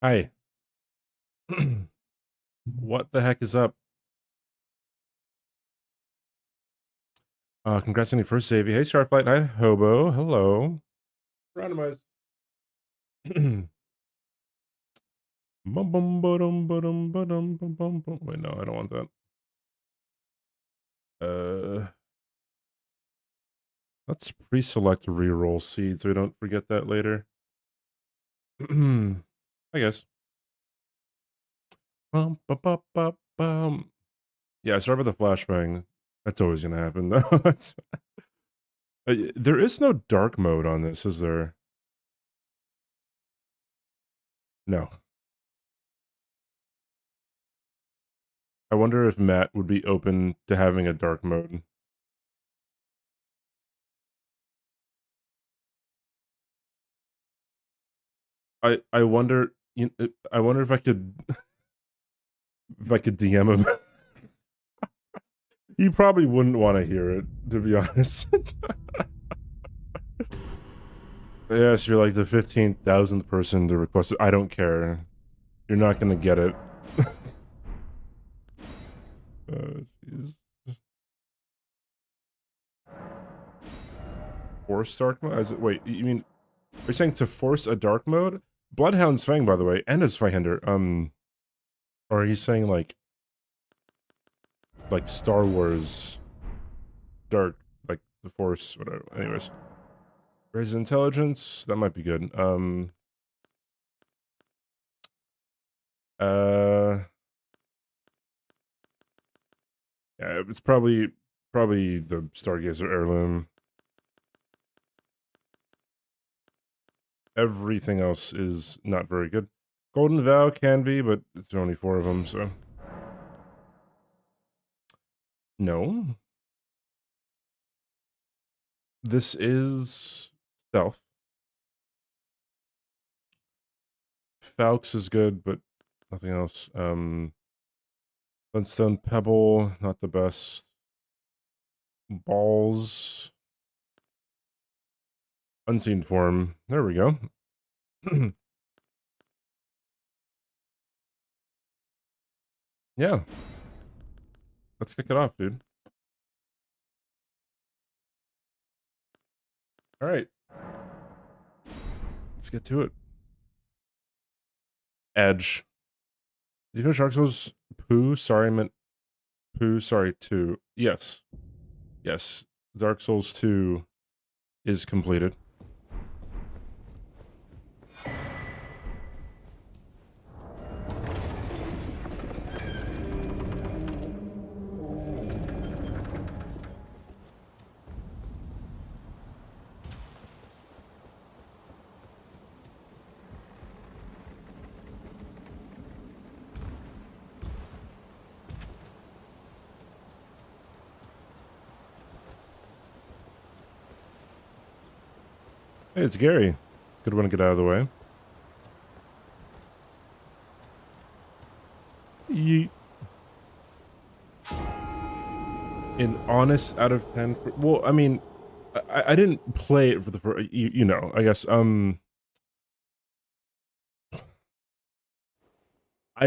Hi. What the heck is up? Congrats on your first save. Hey, Starflight. Hi, Hobo. Hello. Randomize. Wait, no, I don't want that. Let's pre-select reroll seed so we don't forget that later. I guess. Yeah, start with the flashbang. That's always gonna happen, though. There is no dark mode on this, is there? No. I wonder if Matt would be open to having a dark mode. I wonder I wonder if I could DM him. He probably wouldn't want to hear it, to be honest. Yes, you're like the 15,000th person to request it. I don't care. You're not gonna get it. Jeez. Force dark mode? Wait, you mean you're saying to force a dark mode? Bloodhound's Fang, by the way, and his Finder. Or are you saying like Star Wars dark, like the Force, whatever? Anyways, raise intelligence. That might be good. Yeah, it's probably the Stargazer heirloom. Everything else is not very good. Golden Vow can be, but it's only 4 of them, so. No. This is stealth. Falx is good, but nothing else. Flintstone Pebble, not the best. Balls. Unseen Form. There we go. Yeah. Let's kick it off, dude. All right. Let's get to it. Edge. Did you finish Dark Souls? Pooh? Sorry, I meant Pooh. Sorry, 2. Yes. Yes. Dark Souls 2 is completed. Hey, it's Gary. Good one to get out of the way. Yeet. An honest out of 10. Well, I mean, I didn't play it for the first. You know, I guess. I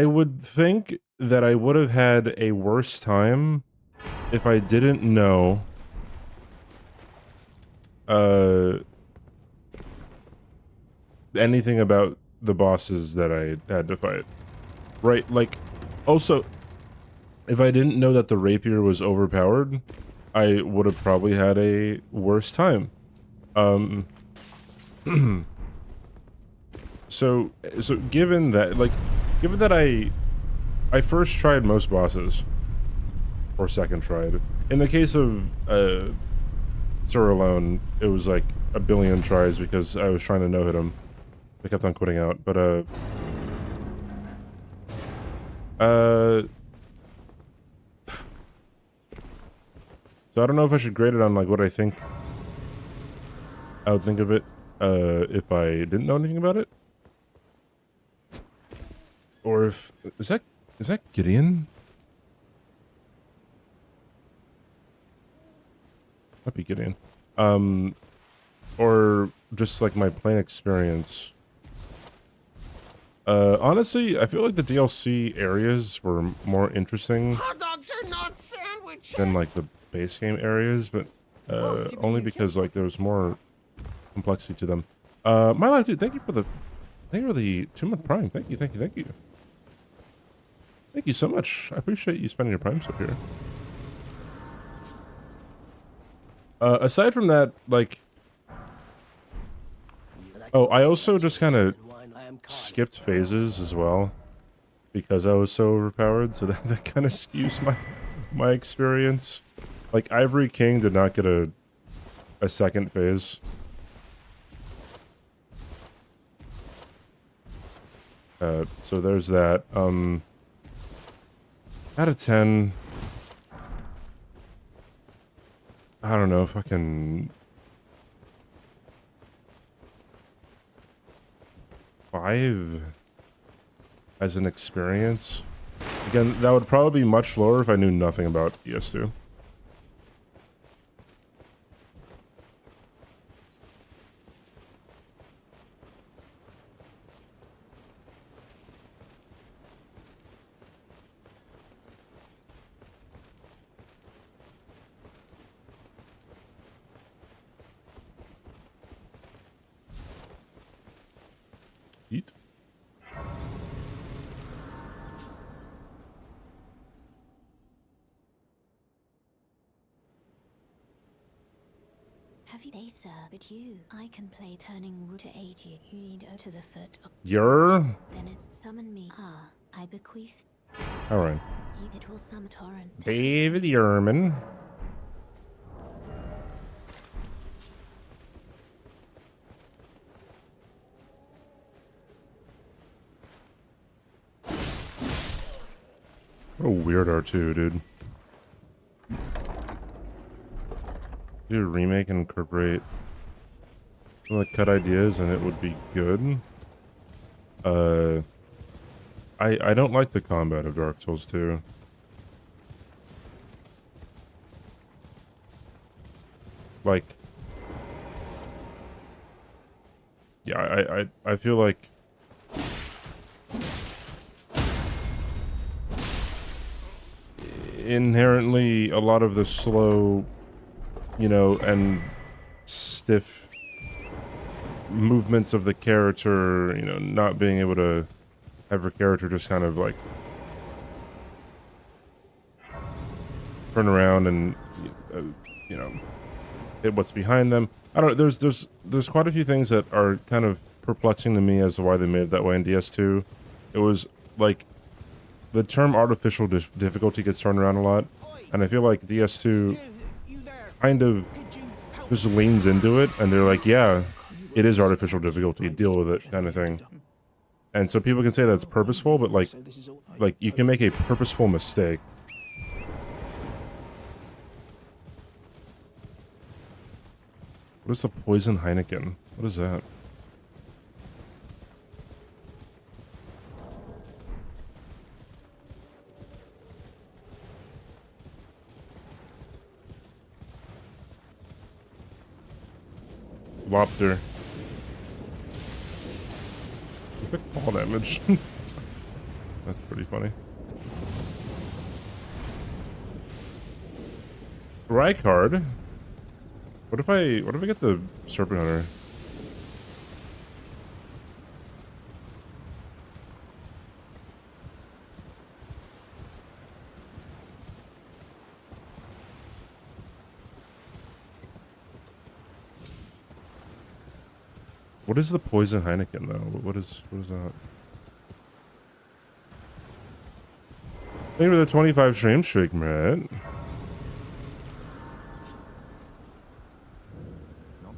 would think that I would have had a worse time if I didn't know. Anything about the bosses that I had to fight. Right, like, also, if I didn't know that the rapier was overpowered, I would have probably had a worse time. So given that, I first tried most bosses, or second tried. In the case of, Sir Alone, it was like a billion tries because I was trying to no-hit him. I kept on quitting out, but, so I don't know if I should grade it on, like, what I think I would think of it, if I didn't know anything about it. Or if... Is that Gideon? Might be Gideon. Or just, like, my plain experience. Honestly, I feel like the DLC areas were more interesting Hot dogs are not sandwiches. than like the base game areas, but only because like there was more complexity to them. My life, dude, thank you for the 2-month Prime. Thank you, thank you, thank you. Thank you so much. I appreciate you spending your Prime up here. Aside from that, like, oh, I also just kind of skipped phases as well because I was so overpowered, so that kind of skews my experience. Like, Ivory King did not get a second phase. So there's that. Out of 10, I don't know, fucking 5 as an experience. Again, that would probably be much lower if I knew nothing about ES2. Eat. Have you, they sir, but you, I can play turning root to 80. You need O to the foot. Yer? Then it's summon me. Ah, I bequeath. Alright. It will summon torrent. David Yerman. What a weird R2, dude. Do a remake and incorporate some of the cut ideas and it would be good. I don't like the combat of Dark Souls 2. Like, yeah, I feel like inherently a lot of the slow, you know, and stiff movements of the character, you know, not being able to have her character just kind of like turn around and you know, hit what's behind them. I don't know, there's quite a few things that are kind of perplexing to me as to why they made it that way in DS2. It was like the term artificial difficulty gets turned around a lot, and I feel like DS2 kind of just leans into it, and they're like, yeah, it is artificial difficulty, deal with it, kind of thing. And so people can say that's purposeful, but like you can make a purposeful mistake. What is the poison Heineken? What is that? Lobster. Perfect fall damage. That's pretty funny. Rykard. What if I get the Serpent Hunter? What is the poison Heineken though? What is that? Thank you for the 25 stream streak, Matt.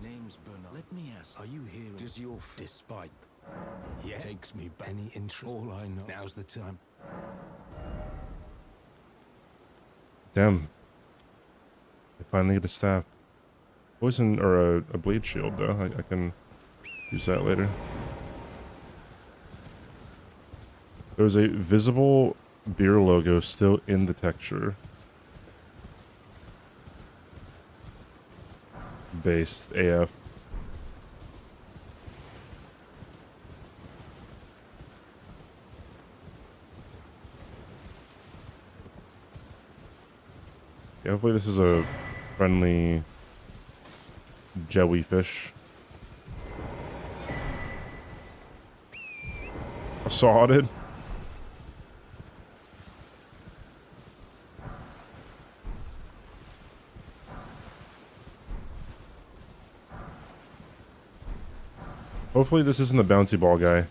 Name's Bernard. Let me ask, are you here? Does your despite? Yeah. Takes me back. Any interest? All I know. Now's the time. Damn. I finally get a staff. Poison or a blade shield though. I can use that later. There's a visible beer logo still in the texture. Based AF. Yeah, hopefully this is a friendly jellyfish. Assaulted. Hopefully this isn't the bouncy ball guy. If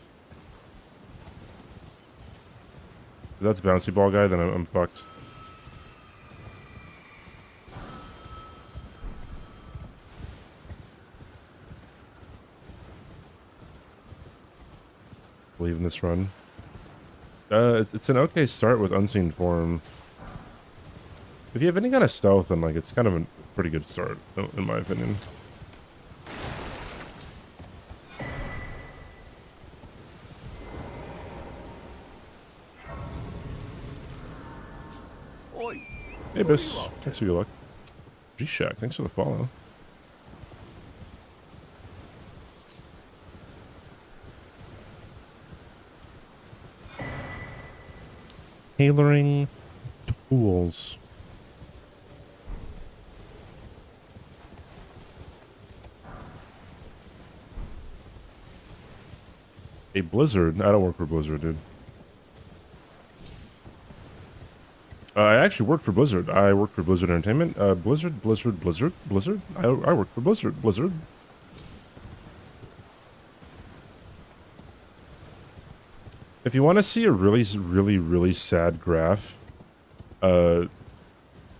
that's bouncy ball guy, then I'm fucked. Believe in this run. It's an okay start with unseen form. If you have any kind of stealth, then like it's kind of a pretty good start, in my opinion. Oi! Hey, Biss. Thanks for your luck. G-Shack, thanks for the follow. Tailoring tools. A Blizzard? I don't work for Blizzard, dude. I actually work for Blizzard. I work for Blizzard Entertainment. Blizzard. I work for Blizzard. If you want to see a really sad graph, go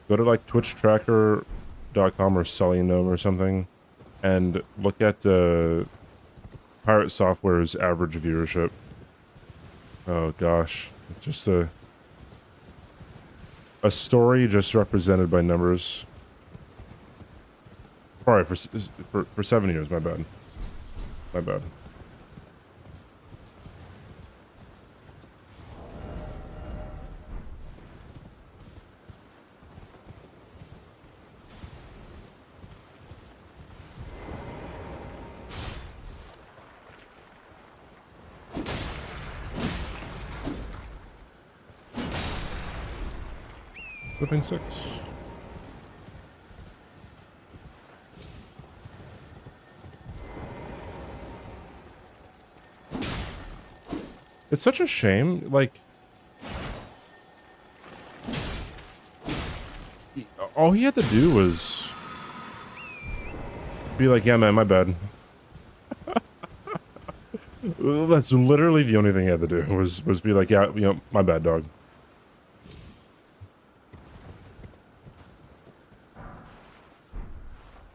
to like twitchtracker.com or Sellingnome or something, and look at Pirate Software's average viewership. Oh gosh, it's just a story just represented by numbers. Sorry, for 7 years. My bad. My bad. Living 6. It's such a shame, like... all he had to do was... be like, yeah man, my bad. That's literally the only thing he had to do, was be like, yeah, you know, my bad, dog.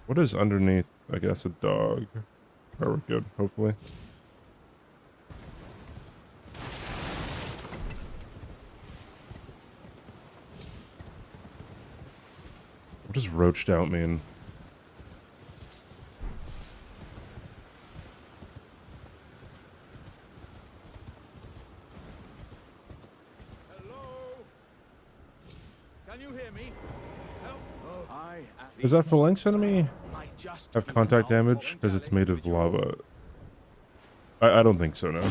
What is underneath? I guess a dog. Oh, we're good, hopefully. What does roached out mean? Hello? Can you hear me? Help? Does that phalanx enemy I just have contact damage because it's made of lava? I don't think so, no.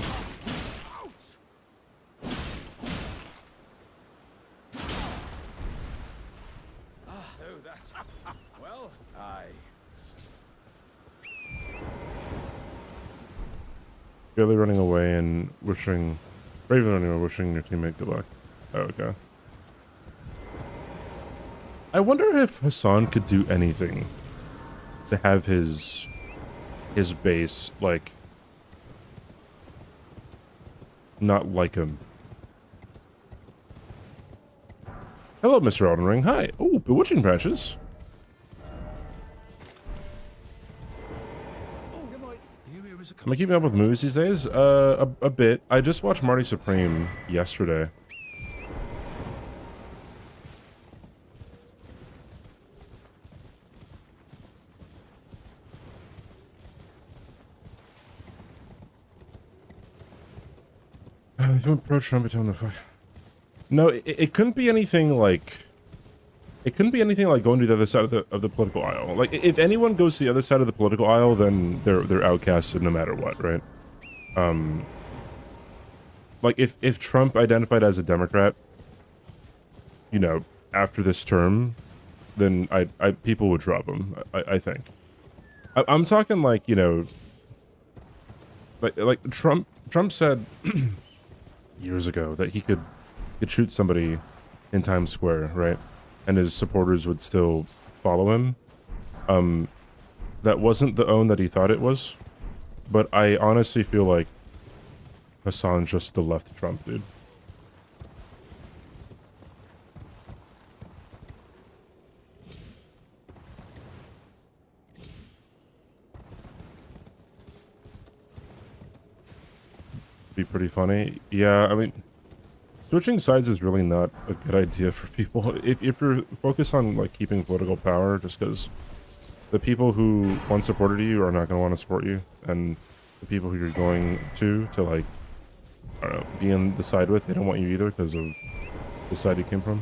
Oh, that's well, I Barely running away and wishing... Bravely running away, wishing your teammate good luck. Oh, okay. I wonder if Hassan could do anything to have his base, like, not like him. Hello, Mr. Elden Ring. Hi. Oh, bewitching branches. Am I keeping up with movies these days? A bit. I just watched Marty Supreme yesterday. Don't approach Trump on the fuck. No, it couldn't be anything like. It couldn't be anything like going to the other side of the political aisle. Like, if anyone goes to the other side of the political aisle, then they're outcasted no matter what, right? Like if Trump identified as a Democrat, you know, after this term, then people would drop him. I think. I'm talking like, you know, like Trump said years ago that he could shoot somebody in Times Square, right? And his supporters would still follow him. That wasn't the own that he thought it was, but I honestly feel like Hassan's just the left Trump, dude. Be pretty funny. Yeah, I mean, switching sides is really not a good idea for people. If you're focused on like keeping political power, just because the people who once supported you are not going to want to support you, and the people who you're going to like, I don't know, be on the side with, they don't want you either because of the side you came from.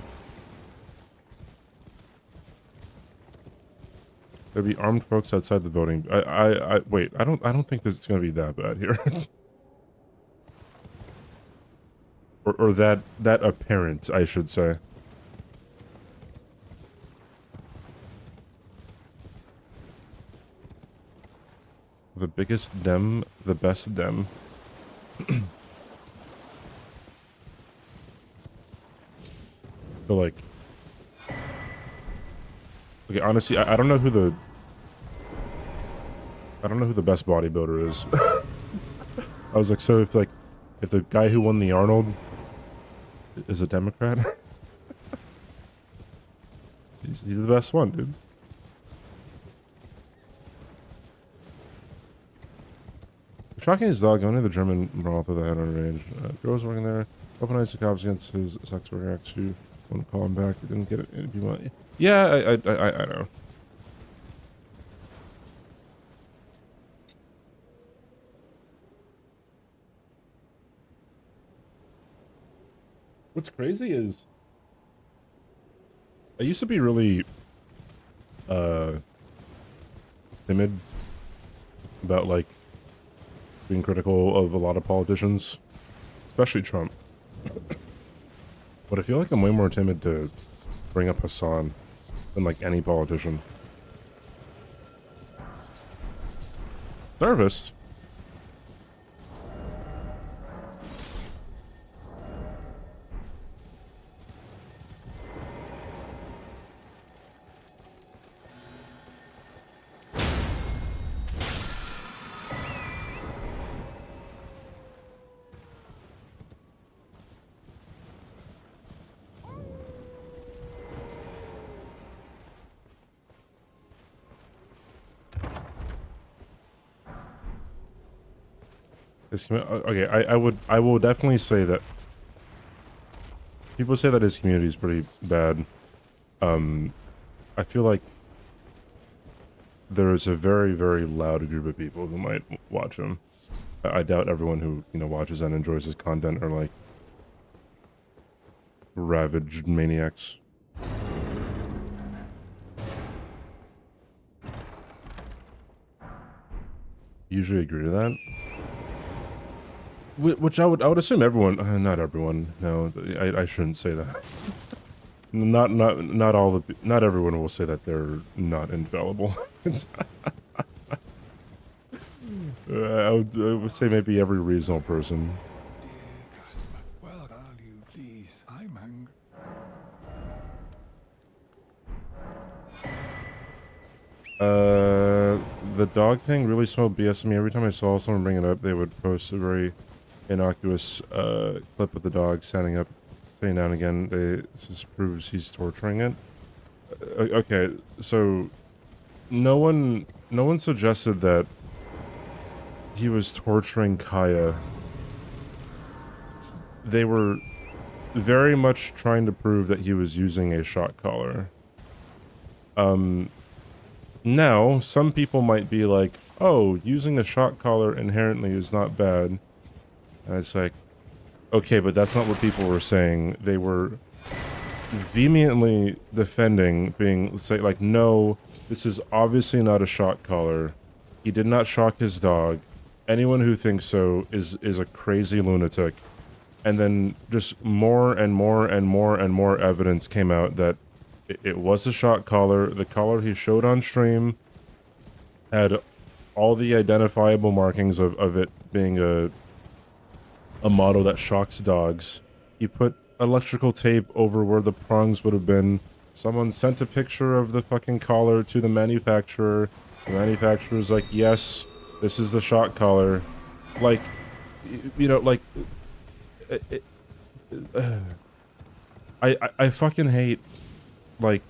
There'd be armed folks outside the building. Wait, I don't think this is going to be that bad here. or that apparent, I should say. The biggest dem, the best dem. But like, okay, honestly, I don't know who the best bodybuilder is. I was like, so if the guy who won the Arnold is a Democrat, he's the best one, dude. Tracking his dog, going to the German brawl through the head on range. Girls working there. Weaponized the cops against his sex worker ex who wouldn't call him back. He didn't get it. If you want, yeah, I know. What's crazy is I used to be really timid about like being critical of a lot of politicians, especially Trump. But I feel like I'm way more timid to bring up Hassan than like any politician. Service. Okay, I will definitely say that people say that his community is pretty bad. I feel like there is a very, very loud group of people who might watch him. I doubt everyone who, you know, watches and enjoys his content are like ravaged maniacs. Usually agree to that. Which I would assume everyone, not everyone. No, I shouldn't say that. Not everyone will say that they're not infallible. I would say maybe every reasonable person. Well, you please. I'm hungry. The dog thing really smelled BS to me. Every time I saw someone bring it up, they would post a very innocuous clip of the dog standing up, saying now and again. This just proves he's torturing it. Okay, so no one suggested that he was torturing Kaya. They were very much trying to prove that he was using a shock collar. Now, some people might be like, oh, using a shock collar inherently is not bad. And it's like, okay, but that's not what people were saying. They were vehemently defending, being like, no, this is obviously not a shock collar. He did not shock his dog. Anyone who thinks so is a crazy lunatic. And then just more and more and more and more evidence came out that It was a shock collar. The collar he showed on stream had all the identifiable markings of it being a model that shocks dogs. He put electrical tape over where the prongs would have been. Someone sent a picture of the fucking collar to the manufacturer. The manufacturer's like, yes, this is the shock collar. Like, you know, like, I fucking hate, like,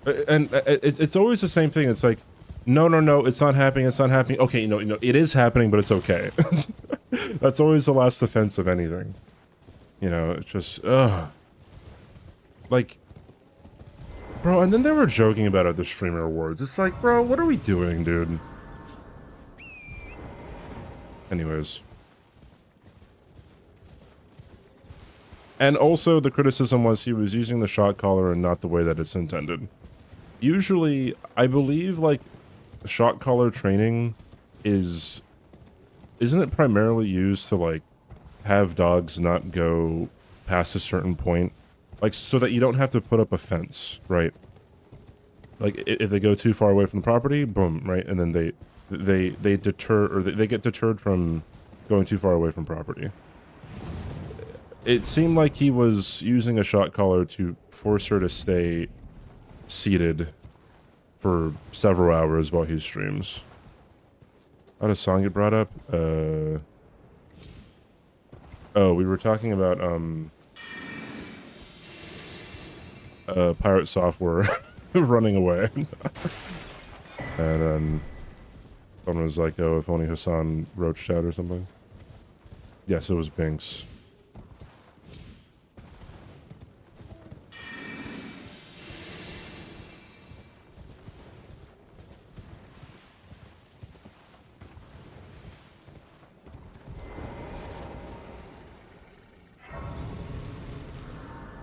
and it's always the same thing. It's like, no, it's not happening. It's not happening. Okay, it is happening, but it's okay. That's always the last defense of anything. You know, it's just, like, bro, and then they were joking about it at the Streamer Awards. It's like, bro, what are we doing, dude? Anyways. And also, the criticism was he was using the shock collar and not the way that it's intended. Usually, I believe, like, shock collar training isn't it primarily used to, like, have dogs not go past a certain point? Like, so that you don't have to put up a fence, right? Like, if they go too far away from the property, boom, right? And then they deter, or they get deterred from going too far away from property. It seemed like he was using a shock collar to force her to stay seated for several hours while he streams. How did a song get brought up? Oh, we were talking about, pirate software running away. And then someone was like, oh, if only Hassan roached out or something. Yes, it was Binks.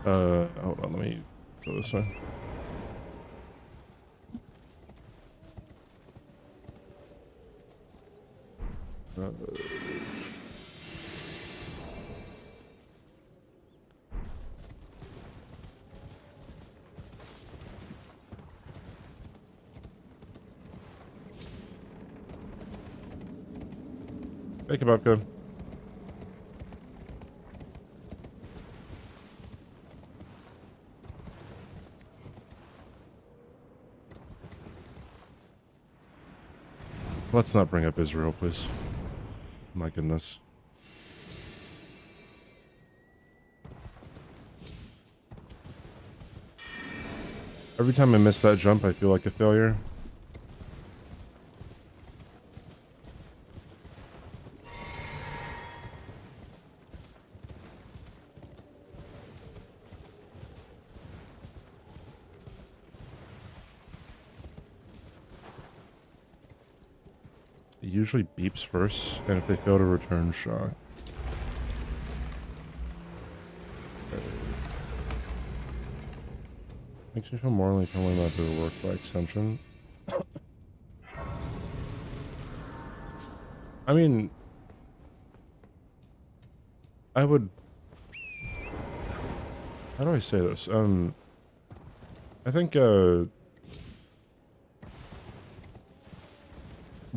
Hold on, let me go this way. Hey, Kebabka. Let's not bring up Israel, please. My goodness. Every time I miss that jump, I feel like a failure. It usually beeps first, and if they fail to return, shock. Makes me feel morally telling about their work by extension. I mean, I would... How do I say this? I think,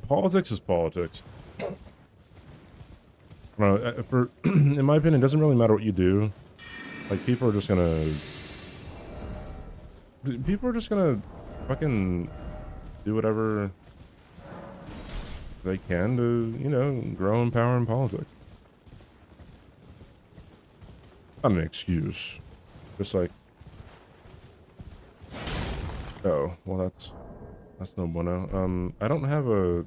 politics is politics. I don't know, in my opinion, it doesn't really matter what you do. Like, people are just gonna fucking do whatever they can to, you know, grow in power in politics. Not an excuse. Just like, oh, well, that's no bueno. I don't have a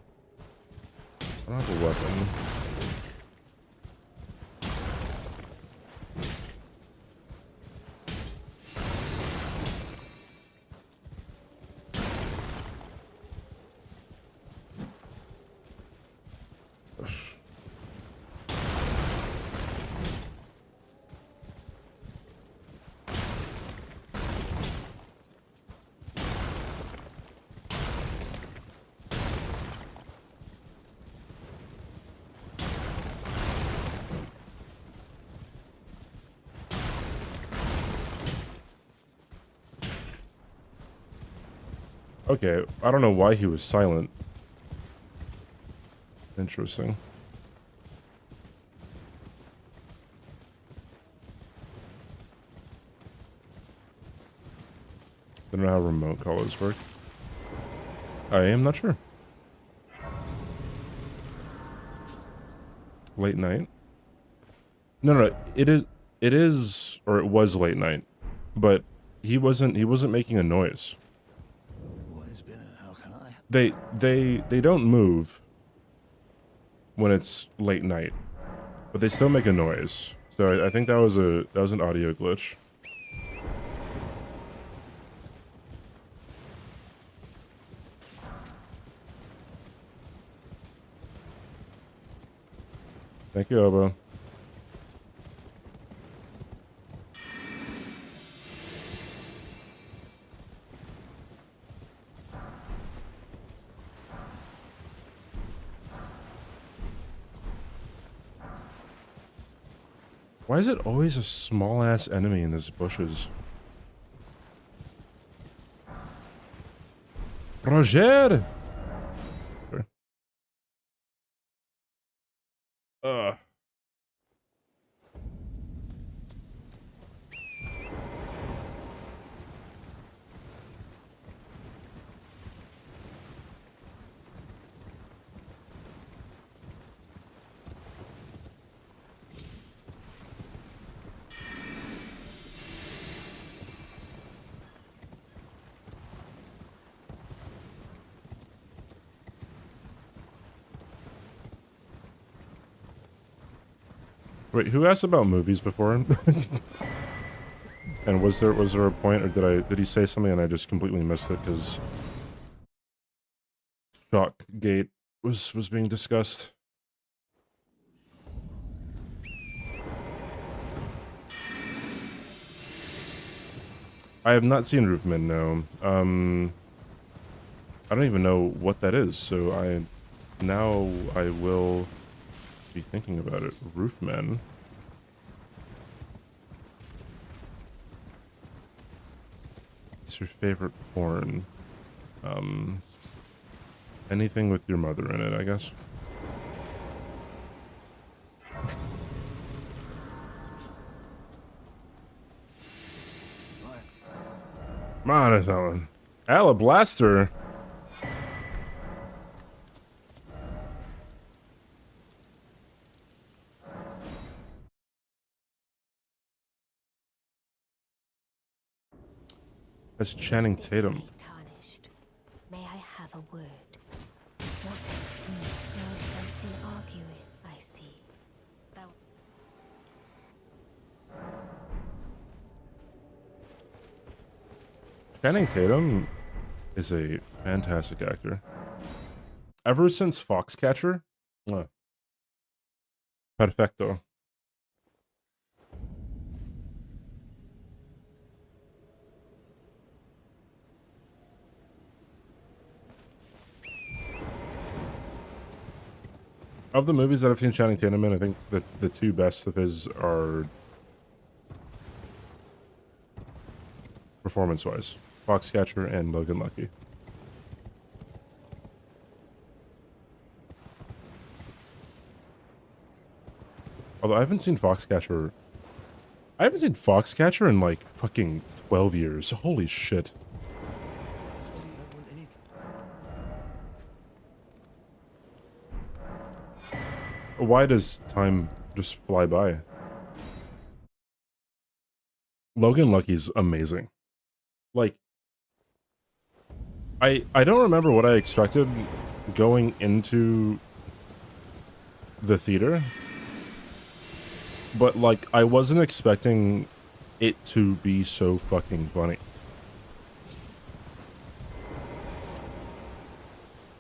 weapon. Okay, I don't know why he was silent. Interesting. I don't know how remote callers work. I am not sure. Late night? No, no, it is, or it was late night, but he wasn't making a noise. What has been and how can I? They don't move when it's late night, but they still make a noise. So I think that was an audio glitch. Thank you, Obo. Why is it always a small-ass enemy in these bushes? Roger! Sure. Ugh. Wait, who asked about movies before? And was there a point, or did he say something and I just completely missed it because Shockgate was being discussed? I have not seen Roofman, no. I don't even know what that is, so I will be thinking about it. Roofman. What's your favorite porn? Anything with your mother in it, I guess. Come on, or something. Alablaster. That's Channing Tatum. Tarnished. May I have a word? What? No sense in arguing, I see. Thou Channing Tatum is a fantastic actor. Ever since Foxcatcher, perfecto. Of the movies that I've seen Channing Tatum in, I think the two best of his are, performance-wise, Foxcatcher and Logan Lucky. Although I haven't seen Foxcatcher in like fucking 12 years. Holy shit. Why does time just fly by? Logan Lucky's amazing. Like, I don't remember what I expected going into the theater, but like I wasn't expecting it to be so fucking funny.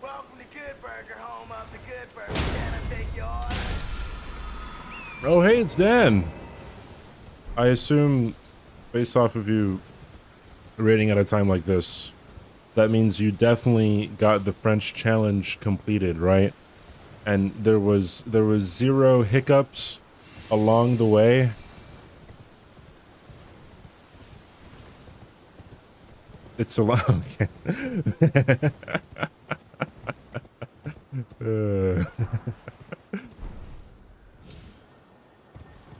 Welcome to Good Burger, home of the Good Burger. Can I take your order? Oh hey, it's Dan. I assume, based off of you rating at a time like this, that means you definitely got the French challenge completed, right? And there was 0 hiccups along the way. It's a lot. Okay. uh,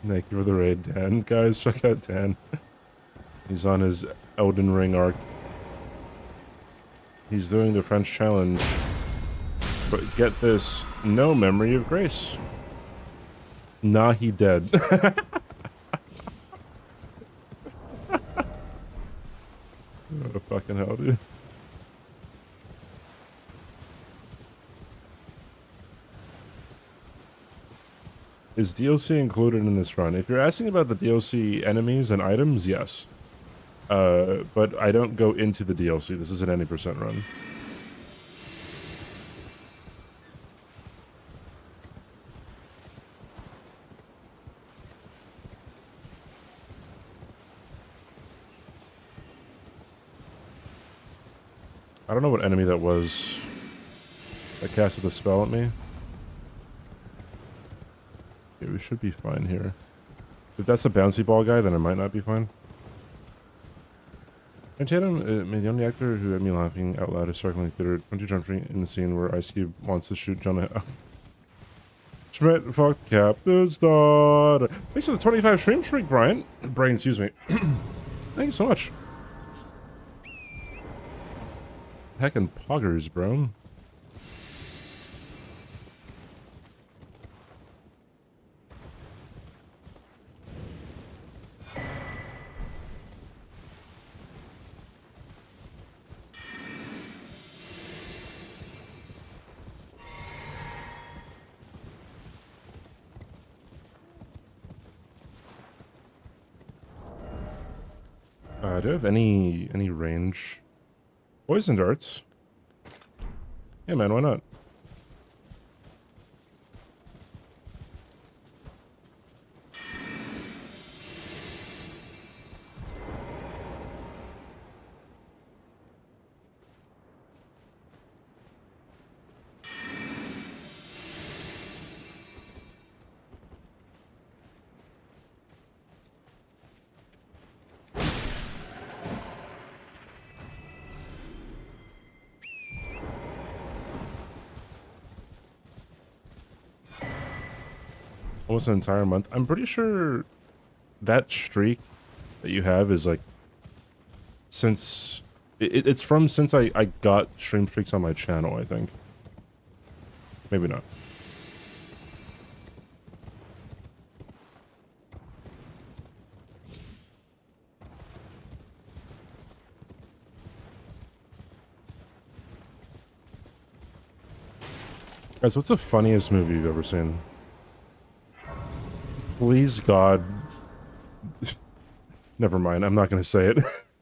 Thank you for the raid, Dan. Guys, check out Dan. He's on his Elden Ring arc. He's doing the French challenge. But get this, no memory of Grace. Nah, he dead. Oh, fucking hell, dude. Is DLC included in this run? If you're asking about the DLC enemies and items, yes. But I don't go into the DLC. This is an any % run. I don't know what enemy that was that casted the spell at me. Okay, we should be fine here. If that's a bouncy ball guy, then I might not be fine. And Tatum, the only actor who had me laughing out loud historically considered 20 jumping in the scene where Ice Cube wants to shoot Jonah. Schmidt, fuck Captain's daughter. Thanks for the 25 stream streak, Brian. Brian, excuse me. Thank you so much. Heckin' poggers, bro. Do I have any range? Poison darts? Yeah, man, why not? Almost an entire month. I'm pretty sure that streak that you have is like since it's from since I got stream streaks on my channel, I think. Maybe not. Guys, what's the funniest movie you've ever seen? Please, God. Never mind, I'm not gonna say it.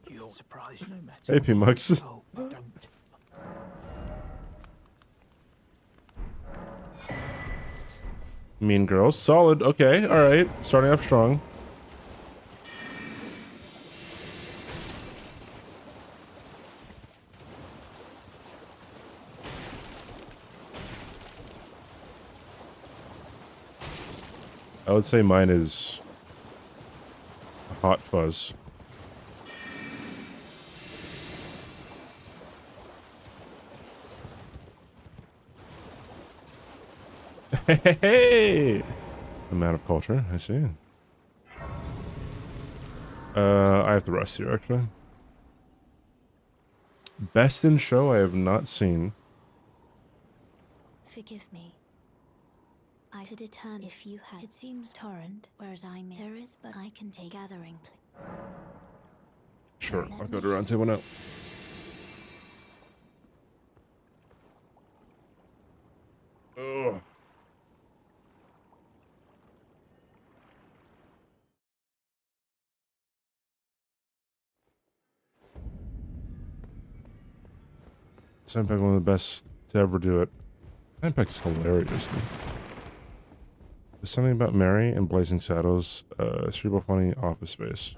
You're surprised no matter. Hey, P-Mux. Oh, don't. Mean Girls. Solid. Okay, alright. Starting off strong. I would say mine is Hot Fuzz. Hey! A man of culture, I see. I have the rest here, actually. Best in show I have not seen. Forgive me. I to determine if you had. It seems torrent, whereas I'm there is, but I can take gathering. Sure, I'll go to round table now. Ugh. Senpai, one of the best to ever do it. Senpai's hilarious, dude. There's something about Mary and Blazing Saddles, Cerebral Funny Office Space.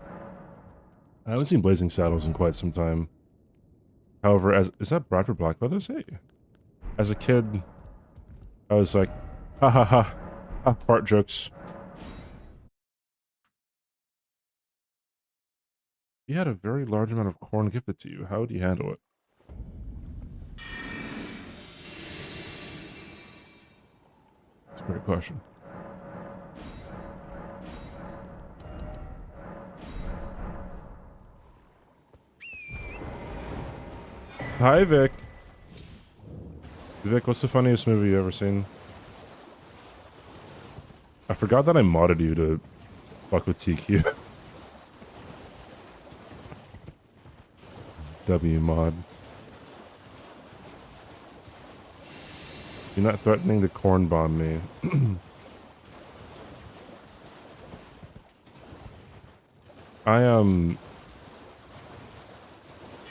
I haven't seen Blazing Saddles in quite some time. However, is that Bradford Black Brothers? Hey. As a kid, I was like, ha ha ha, ha, fart jokes. You had a very large amount of corn gifted to you. How would you handle it? It's a great question. Hi, Vic. Vic, what's the funniest movie you ever seen? I forgot that I modded you to fuck with TQ. W mod. You're not threatening to corn bomb me.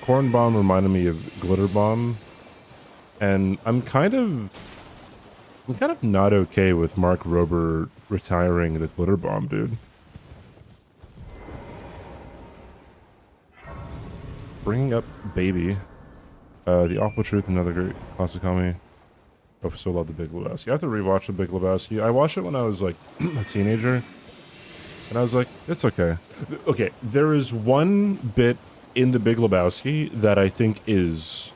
Corn bomb reminded me of glitter bomb, and I'm kind of not okay with Mark Rober retiring the glitter bomb, dude. Bringing up baby, the Awful Truth, another great classic comedy. I so love the Big Lebowski. I have to rewatch the Big Lebowski. I watched it when I was like a teenager, and I was like, it's okay. Okay, there is one bit in the Big Lebowski that I think is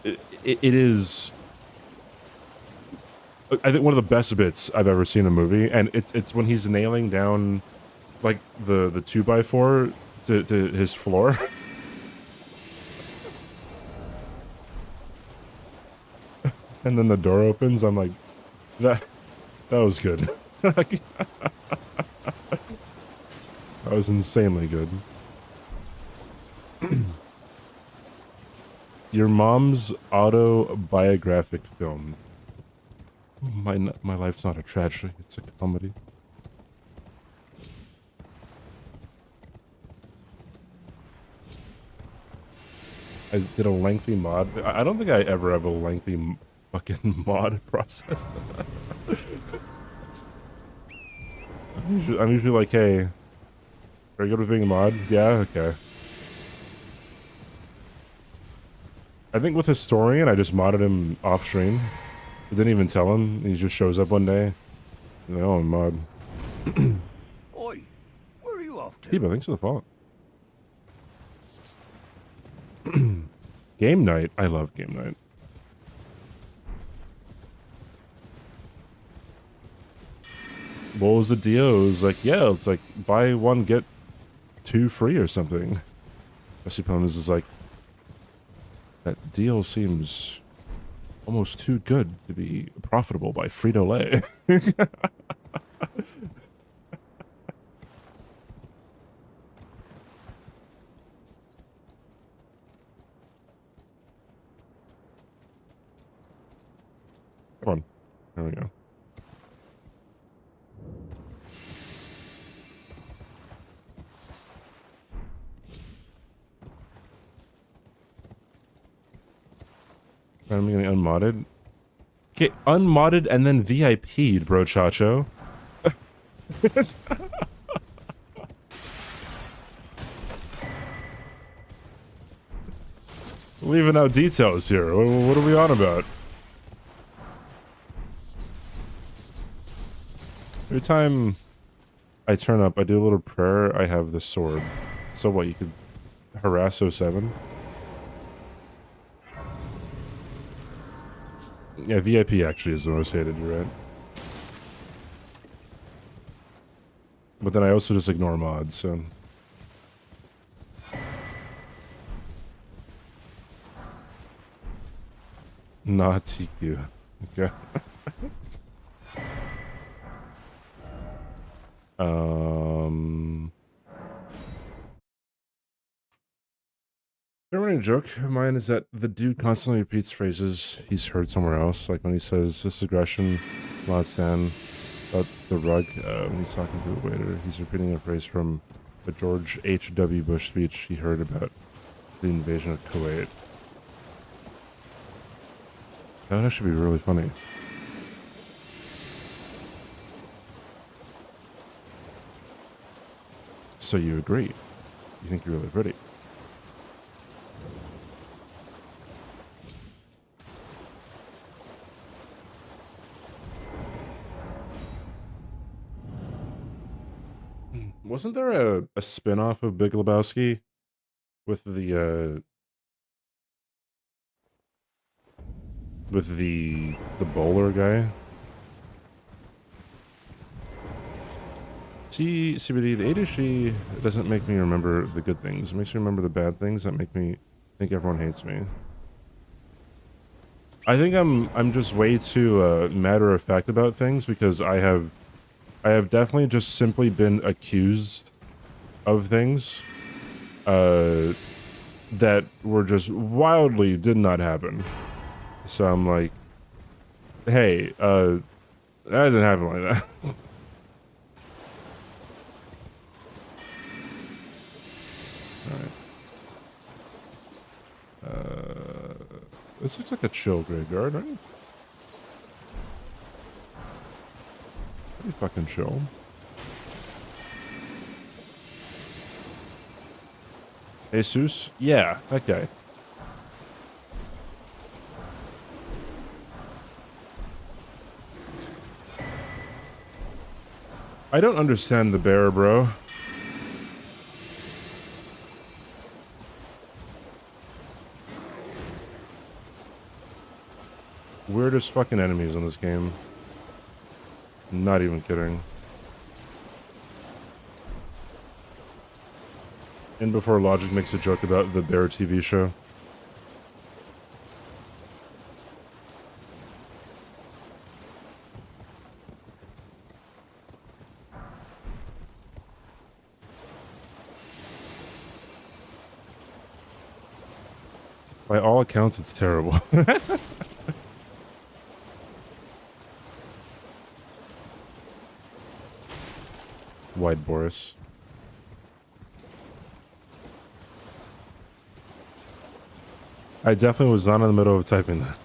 it is I think one of the best bits I've ever seen in a movie, and it's when he's nailing down like the 2x4 to his floor. And then the door opens. I'm like, that was good. That was insanely good. Your mom's autobiographic film. My life's not a tragedy, it's a comedy. I did a lengthy mod. I don't think I ever have a lengthy fucking mod process. I'm usually like, hey, are you good with being a mod? Yeah, okay. I think with Historian, I just modded him off stream. I didn't even tell him. He just shows up one day. Like, oh, I'm mod. Oi, where are you off to? Tiba, thanks for the follow. Game night. I love game night. What was the deal? It was like, yeah, it's like buy one, get two free or something. Opponents is like, that deal seems almost too good to be profitable by Frito-Lay. Come on. There we go. I'm getting unmodded. Okay, unmodded and then VIP'd, bro, Chacho. Leaving out details here. What are we on about? Every time I turn up, I do a little prayer, I have the sword. So what, you could harass 07? Yeah, VIP actually is the most hated, you're right. But then I also just ignore mods, so... Not TQ. Okay. A running joke of mine is that the dude constantly repeats phrases he's heard somewhere else, like when he says this aggression, not stand, about the rug, when he's talking to the waiter, he's repeating a phrase from a George H.W. Bush speech he heard about the invasion of Kuwait. That would actually be really funny. So you agree? You think you're really pretty? Wasn't there a spin-off of Big Lebowski with the bowler guy? See, CBD, the ADHD doesn't make me remember the good things. It makes me remember the bad things that make me think everyone hates me. I think I'm just way too matter of fact about things because I have definitely just simply been accused of things that were just wildly did not happen. So I'm like, hey, that didn't happen like that. This looks like a chill graveyard, right? Pretty fucking chill. Jesus? Yeah, that guy. I don't understand the bear, bro. Weirdest fucking enemies in this game. Not even kidding. And before Logic makes a joke about the Bear TV show. By all accounts, it's terrible. White Boris. I definitely was not in the middle of typing that.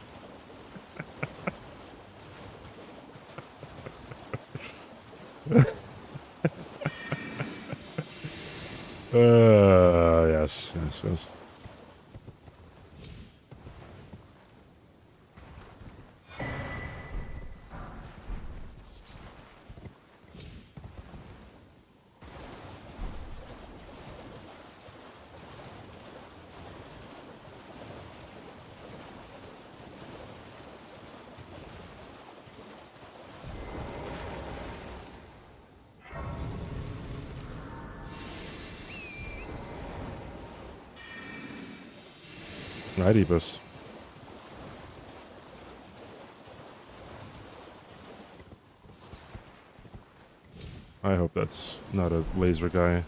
Yes. Idibus. I hope that's not a laser guy.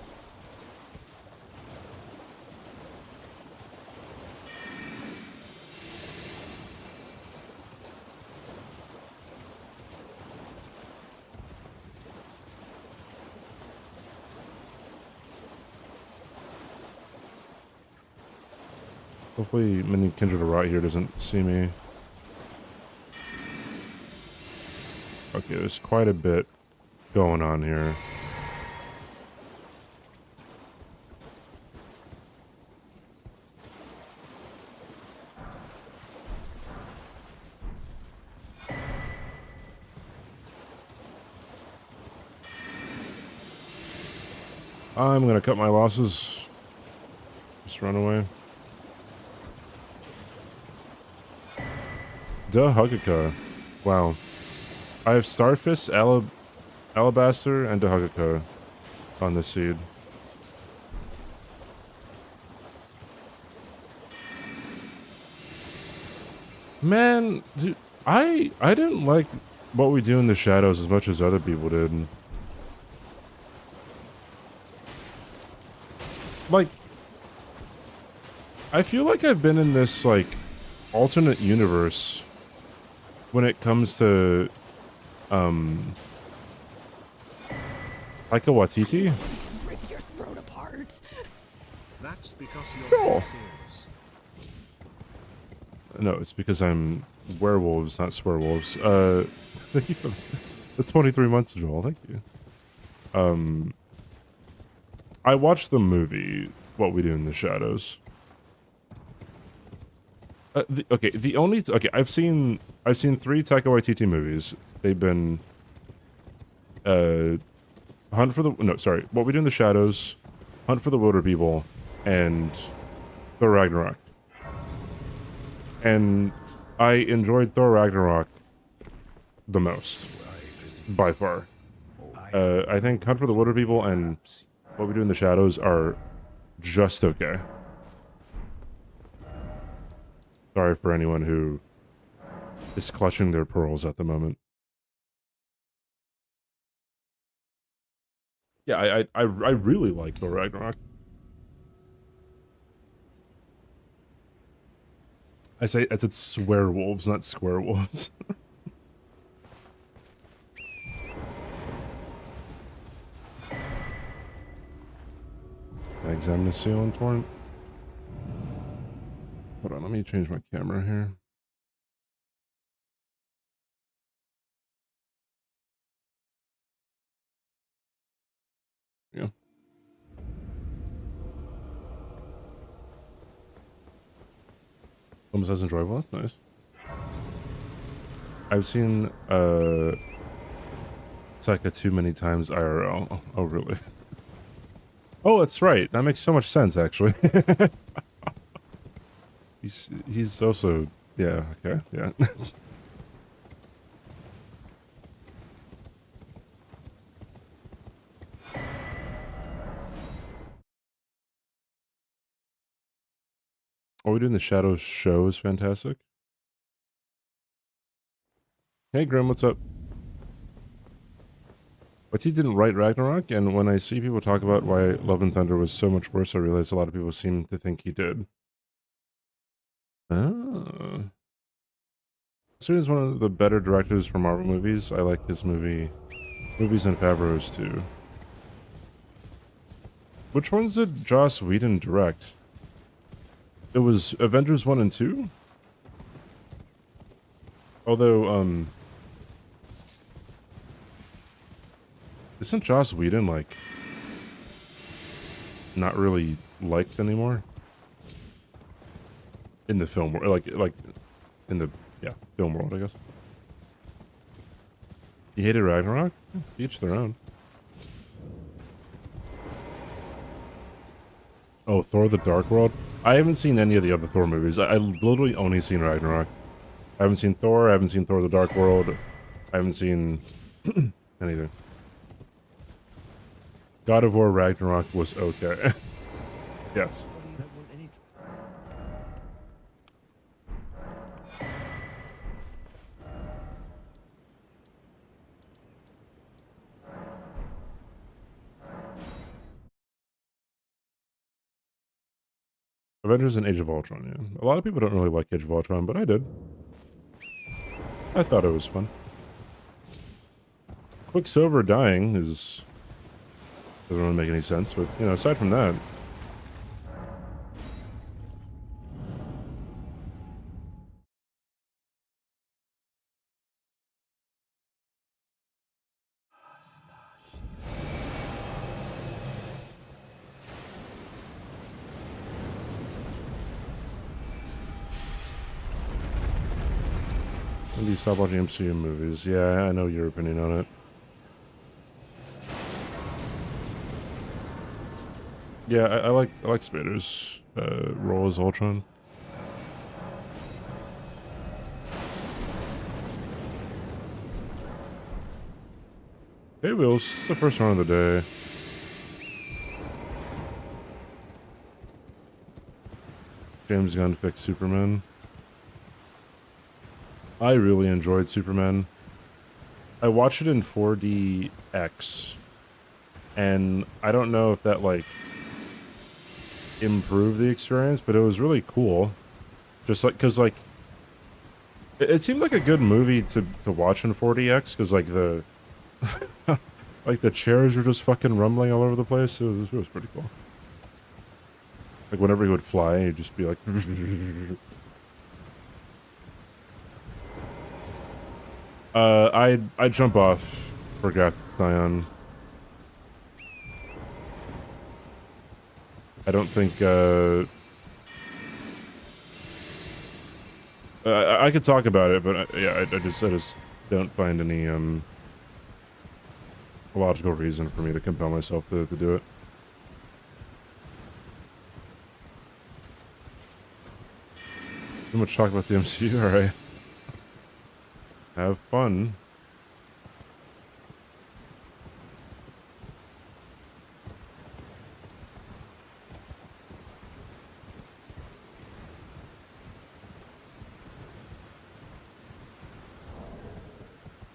Hopefully Mini Kindred right here doesn't see me. Okay, there's quite a bit going on here. I'm gonna cut my losses. Just run away. Duh, Hugaka. Wow. I have Starfist, Alabaster, and Dahugaka on this seed. Man, dude, I didn't like what we do in the shadows as much as other people did. Like, I feel like I've been in this, like, alternate universe when it comes to, Taika Waititi. Rip your throat apart. That's because you're Sure. too serious. No, it's because I'm werewolves, not swearwolves. Thank you for the 23 months, Joel. Thank you. I watched the movie What We Do in the Shadows. Okay, I've seen 3 Taika Waititi movies. They've been Hunt for the no, sorry. What We Do in the Shadows, Hunt for the Wilder People, and Thor Ragnarok. And I enjoyed Thor Ragnarok the most, by far. I think Hunt for the Wilder People and What We Do in the Shadows are just okay. Sorry for anyone who is clutching their pearls at the moment. Yeah, I really like Thor Ragnarok. I said swear wolves, not square wolves. Can I examine the seal on torrent? Hold on, let me change my camera here. Yeah. Almost as enjoyable. That's nice. I've seen Psycho too many times IRL. Oh, really? Oh, that's right. That makes so much sense, actually. he's also, yeah, okay, yeah. What We Do in the Shadows show is fantastic. Hey, Grim, what's up? But he didn't write Ragnarok, and when I see people talk about why Love and Thunder was so much worse, I realize a lot of people seem to think he did. Oh. So he's one of the better directors for Marvel movies. I like his movies and Favreau's too. Which ones did Joss Whedon direct? It was Avengers 1 and 2? Although, isn't Joss Whedon, like, not really liked anymore? In the film world, like, in the, yeah, film world, I guess. You hated Ragnarok? Each their own. Oh, Thor the Dark World? I haven't seen any of the other Thor movies. I literally only seen Ragnarok. I haven't seen Thor, I haven't seen Thor the Dark World. I haven't seen anything. God of War Ragnarok was okay. Yes. Avengers and Age of Ultron, yeah. A lot of people don't really like Age of Ultron, but I did. I thought it was fun. Quicksilver dying doesn't really make any sense, but, you know, aside from that. When do you stop watching MCU movies? Yeah, I know your opinion on it. Yeah, I like Spader's role as Ultron. Hey Wheels, it's the first one of the day. James Gunn fixed Superman. I really enjoyed Superman. I watched it in 4DX, and I don't know if that, like, improved the experience, but it was really cool. Just like, cause like, it seemed like a good movie to watch in 4DX, because like the, like the chairs were just fucking rumbling all over the place. It was pretty cool. Like whenever he would fly, he'd just be like, I'd jump off for Gathion. I don't think, I could talk about it, but yeah, I just don't find any, a logical reason for me to compel myself to do it. Too much talk about the MCU, alright. Have fun.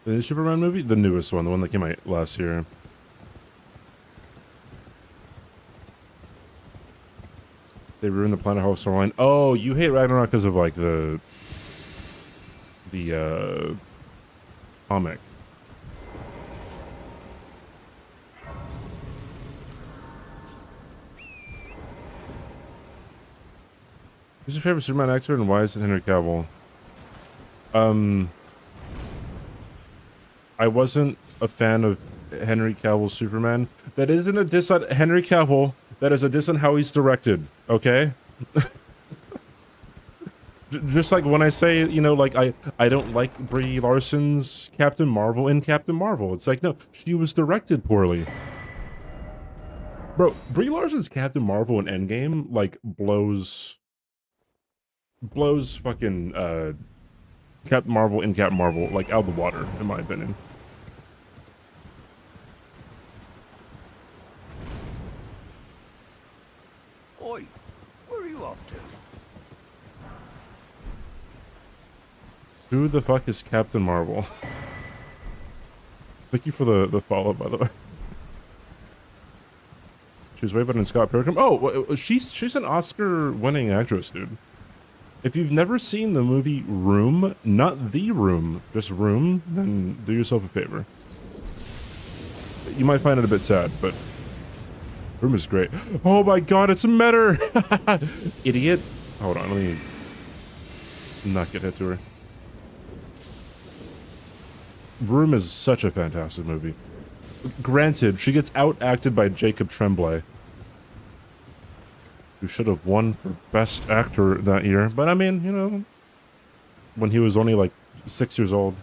The new Superman movie? The newest one, the one that came out last year. They ruined the Planet Hulk storyline. Oh, you hate Ragnarok because of like the comic. Who's your favorite Superman actor and why is it Henry Cavill? I wasn't a fan of Henry Cavill's Superman. That isn't a diss on Henry Cavill. That is a diss on how he's directed. Okay? Just like when I say, you know, like I don't like Brie Larson's Captain Marvel in Captain Marvel. It's like, no, she was directed poorly. Bro, Brie Larson's Captain Marvel in Endgame like blows fucking Captain Marvel in Captain Marvel like out of the water, in my opinion. Oi, where are you off to? Who the fuck is Captain Marvel? Thank you for the follow, by the way. She was way better than Scott Pilgrim. Oh, she's an Oscar-winning actress, dude. If you've never seen the movie Room, not The Room, just Room, then do yourself a favor. You might find it a bit sad, but Room is great. Oh my god, it's a Metter! Idiot. Hold on, let me not get hit to her. Room is such a fantastic movie. Granted, she gets out-acted by Jacob Tremblay, who should have won for Best Actor that year. But I mean, you know, when he was only like 6 years old.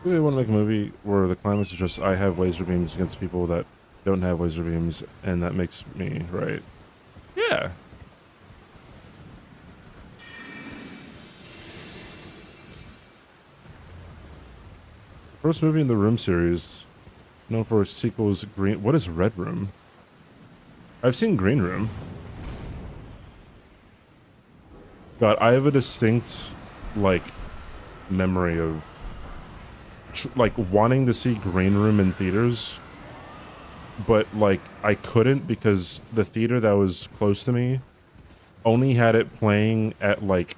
They want to make a movie where the climax is just I have laser beams against people that don't have laser beams, and that makes me right. Yeah. It's the first movie in the Room series, known for sequels. Green. What is Red Room? I've seen Green Room. God, I have a distinct, like, memory of like wanting to see Green Room in theaters, but like I couldn't because the theater that was close to me only had it playing at like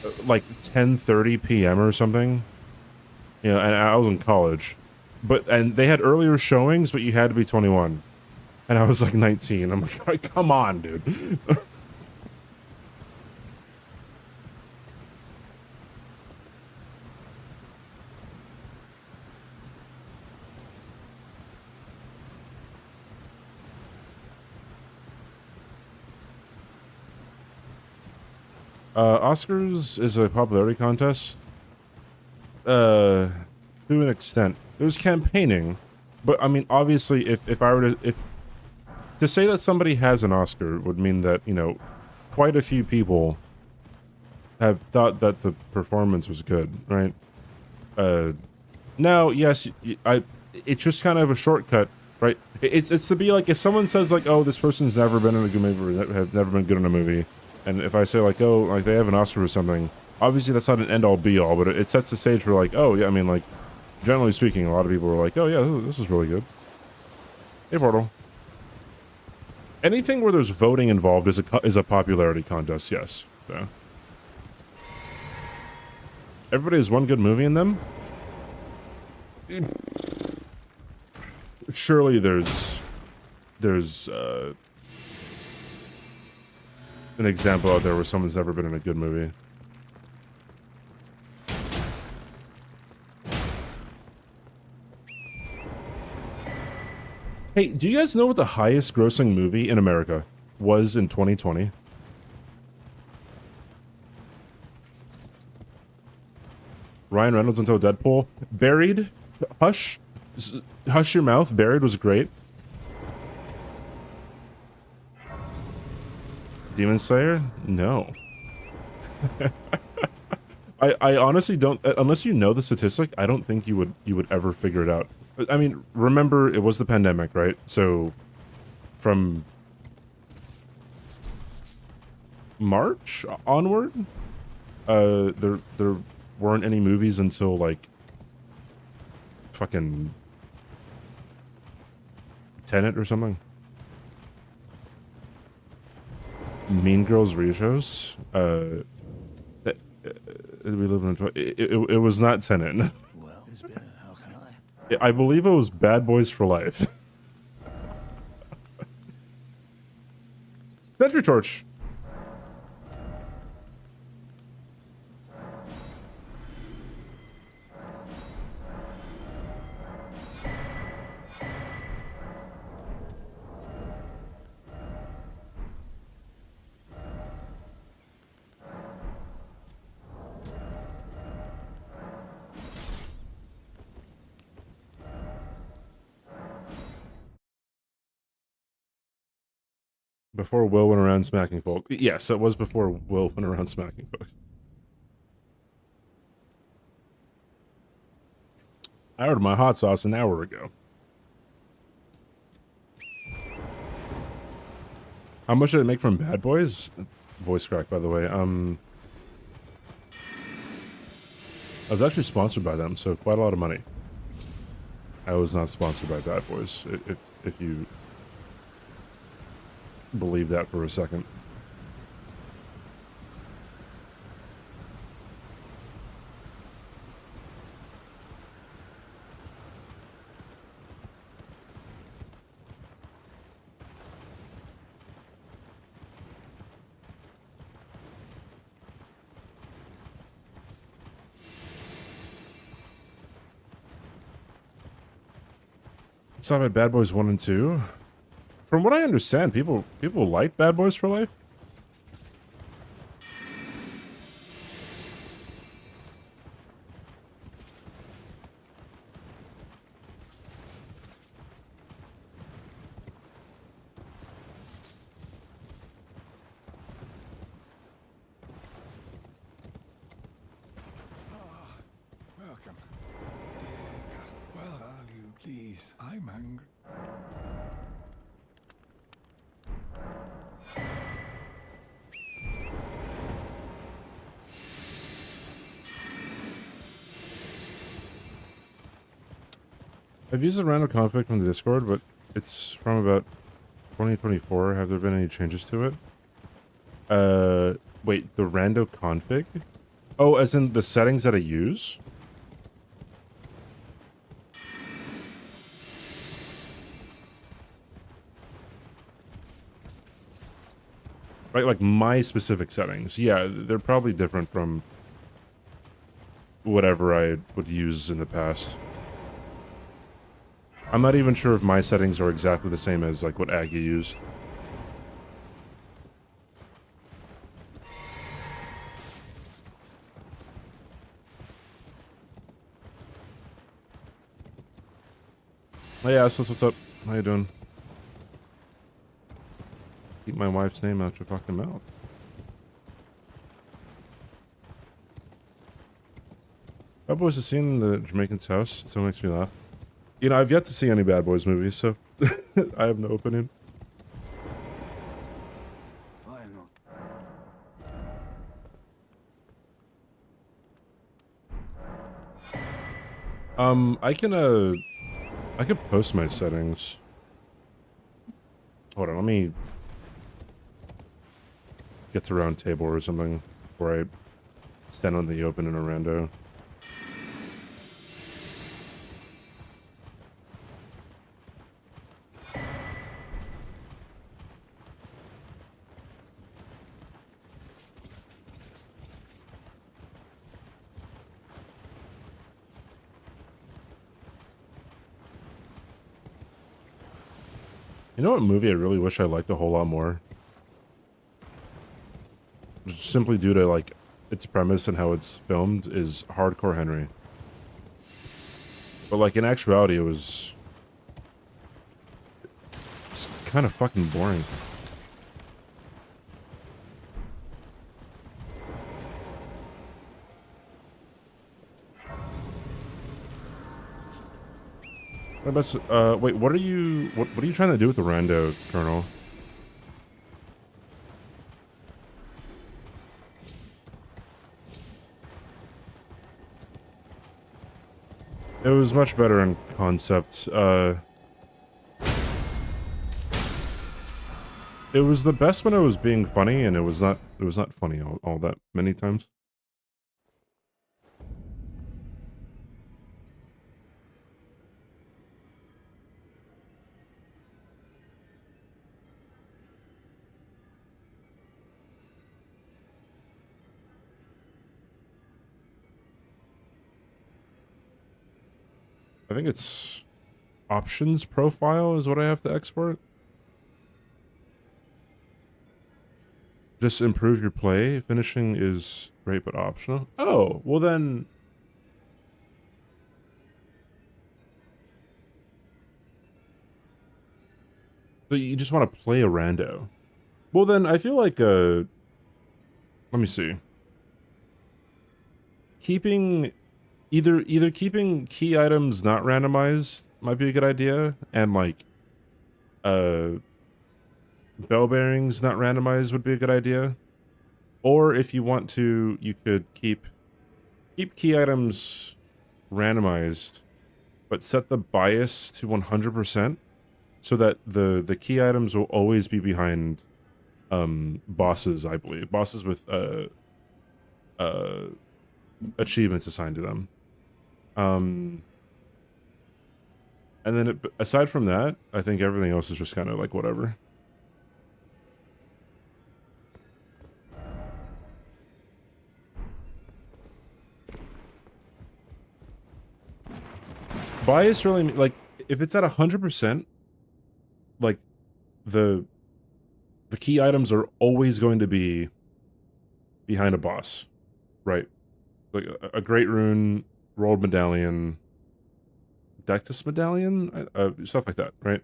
10:30 p.m. or something. You know, and I was in college, and they had earlier showings, but you had to be 21, and I was like 19. I'm like, come on, dude. Oscars is a popularity contest. To an extent. There's campaigning, but I mean, obviously, if I were to say that somebody has an Oscar would mean that, you know, quite a few people have thought that the performance was good, right? Now, yes, it's just kind of a shortcut, right? It's to be like, if someone says like, oh, this person's never been in a good movie or have never been good in a movie, and if I say like, oh, like they have an Oscar or something, obviously that's not an end-all be-all, but it sets the stage for like, oh yeah, I mean like, generally speaking, a lot of people are like, oh yeah, this is really good. Hey, Portal. Anything where there's voting involved is a popularity contest, yes. So. Everybody has one good movie in them? Surely there's an example out there where someone's never been in a good movie. Hey, do you guys know what the highest grossing movie in America was in 2020? Ryan Reynolds until Deadpool. Buried. Hush. Hush Your Mouth. Buried was great. Demon Slayer? No. I honestly don't, unless you know the statistic, I don't think you would ever figure it out. I mean, remember it was the pandemic, right? So from March onward, there weren't any movies until like fucking Tenet or something. Mean Girls re-shows. We live in it was not Tenet. Well, it's been. How can I believe it was Bad Boys for Life. Sentry Torch. Before Will went around smacking folk. Yes, it was before Will went around smacking folks. I ordered my hot sauce an hour ago. How much did it make from Bad Boys? Voice crack, by the way. I was actually sponsored by them, so quite a lot of money. I was not sponsored by Bad Boys, if you believe that for a second. Saw about Bad Boys 1 and 2. From what I understand, people like Bad Boys for Life. Welcome. Dear God, well, are you please? I'm hungry. I've used a random config from the Discord, but it's from about 2024. Have there been any changes to it? Wait, the rando config? Oh, as in the settings that I use? Right, like my specific settings. Yeah, they're probably different from whatever I would use in the past. I'm not even sure if my settings are exactly the same as like what Aggie used. Oh yeah, so what's up? How you doing? Keep my wife's name out your fucking mouth. Bad Boys is seen in the Jamaican's house, so it makes me laugh. You know, I've yet to see any Bad Boys movies, so I have no opinion. I could post my settings. Hold on, let me get to round table or something before I stand on the open in a rando. You know what movie I really wish I liked a whole lot more? Just simply due to like its premise and how it's filmed is Hardcore Henry. But like in actuality, it's kind of fucking boring. Wait, what are you trying to do with the rando, Colonel? It was much better in concept. It was the best when it was being funny, and it was not funny all that many times. I think it's options profile is what I have to export. Just improve your play. Finishing is great but optional. Oh, well then. So you just want to play a rando. Well then, I feel like, let me see. Keeping, either keeping key items not randomized might be a good idea, and like, bell bearings not randomized would be a good idea. Or if you want to, you could keep key items randomized, but set the bias to 100%, so that the key items will always be behind bosses, I believe. Bosses with achievements assigned to them. And then aside from that, I think everything else is just kind of like whatever. Bias really, like, if it's at 100%, like, the key items are always going to be behind a boss, right? Like a great rune, rolled medallion, Dectus medallion, stuff like that, right?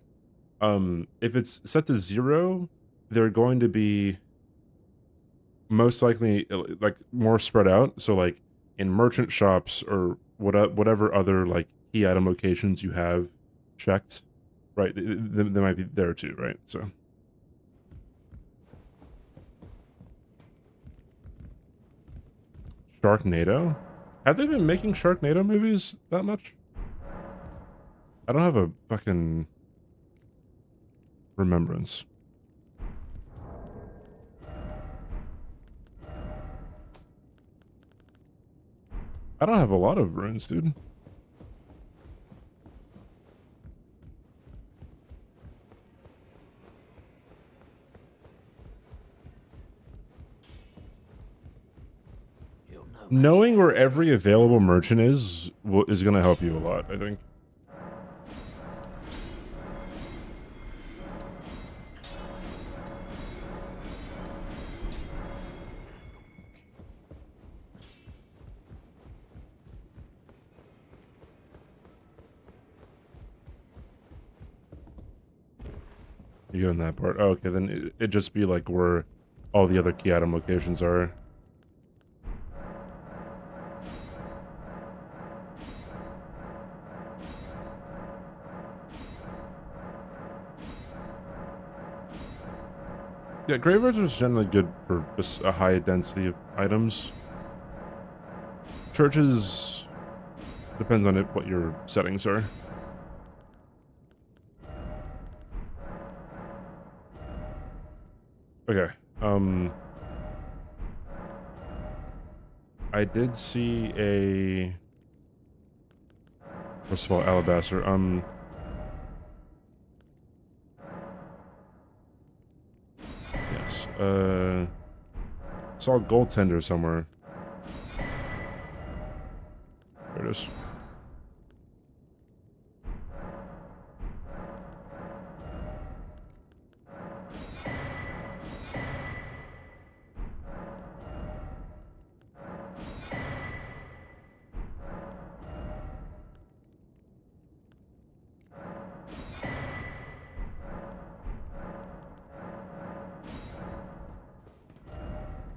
If it's set to 0, they're going to be most likely like more spread out. So like in merchant shops or whatever other like key item locations you have checked, right? They might be there too, right? So. Sharknado? Have they been making Sharknado movies that much? I don't have a fucking remembrance. I don't have a lot of runes, dude. Knowing where every available merchant is going to help you a lot, I think. You go in that part. Oh, okay, then it'd just be like where all the other key item locations are. Yeah, graveyards are generally good for just a high density of items. Churches depends on what your settings are. Okay. I did see a. First of all, alabaster. Yes. Saw a goaltender somewhere. There it is.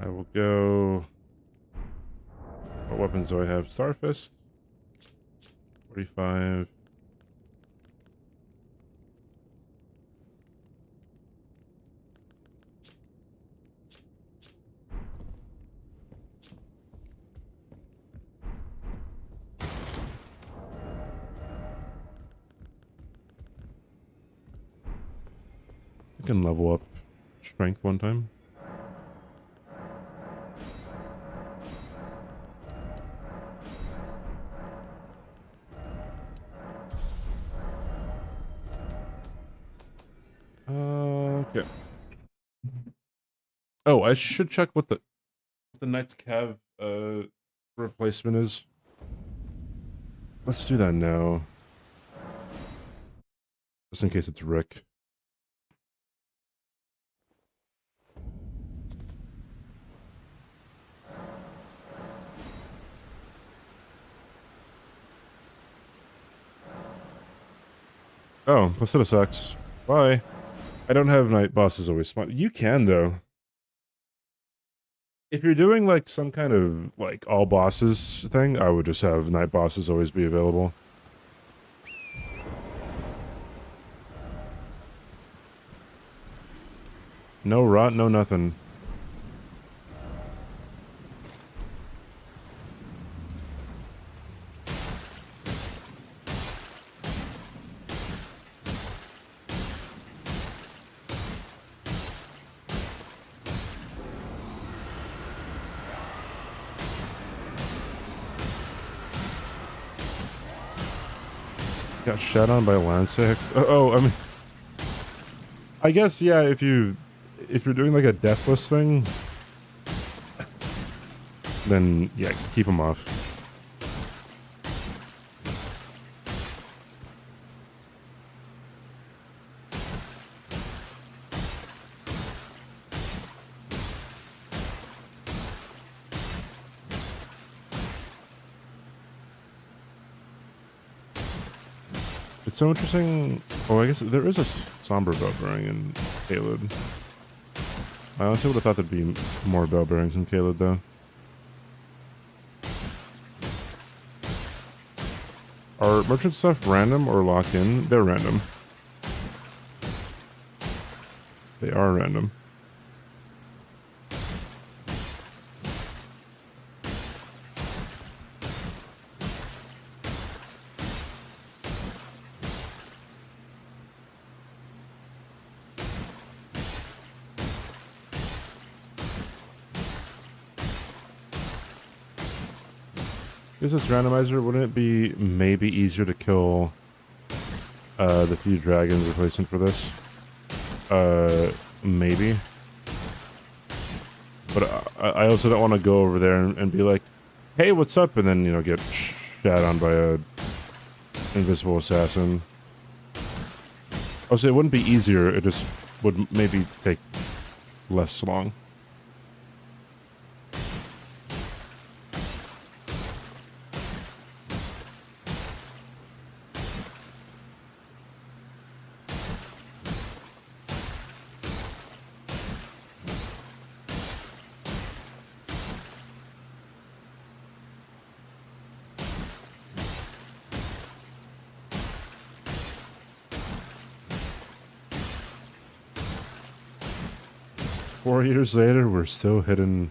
I will go. What weapons do I have? Starfist. 45. I can level up strength one time. Okay. Oh, I should check what the Knight's Cav replacement is. Let's do that now. Just in case it's Rick. Oh, Placido sucks. Bye. I don't have night bosses always spawn. You can though. If you're doing like some kind of like all bosses thing, I would just have night bosses always be available. No rot, no nothing. Got shot on by Lancex. I mean, I guess yeah. If you're doing like a deathless thing, then yeah, keep them off. It's so interesting. Oh, I guess there is a somber bell bearing in Caelid. I honestly would have thought there'd be more bell bearings in Caelid, though. Are merchant stuff random or locked in? They're random. They are random. Is this randomizer? Wouldn't it be maybe easier to kill the few dragons replacement for this? Maybe. But I also don't want to go over there and be like, hey, what's up? And then, you know, get shat on by a invisible assassin. Also, it wouldn't be easier. It just would maybe take less long. Four years later, we're still hitting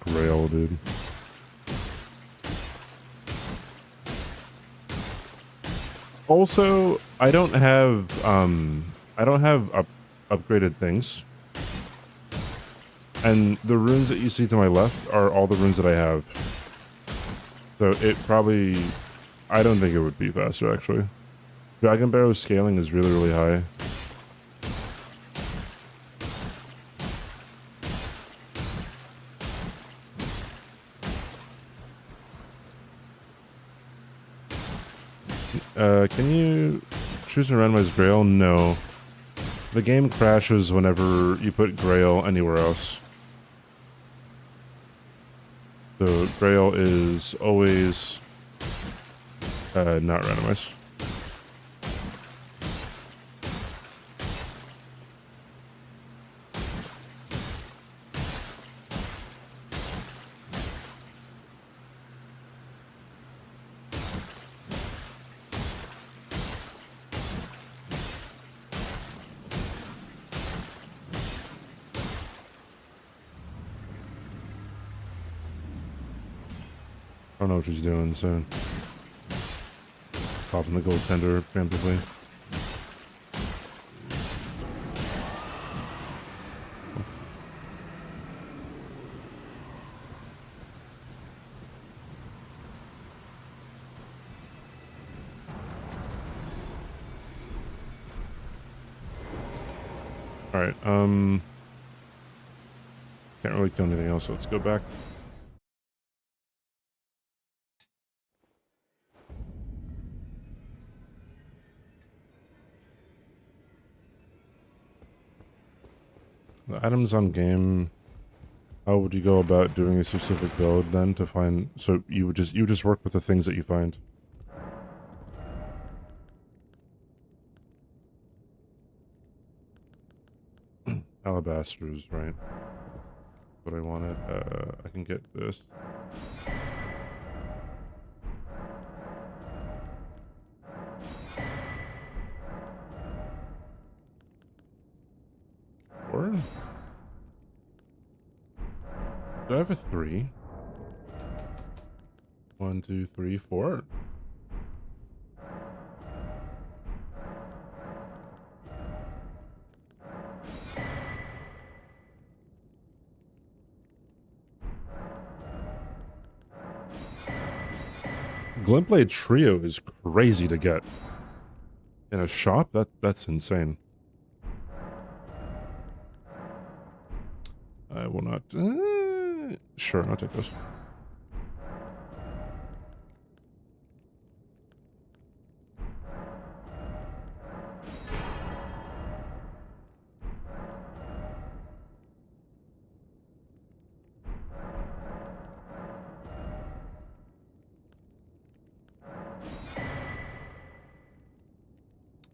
Grail, dude. Also, I don't have upgraded things. And the runes that you see to my left are all the runes that I have. So it probably, I don't think it would be faster actually. Dragon Barrow's scaling is really, really high. Can you choose a randomized Grail? No. The game crashes whenever you put Grail anywhere else. So Grail is always not randomized. don't know what she's doing, so popping the gold tender preemptively. Alright, can't really do anything else, so let's go back. The items on game, how would you go about doing a specific build then to find, so you would just work with the things that you find? Alabasters, right? What I wanted. I can get this. Four? Do I have a 3? 1, 2, 3, 4. Glintblade Trio is crazy to get. In a shop? That's insane. I will not... sure, I'll take this.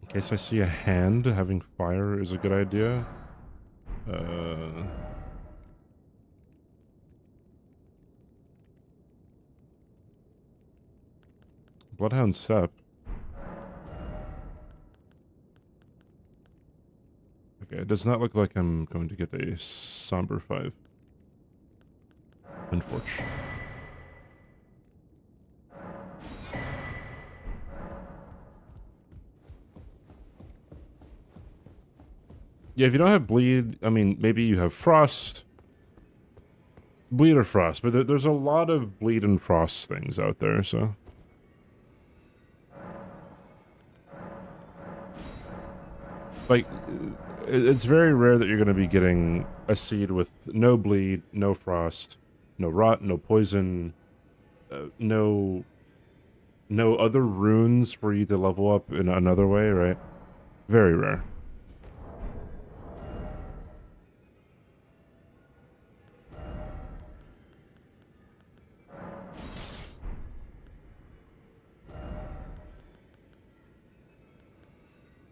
In case I see a hand, having fire is a good idea. Bloodhound Sep. Okay, it does not look like I'm going to get a Somber 5. Unfortunately. Yeah, if you don't have bleed, I mean, maybe you have frost. Bleed or frost, but there's a lot of bleed and frost things out there, so... Like, it's very rare that you're going to be getting a seed with no bleed, no frost, no rot, no poison, no other runes for you to level up in another way, right? Very rare.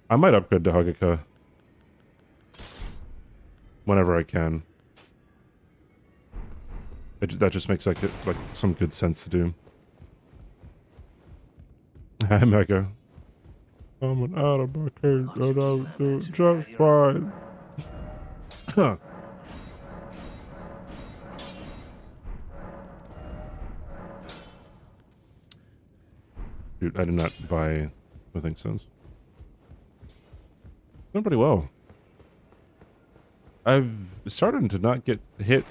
I might upgrade to Hagaka whenever I can. That just makes like some good sense to do. Hi, Mecca. Coming out of my cage, and I'll do just fine. Huh. Dude, I did not buy Smithing Stones. Doing pretty well. I've started to not get hit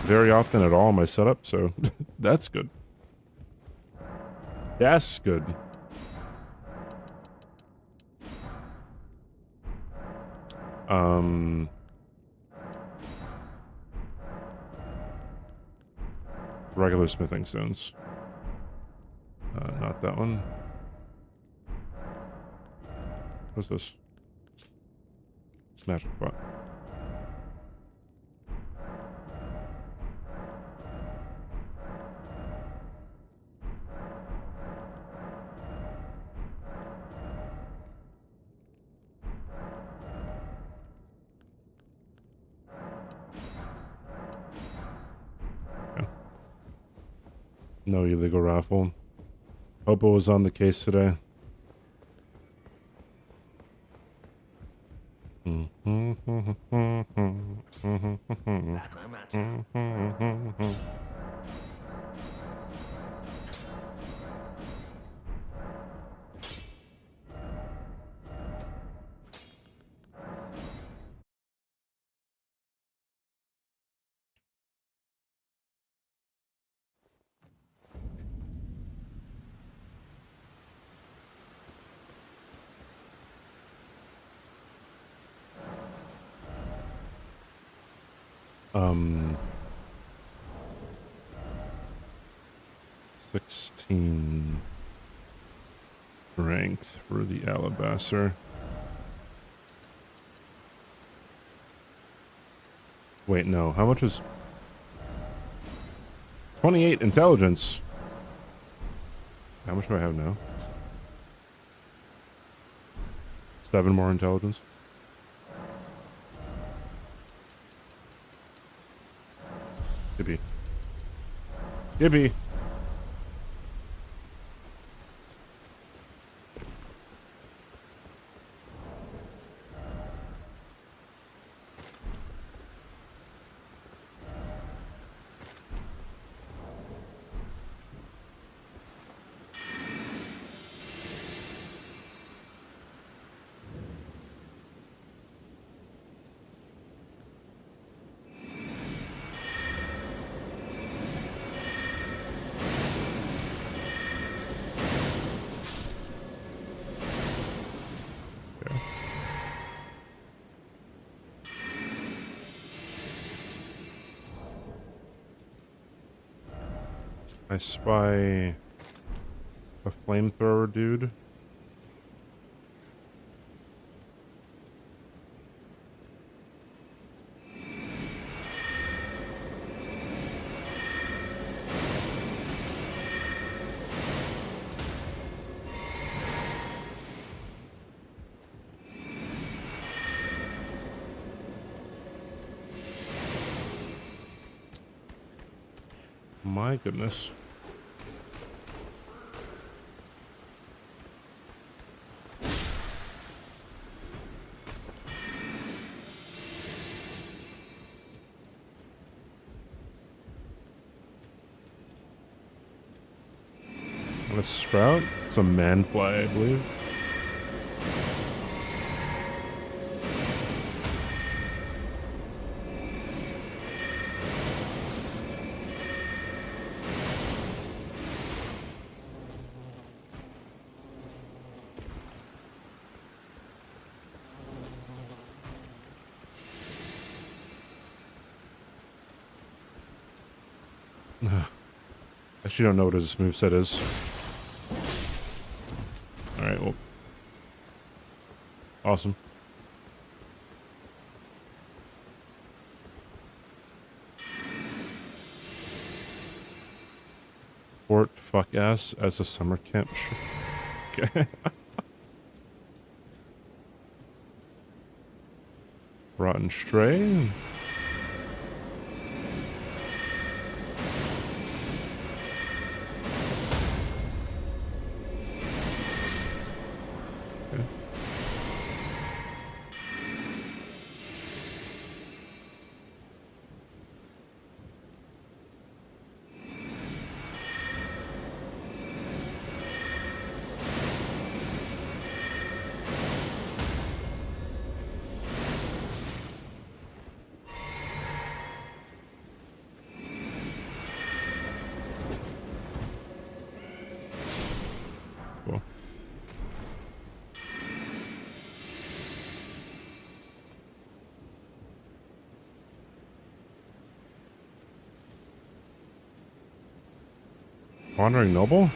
very often at all in my setup, so that's good. That's good. Regular smithing stones. Not that one. What's this? Magic pot. Okay. No illegal raffle. Hobo was on the case today. Um, 16 strength for the alabaster. Wait, no. How much is 28 intelligence? How much do I have now? 7 more intelligence. Yippee. Yippee. I spy a flamethrower dude. My goodness. A sprout? It's a manfly, I believe. Actually don't know what his moveset is. Alright, well. Awesome. Fort fuck ass as a summer camp. Okay. Rotten Stray. Cool. Wandering Noble?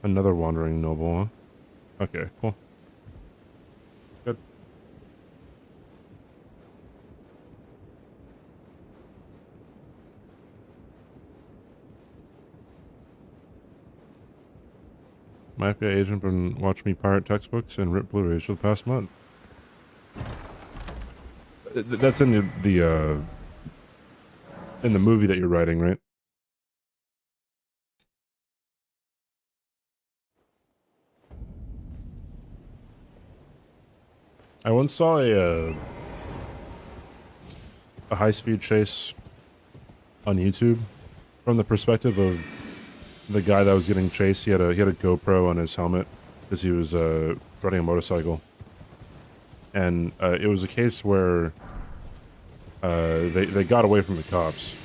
Another Wandering Noble, huh? Okay, cool. Good. My FBI agent been watching me pirate textbooks and rip Blu-rays for the past month. That's in the movie that you're writing, right? I once saw a high-speed chase on YouTube from the perspective of the guy that was getting chased. He had a GoPro on his helmet because he was riding a motorcycle, and it was a case where they got away from the cops,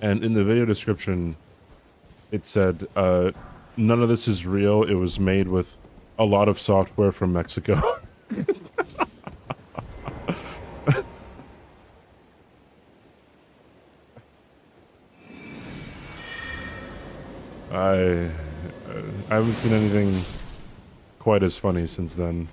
And in the video description, it said, none of this is real. It was made with a lot of software from Mexico. I haven't seen anything quite as funny since then.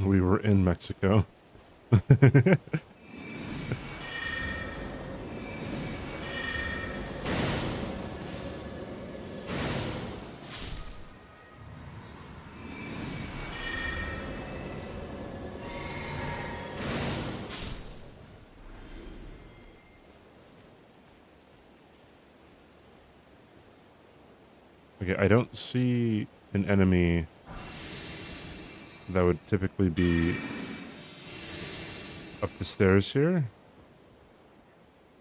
We were in Mexico. Okay, I don't see an enemy that would typically be up the stairs here.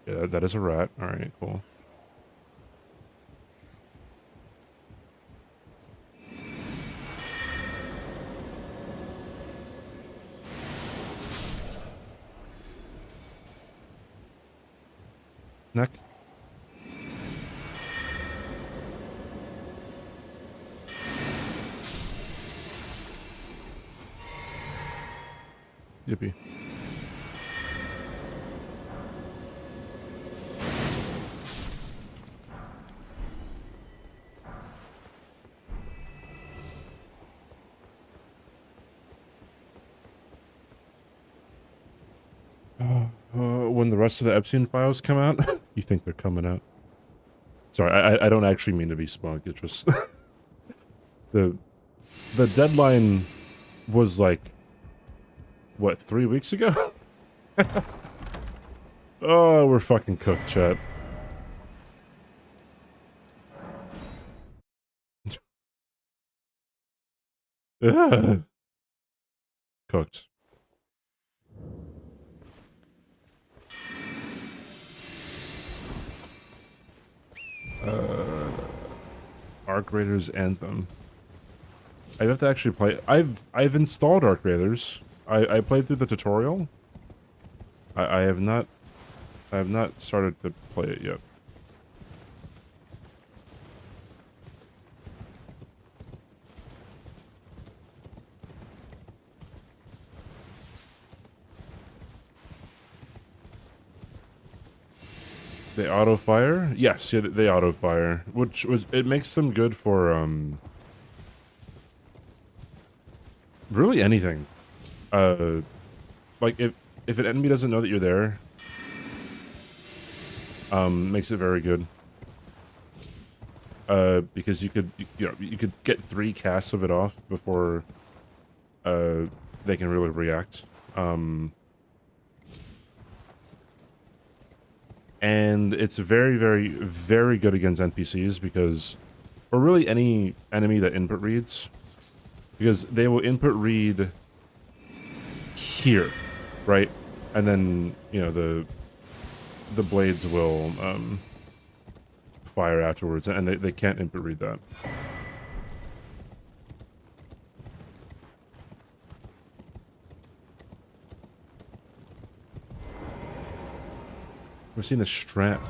Yeah, that is a rat. Alright, cool. Neck. Yippee. When the rest of the Epstein files come out, you think they're coming out? Sorry, I don't actually mean to be smug. It's just the deadline was like, what, 3 weeks ago? Oh, we're fucking cooked, chat. Ugh. Cooked. Arc Raiders Anthem. I have to actually play. I've installed Arc Raiders. I played through the tutorial. I have not started to play it yet. They auto fire? Yes, yeah, they auto fire, which was it makes them good for really anything. Like if an enemy doesn't know that you're there, makes it very good. Because you could get 3 casts of it off before they can really react. And it's very, very, very good against NPCs because, or really any enemy that input reads, because they will input read here, right? And then, you know, the blades will fire afterwards, and they can't input read that. We've seen the strat.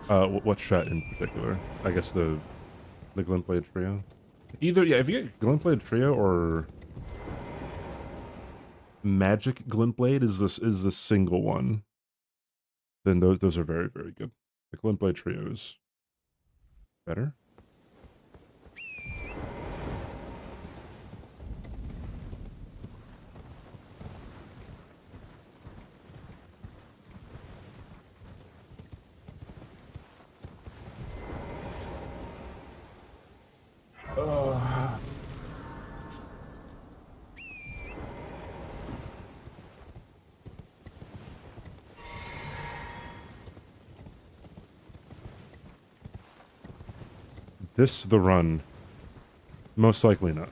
What strat in particular? I guess the Glintblade trio. Either, yeah, if you get Glintblade trio or Magic Glintblade is the single one, then those are very, very good. The Glintblade trio is better. This the run. Most likely not.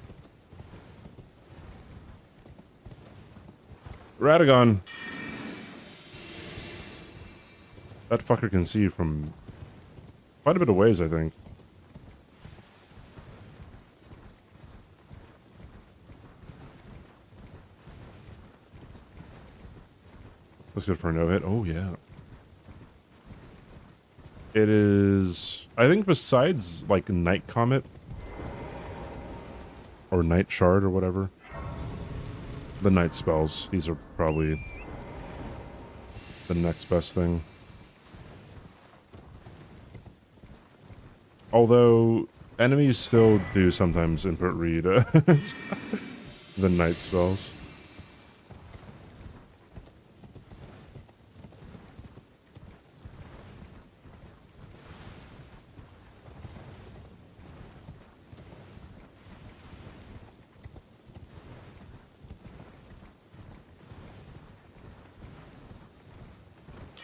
Radagon. That fucker can see from quite a bit of ways, I think. That's good for a no-hit. Oh, yeah. It is... I think besides, like, Night Comet, or Night Shard, or whatever, the Night spells, these are probably the next best thing. Although, enemies still do sometimes input read the Night spells.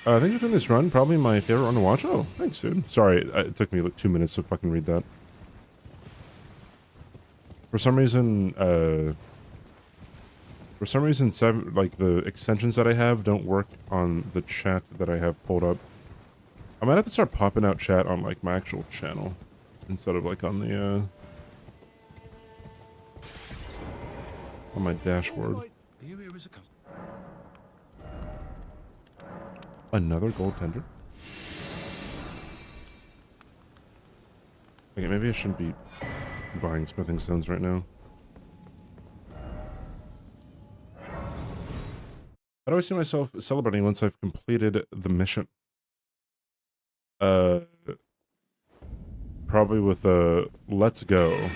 Thanks for doing this run. Probably my favorite run to watch. Oh, thanks, dude. Sorry, it took me like 2 minutes to fucking read that. For some reason, like the extensions that I have don't work on the chat that I have pulled up. I might have to start popping out chat on like my actual channel instead of like on the on my dashboard. Are you here as a customer? Another gold tender? Okay, maybe I shouldn't be buying smithing stones right now. How do I see myself celebrating once I've completed the mission? Probably with a let's go.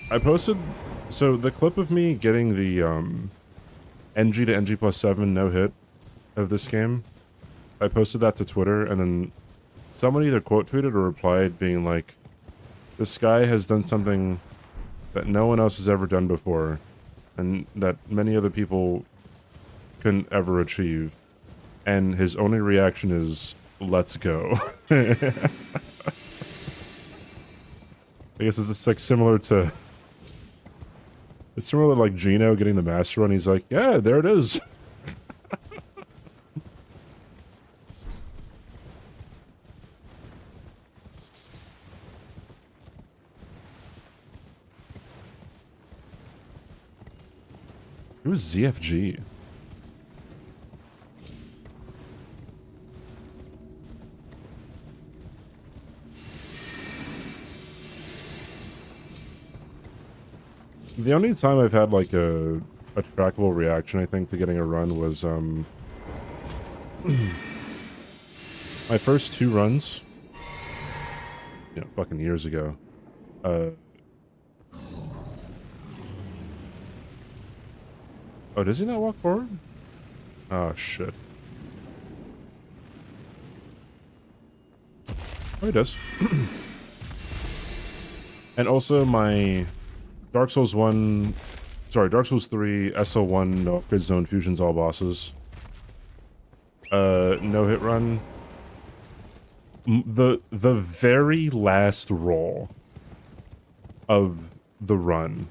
I posted, so the clip of me getting the NG to NG plus 7 no hit of this game, I posted that to Twitter, and then someone either quote tweeted or replied being like, this guy has done something that no one else has ever done before, and that many other people couldn't ever achieve, and his only reaction is, let's go. I guess it's like similar to, it's similar to like Gino getting the master run. He's like, yeah, there it is. It was ZFG. The only time I've had like a trackable reaction, I think, to getting a run was my first 2 runs, you know, fucking years ago. Oh, does he not walk forward? Oh, shit. Oh, he does. And also my Dark Souls 3 SL1 no upgrade zone fusions all bosses. No hit run. The very last roll of the run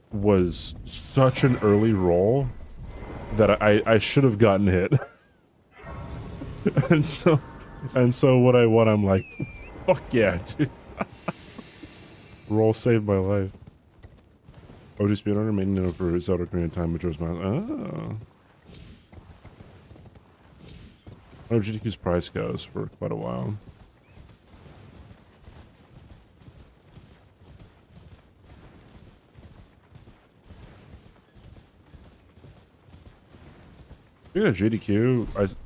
was such an early roll that I should have gotten hit. and so what I won, I'm like, fuck yeah, dude. Roll saved my life. OG speedrunner made known for Zelda Ocarina of Time, which was my I know GDQ's price goes for quite a while. Speaking of GDQ,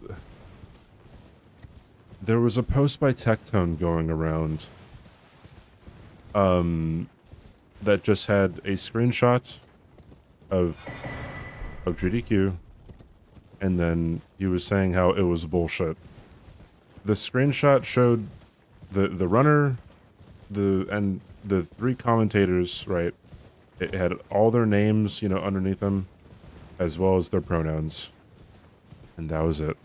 there was a post by Tectone going around that just had a screenshot of GDQ, and then he was saying how it was bullshit. The screenshot showed the runner, and the 3 commentators, right? It had all their names, you know, underneath them, as well as their pronouns. And that was it.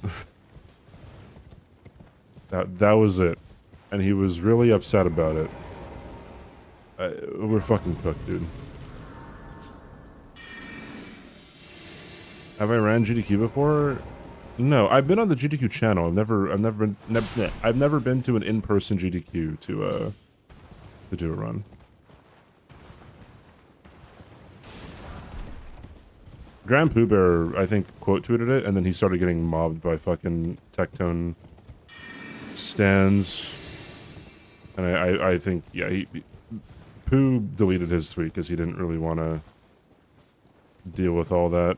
that was it. And he was really upset about it. We're fucking cooked, dude. Have I ran GDQ before? No, I've been on the GDQ channel. I've never been to an in-person GDQ to do a run. Grand Pooh Bear, I think, quote tweeted it, and then he started getting mobbed by fucking Tectone stands. And I think, yeah, Pooh deleted his tweet because he didn't really want to deal with all that.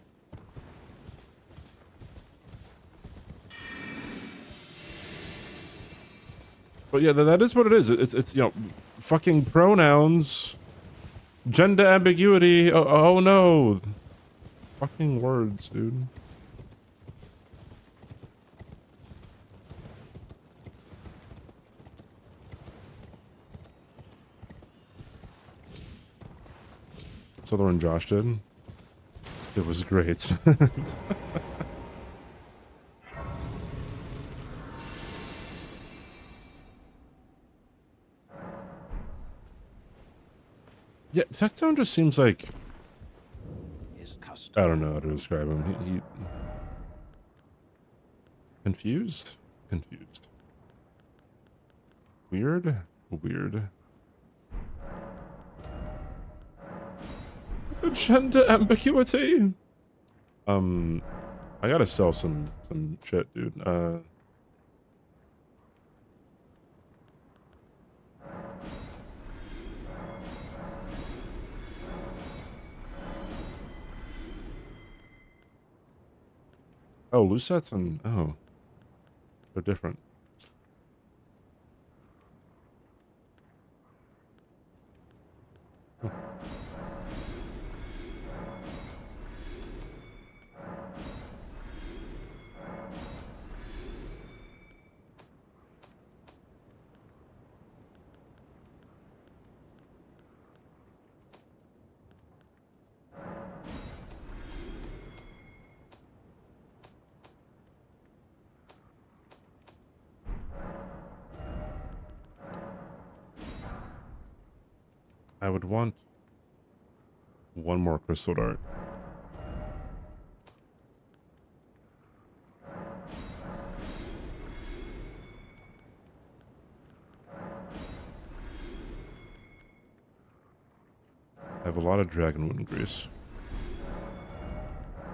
But yeah, that is what it is. It's you know, fucking pronouns, gender ambiguity. Oh no, fucking words, dude. So the one Josh did, it was great. Yeah, Tectone just seems like, I don't know how to describe him. He confused? Confused. Weird? Weird. Gender ambiguity? I gotta sell some shit, dude. Oh, Lucets and, oh, they're different. Oh. I would want one more crystal dart. I have a lot of dragon wound grease.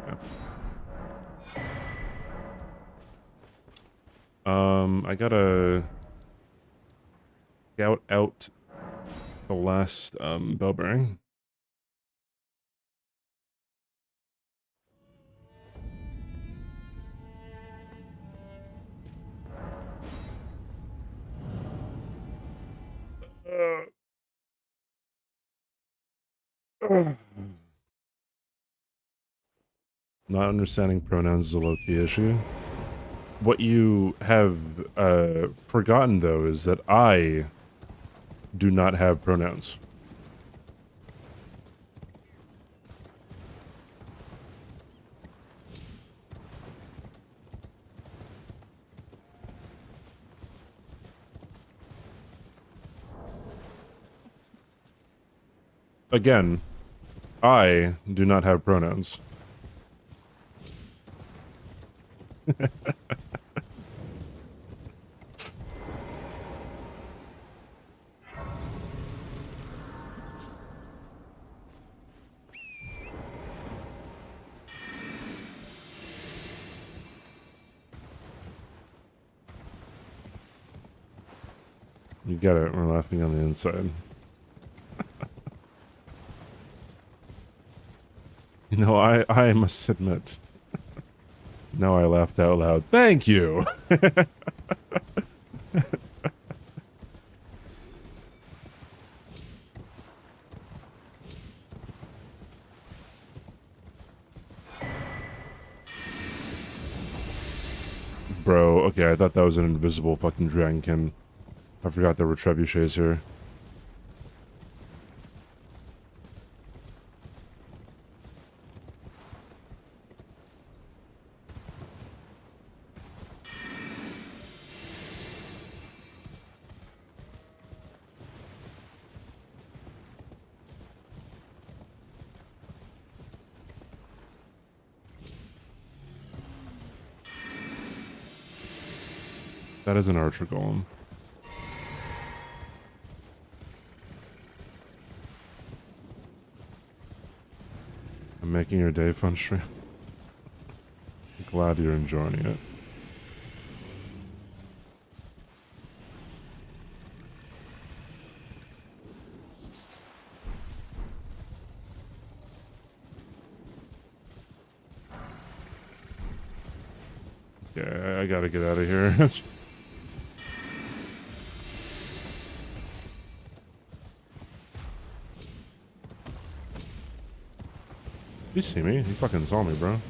Yeah. I gotta scout out the last bell bearing. Not understanding pronouns is a low-key issue. What you have forgotten, though, is that I do not have pronouns. Again, I do not have pronouns. You get it, we're laughing on the inside. You know, I must admit, now I laughed out loud. Thank you! Bro, okay, I thought that was an invisible fucking dragonkin. I forgot there were trebuchets here. That is an archer golem. I'm making your day fun stream. Glad you're enjoying it. Yeah, I gotta get out of here. You see me? You fucking saw me, bro.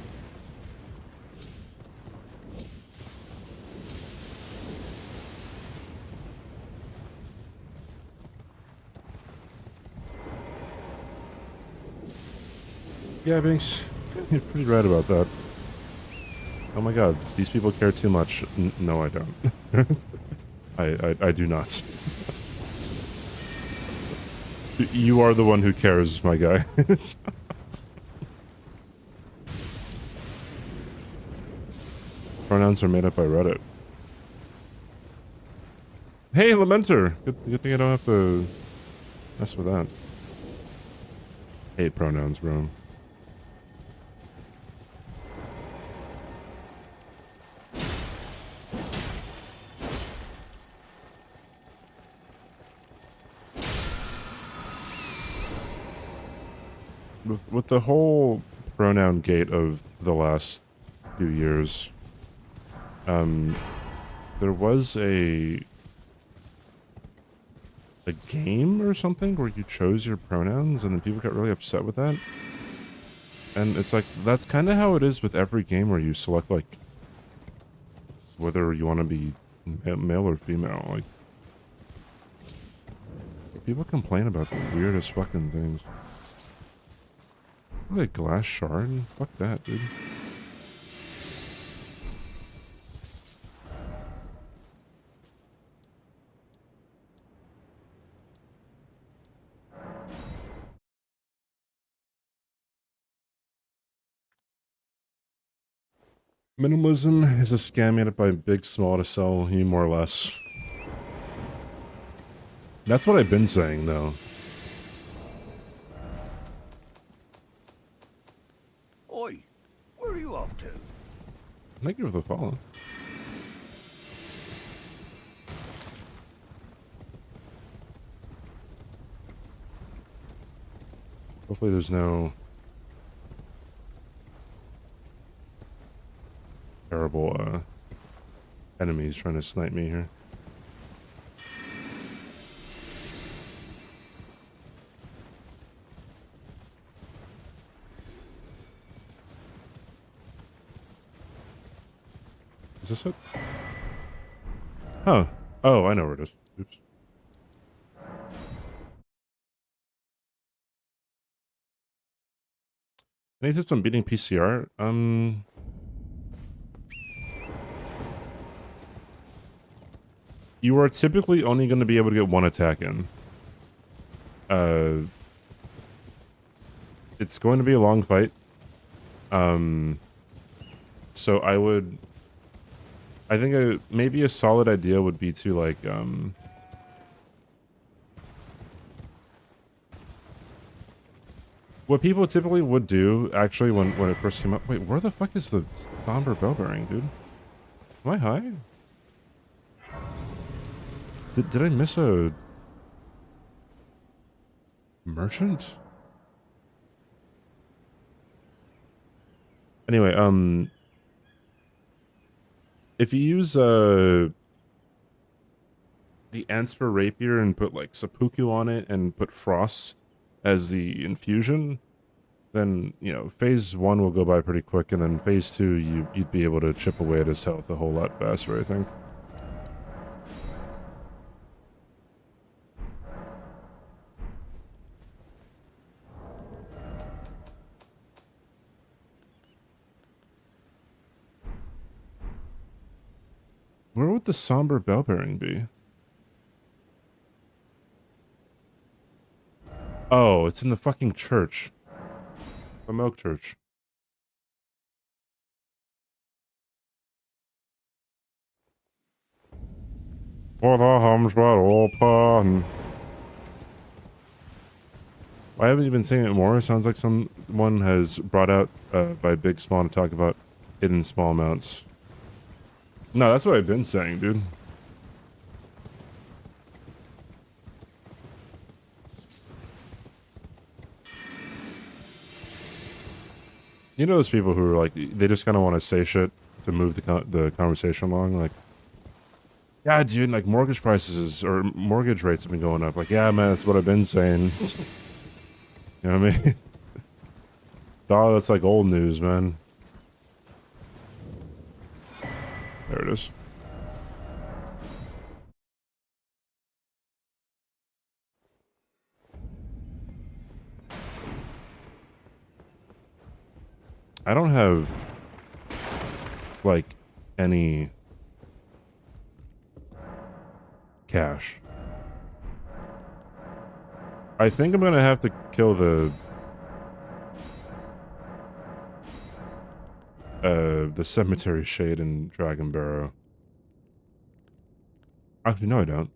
Yeah, Binks, you're pretty right about that. Oh my god, these people care too much. No, I don't. I do not. You are the one who cares, my guy. Pronouns are made up by Reddit. Hey, Lamenter! Good thing I don't have to mess with that. Hate pronouns, bro. With the whole pronoun gate of the last few years, there was a game or something where you chose your pronouns and then people got really upset with that. And it's like, that's kind of how it is with every game where you select, like, whether you want to be male or female. Like, people complain about the weirdest fucking things. Like glass shard? Fuck that, dude. Minimalism is a scam made up by Big Small to sell you more or less. That's what I've been saying, though. Oi, where are you off to? Thank you for the follow. Hopefully there's no terrible enemies trying to snipe me here. Is this it? Huh. Oh, I know where it is. Oops. Any tips on beating PCR? You are typically only going to be able to get one attack in. It's going to be a long fight. So I think maybe a solid idea would be to, like, what people typically would do, actually, when it first came up... Wait, where the fuck is the somber bell bearing, dude? Am I high? Did I miss a... merchant? Anyway, if you use, the Ansper Rapier and put, like, Seppuku on it and put Frost as the infusion, then, you know, phase 1 will go by pretty quick, and then phase 2, you'd be able to chip away at his health a whole lot faster, I think. Where would the somber bell bearing be? Oh, it's in the fucking church. The milk church. For the homes wide open. Why haven't you been saying it more? It sounds like someone has brought out by Big Spawn to talk about hidden small amounts. No, that's what I've been saying, dude. You know those people who are like, they just kind of want to say shit to move the conversation along? Like, yeah, dude, like mortgage prices or mortgage rates have been going up. Like, yeah, man, that's what I've been saying. You know what I mean? Dog, that's like old news, man. There it is. I don't have, like, any cash. I think I'm gonna have to kill the cemetery shade in Dragon Barrow. Actually, no, I don't.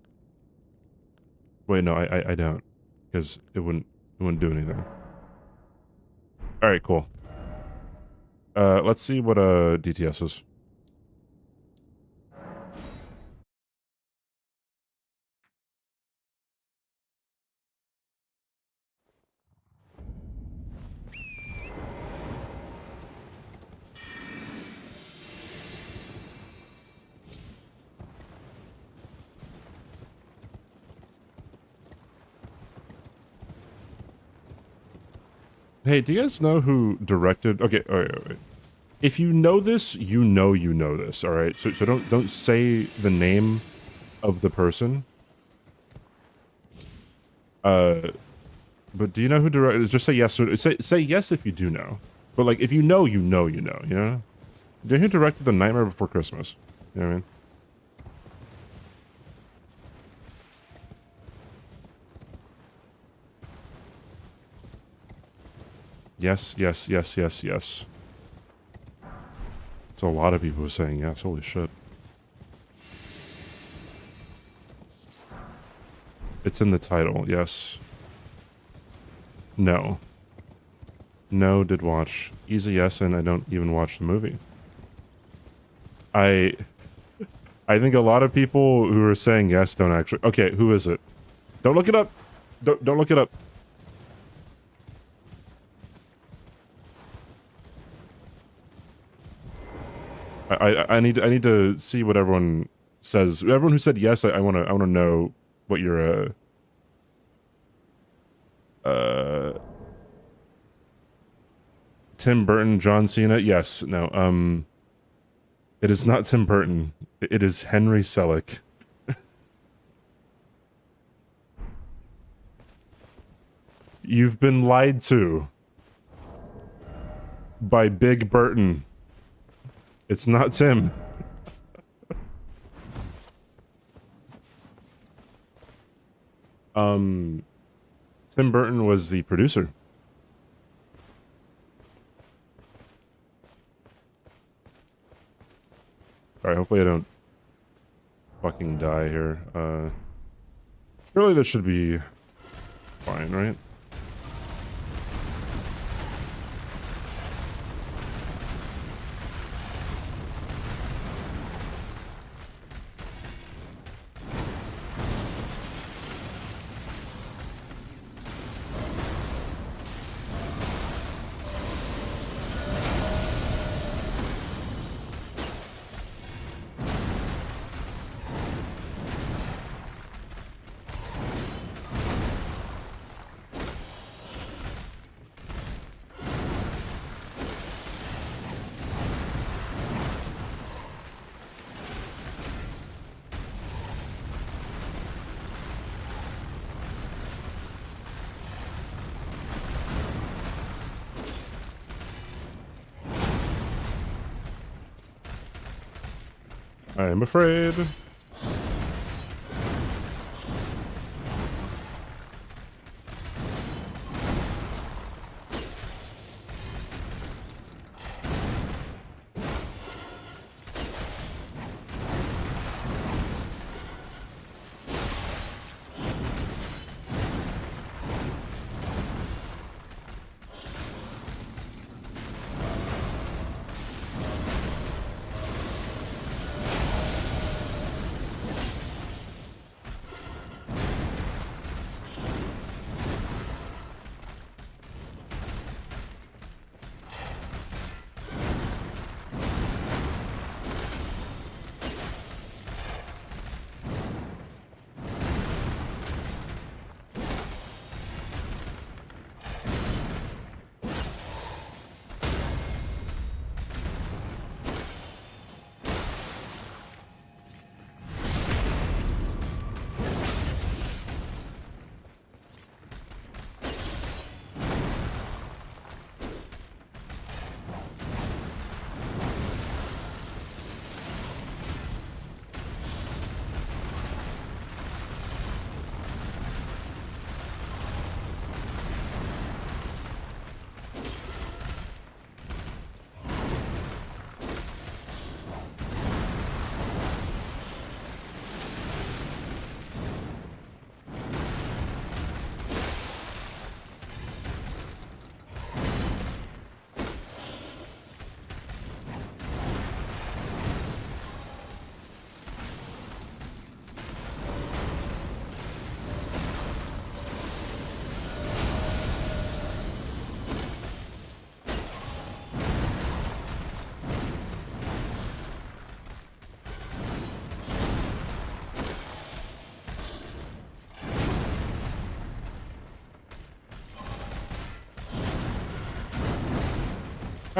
Wait, no, I don't, because it wouldn't do anything. All right, cool. Let's see what DTS is. Hey, do you guys know who directed? Okay, all right, all right. If you know this, you know this. All right, so don't say the name of the person. But do you know who directed? Just say yes or say yes if you do know. But like, if you know, you know. You know. Do you know who directed The Nightmare Before Christmas? You know what I mean? Yes, yes, yes, yes, yes. It's a lot of people saying yes. Holy shit. It's in the title, yes. No. No, did watch. Easy yes, and I don't even watch the movie. I think a lot of people who are saying yes don't actually... Okay, who is it? Don't look it up! Don't look it up. I need to see what everyone says. Everyone who said yes, I wanna know what your Tim Burton, John Cena. Yes, no. It is not Tim Burton. It is Henry Selick. You've been lied to by Big Burton. It's not Tim. Tim Burton was the producer. Alright, hopefully I don't fucking die here. Surely this should be fine, right? I'm afraid.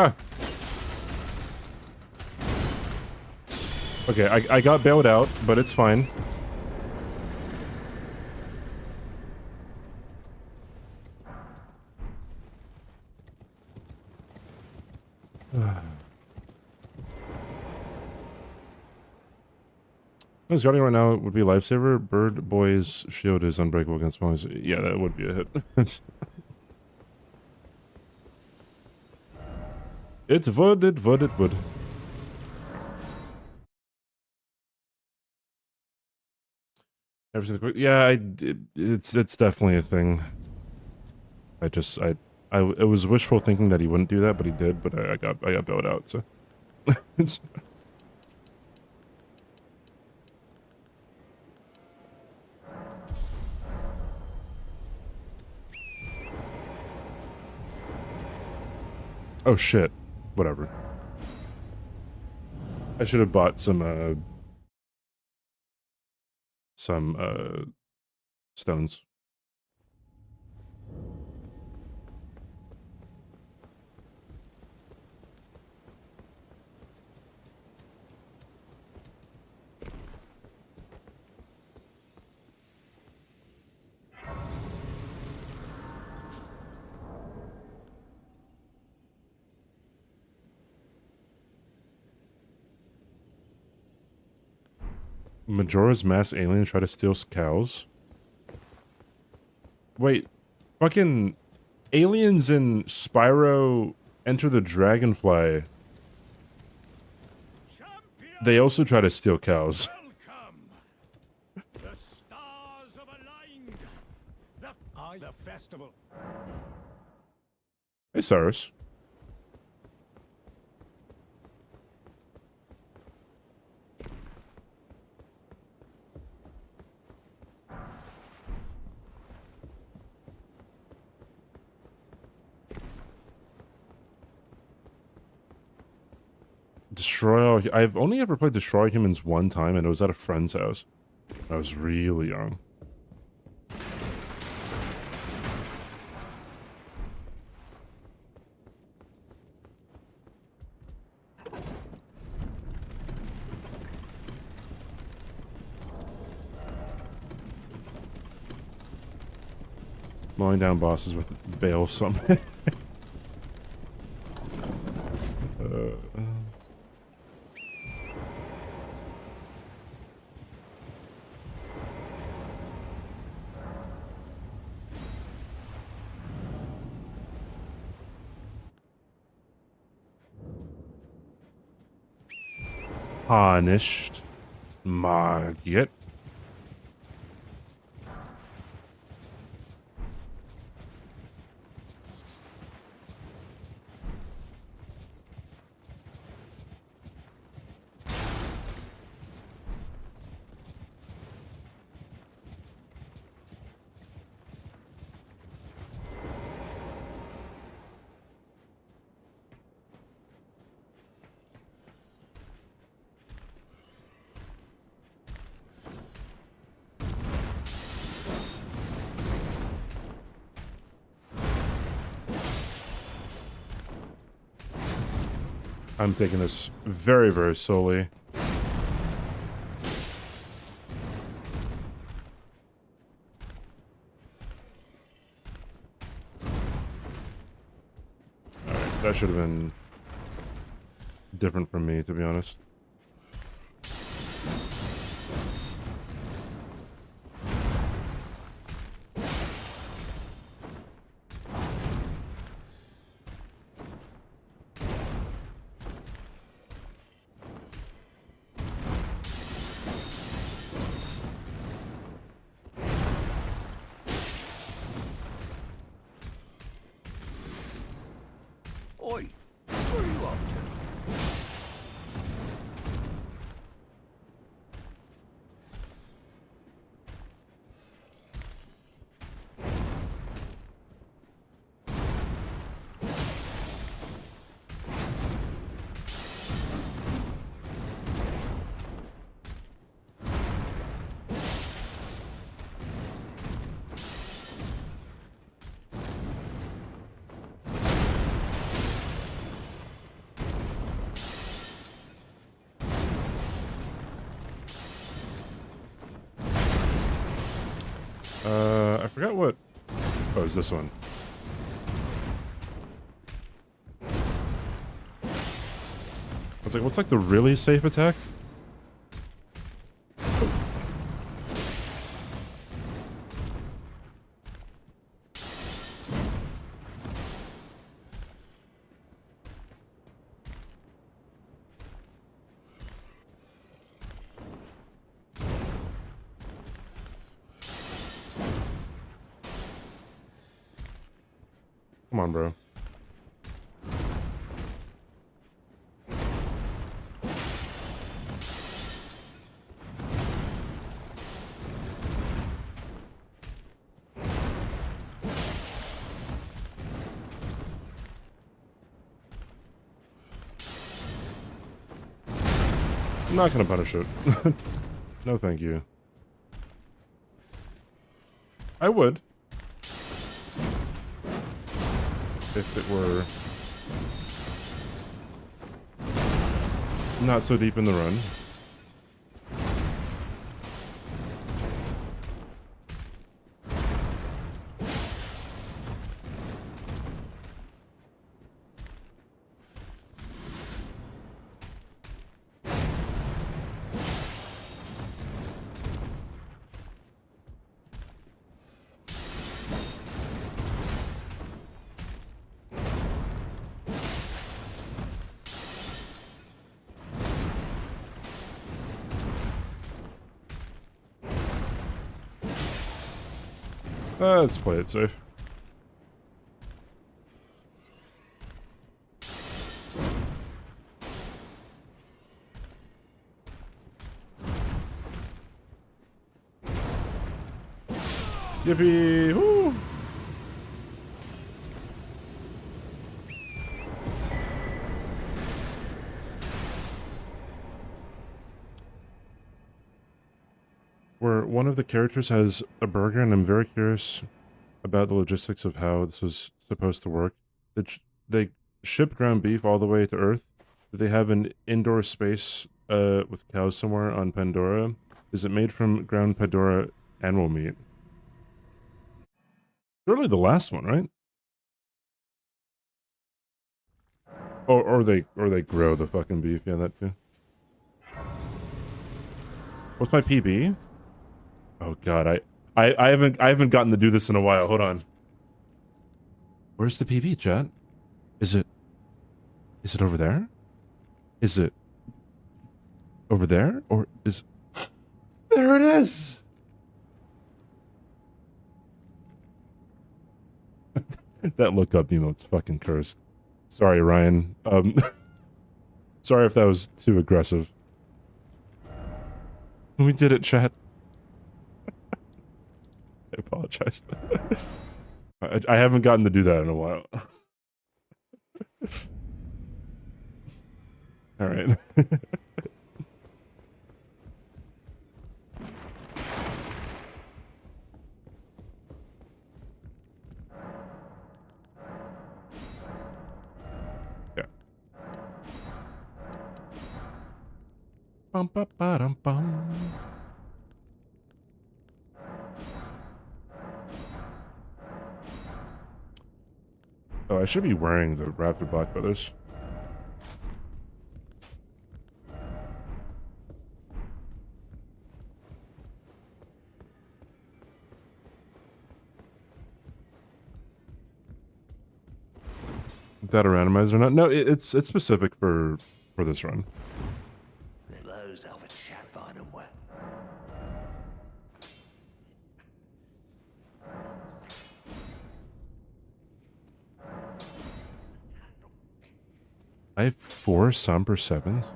Ah. Okay, I got bailed out, but it's fine. His guarding right now would be a lifesaver. Bird Boy's shield is unbreakable against monsters. Yeah, that would be a hit. It would, it would, it would. Yeah, it's definitely a thing. It was wishful thinking that he wouldn't do that, but he did. But I got bailed out. So. Oh shit! Whatever. I should have bought some stones. Majora's Mask aliens try to steal cows. Wait, fucking aliens in Spyro Enter the Dragonfly. They also try to steal cows. The stars have aligned. The festival. Hey, Cyrus. I've only ever played Destroy Humans one time, and it was at a friend's house. I was really young. Mowing down bosses with bail summon. Punished. Maggot. I'm taking this very, very slowly. Alright, that should have been different from me, to be honest. Oi, where are you off I forgot what. Oh, it's this one. I was like, what's like the really safe attack? Come on, bro. I'm not gonna punish it. No, thank you. I would. If it were not so deep in the run. Let's play it safe. Yippee! Woo! Where one of the characters has a burger, and I'm very curious about the logistics of how this is supposed to work. They ship ground beef all the way to Earth? Do they have an indoor space with cows somewhere on Pandora? Is it made from ground Pandora animal meat? Surely the last one, right? Or they grow the fucking beef, yeah, that too. What's my PB? Oh god, I haven't gotten to do this in a while. Hold on. Where's the PB, chat? Is it over there? Is it over there? Or is there it is? That look up emote's fucking cursed. Sorry, Ryan. Sorry if that was too aggressive. We did it, chat. I apologize. I haven't gotten to do that in a while. All right. Yeah. Bum, ba, ba, dum, bum. Oh, I should be wearing the Raptor Black Feathers. Is that a randomizer or not? No, it's specific for this run. Those of a chat find them well. I have 4 Somber 7s.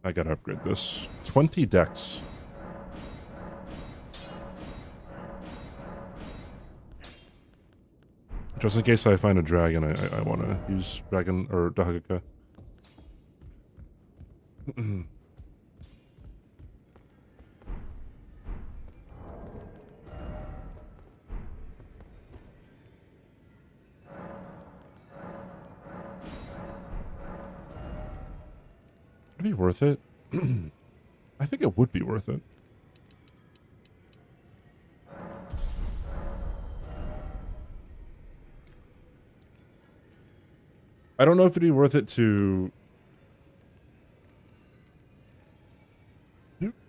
I gotta upgrade this. 20 decks. Just in case I find a dragon, I want to use dragon or Dahagaka. pretty worth it. I think it would be worth it. I don't know if it'd be worth it to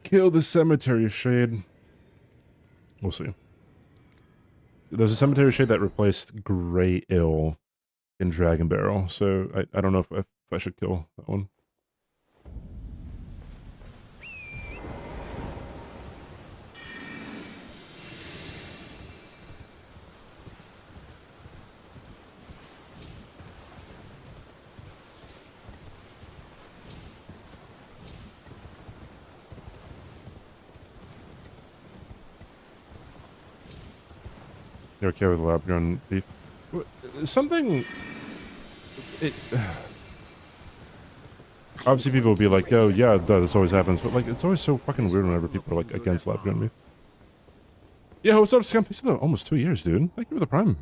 kill the cemetery shade. We'll see. There's a cemetery shade that replaced Grey Ill in Dragon Barrel, so I don't know if I should kill that one. You're okay with lab grown beef? Something... Obviously people will be like, oh yeah, duh, this always happens, but like, it's always so fucking weird whenever people are like against lab grown beef. Yeah, what's up, Scam? Thanks for the almost 2 years, dude. Thank you for the prime.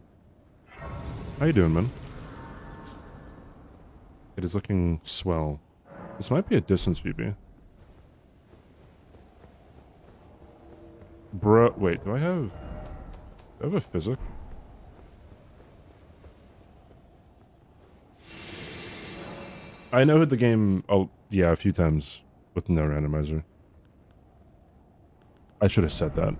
How you doing, man? It is looking swell. This might be a distance BB. Bruh, wait, do I have a physic? I know the game, yeah, a few times with no randomizer. I should have said that.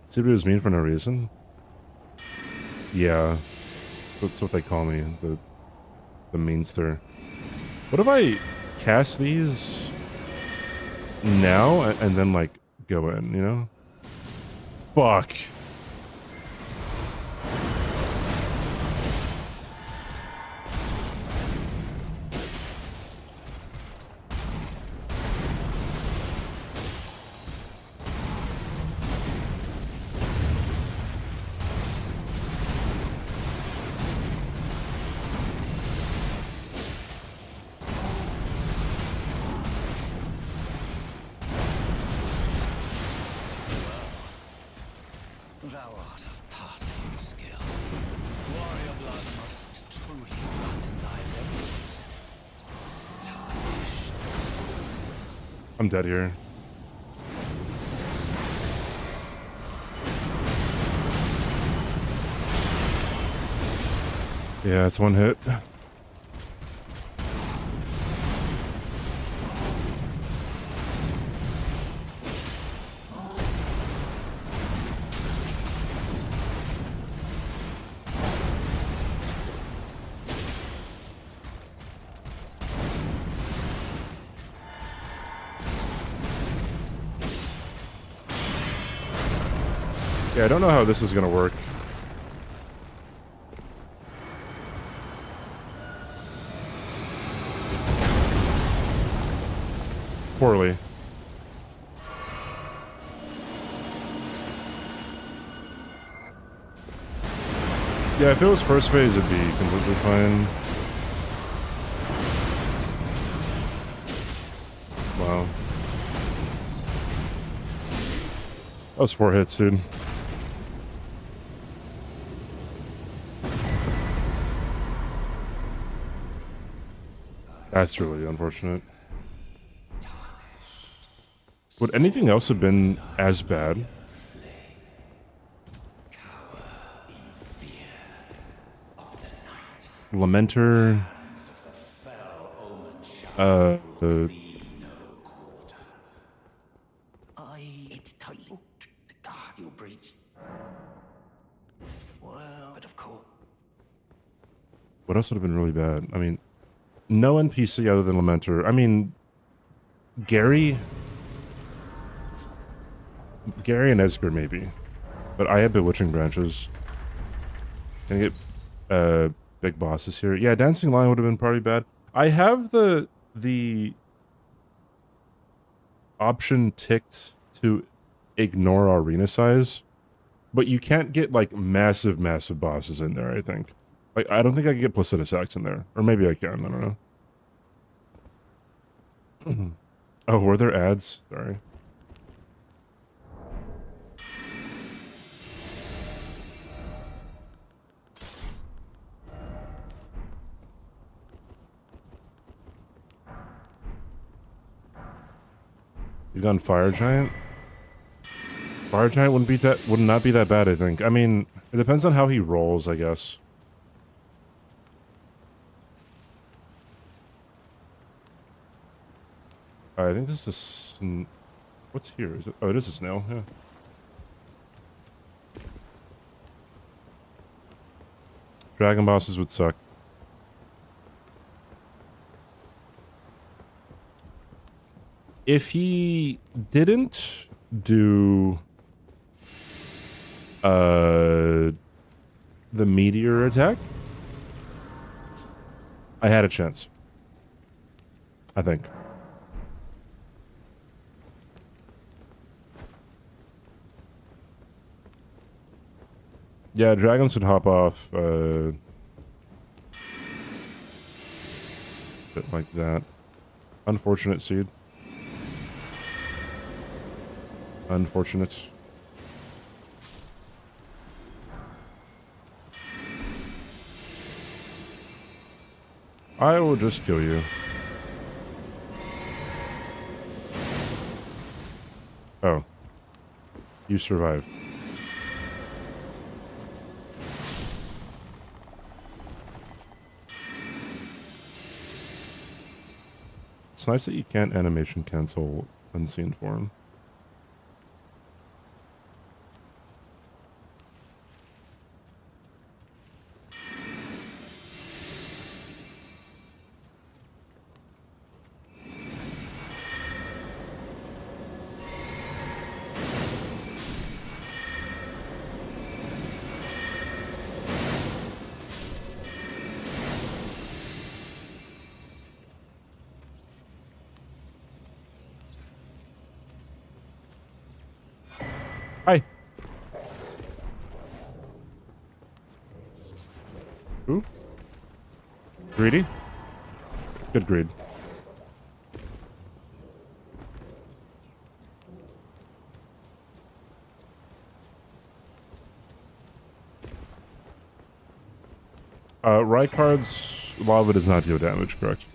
CBD was mean for no reason? Yeah. That's what they call me, the meanster. What if I cast these now and then like go in, you know? Fuck. Thou art of passing skill. Warrior blood must truly run in thy veins. I'm dead here. Yeah, it's one hit. Yeah, I don't know how this is gonna work. Poorly. Yeah, if it was first phase, it'd be completely fine. Wow. That was 4 hits, dude. That's really unfortunate. Would anything else have been as bad? Lamenter. It's tight. God, you breached. Well, but of course. What else would have been really bad? I mean, no NPC other than Lamenter. I mean, Gary and Esger maybe, but I have Bewitching Branches. Can I get big bosses here? Yeah, Dancing Lion would have been probably bad. I have the option ticked to ignore arena size, but you can't get like massive bosses in there. I think. Like, I don't think I can get Placidus Axe in there, or maybe I can. I don't know. Oh, were there ads? Sorry. He's gone Fire Giant. Fire Giant would not be that bad, I think. I mean, it depends on how he rolls, I guess. I think this is what's here? Is it? Oh, it is a snail. Yeah. Dragon bosses would suck. If he didn't do the meteor attack, I had a chance. I think. Yeah, dragons would hop off bit like that. Unfortunate seed. Unfortunate. I will just kill you. Oh. You survived. It's nice that you can't animation cancel unseen form. Hi. Ooh. Greedy? Good greed. Rykard's lava does not deal damage, correct?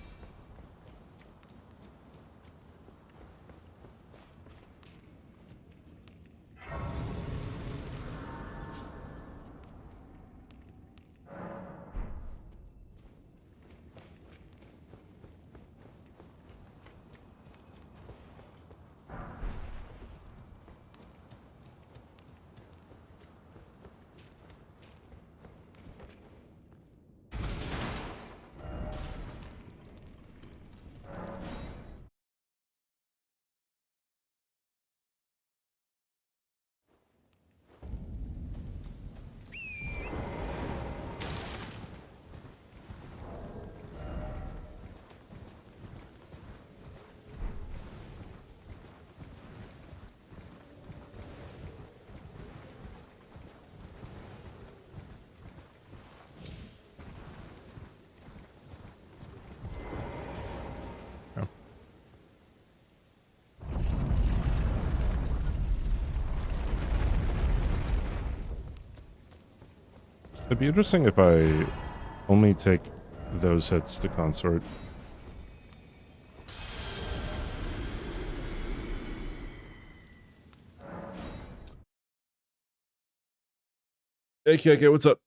It'd be interesting if I only take those hits to consort. Hey, KK, what's up?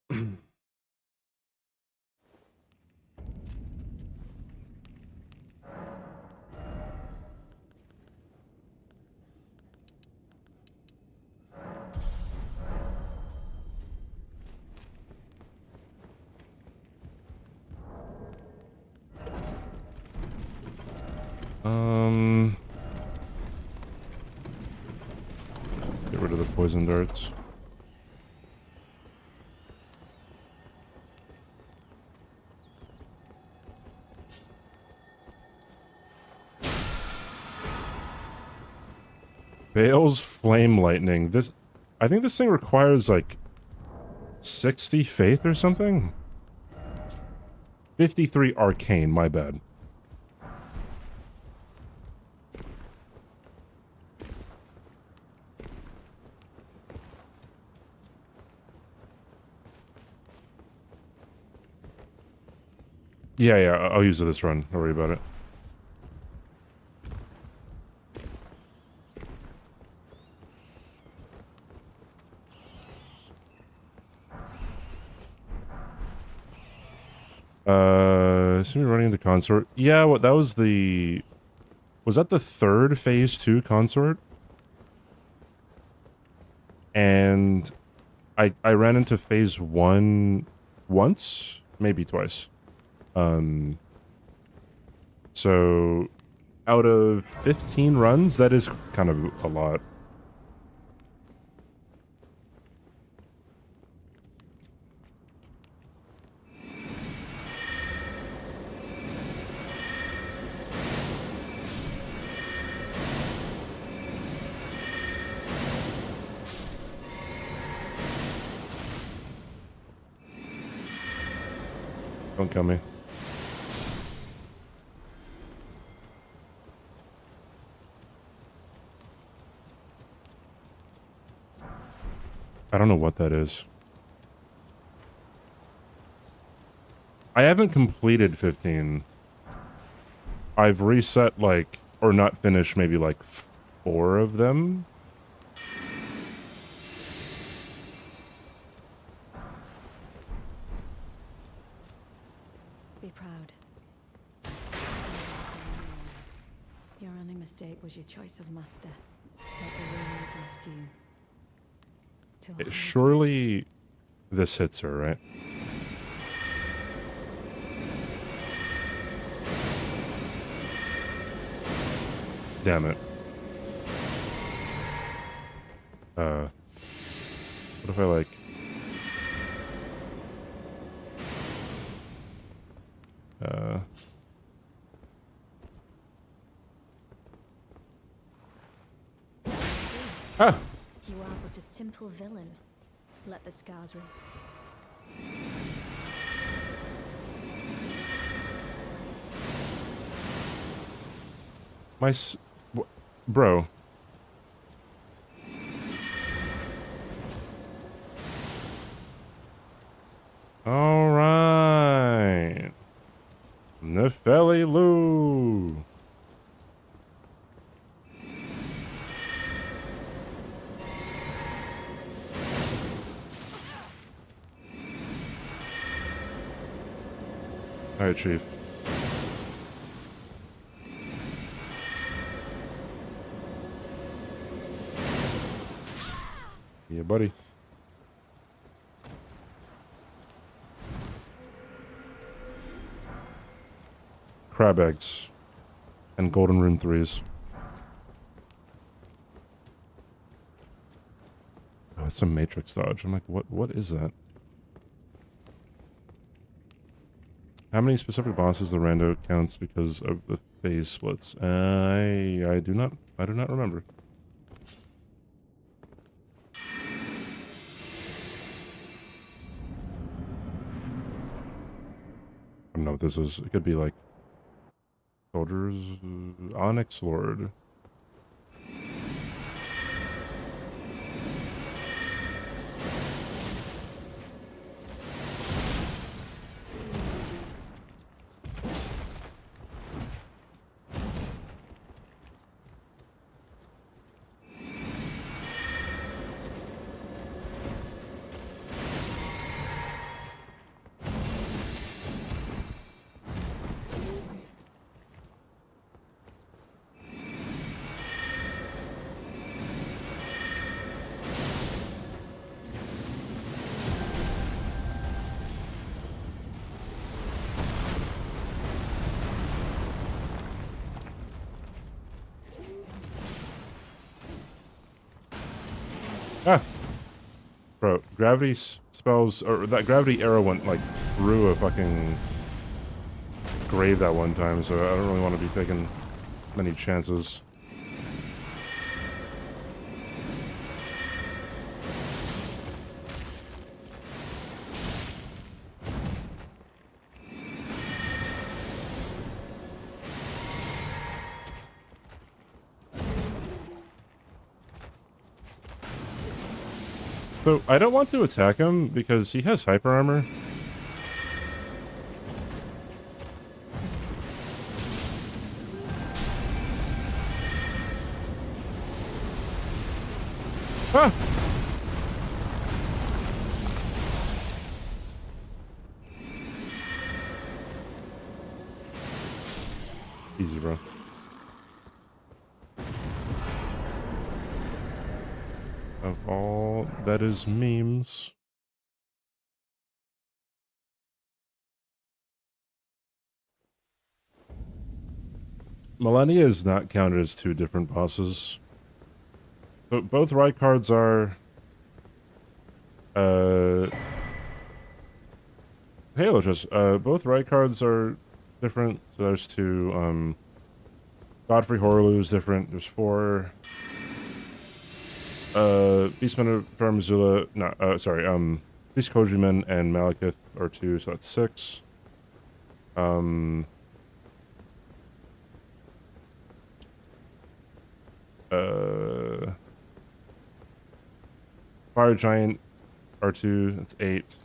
Get rid of the poison darts. Bale's Flame Lightning. I think this thing requires like 60 faith or something? 53 arcane, my bad. Yeah, I'll use it this run. Don't worry about it. See me running into consort. Yeah, what that was the... Was that the third phase 2 consort? And I ran into phase 1 once, maybe twice. So out of 15 runs, that is kind of a lot. Don't kill me. I don't know what that is. I haven't completed 15. I've reset, like, or not finished maybe like 4 of them. Be proud. Your only mistake was your choice of master. Let the rules left you. Surely this hits her, right? Damn it. What if I like... Ah! You are but a simple villain. Let the scars run. My bro. All right. Nefeli Lou. All right, Chief. Yeah, buddy. Crab eggs. And golden rune 3s. Oh, it's a matrix dodge. I'm like, what is that? How many specific bosses the rando counts because of the phase splits? I do not remember. I don't know what this is. It could be like soldiers, Onyx Lord. Ah! Bro, gravity spells, or that gravity arrow went, like, through a fucking grave that one time, so I don't really want to be taking many chances. So, I don't want to attack him because he has hyper armor. Ah! Easy, bro. Of all that is memes. Millennia is not counted as two different bosses. But both right cards are Halo just both right cards are different. So there's two Godfrey Horlu is different. There's four Beastman of Faramazula, no, sorry, Beast Kojiman and Malekith are two, so that's six. Fire Giant R2, that's 8.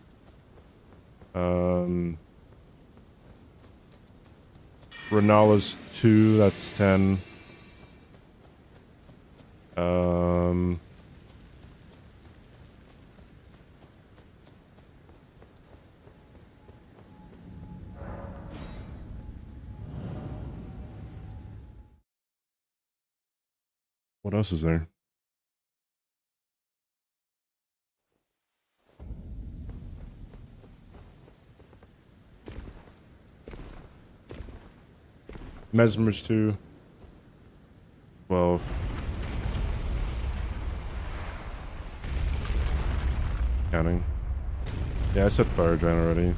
Renala's 2, that's 10. What else is there? Mesmer's 2. 12. Counting. Yeah, I said Fire Giant already.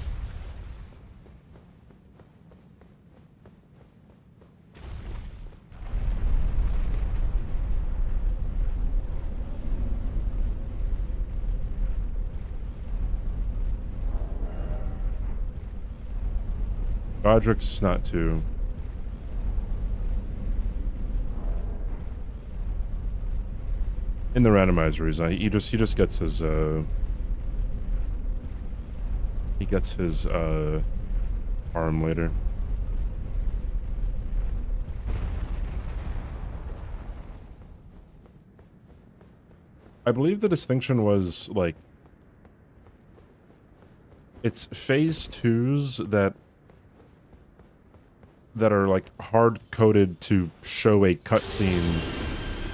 Godric's not 2. In the randomizer, he just gets his he gets his arm later. I believe the distinction was like it's phase 2s that are like hard coded to show a cutscene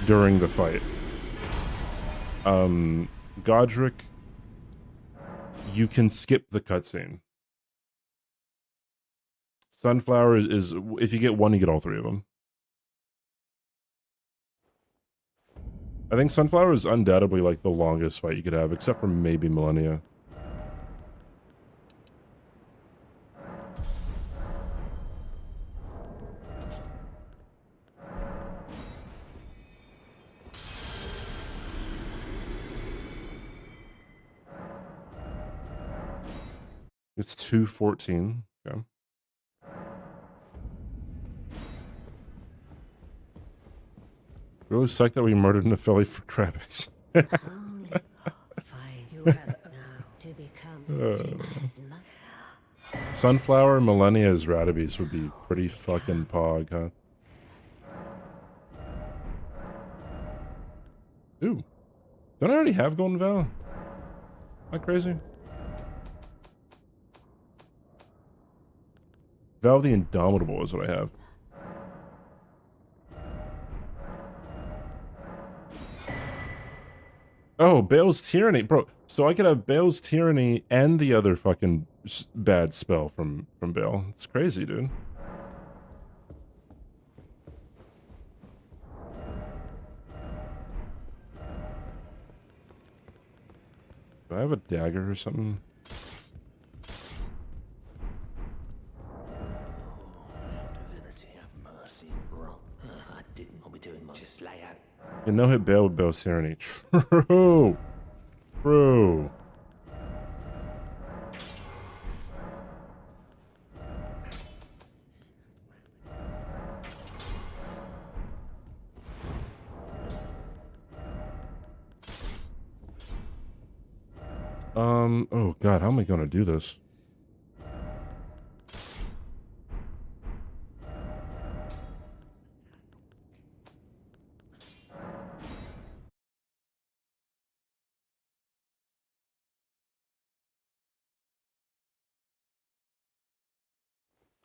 during the fight. Godric, you can skip the cutscene. Sunflower is if you get one, you get all 3 of them. I think Sunflower is undoubtedly like the longest fight you could have, except for maybe Millennia. It's 2:14. Okay. Really psyched that we murdered Nefeli for crab eggs. Only fine. You have now to become Sunflower, Millennia as Radibes would be pretty fucking pog, huh? Ooh. Don't I already have Golden Val? Am I crazy? Val the Indomitable is what I have. Oh, Bale's Tyranny. Bro, so I could have Bale's Tyranny and the other fucking bad spell from Bale. It's crazy, dude. Do I have a dagger or something? You no hit Bale with Bale's Tyranny. True. True. Oh god, how am I gonna do this?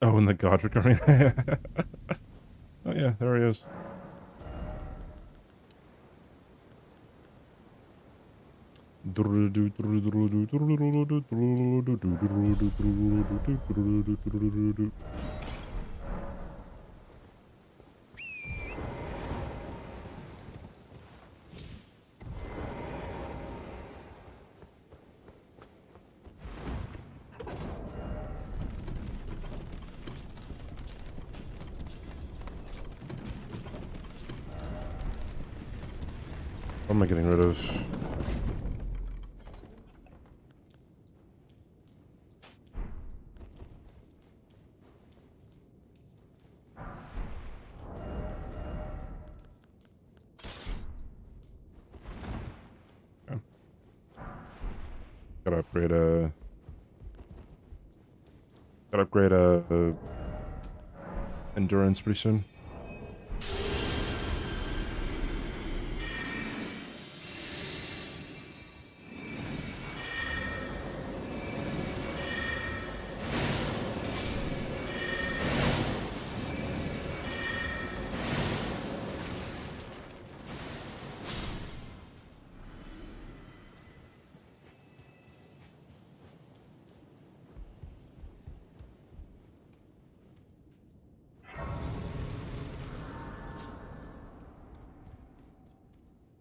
Oh, in the Godric arena. Oh yeah, there he is. What am I getting rid of? Okay. Gotta upgrade endurance pretty soon.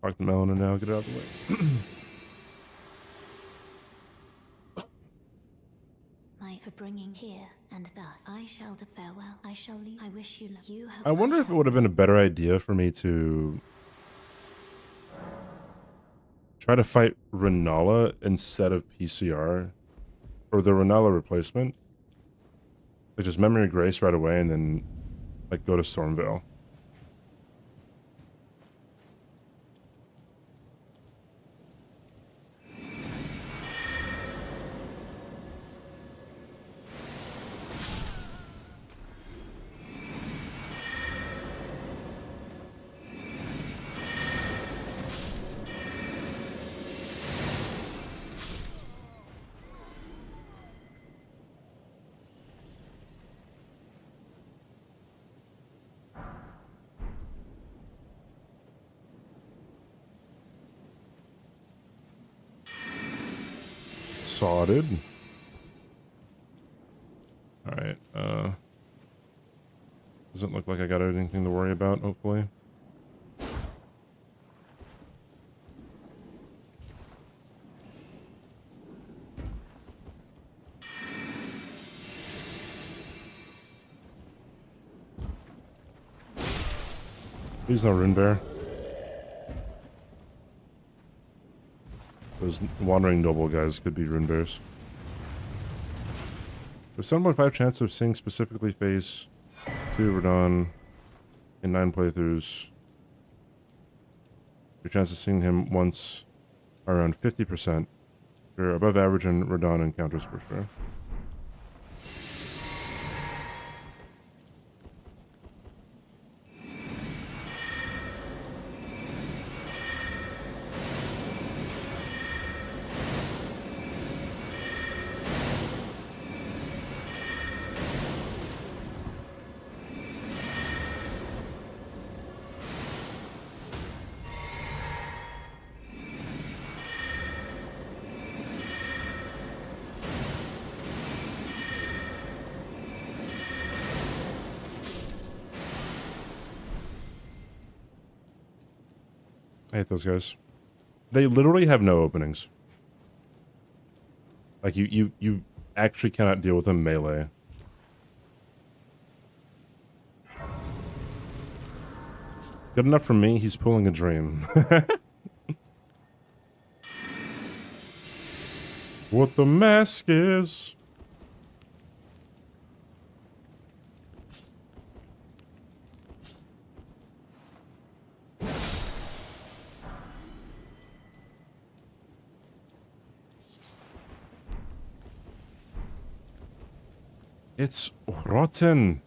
Park the melon and now get it out of the way. For bringing here, and thus I shall farewell. I shall leave. I wish you luck. You have. I wonder if it would have been a better idea for me to try to fight Renala instead of PCR, or the Renala replacement. Like just Memory of Grace right away, and then like go to Stormvale. Sorted. Alright, doesn't look like I got anything to worry about, hopefully. Please no Rune Bear. Those wandering noble guys could be Rune Bears. There's 7.5 chance of seeing specifically phase 2 Radon in 9 playthroughs. Your chance of seeing him once are around 50%. You're above average in Radon encounters for sure. I hate those guys. They literally have no openings. Like you actually cannot deal with them melee. Good enough for me, he's pulling a dream. What the mask is. It's rotten.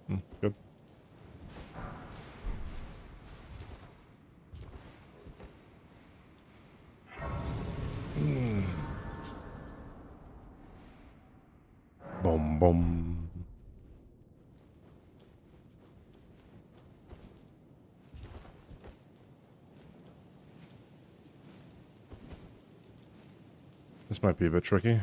Good. Boom, boom. This might be a bit tricky.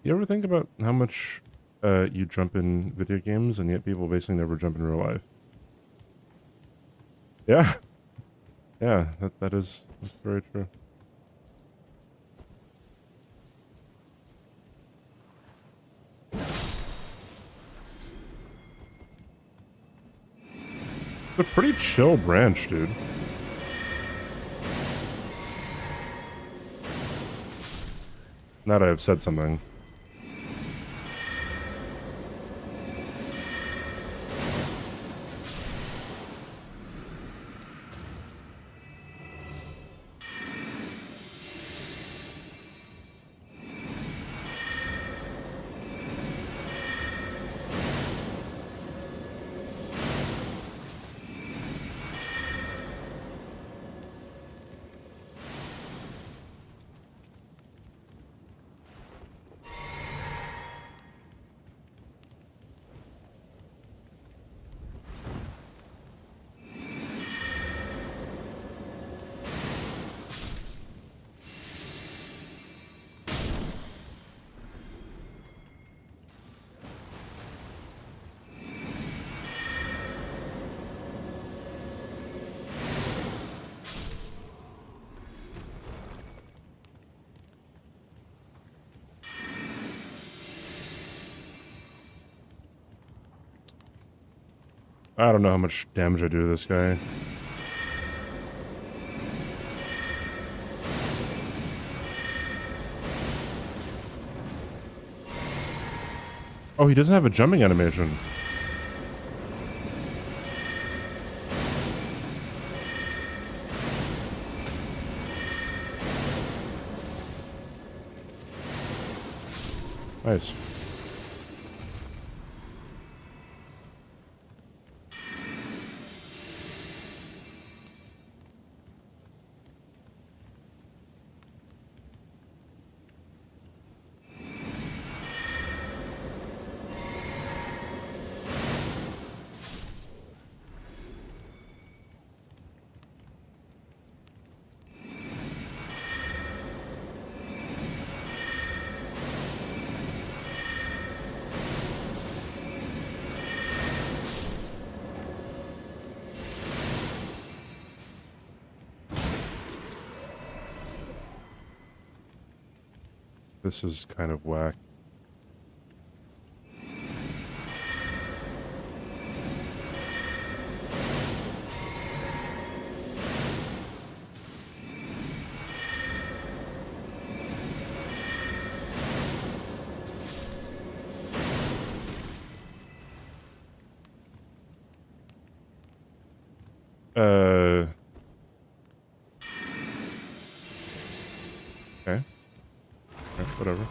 You ever think about how much you jump in video games and yet people basically never jump in real life? Yeah. Yeah, that's very true. It's a pretty chill branch, dude. Now that I've said something. I don't know how much damage I do to this guy. Oh, he doesn't have a jumping animation. Nice. This is kind of whack. Okay. Okay, whatever.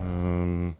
Um...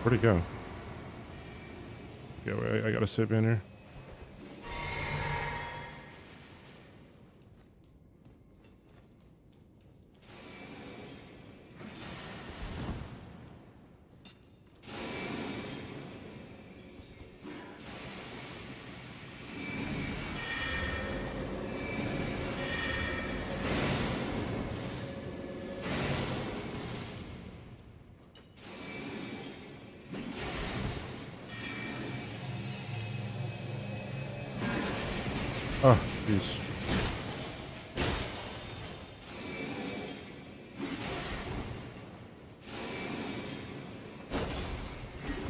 Where'd he go? Yeah, wait, I gotta sit in here. Oh, jeez.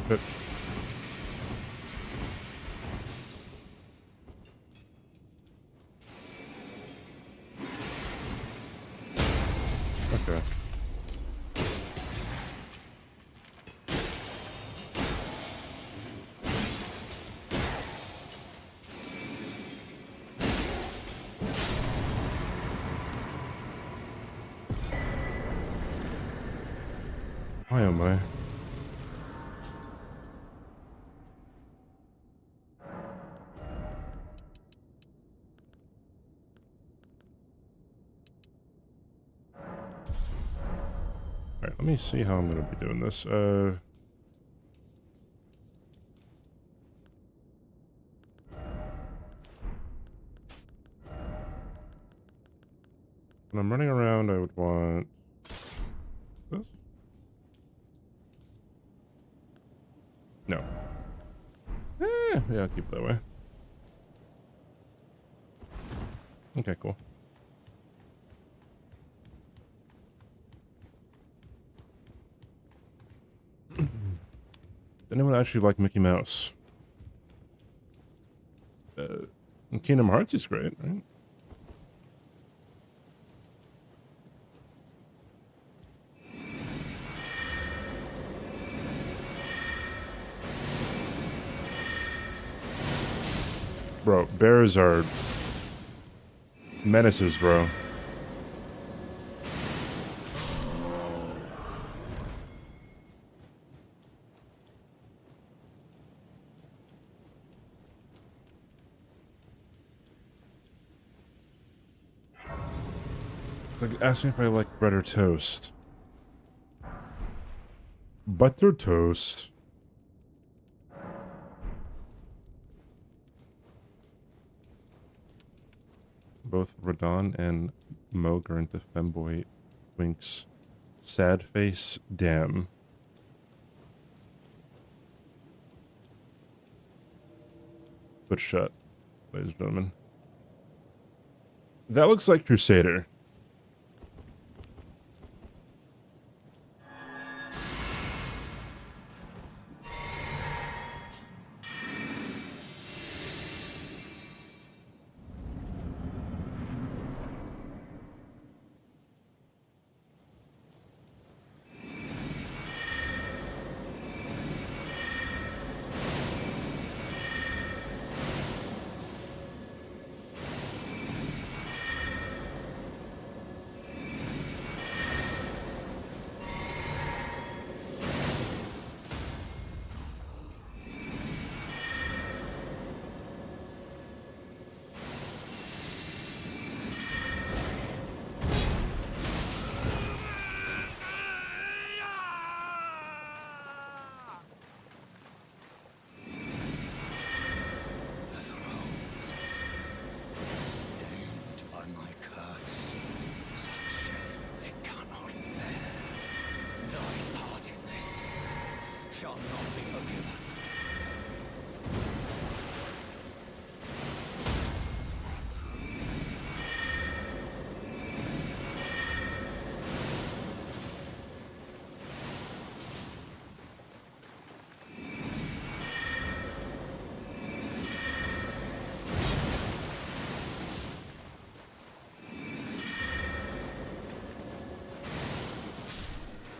But okay. Why am I? Alright, let me see how I'm gonna be doing this. When I'm running around, I would want this? No. Yeah, I'll keep it that way. Okay, cool. Anyone actually like Mickey Mouse? Kingdom Hearts is great, right? Bro, bears are menaces, bro. It's like asking if I like bread or toast. Butter toast. Both Radon and Moog are into femboy winks. Sad face, damn. But shut, ladies and gentlemen. That looks like Crusader.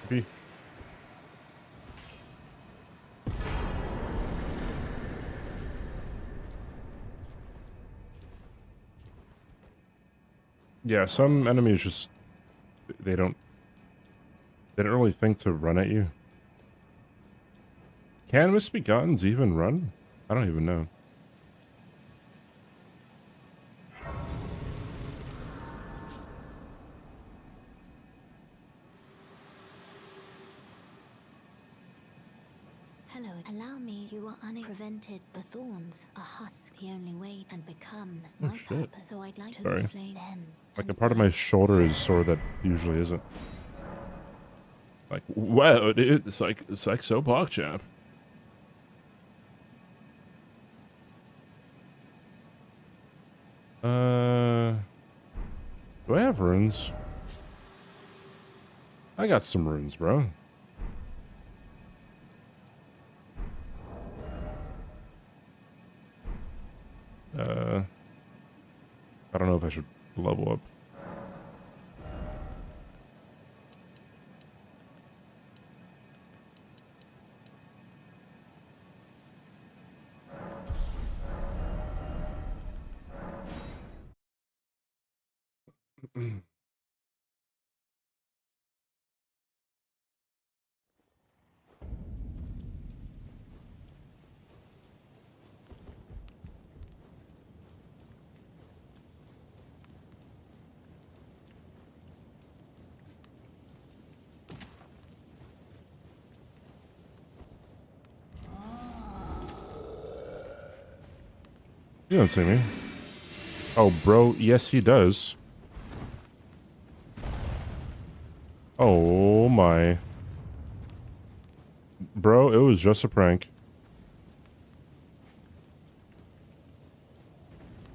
B. Yeah, some enemies just they don't really think to run at you. Can Misbegottens even run? I don't even know. Hello, allow me. You are unprevented. The thorns, a husk, the only way and become my shit. purpose. So I'd like to Sorry. flame then. Like a and part of my guide shoulder is sore that usually isn't. Like, wow, dude, it's like so PogChamp. Do I have runes? I got some runes, bro. I don't know if I should level up. You don't see me. Oh, bro, yes he does. Oh my. Bro, it was just a prank.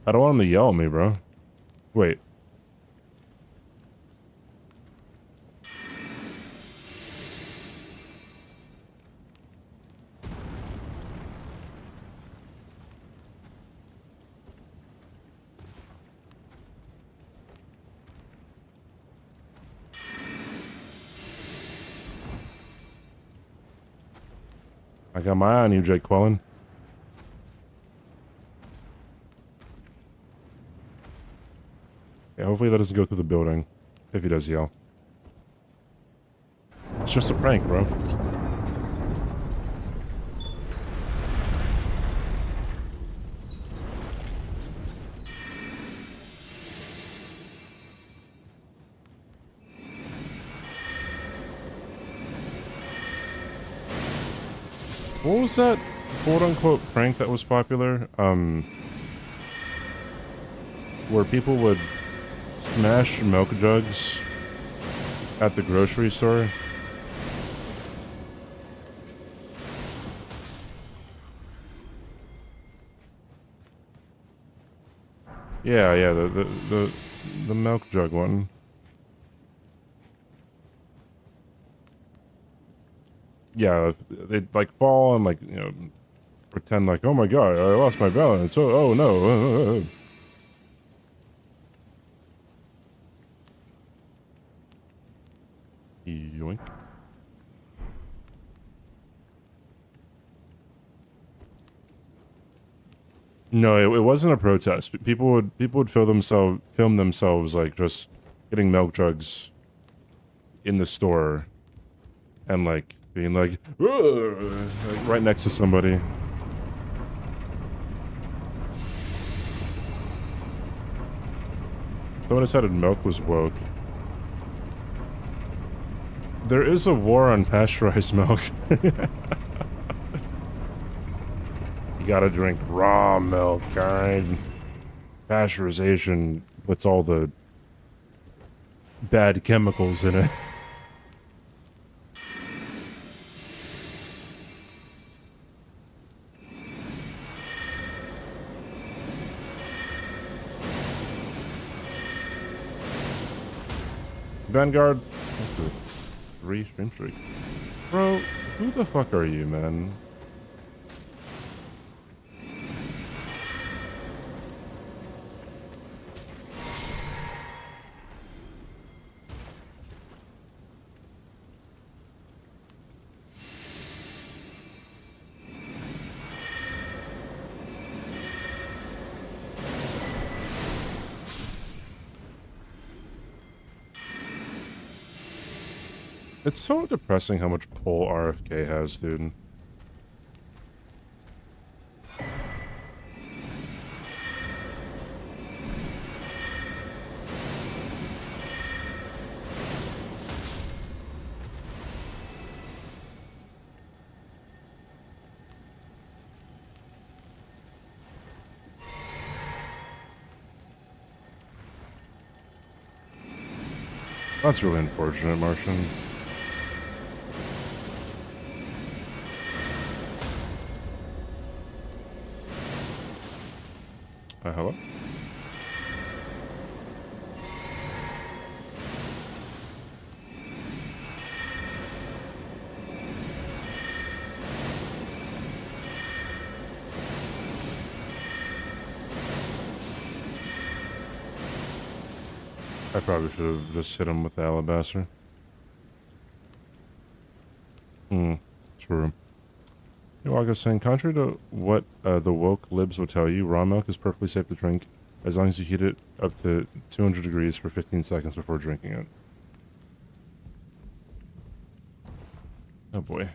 I don't want him to yell at me, bro. Wait. I got my eye on you, Jake Quellen. Yeah, hopefully that doesn't go through the building. If he does yell. It's just a prank, bro. What was that quote-unquote prank that was popular? Where people would smash milk jugs at the grocery store. Yeah, the milk jug one. Yeah, they'd like fall and like, you know, pretend like, oh my god, I lost my balance. Oh no. Yoink. No, it wasn't a protest. People would film themselves like just getting milk jugs in the store and like being like, like right next to somebody. Someone decided milk was woke. There is a war on pasteurized milk. You gotta drink raw milk, alright? Pasteurization puts all the bad chemicals in it. Vanguard, 3 stream streak. Bro, who the fuck are you, man? It's so depressing how much pull RFK has, dude. That's really unfortunate, Martian. Hello? I probably should have just hit him with the alabaster. True. Iwago saying, contrary to what the woke libs will tell you, raw milk is perfectly safe to drink as long as you heat it up to 200 degrees for 15 seconds before drinking it. Oh boy.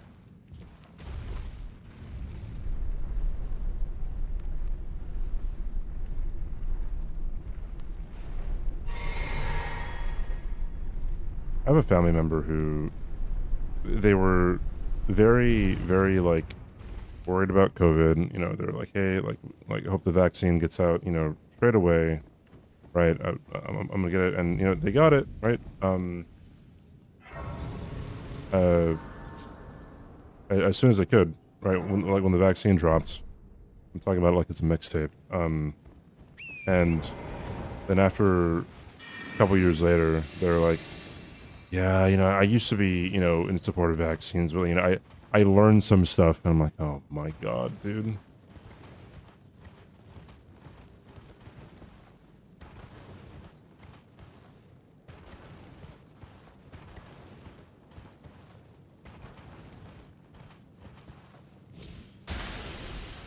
I have a family member who they were very, very like worried about COVID. You know, they're like, hey, like I hope the vaccine gets out, you know, straight away, right? I'm gonna get it, and you know, they got it, right? As soon as they could, right? When the vaccine dropped, I'm talking about it like it's a mixtape. And then after a couple years later, they're like, yeah, you know, I used to be, you know, in support of vaccines, but you know, I learned some stuff, and I'm like, oh my god, dude.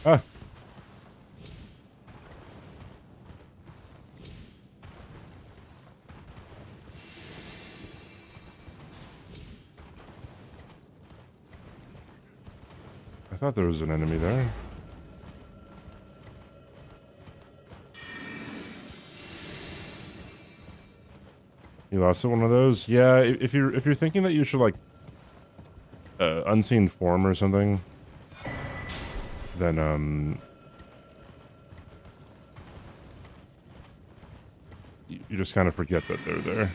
Ah. I thought there was an enemy there. You lost one of those? Yeah, if you're thinking that you should like unseen form or something, then you just kind of forget that they're there.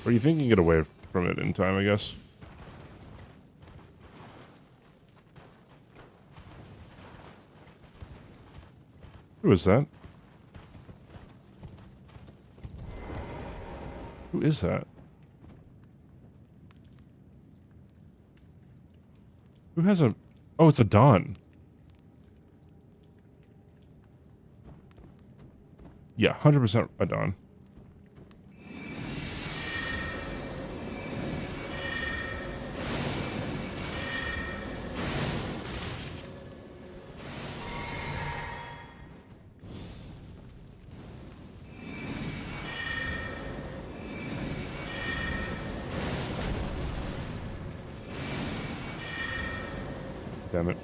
Or you think you can get away from it in time, I guess. Who is that? Who is that? Who has a... Oh, it's a Dawn. Yeah, 100% a Dawn. Damn it.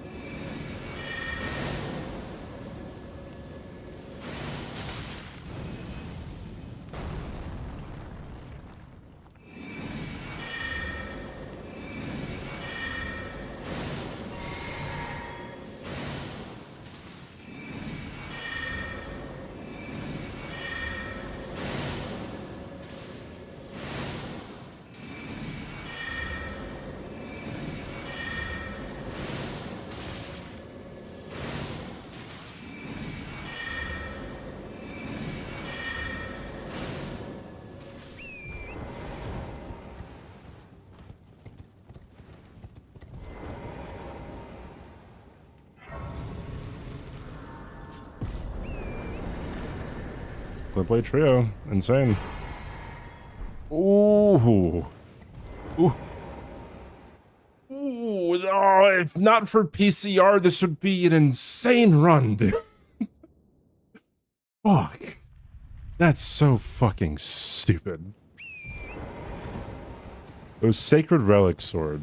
Play trio. Insane. Ooh. Ooh. Ooh. Oh, if not for PCR, this would be an insane run, dude. Fuck. That's so fucking stupid. Those Sacred Relic Sword.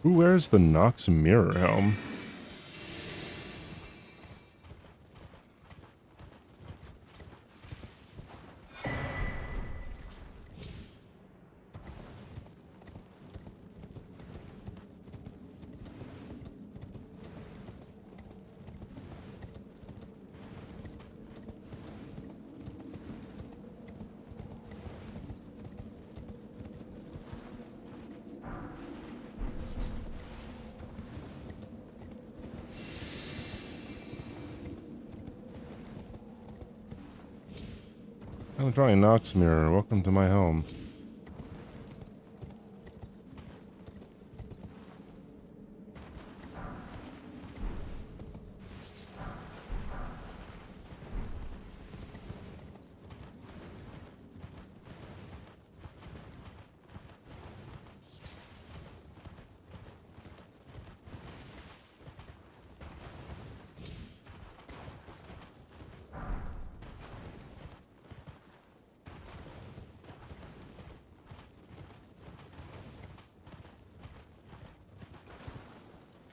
Who wears the Nox mirror helm? I'm trying Nox mirror. Welcome to my home.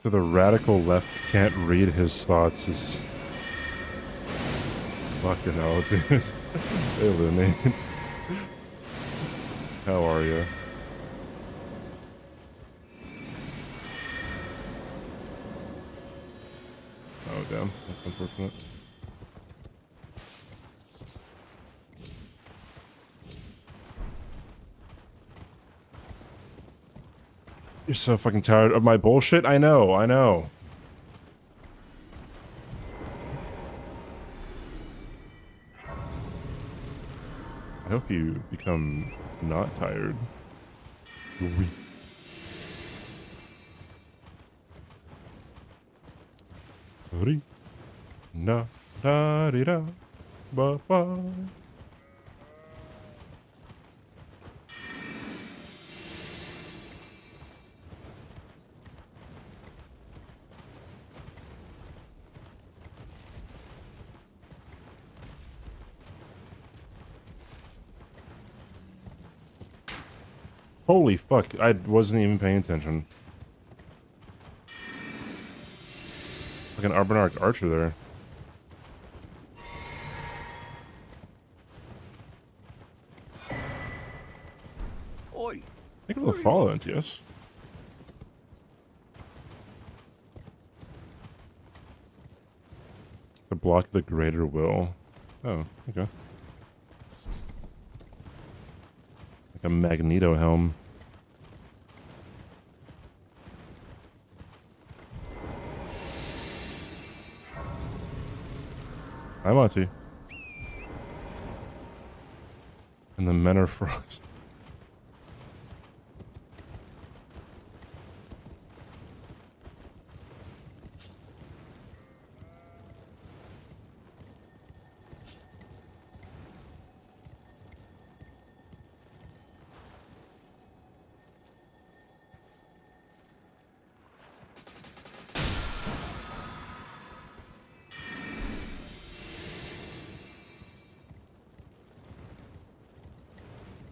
So the radical left can't read his thoughts is fucking hell, dude. Elden. How are you? Oh damn, that's unfortunate. You're so fucking tired of my bullshit? I know, I know. I hope you become not tired. Weak. Na da di da ba ba. Holy fuck, I wasn't even paying attention. Like an Arbonarch archer there. Oi! Think of the follow, NTS. To block the greater will. Oh, okay. Like a Magneto helm. Hi, Monty. And the men are frogs.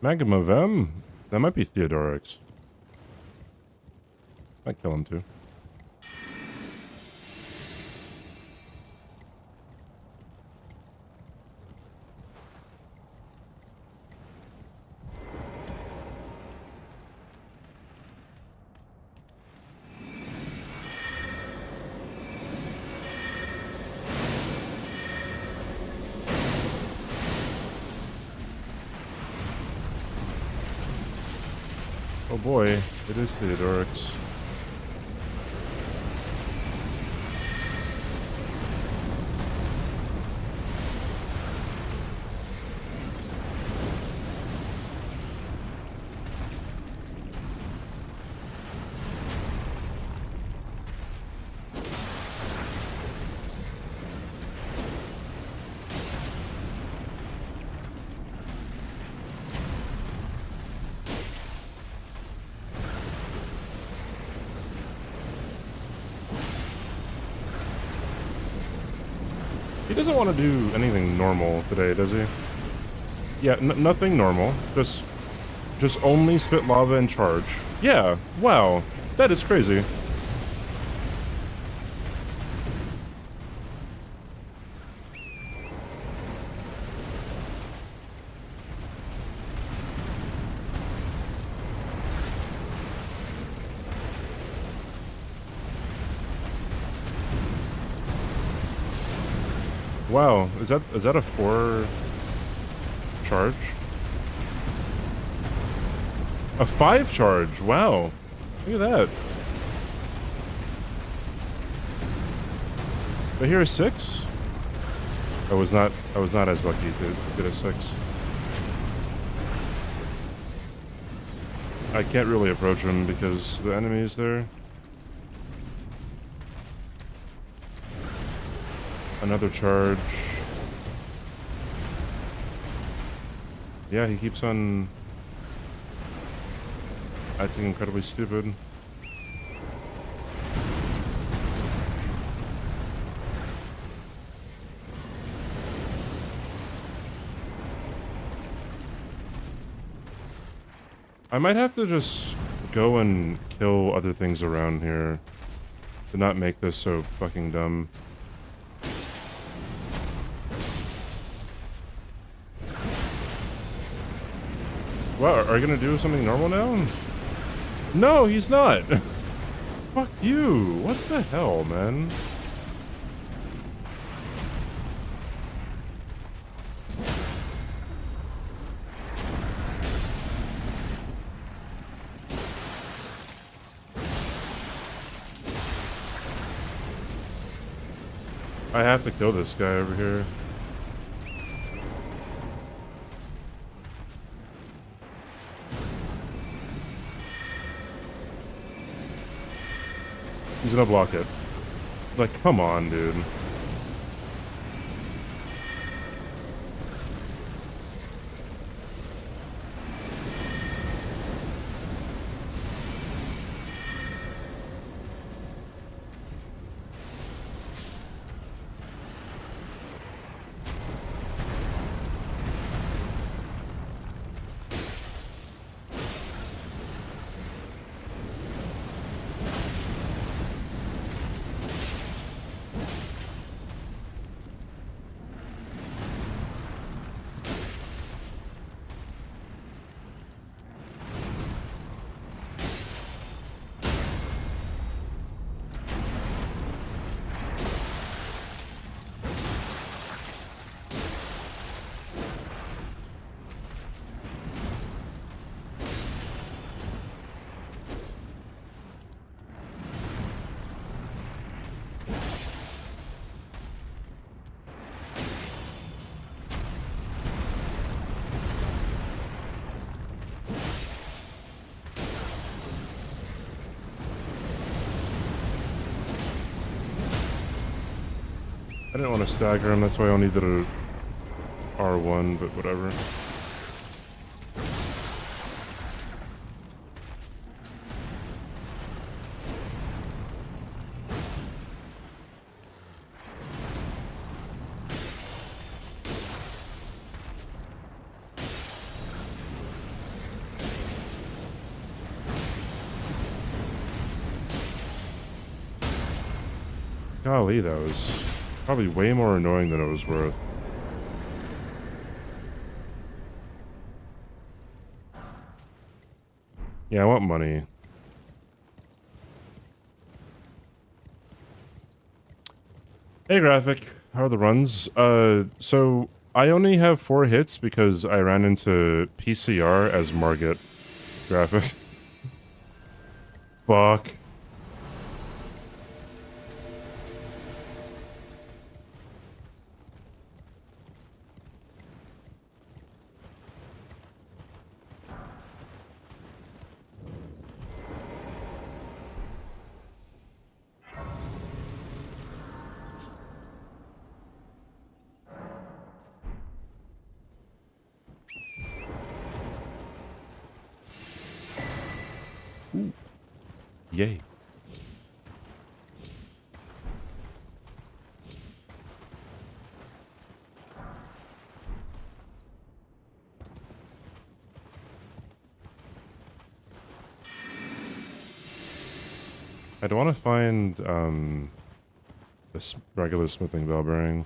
Magma Vem? That might be Theodorix. Might kill him too. Oh boy, it is Theodorix. He doesn't want to do anything normal today, does he? Yeah, nothing normal. Just only spit lava and charge. Yeah, wow. That is crazy. Wow, is that a 4 charge? A 5 charge, wow. Look at that. Did I hear a 6? I was not as lucky to get a 6. I can't really approach him because the enemy is there. Another charge. Yeah, he keeps on acting incredibly stupid. I might have to just go and kill other things around here to not make this so fucking dumb. What, are you gonna do something normal now? No, he's not! Fuck you! What the hell, man? I have to kill this guy over here. He's gonna block it. Like, come on, dude. I didn't want to stagger him, that's why I only did a R1, but whatever. Golly, that was probably way more annoying than it was worth. Yeah, I want money. Hey, Graphic. How are the runs? So I only have 4 hits because I ran into PCR as Margit. Graphic. Fuck. Ooh. Yay. I'd want to find this regular smithing bell bearing.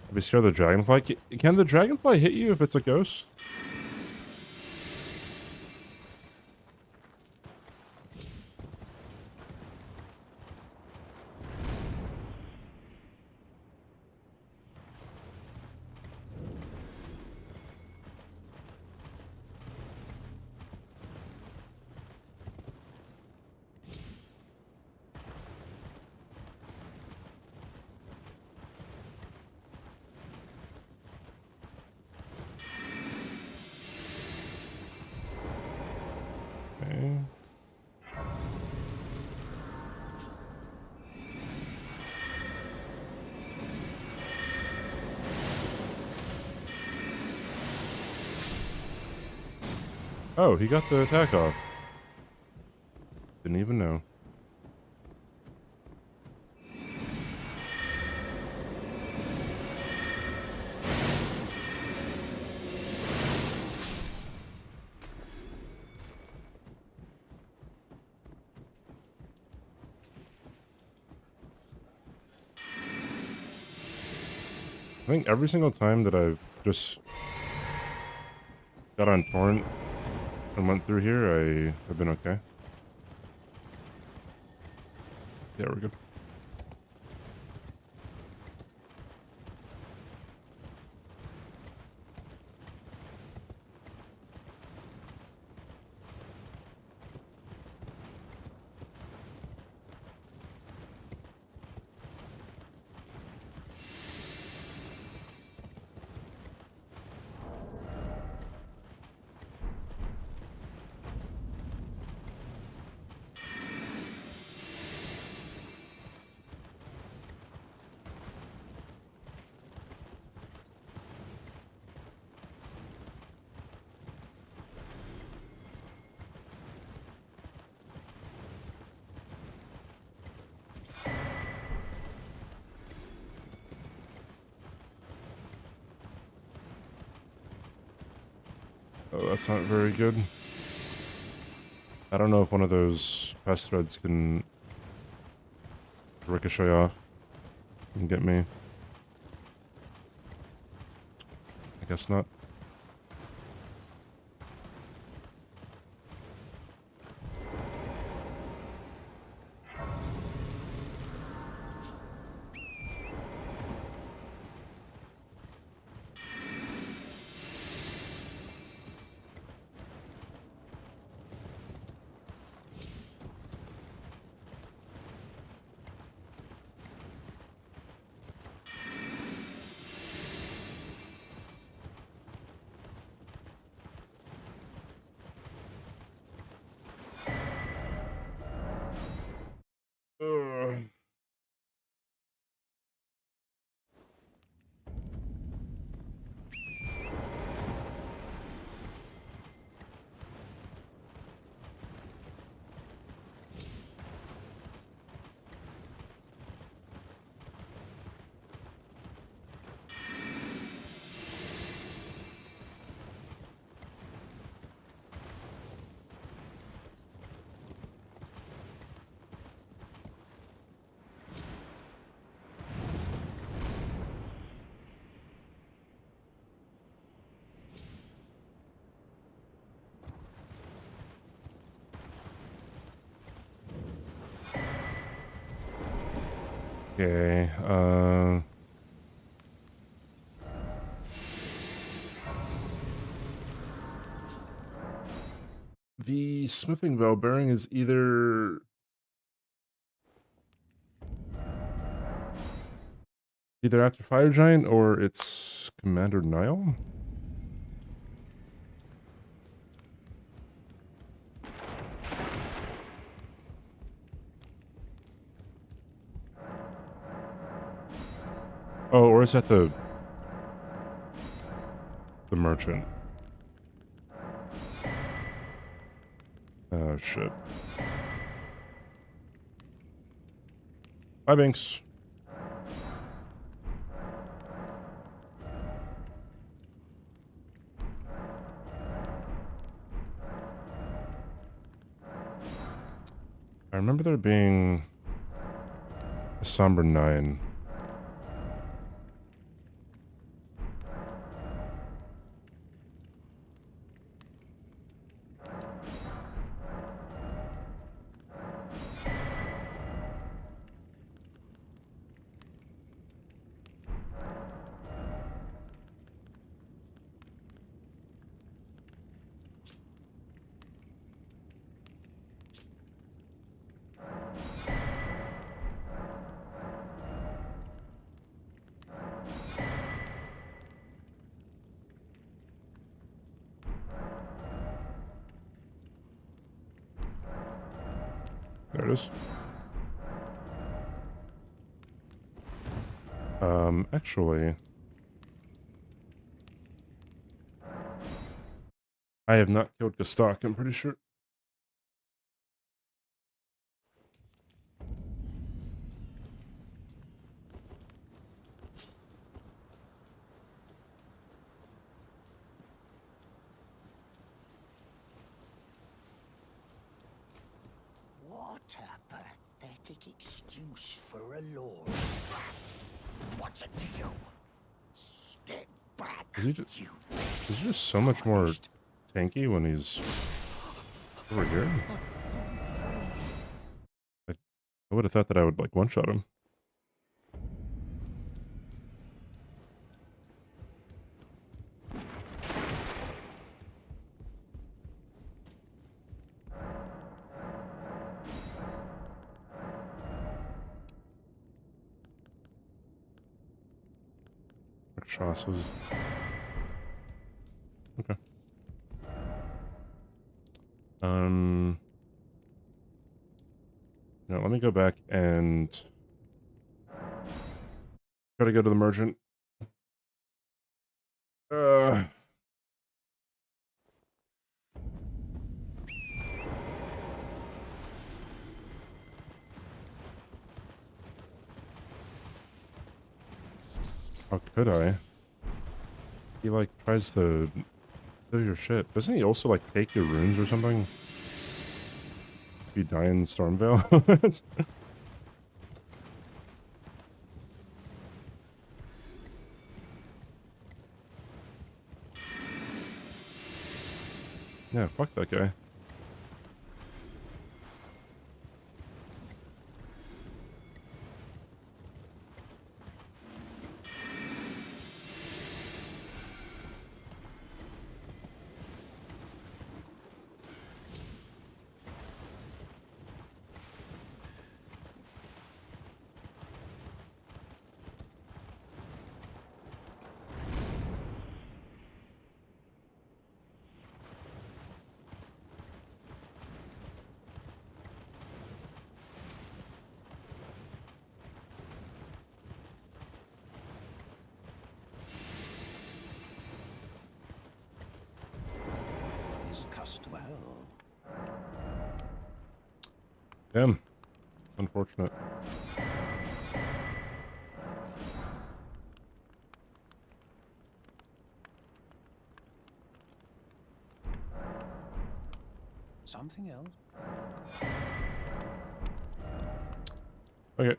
I'd be scared of the dragonfly. Can the dragonfly hit you if it's a ghost? Okay. Oh, he got the attack off. Didn't even know. I think every single time that I've just got on torrent and went through here, I have been okay. Yeah, we're good. Oh, that's not very good. I don't know if one of those pest threads can ricochet off and get me. I guess not. Ugh. Okay, the smithing bell bearing is either after Fire Giant or it's Commander Nile. Oh, or is that the merchant? Oh shit. Bye, Binks. remember there being a somber 9. There it is. Actually, I have not killed Gastok, I'm pretty sure. What a pathetic excuse for a lord. What's it to you? Step back, Is he just, you. is he just so much more tanky when he's over here? I would have thought that I would, like, one-shot him. Rakshasas. Okay. Now let me go back and try to go to the merchant. How could I? He, like, tries to do your shit. Doesn't he also, like, take your runes or something? If you die in Stormvale? Yeah, fuck that guy. His custom well. Damn. Unfortunate. Something else? Okay.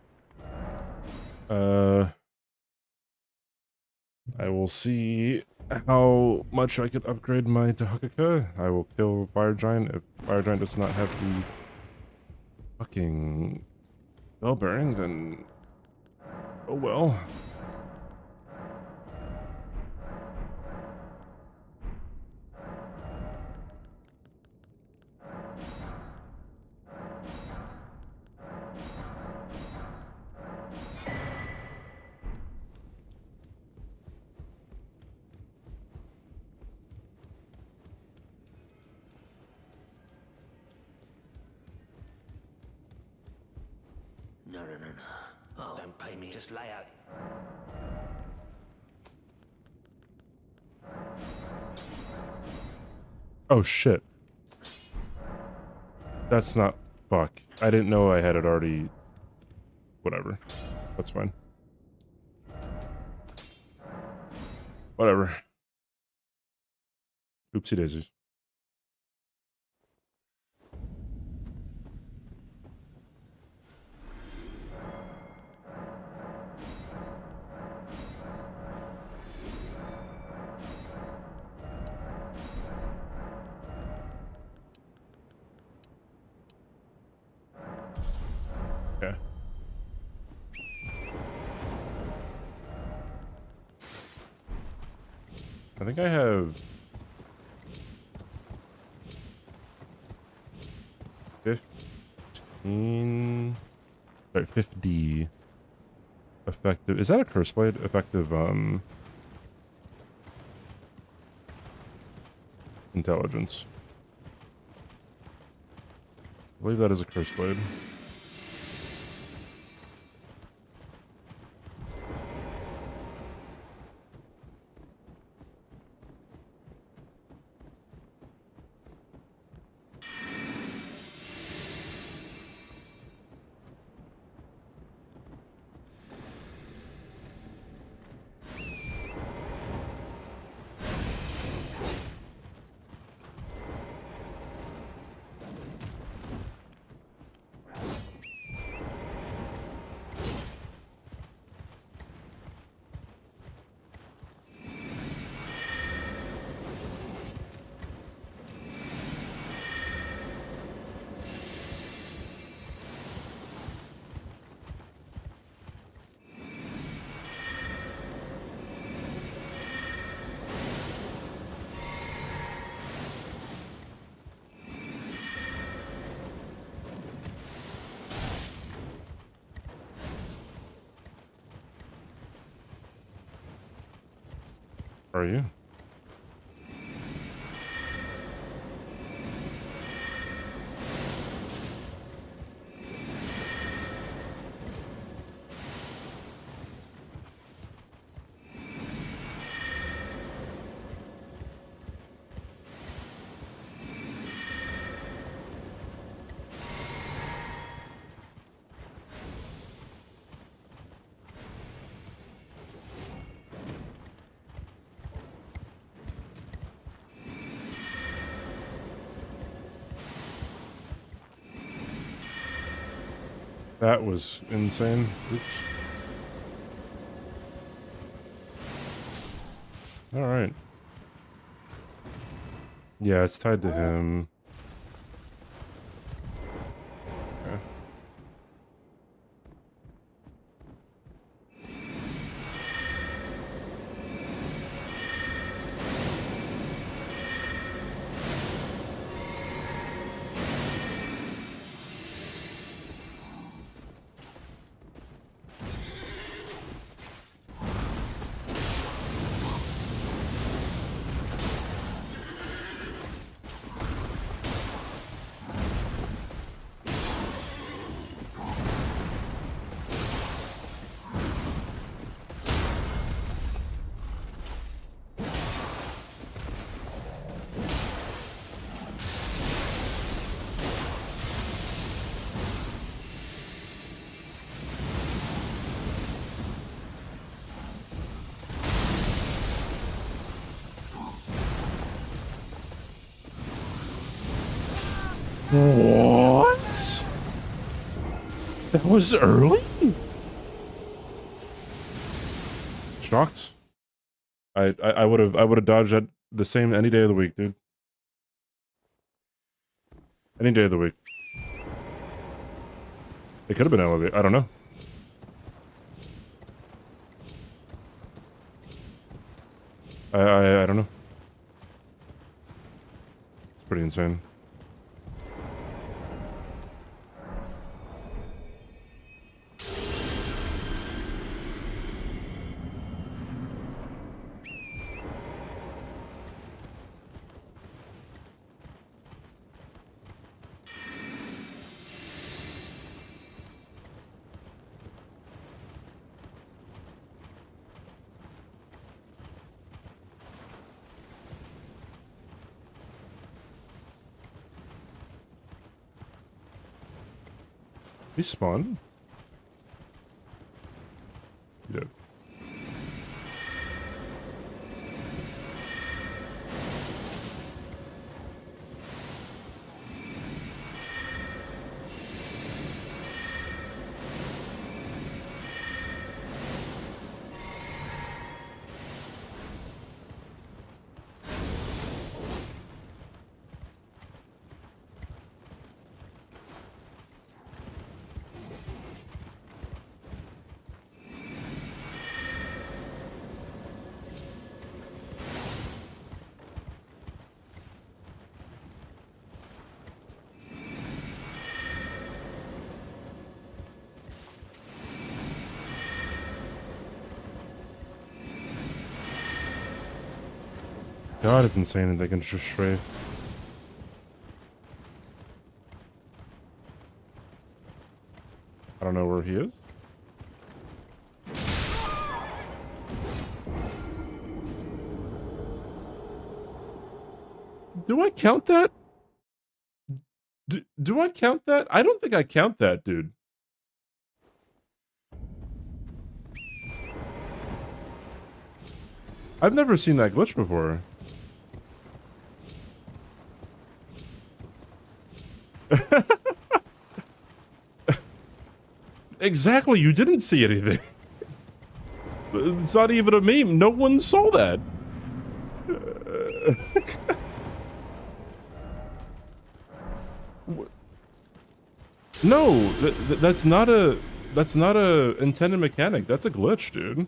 I will see how much I could upgrade my Dahakaka. I will kill Fire Giant if Fire Giant does not have the fucking bell bearing, then oh well. No. Oh, don't pay me. Just lay out. Oh shit. That's not... Fuck. I didn't know I had it already... Whatever. That's fine. Whatever. Oopsie daisies. I think I have 15, sorry, 50 effective. Is that a curse blade? Effective, intelligence. I believe that is a curse blade. Are you? That was insane. Oops. Alright. Yeah, it's tied to him. Okay. What? That was early? Shocked. I would have dodged that the same any day of the week, dude. Any day of the week. It could have been elevated. I don't know. I don't know. It's pretty insane. He spawned? He did. God, it's insane that they can just strafe. I don't know where he is. Do I count that? Do I count that? I don't think I count that, dude. I've never seen that glitch before. Exactly, you didn't see anything. It's not even a meme. No one saw that. No, that's not a intended mechanic. That's a glitch, dude.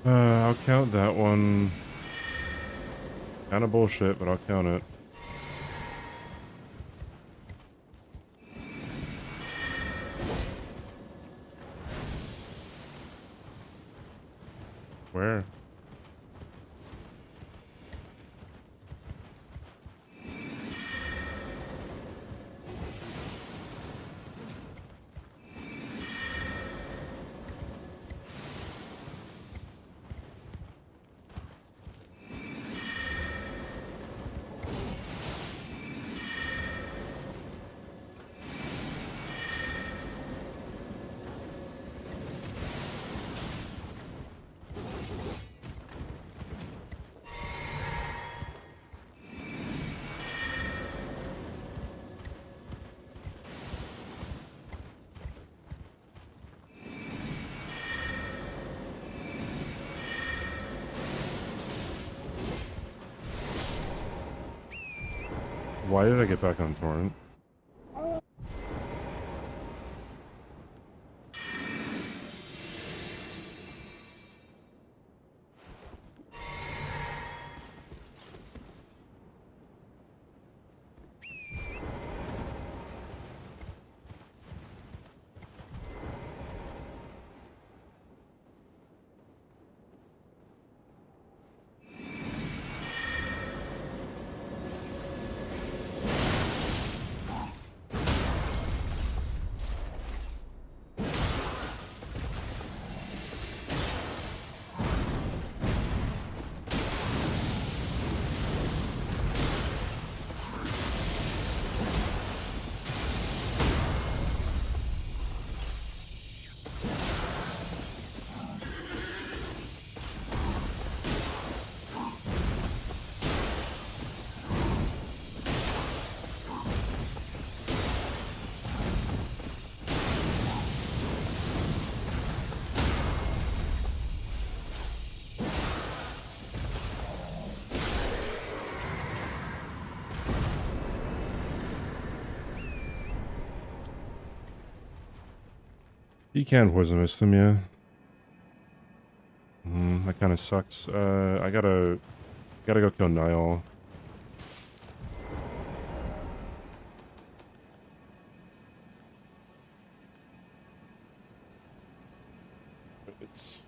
I'll count that one. Kind of bullshit, but I'll count it. Where? Why did I get back on torrent? You can poison mist him, yeah. That kind of sucks. I gotta go kill Niall. It's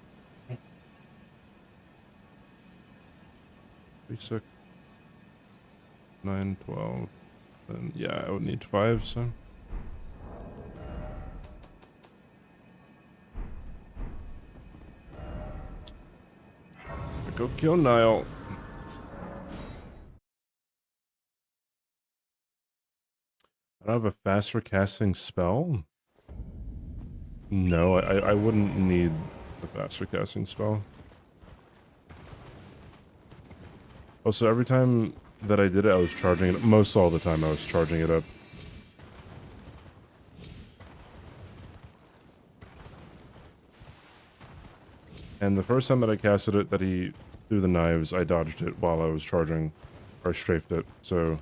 36, 9, 12, and yeah, I would need 5, so. Go kill Niall. I don't have a faster casting spell? No, I wouldn't need a faster casting spell. Also, every time that I did it, I was charging it. Most all the time, I was charging it up. And the first time that I casted it, that he threw the knives, I dodged it while I was charging, or I strafed it. So,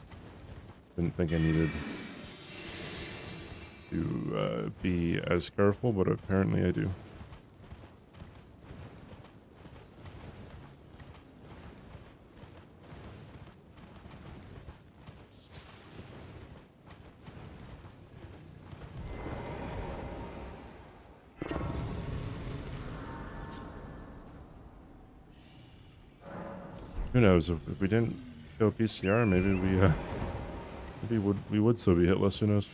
didn't think I needed to be as careful, but apparently I do. Who knows? If we didn't kill PCR, maybe we would still be hitless. Who knows?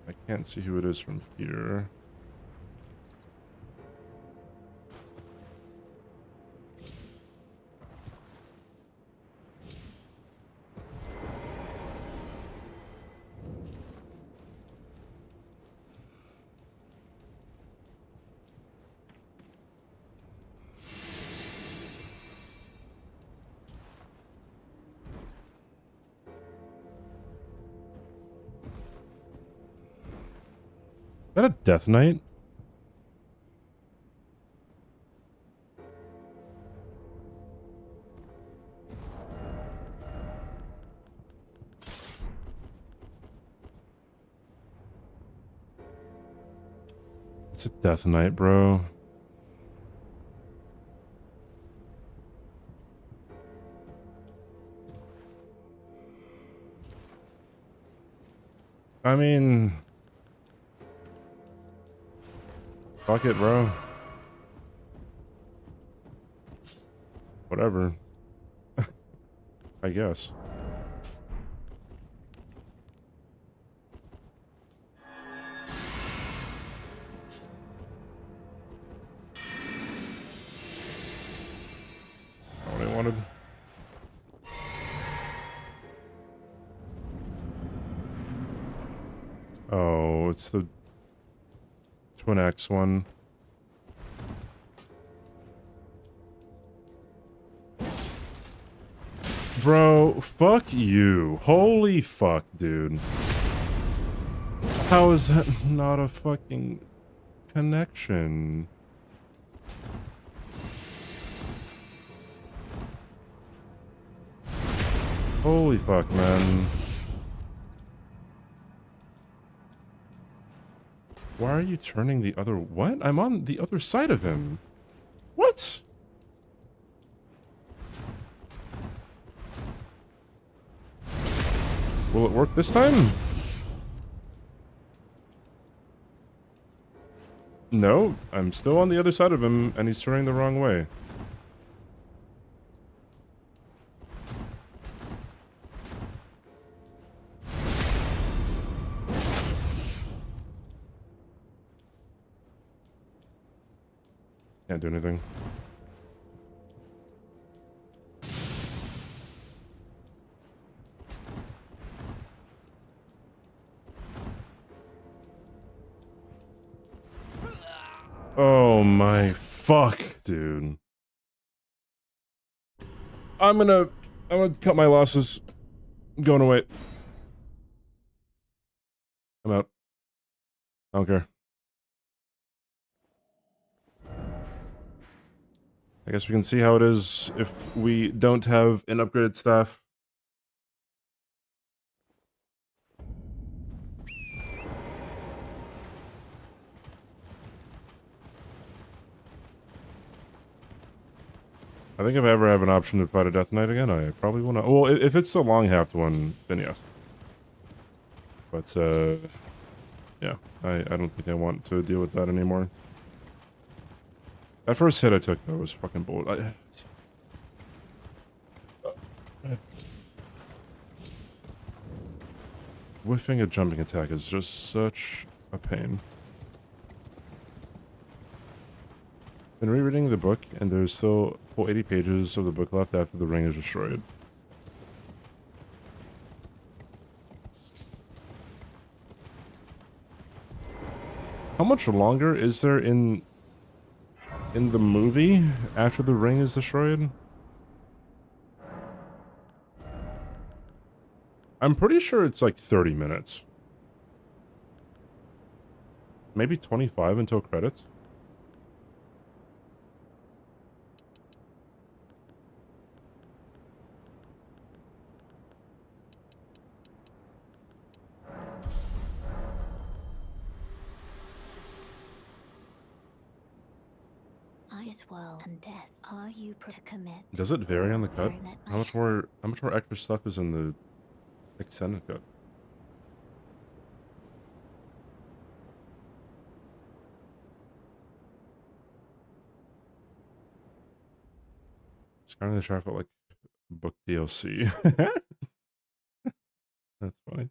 I can't see who it is from here. Is that a Death Knight? It's a Death Knight, bro. I mean, fuck it, bro. Whatever. I guess. Not what I wanted. Oh, it's the Twin X one. Bro, fuck you. Holy fuck, dude. How is that not a fucking connection? Holy fuck, man. Why are you turning the other... What? I'm on the other side of him. What? Will it work this time? No, I'm still on the other side of him, and he's turning the wrong way. Can't do anything. Oh my fuck, dude. I'm gonna cut my losses. I'm going away. I'm out. I don't care. I guess we can see how it is if we don't have an upgraded staff. I think if I ever have an option to fight a Death Knight again, I probably will not. Well, if it's a long-halved one, then yes. But, yeah, I don't think I want to deal with that anymore. That first hit I took, though, was fucking bullet. Whiffing a jumping attack is just such a pain. Been rereading the book, and there's still full 80 pages of the book left after the ring is destroyed. How much longer is there in the movie after the ring is destroyed? I'm pretty sure it's like 30 minutes. Maybe 25 until credits. Eyes well and death. Are you to commit? Does it vary on the cut? Or let How much more extra stuff is in the extended cut? It's kind of the trap at like book DLC. That's funny.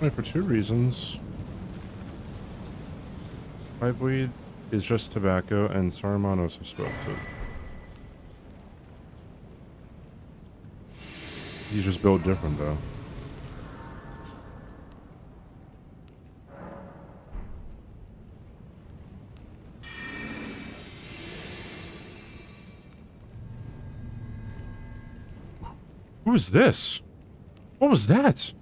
For two reasons. Pipeweed is just tobacco, and Saruman also smoked it. He's just built different, though. Who is this? What was that?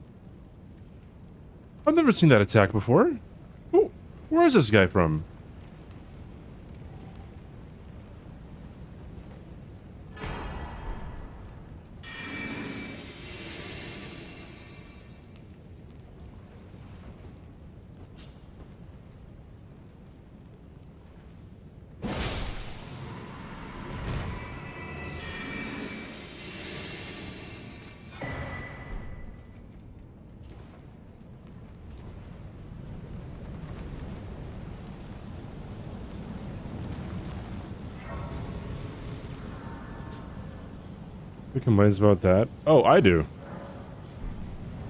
I've never seen that attack before. Who? Where is this guy from? Who complains about that? Oh, I do.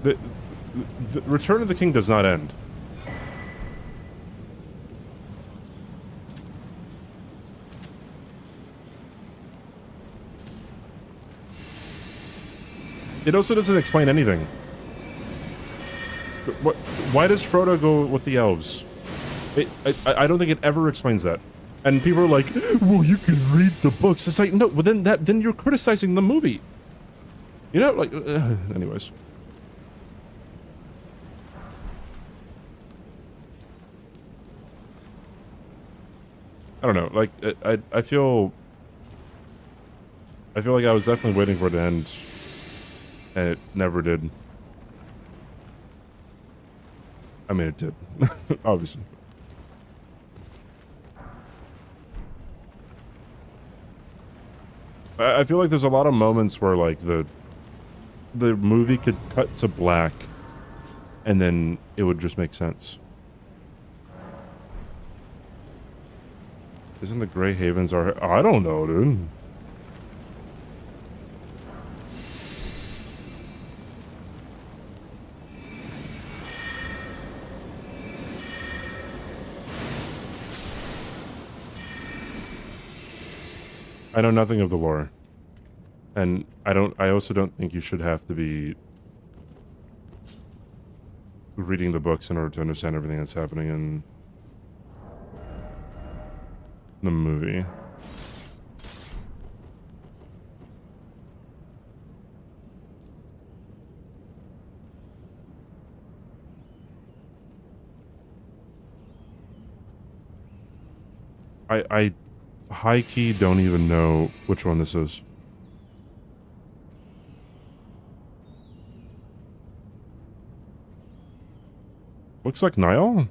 The Return of the King does not end. It also doesn't explain anything. What? Why does Frodo go with the elves? I don't think it ever explains that. And people are like, well, you can read the books. It's like, no, well then you're criticizing the movie. You know, like, anyways. I don't know, like, I feel like I was definitely waiting for it to end, and it never did. I mean, it did, obviously. I feel like there's a lot of moments where like the movie could cut to black and then it would just make sense. Isn't the Grey Havens our... I don't know, dude. I know nothing of the lore. And I also don't think you should have to be reading the books in order to understand everything that's happening in the movie. I high-key don't even know which one this is. Looks like Niall?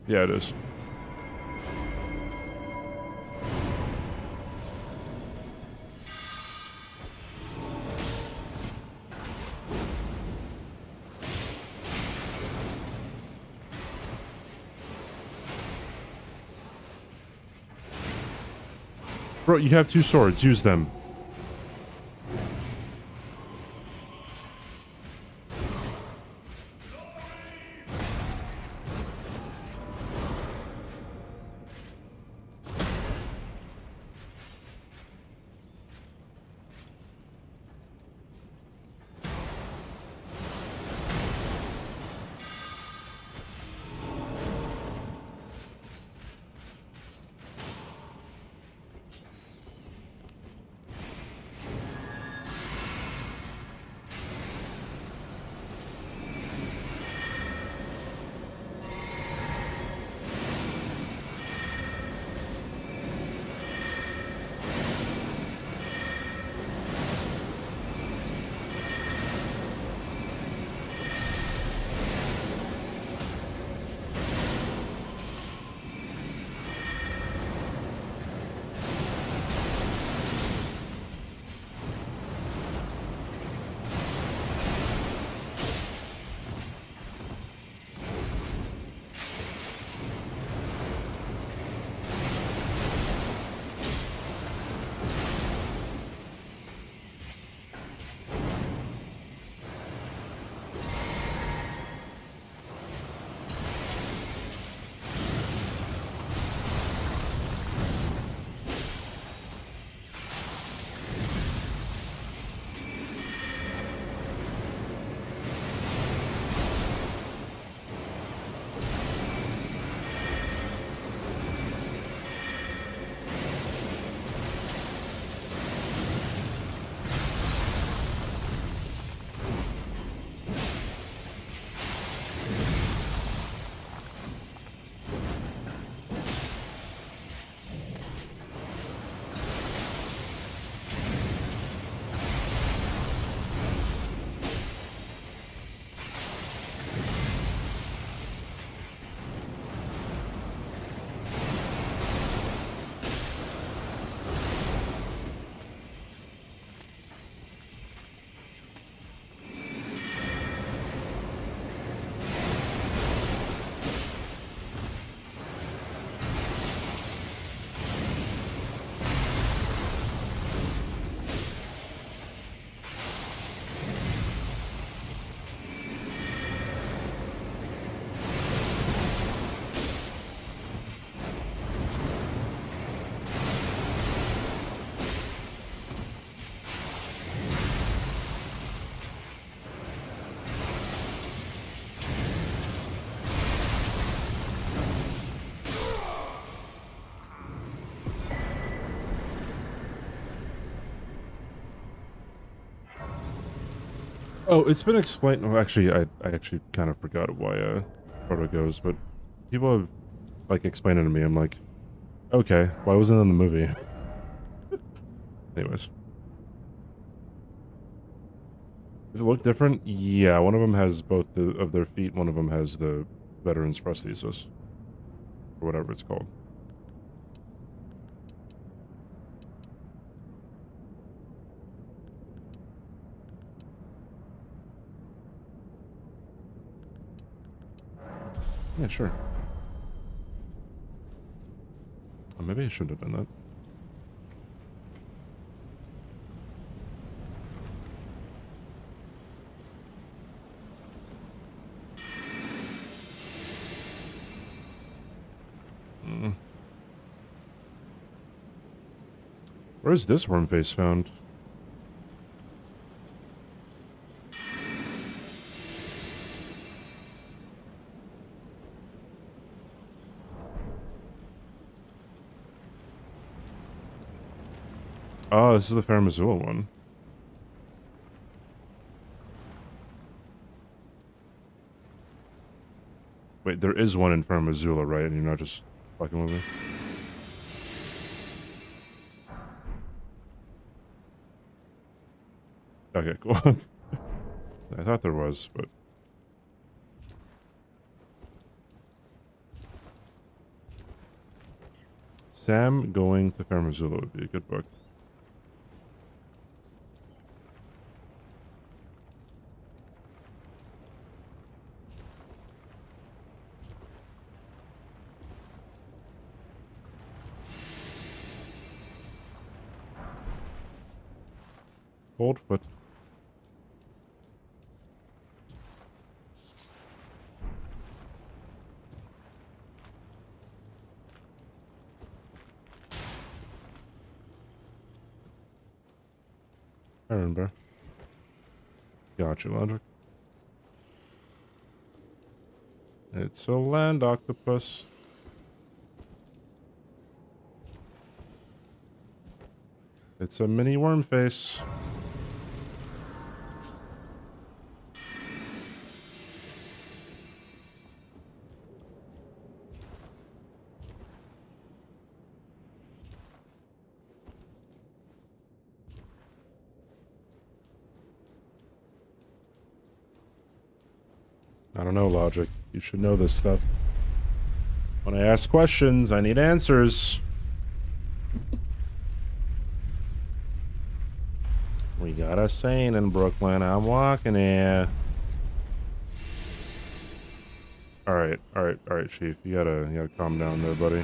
Yeah, it is. Bro, you have 2 swords. Use them. Oh, it's been explained. Well, actually, I actually kind of forgot why Proto goes, but people have like explained it to me. I'm like, okay, why wasn't it in the movie? Anyways, Does it look different? Yeah, one of them has both of their feet, one of them has the veteran's prosthesis. Or whatever it's called. Yeah, sure. Oh, maybe I shouldn't have done that. Where's this worm face found? Oh, this is the Fair Missoula one. Wait, there is one in Fair Missoula, right? And you're not just fucking with me? Okay, cool. I thought there was, but... Sam Going to Fair Missoula would be a good book. Coldfoot. Iron Bear. Gotcha, Logic. It's a land octopus. It's a mini worm face. I don't know, Logic. You should know this stuff. When I ask questions, I need answers. We got a saying in Brooklyn. I'm walking here. Alright, Chief. You gotta calm down there, buddy.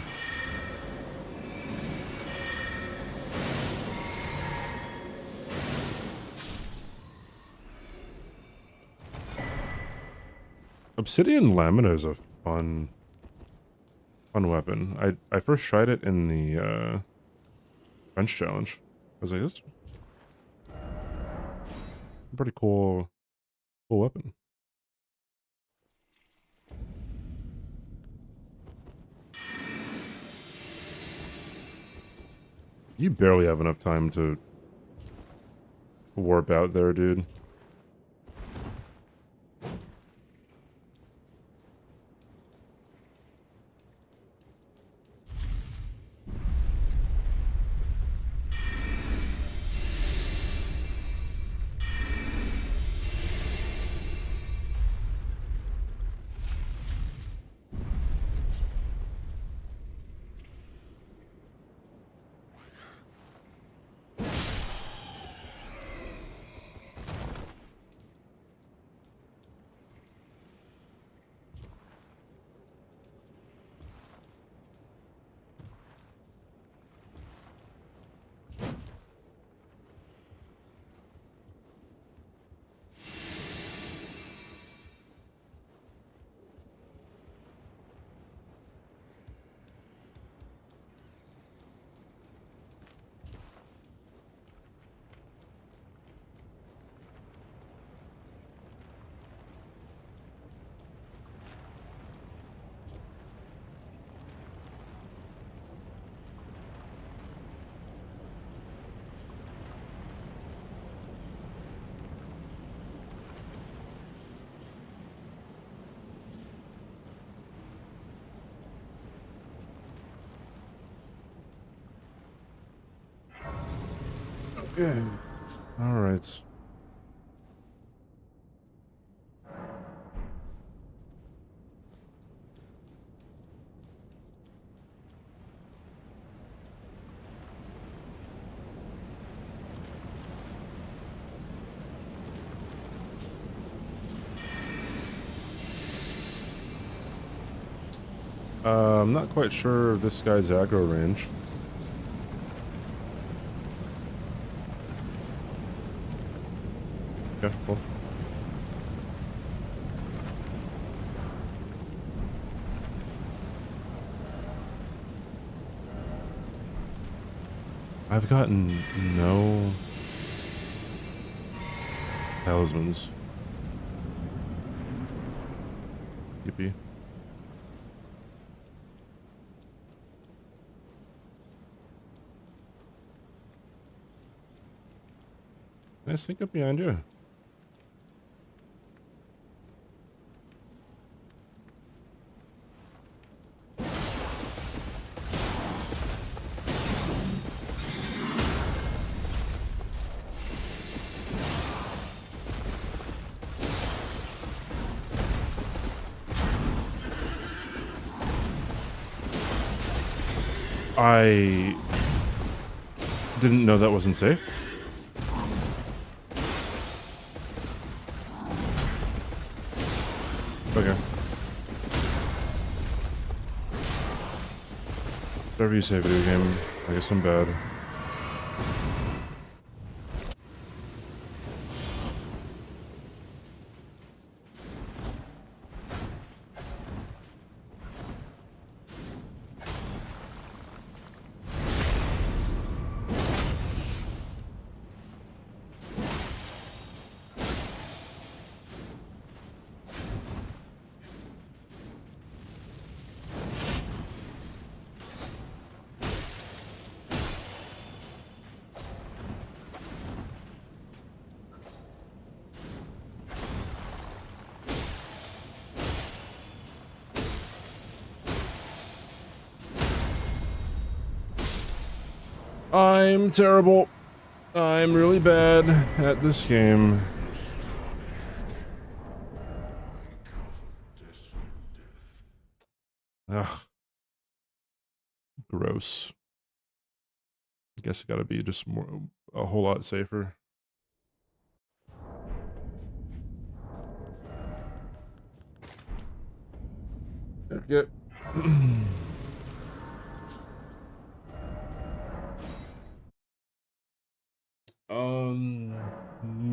Obsidian Lamina is a fun weapon. I first tried it in the bench challenge. I was like, this is a pretty cool weapon. You barely have enough time to warp out there, dude. Okay. All right. I'm not quite sure of this guy's aggro range. Okay, cool. I've gotten no talismans. Yippee. I sneak up behind you. I didn't know that wasn't safe. Okay. Whatever you say, video game. I guess I'm bad. I'm terrible. I'm really bad at this game. Ugh. Gross. Guess it gotta be just a whole lot safer. Okay.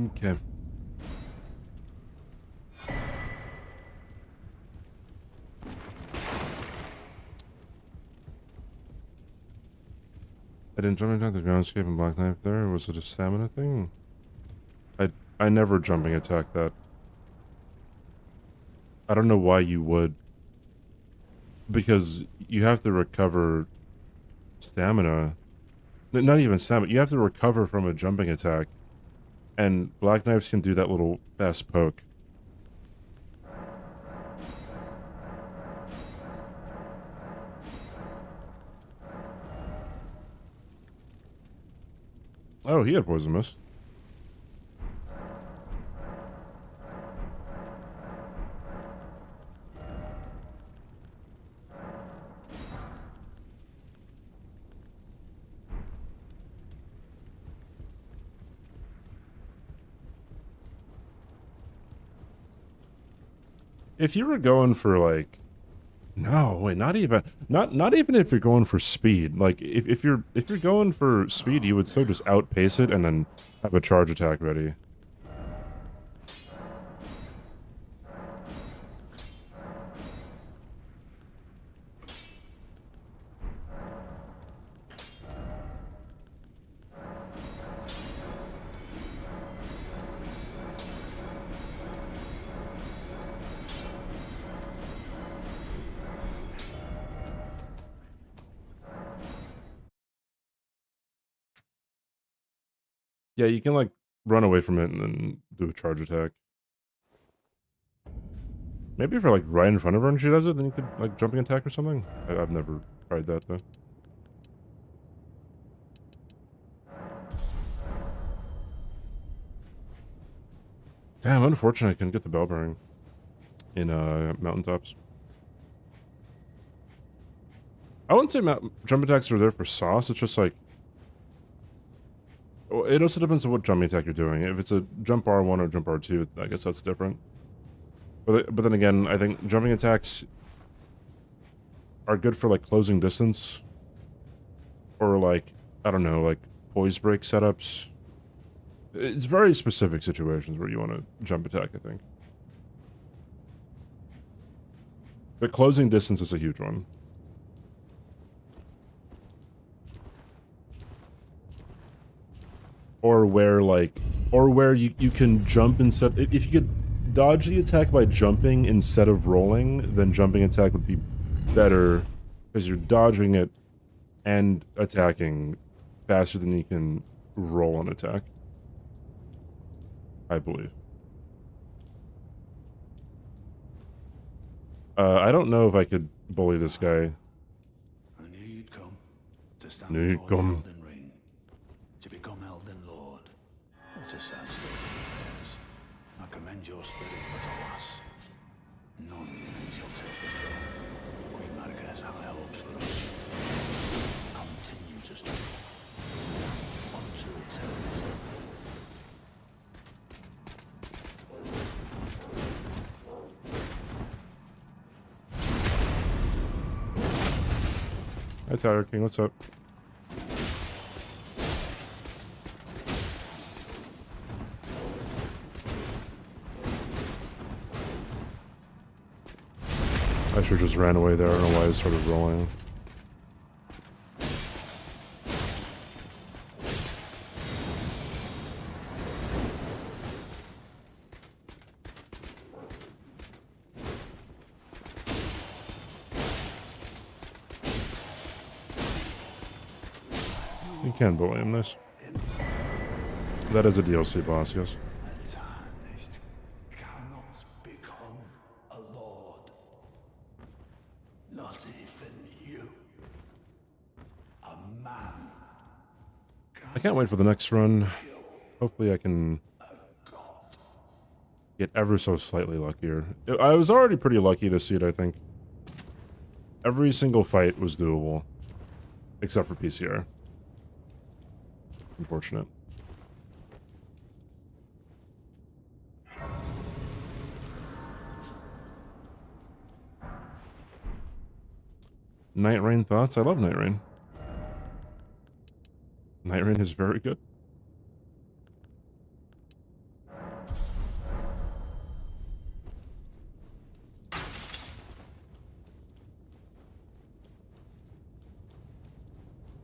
Okay. I didn't jumping attack the groundscape and black knife there. Was it a stamina thing? I never jumping attack that. I don't know why you would. Because you have to recover stamina. Not even stamina. You have to recover from a jumping attack. And black knives can do that little fast poke. Oh, he had poison mist. If you were going for like, no, wait, not even if you're going for speed. Like if you're going for speed, you would still just outpace it and then have a charge attack ready. Yeah, you can like run away from it and then do a charge attack. Maybe if you're like right in front of her and she does it, then you could like jumping attack or something. I've never tried that though. Damn, unfortunate I couldn't get the bell bearing in mountaintops. I wouldn't say jump attacks are there for sauce. It's just like, well, it also depends on what jumping attack you're doing. If it's a jump R1 or jump R2, I guess that's different. But then again, I think jumping attacks are good for like closing distance, or like, I don't know, like poise break setups. It's very specific situations where you want to jump attack, I think. But closing distance is a huge one. Or where like, or where you can jump instead. If you could dodge the attack by jumping instead of rolling, then jumping attack would be better because you're dodging it and attacking faster than you can roll an attack, I believe. I don't know if I could bully this guy. I knew you'd come to stand Knew you'd before the come. Elden Ring, to become Elden Lord. What a sad state of affairs. I commend your spirit, but alas, none shall take the throne. Queen Marika has high hopes for us. Continue to struggle unto eternity. Hi, Tower King, what's up? I should just ran away there. I don't know why I started rolling. You can bully him, nice. That is a DLC boss, yes. A tarnished cannot become a lord. Not even you. A man. I can't wait for the next run. Hopefully I can get ever so slightly luckier. I was already pretty lucky this seed, I think. Every single fight was doable. Except for PCR. Unfortunate. Night Rain thoughts? I love Night Rain. Night Rain is very good.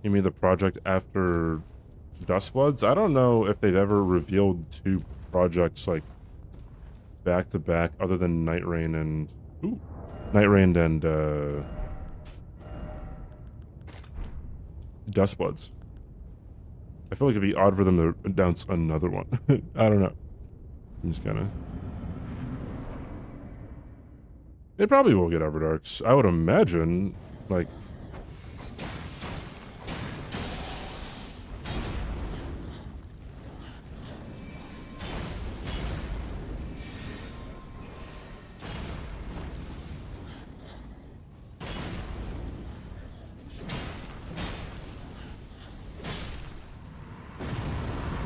You mean the project after Dustbloods? I don't know if they've ever revealed two projects like back to back other than Night Rain and Night Rain and Dustbloods. I feel like it'd be odd for them to announce another one. I don't know. I'm just kinda... They probably will get Everdarks. I would imagine, like...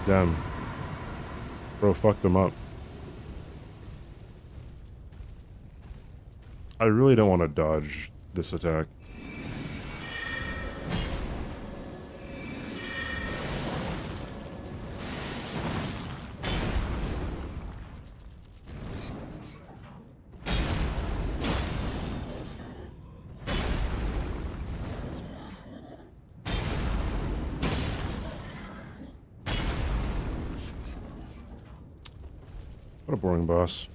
Damn. Bro, fucked them up. I really don't want to dodge this attack. What a boring boss.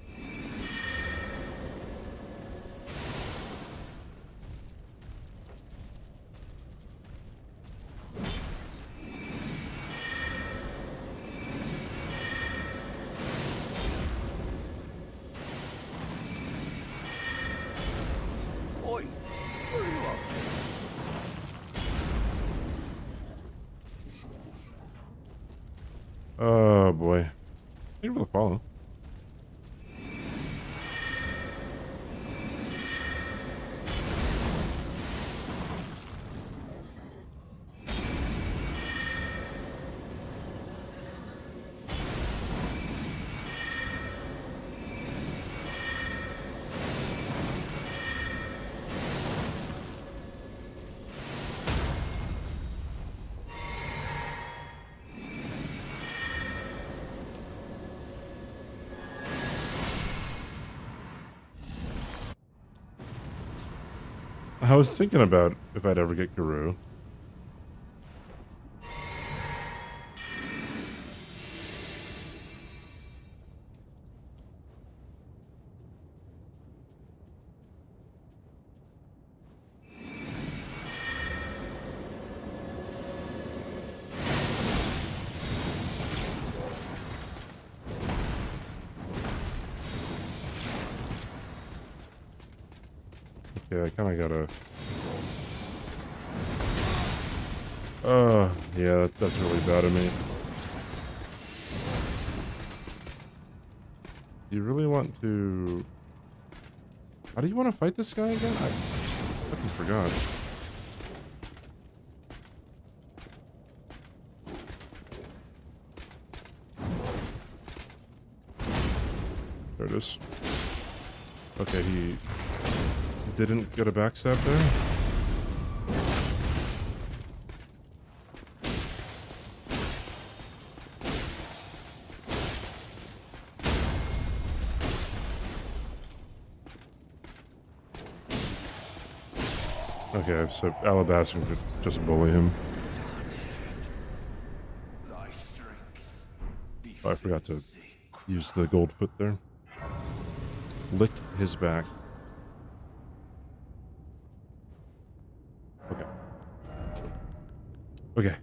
Oi, where are you up? Oh boy. Thank you for the follow. I was thinking about if I'd ever get Guru. Yeah, I kind of gotta... yeah, that's really bad of me. You really want to... How do you want to fight this guy again? I fucking forgot. There it is. Okay, he didn't get a backstab there. Okay, so Alabaster could just bully him. Oh, I forgot to use the gold foot there. Lick his back. Okay. Okay.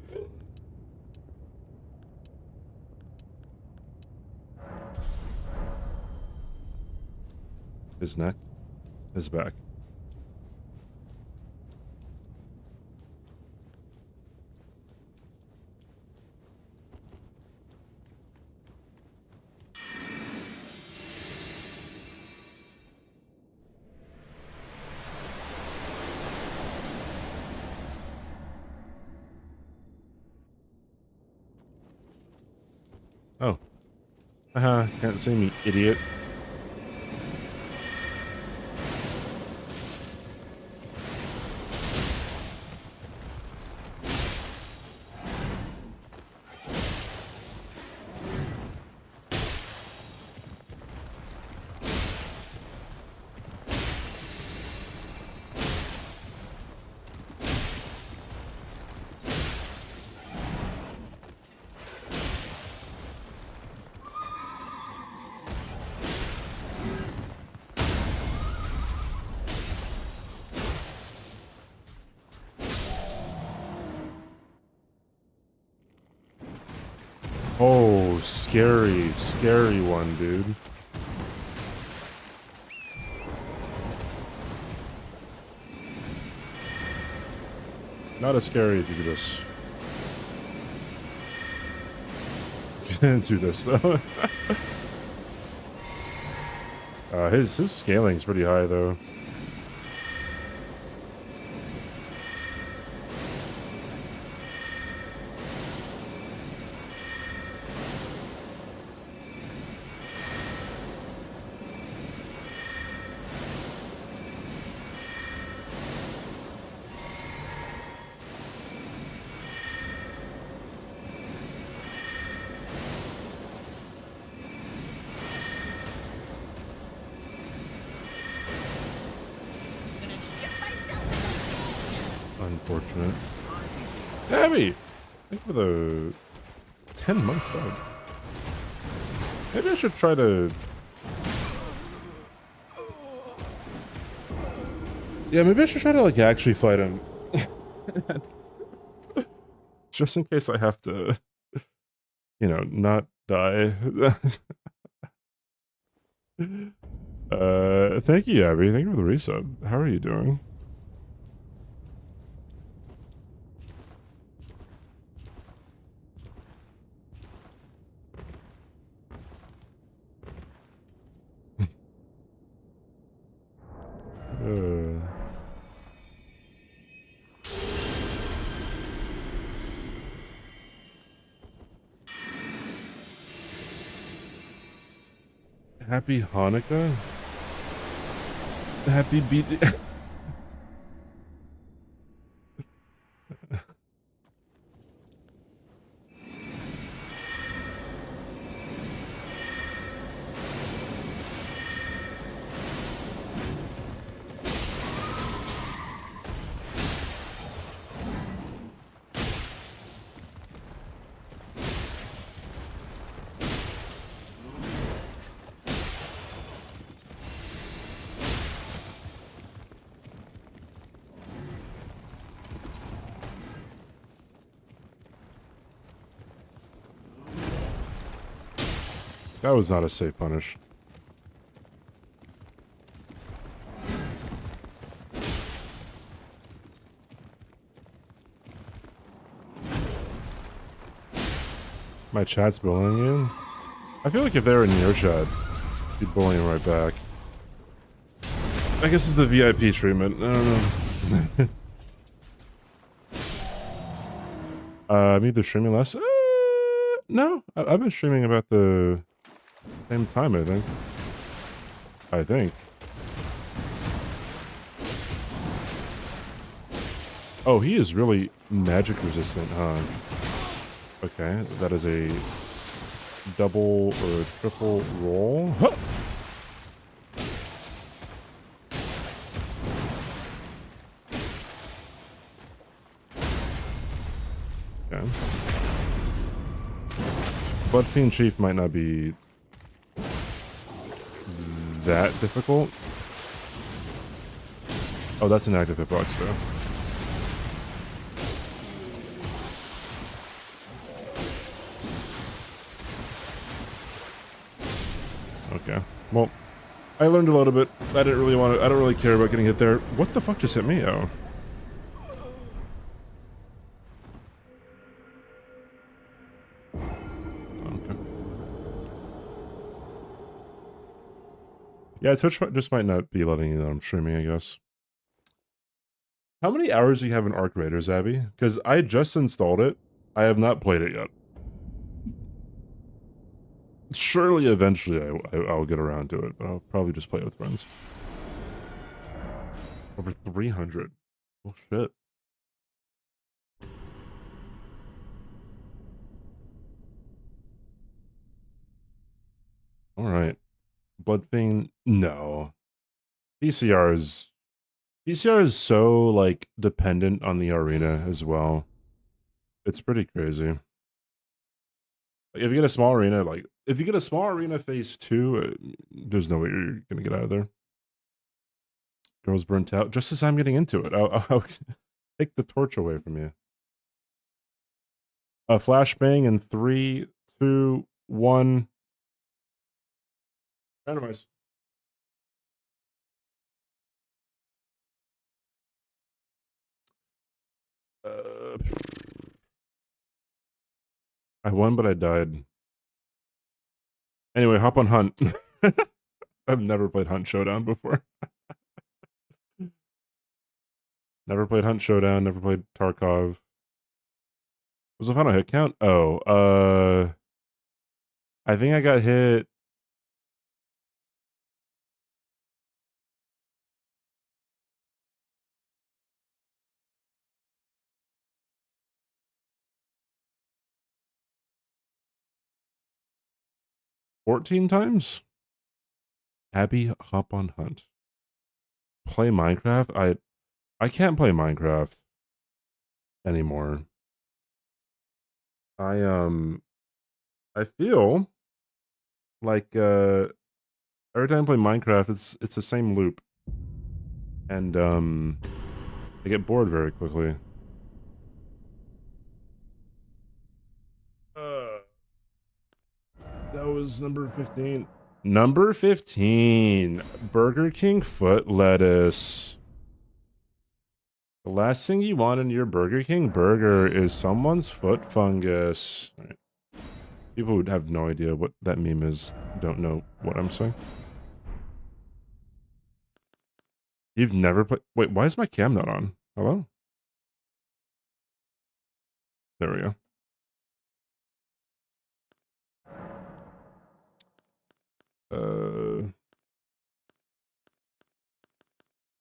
His neck. His back. Oh. Haha, can't see me, idiot. Oh, scary, scary one, dude. Not as scary if you could just get into this though. His scaling's pretty high though. Unfortunate. Abby! Thank you for the 10 months out. Maybe I should try to... Yeah, maybe I should try to, like, actually fight him. Just in case I have to, you know, not die. Thank you, Abby. Thank you for the resub. How are you doing? Happy Hanukkah? Happy BD. That was not a safe punish. My chat's bullying you? I feel like if they were in your chat, you'd bully them right back. I guess it's the VIP treatment. I don't know. I'm either streaming less. No, I've been streaming about the same time, I think. Oh, he is really magic resistant, huh? Okay, that is a double or a triple roll. Huh! Okay. Bloodfiend Chief might not be that difficult. Oh, that's an active hitbox though. Okay. Well, I learned a little bit. I don't really care about getting hit there. What the fuck just hit me? Oh. Okay. Yeah, Twitch just might not be letting you know I'm streaming, I guess. How many hours do you have in Arc Raiders, Abby? Because I just installed it. I have not played it yet. Surely, eventually, I'll get around to it, but I'll probably just play it with friends. Over 300. Oh, shit. Alright. Bloodfiend, no. PCR is so, like, dependent on the arena as well. It's pretty crazy. Like, if you get a small arena, if you get a small arena phase 2, there's no way you're gonna get out of there. Girls burnt out. Just as I'm getting into it, I'll take the torch away from you. A flashbang in 3, 2, 1. Randomize. I won, but I died. Anyway, hop on Hunt. I've never played Hunt Showdown before. Never played Hunt Showdown, never played Tarkov. Was the final hit count? Oh, I think I got hit. $14 times? Abby, hop on Hunt. Play Minecraft? I can't play Minecraft anymore. I feel like every time I play Minecraft, it's the same loop. And I get bored very quickly. That was number 15. Number 15. Burger King foot lettuce. The last thing you want in your Burger King burger is someone's foot fungus. Right. People who have no idea what that meme is don't know what I'm saying. You've never played... Wait, why is my cam not on? Hello? There we go.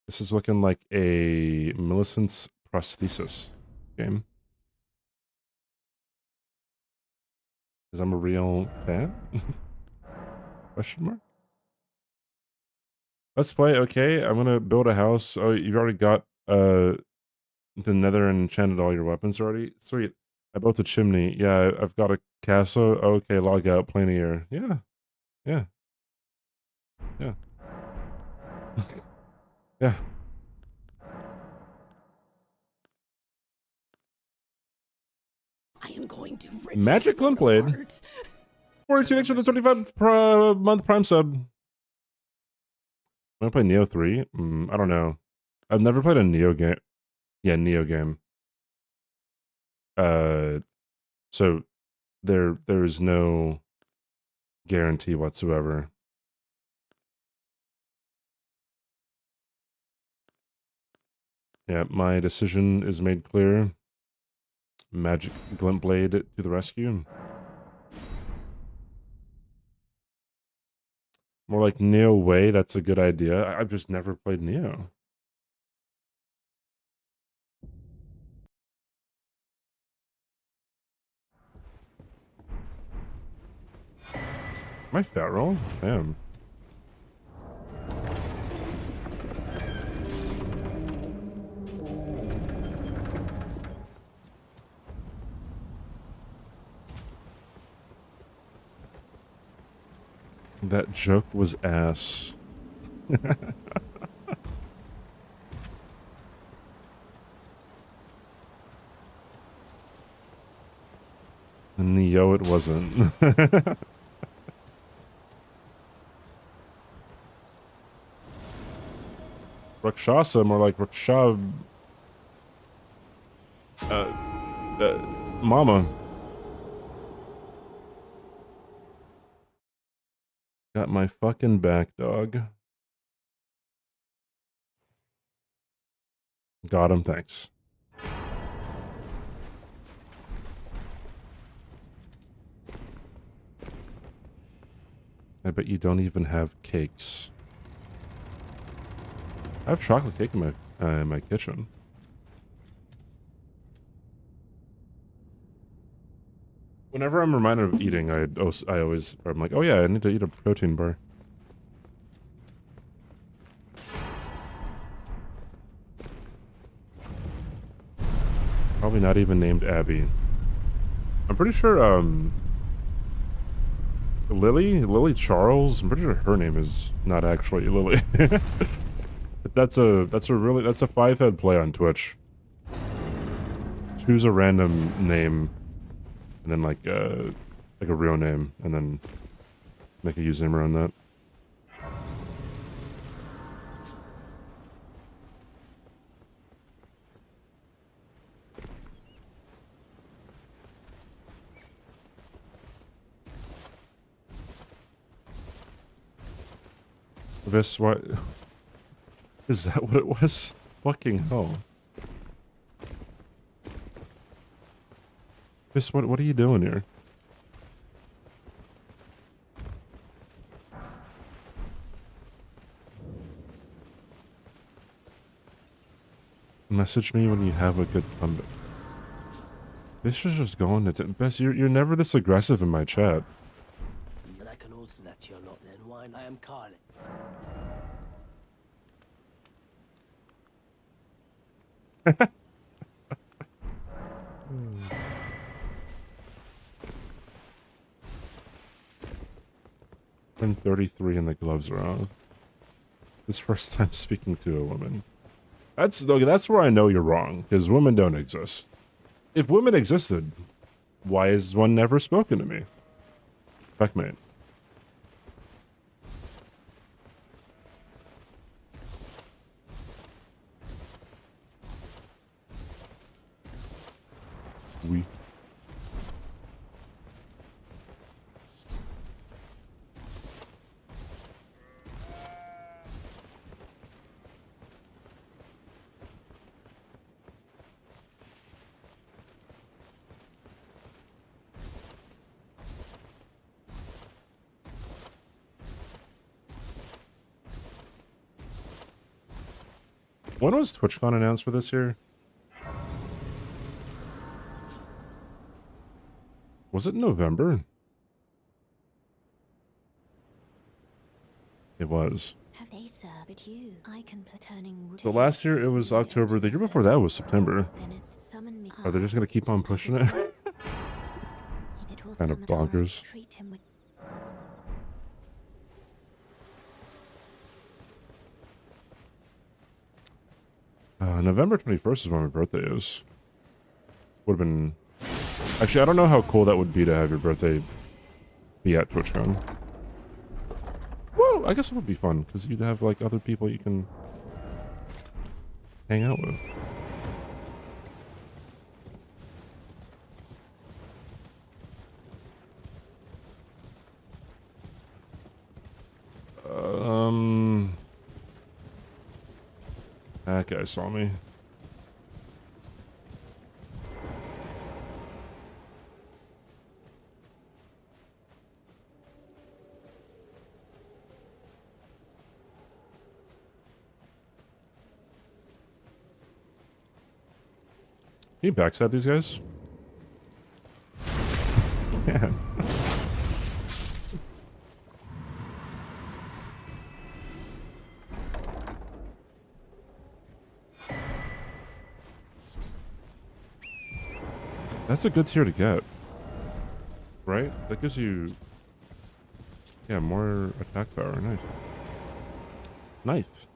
This is looking like a Millicent's prosthesis game. Because I'm a real fan? Question mark? Let's play. Okay, I'm gonna build a house. Oh, you've already got the nether and enchanted all your weapons already? Sweet. I built a chimney. Yeah, I've got a castle. Okay, log out. Plain air. Yeah. Yeah. Yeah. Yeah. I am going to rip Magic you Limp Blade. apart. 42 thanks for the 25 month Prime sub. Want to play Neo 3? I don't know. I've never played a Neo game. Yeah, Neo game. So there's no guarantee whatsoever. Yeah, my decision is made clear. Magic Glint Blade to the rescue. More like Neo Way, that's a good idea. I've just never played Neo. Am I feral? Damn. That joke was ass. Neo, it wasn't. Rakshasa, more like Rakshab. Mama. Got my fucking back, dog. Got him, thanks. I bet you don't even have cakes. I have chocolate cake in my kitchen. Whenever I'm reminded of eating, I'm like, oh yeah, I need to eat a protein bar. Probably not even named Abby. I'm pretty sure, Lily Charles, I'm pretty sure her name is not actually Lily. But that's a 5-head play on Twitch. Choose a random name, and then like a real name, and then make a username around that. This what? Is that what it was? Fucking hell. This what are you doing here? Message me when you have a good comeback. This is just going to Bess, you're never this aggressive in my chat. But I can also that you're not then wine. I am Carly. I'm 33 and the gloves are on. This first time speaking to a woman. That's where I know you're wrong, because women don't exist. If women existed, why has one never spoken to me? Checkmate. We. When was TwitchCon announced for this year? Was it November? It was. Have they served you? I can turning. So last year it was October. The year before that was September. Then it's summon me. Are they just gonna keep on pushing it? It will Kind of summon her. bonkers. Treat him with. November 21st is when my birthday is. Would have been... Actually, I don't know how cool that would be to have your birthday be at TwitchCon. Whoa, I guess it would be fun because you'd have like other people you can hang out with. That guy saw me. Can you backstab these guys? Man. That's a good tier to get. Right? That gives you... yeah, more attack power. Nice. Nice.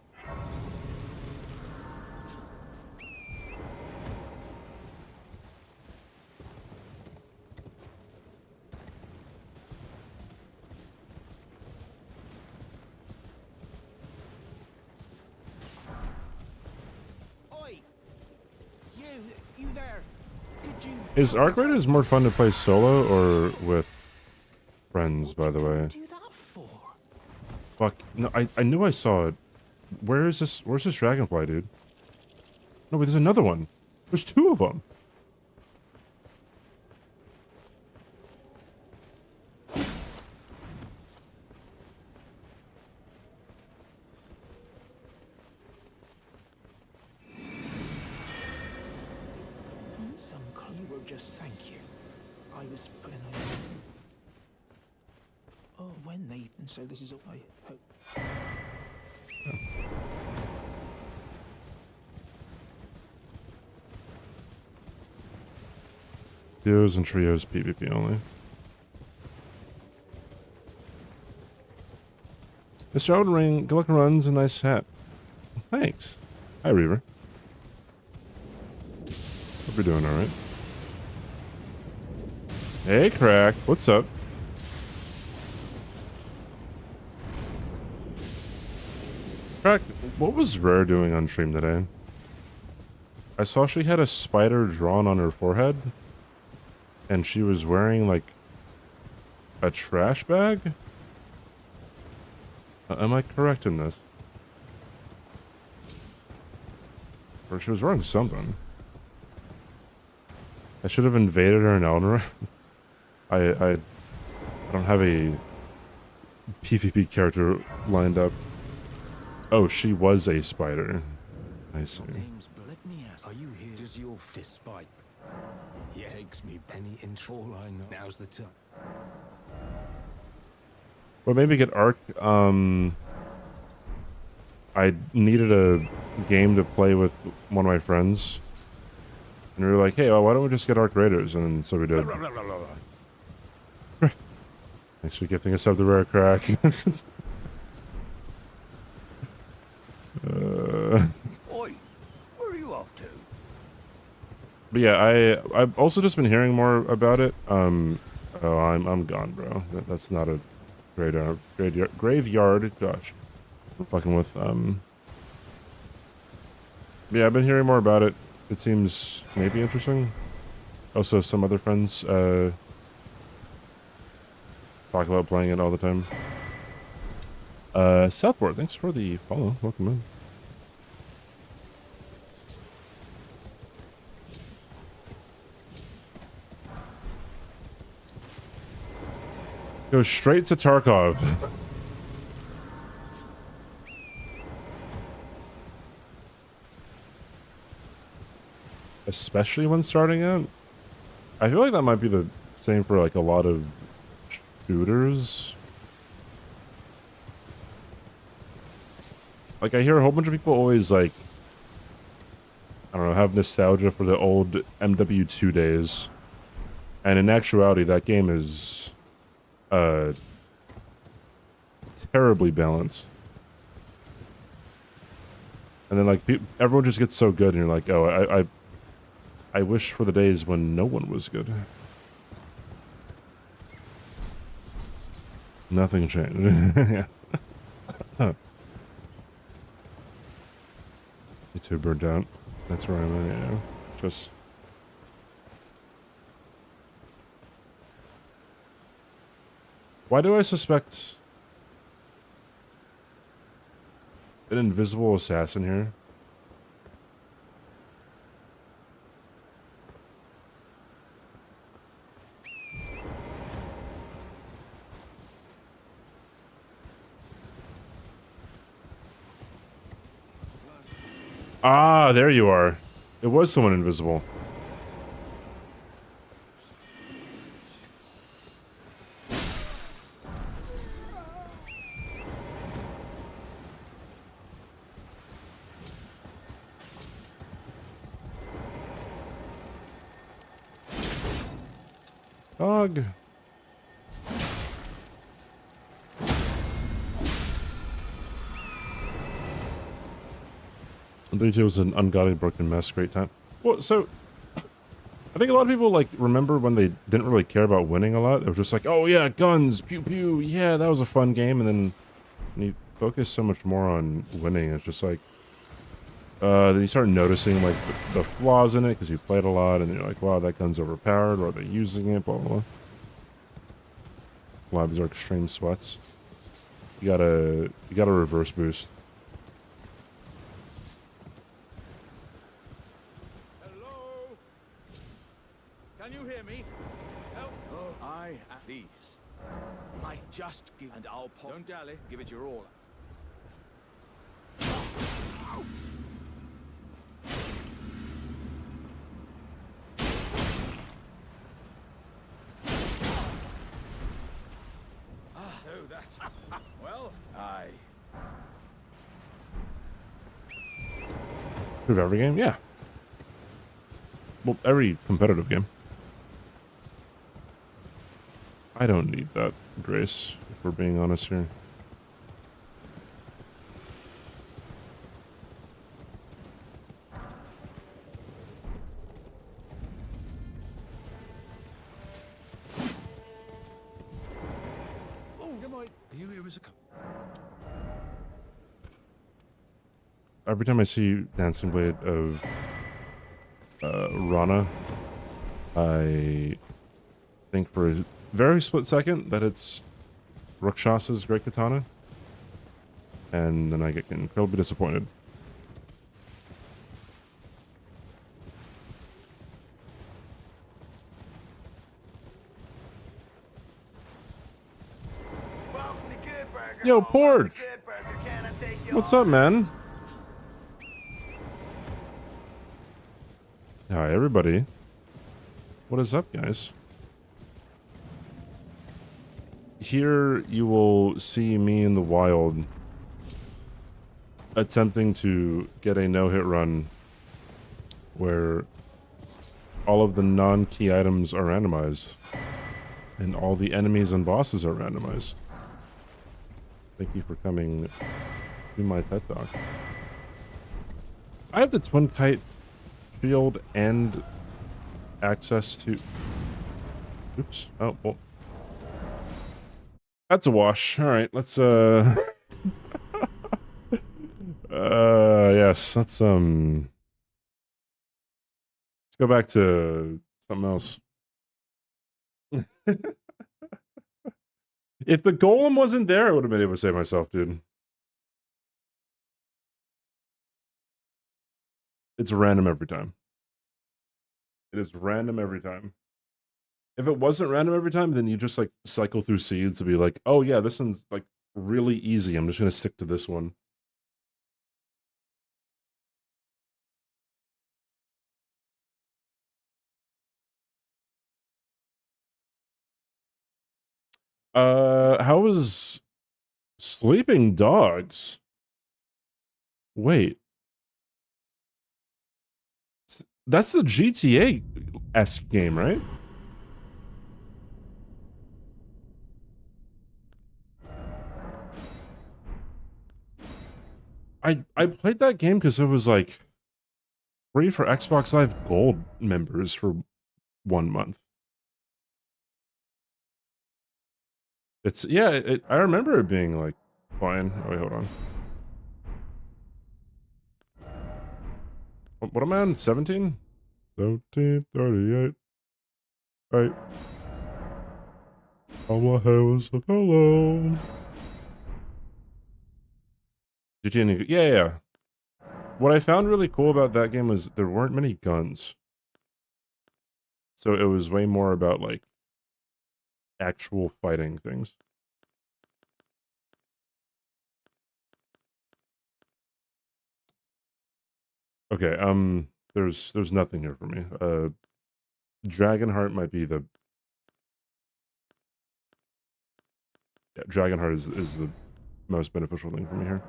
You there? Could you... Is Arc Raiders more fun to play solo or with friends, by the way? do that for? Fuck. No, I knew I saw it. Where's this dragonfly, dude? No, wait, there's another one. There's two of them. You were just thank you. I was putting on. Oh, when they and so this is all I hope. Duos and trios PvP only. Mr. Elden Ring, good luck and runs, a nice hat. Thanks. Hi, Reaver. Hope you're doing alright. Hey, Crack. What's up? Crack, what was Rare doing on stream today? I saw she had a spider drawn on her forehead. And she was wearing, like, a trash bag? Am I correct in this? Or she was wearing something. I should have invaded her in Elden Ring. I don't have a PvP character lined up. Oh, she was a spider. I see. Let me ask, are you here? Does your despite? Yeah. Takes me any intro. All I know. Now's the time. Well, maybe get Arc. I needed a game to play with one of my friends. And we were like, hey, well, why don't we just get Arc Raiders? And so we did. Thanks for gifting us up the Rare, Crack. Oi, where are you off to? But yeah, I've also just been hearing more about it. Oh, I'm gone, bro. That's not a graveyard. Gosh, I'm fucking with yeah, I've been hearing more about it. It seems maybe interesting. Also, some other friends talk about playing it all the time. Southport, thanks for the follow. Welcome in. Go straight to Tarkov. Especially when starting out. I feel like that might be the same for like a lot of shooters. Like I hear a whole bunch of people always like, I don't know, have nostalgia for the old MW2 days. And in actuality, that game is terribly balanced. And then like everyone just gets so good and you're like, oh, I wish for the days when no one was good. Nothing changed. Yeah. You two burned out. That's where I'm at, you know. Just... Why do I suspect an invisible assassin here? Ah, there you are. It was someone invisible. Dog. It was an ungodly broken mess. Great time. Well, so I think a lot of people like remember when they didn't really care about winning a lot. It was just like, oh yeah, guns, pew pew, yeah, that was a fun game. And then when you focus so much more on winning, it's just like, then you start noticing like the flaws in it because you played a lot, and you're like, wow, that gun's overpowered, or are they using it? Blah blah blah. A lot of these are extreme sweats. You gotta reverse boost. Hello? Can you hear me? Help? Oh, I at these. Might just give, and I'll pop. Don't dally. Give it your all. Oh, that's well. Aye. Prove every game, yeah. Well, every competitive game. I don't need that grace, if we're being honest here. Oh, am I? Are you here as a couple? Every time I see Dancing Blade of Rana, I think for a very split second that it's Rakshasa's Great Katana, and then I get incredibly disappointed. Yo, Porge! What's up, man? Hi, everybody. What is up, guys? Here you will see me in the wild attempting to get a no-hit run where all of the non-key items are randomized and all the enemies and bosses are randomized. Thank you for coming to my TED Talk. I have the Twin Kite shield and access to... Oops. Oh, well. That's a wash. Alright, let's, yes, let's go back to something else. If the golem wasn't there, I would have been able to save myself, dude. It's random every time. It is random every time. If it wasn't random every time, then you just like cycle through seeds to be like, oh yeah, this one's like really easy. I'm just gonna stick to this one. How was Sleeping Dogs? Wait. That's the GTA-esque game, right? I played that game because it was like free for Xbox Live Gold members for 1 month. It's, yeah, I remember it being, like, fine. Oh, wait, hold on. What am I on? 17? 1738. Right. All my hair was a pillow. GTA, yeah. What I found really cool about that game was there weren't many guns. So it was way more about, like, actual fighting things. Okay, there's nothing here for me. Dragonheart might be the... Yeah, Dragonheart is the most beneficial thing for me here.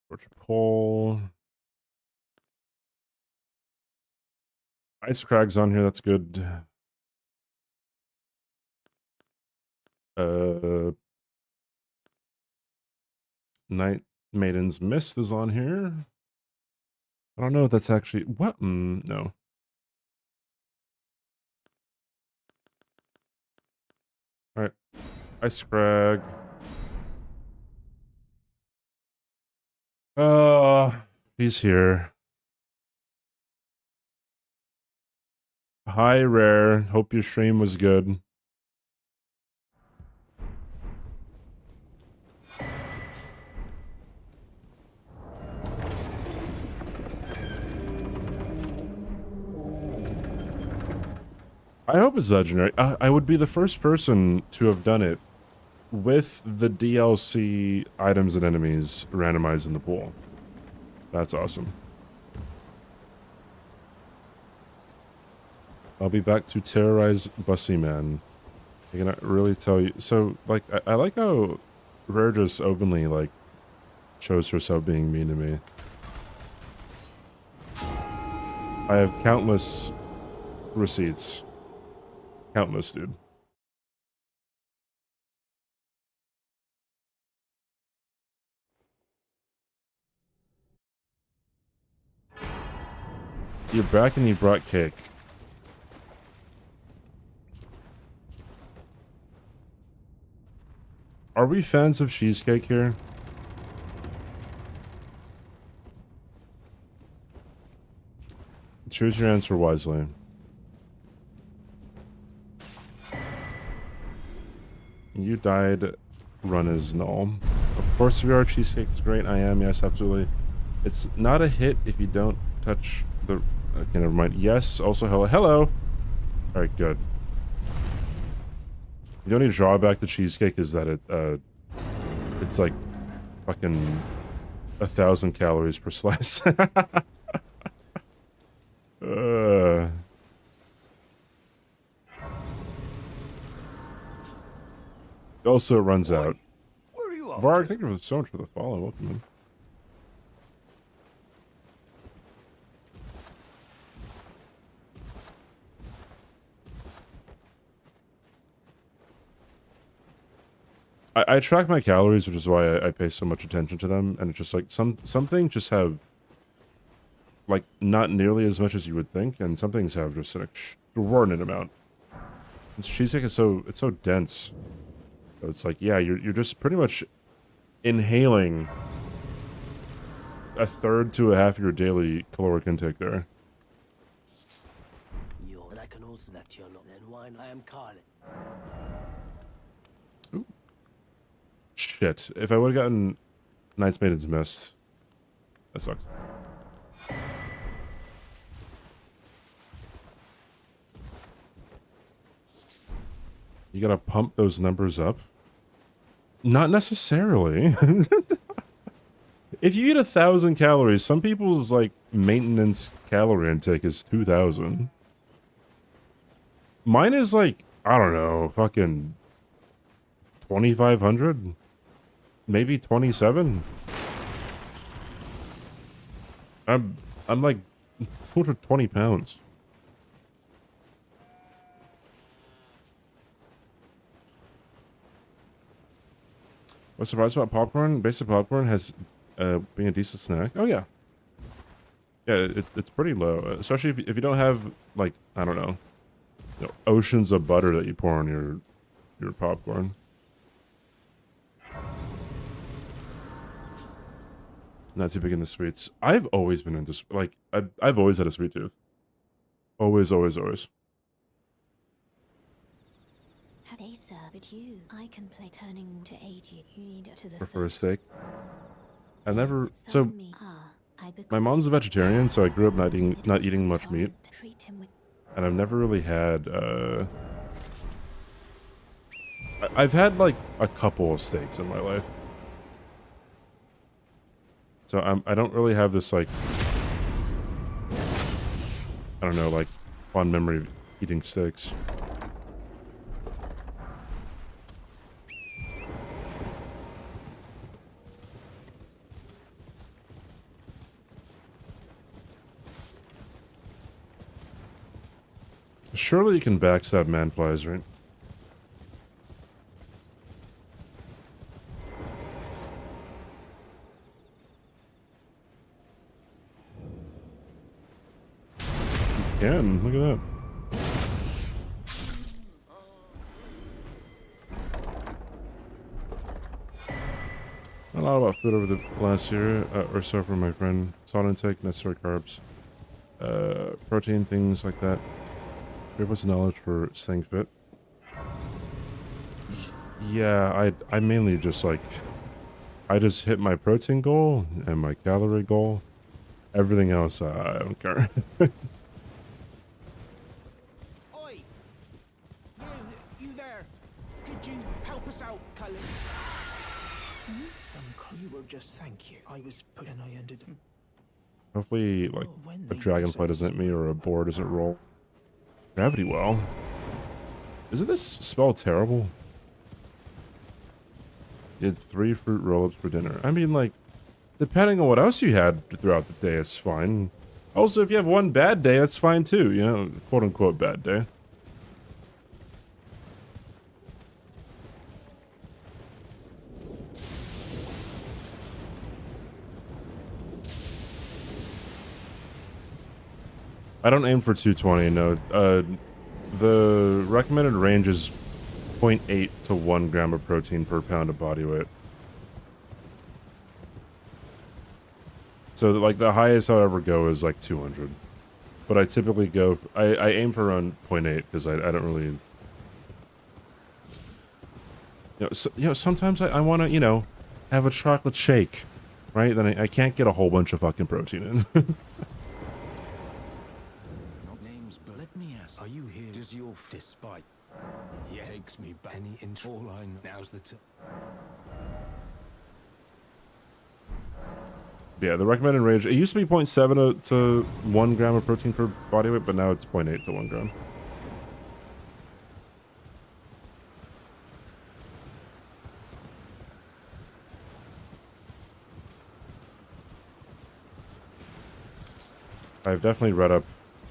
Torch pole. Ice Crag's on here, that's good. Night Maiden's Mist is on here. I don't know if that's actually... What? No. Alright. Ice Crag. He's here. Hi, Rare. Hope your stream was good. I hope it's legendary. I would be the first person to have done it with the DLC items and enemies randomized in the pool. That's awesome. I'll be back to terrorize Bussy Man. I cannot really tell you. So, like, I like how Rare just openly, like, shows herself being mean to me. I have countless receipts. Countless, dude. You're back and you brought cake. Are we fans of cheesecake here? Choose your answer wisely. You died. Run is null. Of course we are. Cheesecake is great. I am. Yes, absolutely. It's not a hit if you don't touch the... Okay, never mind. Yes. Also, hello. Hello. Alright, good. The only drawback to cheesecake is that it's like fucking 1,000 calories per slice. Also, it runs out. Where are you off Varg, to? thank you so much for the follow. Welcome in. I track my calories, which is why I pay so much attention to them, and it's just like some things just have like not nearly as much as you would think, and some things have just an extraordinary amount. And cheesecake is it's so dense. So it's like, yeah, you're just pretty much inhaling a third to a half of your daily caloric intake there. But I can also that you're not then wine. I am Carlin. Shit. If I would have gotten Night's Maiden's Mist, that sucks. You gotta pump those numbers up? Not necessarily. If you eat 1,000 calories, some people's like maintenance calorie intake is 2,000. Mine is like, I don't know, fucking 2,500? Maybe 27? I'm like 220 pounds. What's surprised about popcorn? Basic popcorn has being a decent snack. Oh yeah. Yeah, it's pretty low, especially if you don't have like, I don't know, oceans of butter that you pour on your your popcorn. Not too big into sweets. I've always been into like I've always had a sweet tooth. Always, always, always. Have they served you? I can play turning to 80. You need to the Prefer a first. steak. I've Yes, never. some So meat. I my mom's a vegetarian, so I grew up not eating much meat, Treat him with and I've never really had. I've had like a couple of steaks in my life, so I don't really have this like. I don't know, like fond memory of eating steaks. Surely you can backstab manflies, right? You can, look at that. A lot about food over the last year or so from my friend. Salt intake, necessary carbs, protein, things like that. Give us knowledge for staying fit. Yeah, I mainly just like, I just hit my protein goal and my calorie goal. Everything else, I don't care. Oi! You there? Could you help us out, Cullen? You were just thank you. I was put and I ended up. Hopefully, like, a dragonfly doesn't hit me or a boar doesn't roll. Gravity well. Isn't this spell terrible? You had 3 fruit roll-ups for dinner. I mean, like, depending on what else you had throughout the day, it's fine. Also, if you have one bad day, that's fine too, you know, quote-unquote bad day. I don't aim for 220, no. The recommended range is 0.8 to 1 gram of protein per pound of body weight. So, like, the highest I'll ever go is, like, 200. But I typically go... I aim for around 0.8, because I don't really... sometimes I want to, have a chocolate shake, right? Then I can't get a whole bunch of fucking protein in. Names, but let me ask, are you here? Does your despite? Yeah. Takes me back. Any intro? All I know. Now's the time. Yeah, the recommended range, it used to be 0.7 to 1 gram of protein per body weight, but now it's 0.8 to 1 gram. I've definitely read up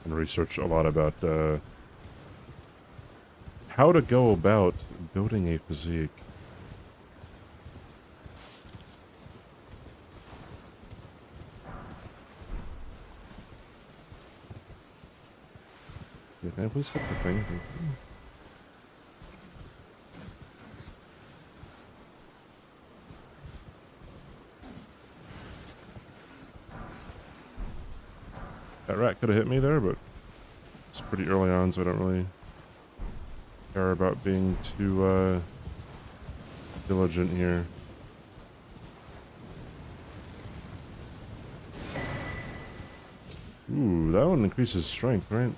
and researched a lot about how to go about building a physique. Yeah, can I please get the thing? Thank you. That rat could have hit me there, but it's pretty early on, so I don't really care about being too diligent here. Ooh, that one increases strength, right?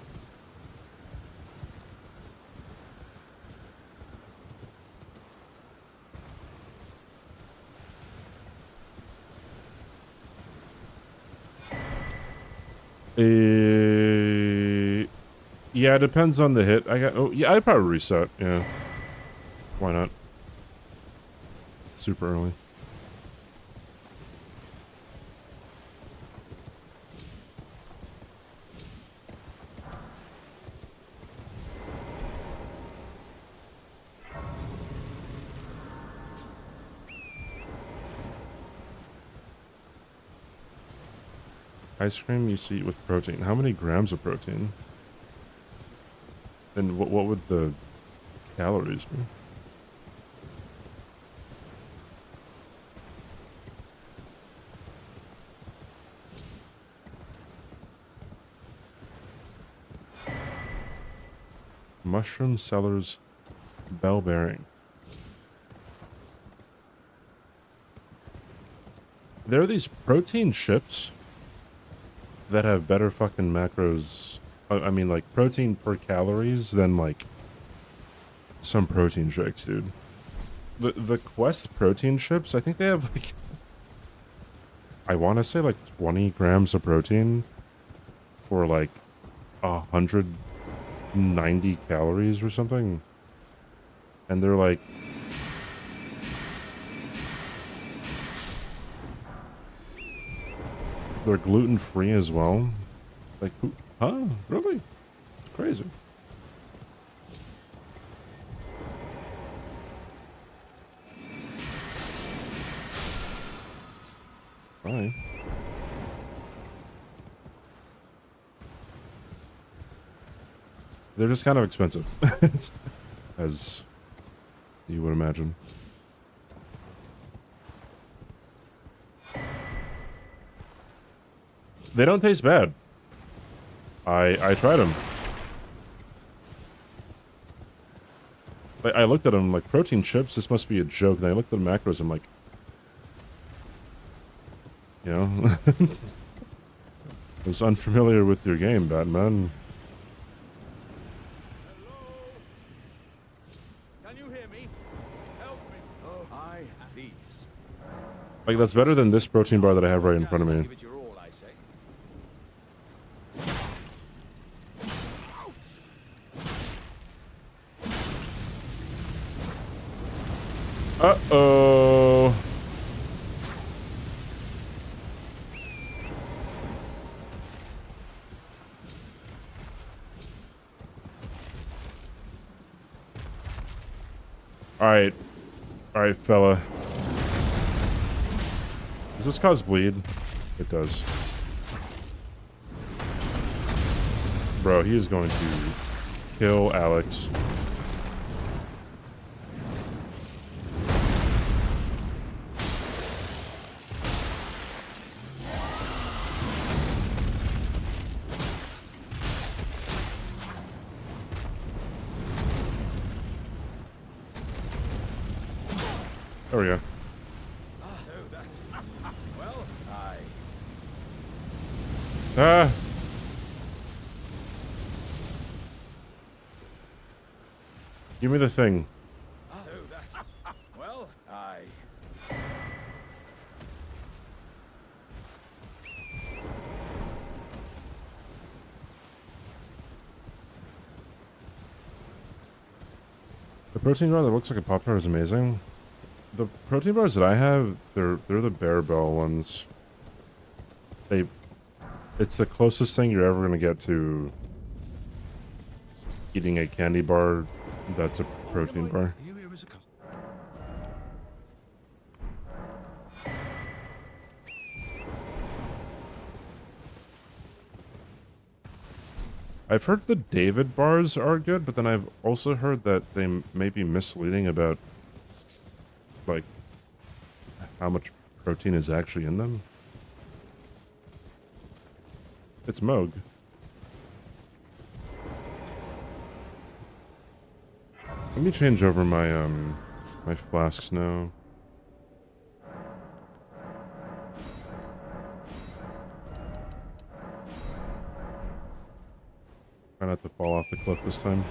Yeah, it depends on the hit. Yeah, I'd probably reset, yeah. Why not? Super early. Ice cream you see with protein. How many grams of protein? And what would the calories be? Mushroom Sellers Bell Bearing. There are these protein chips that have better fucking macros. I mean, like, protein per calories than, like, some protein shakes, dude. The Quest protein chips, I think they have, like, I want to say, like, 20 grams of protein for, like, 190 calories or something. And they're, like, they're gluten-free as well. Like, huh? Really? It's crazy. Bye. They're just kind of expensive. As you would imagine. They don't taste bad. I tried them. Like, I looked at them like, protein chips, this must be a joke. And I looked at the macros, I'm like, you know, I was unfamiliar with your game, Batman. Can you hear me? Help me. Oh, I these. Like, that's better than this protein bar that I have right in front of me. Give it your all, I say. Uh-oh. Alright. Alright, fella. Does this cause bleed? It does. Bro, he is going to kill Alex. There we go. Well, I. Ah! Give me the thing. Well, I. The protein bar that looks like a Pop-Tart is amazing. The protein bars that I have, they're the Bear Bell ones. It's the closest thing you're ever gonna get to eating a candy bar that's a protein bar. Are you here as a cousin? I've heard the David bars are good, but then I've also heard that they may be misleading about, like, how much protein is actually in them. It's Moog. Let me change over my my flasks now. Try not to fall off the cliff this time.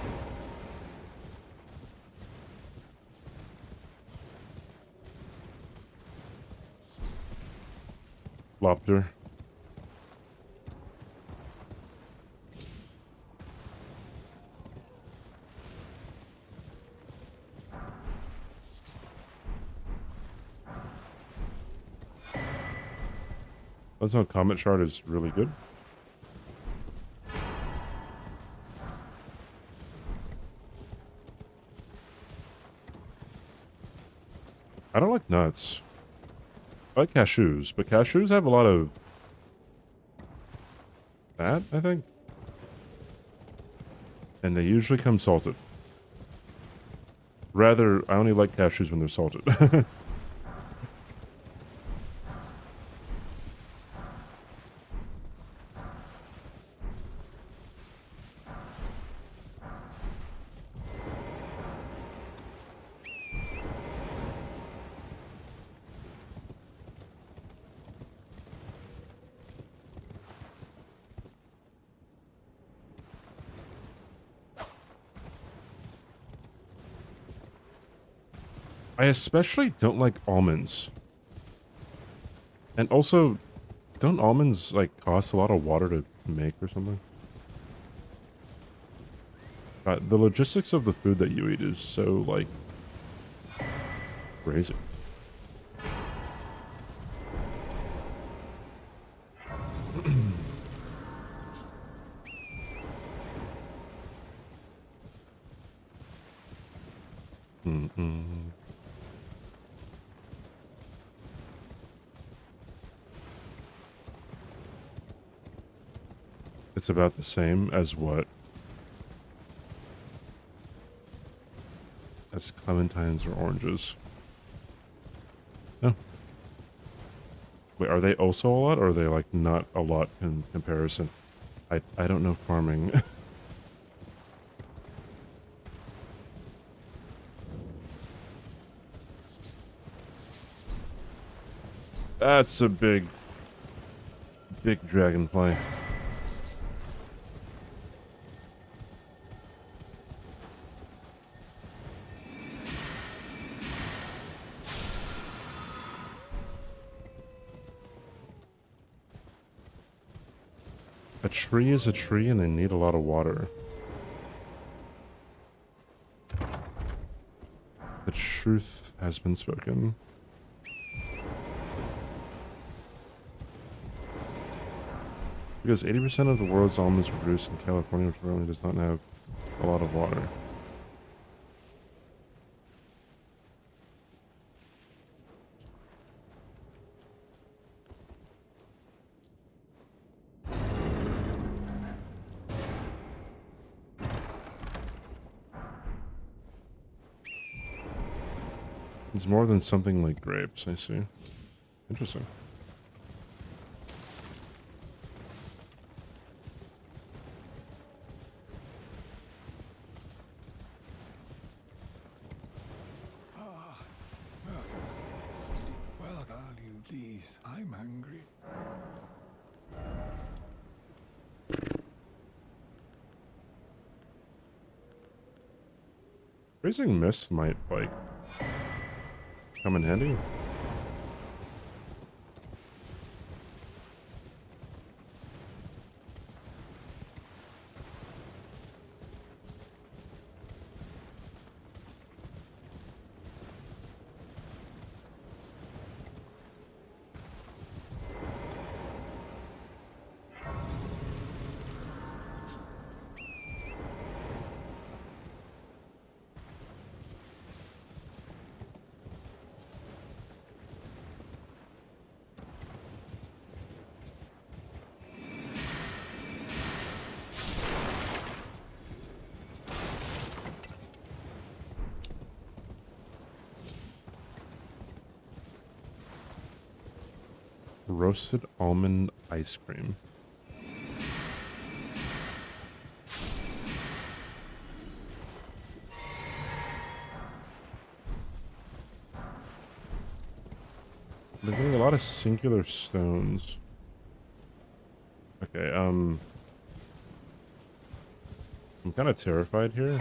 Lobster. That's how Comet Shard is really good. I don't like nuts. I like cashews, but cashews have a lot of fat, I think. And they usually come salted. Rather, I only like cashews when they're salted. I especially don't like almonds. And also, don't almonds, like, cost a lot of water to make or something? The logistics of the food that you eat is so, like, crazy. Mm-mm. It's about the same as what? As clementines or oranges. No. Wait, are they also a lot, or are they, like, not a lot in comparison? I don't know farming. That's a big dragonfly. A tree is a tree and they need a lot of water. The truth has been spoken. Because 80% of the world's almonds are produced in California, which really does not have a lot of water. It's more than something like grapes, I see. Interesting. Well, value, please. I'm hungry. Raising mist might, like, come in handy. Roasted almond ice cream. We're getting a lot of singular stones. Okay, I'm kind of terrified here.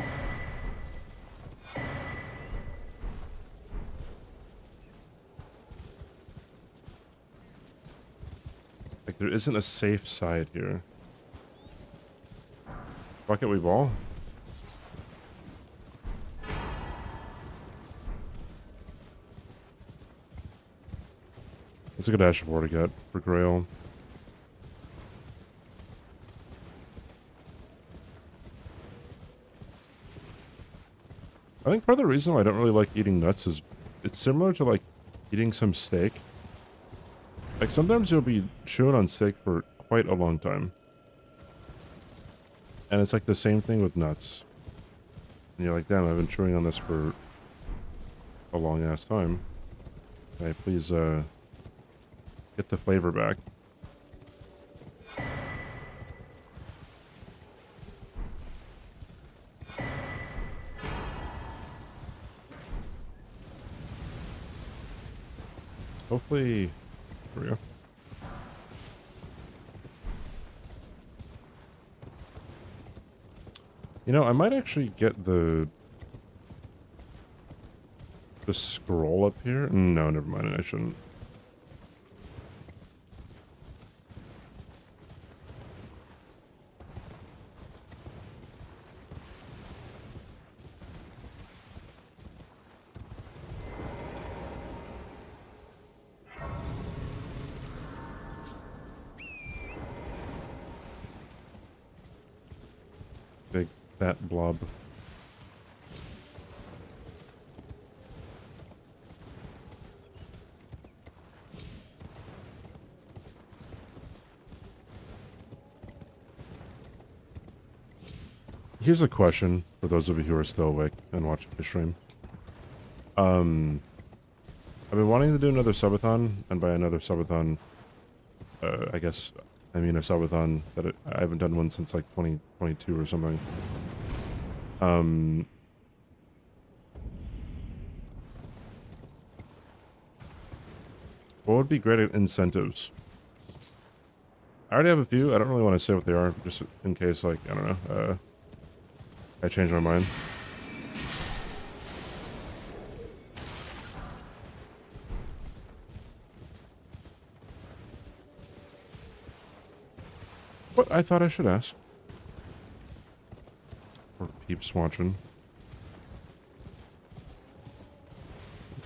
Like, there isn't a safe side here. Fuck it, we ball. That's a good dashboard to get for Grail. I think part of the reason why I don't really like eating nuts is it's similar to, like, eating some steak. Like, sometimes you'll be chewing on steak for quite a long time. And it's like the same thing with nuts. And you're like, damn, I've been chewing on this for a long ass time. Can I please, get the flavor back? Hopefully, there we go. You know, I might actually get the Just scroll up here? No, never mind. I shouldn't. Big fat blob. Here's a question for those of you who are still awake and watching the stream. I've been wanting to do another subathon, and by another subathon, I guess I mean a subathon that I haven't done one since like 2022 or something. What would be great at incentives? I already have a few. I don't really want to say what they are, just in case, like, I don't know, I changed my mind. But I thought I should ask. For peeps watching.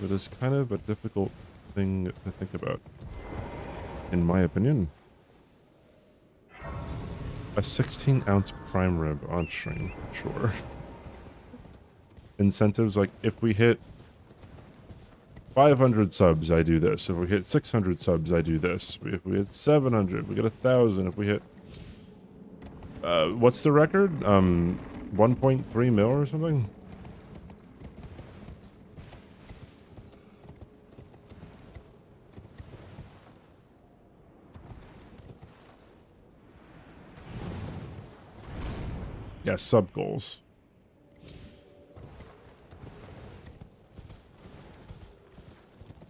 It is kind of a difficult thing to think about, in my opinion. A 16-ounce prime rib on stream, sure. Incentives, like, if we hit 500 subs, I do this. If we hit 600 subs, I do this. If we hit 700, we get 1,000. If we hit... what's the record? 1.3 mil or something? Yeah, sub goals.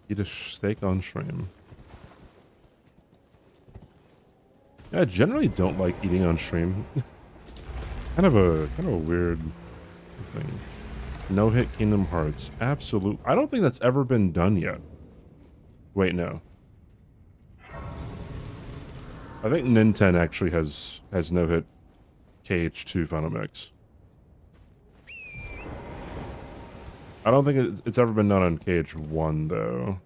Eat a steak on stream. Yeah, I generally don't like eating on stream. kind of a weird thing. No hit Kingdom Hearts. Absolute. I don't think that's ever been done yet. Wait, no. I think Nintendo actually has no hit KH2 Final Mix. I don't think it's ever been done on KH1 though.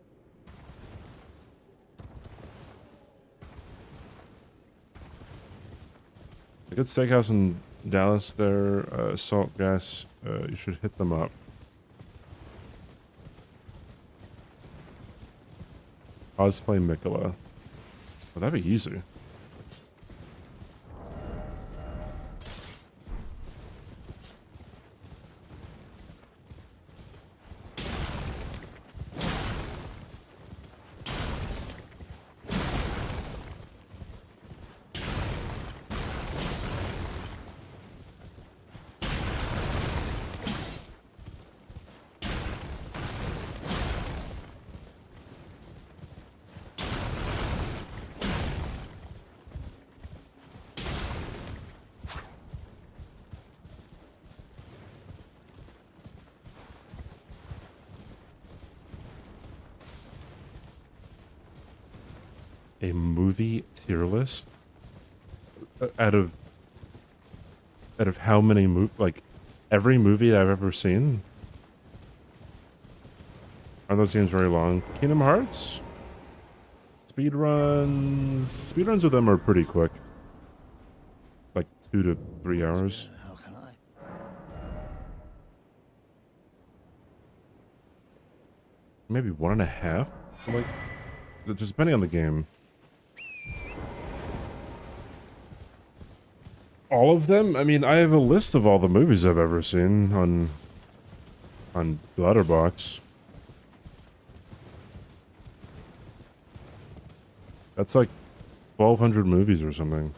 A good steakhouse in Dallas there, Salt Gas, you should hit them up. Cosplay Mikola. Well, that'd be easy. A movie tier list out of how many like every movie I've ever seen. Are those games very long? Kingdom Hearts? Speedruns with them are pretty quick. Like 2 to 3 hours. How can I? Maybe 1.5. Like, just depending on the game. All of them? I mean, I have a list of all the movies I've ever seen on Letterboxd. That's like 1,200 movies or something.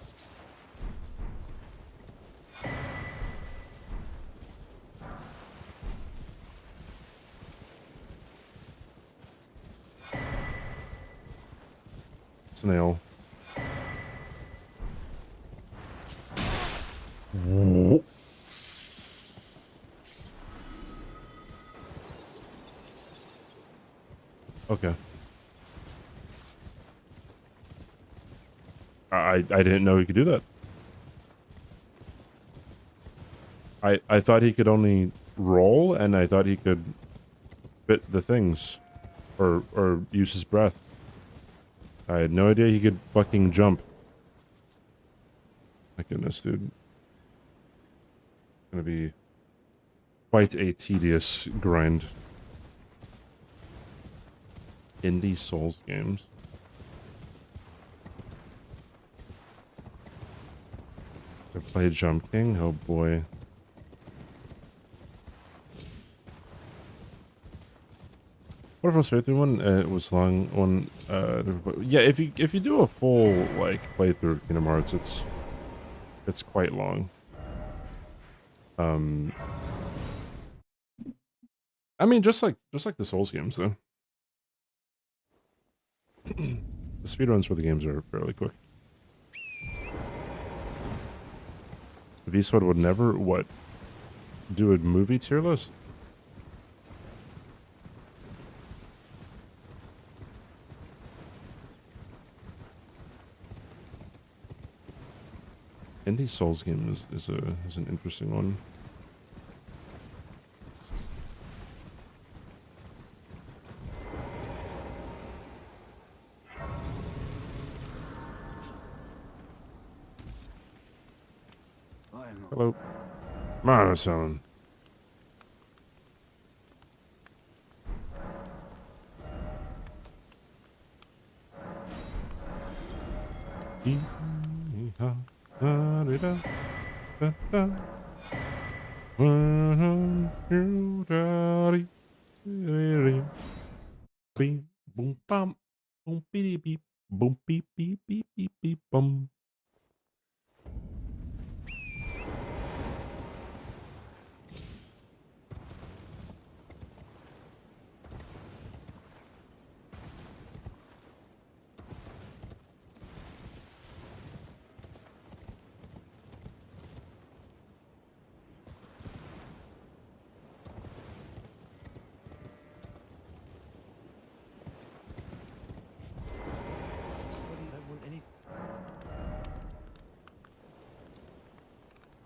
Snail. Whoa. Okay. I didn't know he could do that. I thought he could only roll, and I thought he could bit the things, or use his breath. I had no idea he could fucking jump. My goodness, dude. Gonna be quite a tedious grind. Indie Souls games. To play Jump King? Oh boy. What if I was through one? It was long one. Yeah, if you do a full like playthrough of Kingdom Hearts, it's quite long. I mean, just like the Souls games, though. The speedruns for the games are fairly quick. V-Sword would never what? Do a movie tier list? Indie Souls game is an interesting one. Hello. Marathon. Beep, boom, bum, boom, beep, beep, boom, beep, beep, beep, beep, beep, bum.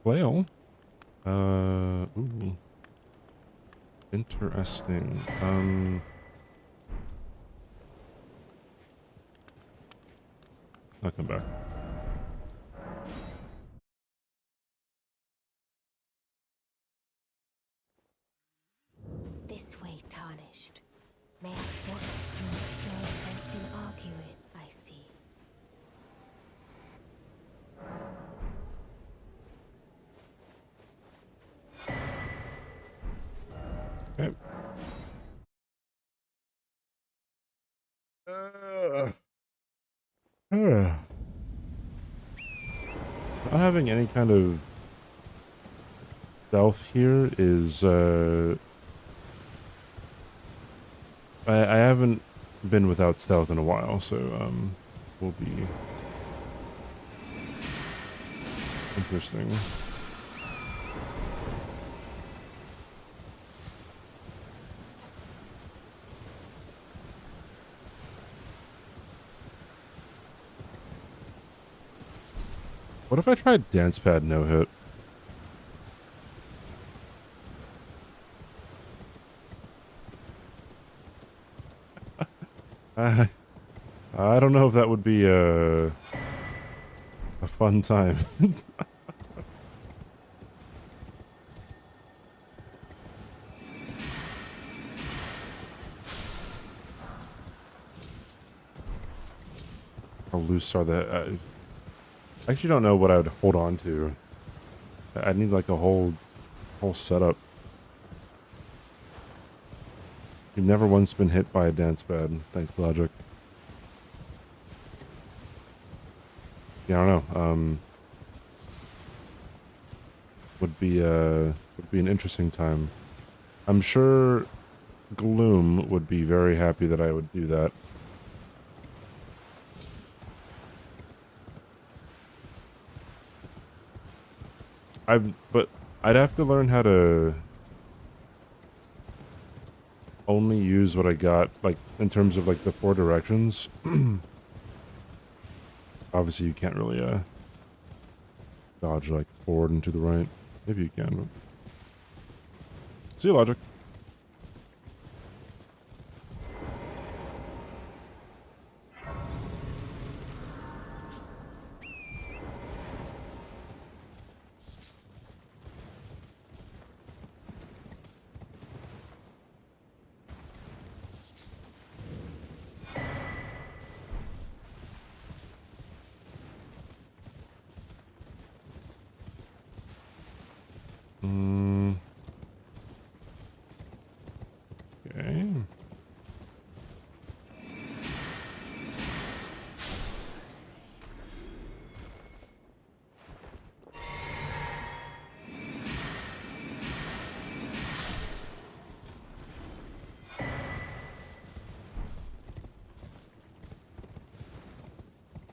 Well, ooh, interesting. I'll come back. This way, tarnished. May I what? No sense in arguing, I see. Okay. Not having any kind of stealth here is, I haven't been without stealth in a while, so, will be interesting. What if I tried dance pad no hit? I don't know if that would be a fun time. How loose are the? I actually don't know what I would hold on to. I'd need like a whole setup. You've never once been hit by a dance pad. Thanks, Logic. Yeah, I don't know. Would be an interesting time. I'm sure Gloom would be very happy that I would do that. But I'd have to learn how to only use what I got, like, in terms of, like, the 4 directions. Obviously, you can't really, dodge, like, forward and to the right. Maybe you can, but... See your logic. Okay.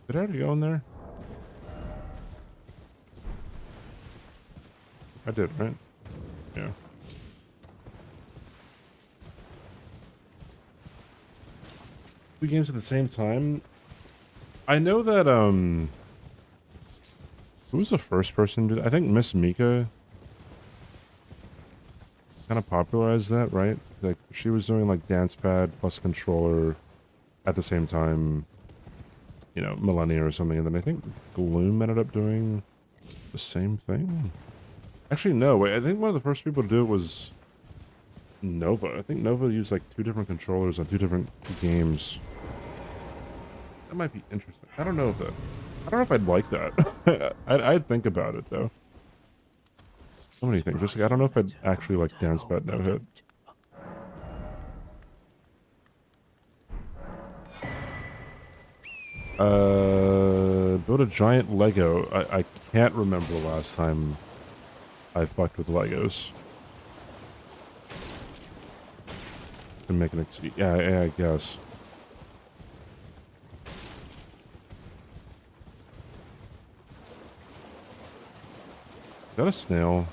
Did I already go in there? I did, right? Yeah. Two games at the same time? I know that, who was the first person to do that? I think Miss Mika kind of popularized that, right? Like, she was doing, like, dance pad plus controller at the same time, you know, Millennia or something, and then I think Gloom ended up doing the same thing? Actually, no, wait, I think one of the first people to do it was Nova. I think Nova used, like, 2 different controllers on 2 different games. That might be interesting. I don't know if I'd like that. I'd think about it, though. So many things. Just like, I don't know if I'd actually like dance pad no hit. Build a giant Lego. I can't remember the last time I fucked with Legos. Can make an yeah, I guess. Is that a snail?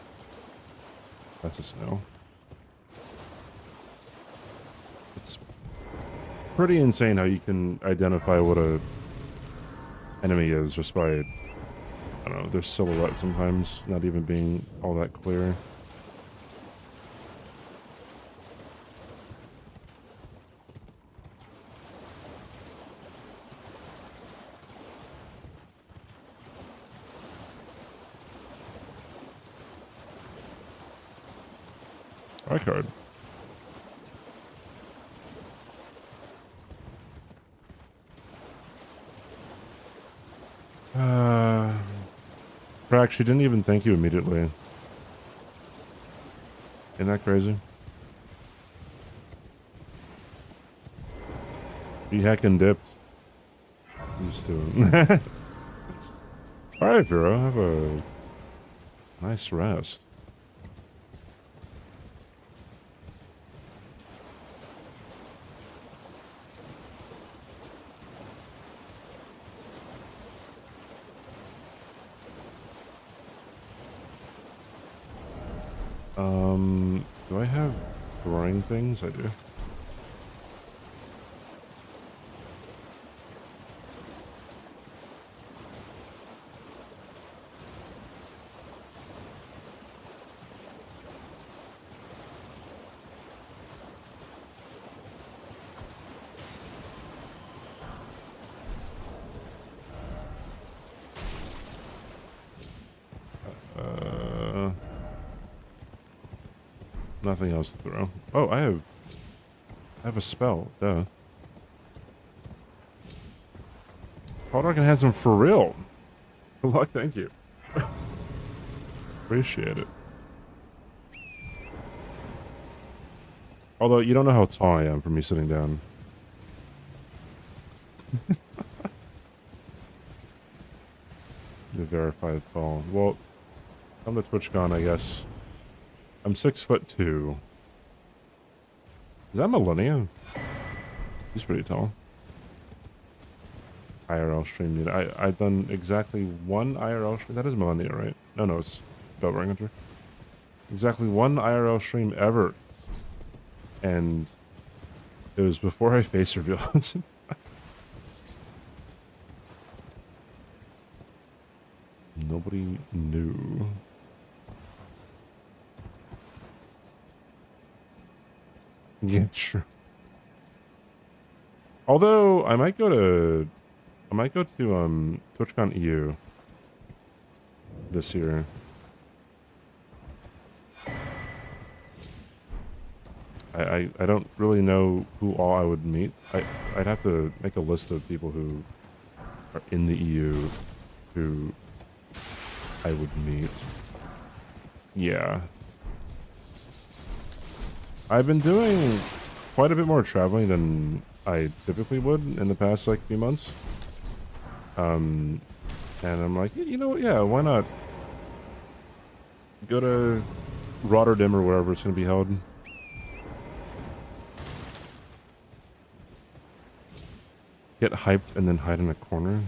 That's a snail. It's pretty insane how you can identify what a enemy is just by, I don't know, their silhouette sometimes not even being all that clear. Card. Crack, she didn't even thank you immediately. Isn't that crazy? She heckin' dipped. Used to. Alright, Vero, have a nice rest. Do I have throwing things? I do. Nothing else to throw. Oh, I have a spell. Duh. Faldarkin has them for real. Good luck, thank you. Appreciate it. Although you don't know how tall I am from me sitting down. The verified tall. Well, I'm the TwitchCon, I guess. I'm 6'2". Is that Millennia? He's pretty tall. IRL stream needed. I've done exactly 1 IRL stream. That is Millennia, right? No, it's Bellbringer. Exactly 1 IRL stream ever. And It was before I face revealed. Nobody knew. Yeah, sure. Although I might go to TwitchCon EU this year. I don't really know who all I would meet. I'd have to make a list of people who are in the EU who I would meet. Yeah. I've been doing quite a bit more traveling than I typically would in the past like few months. And I'm like, you know what, yeah, why not go to Rotterdam or wherever it's gonna be held. Get hyped and then hide in a corner.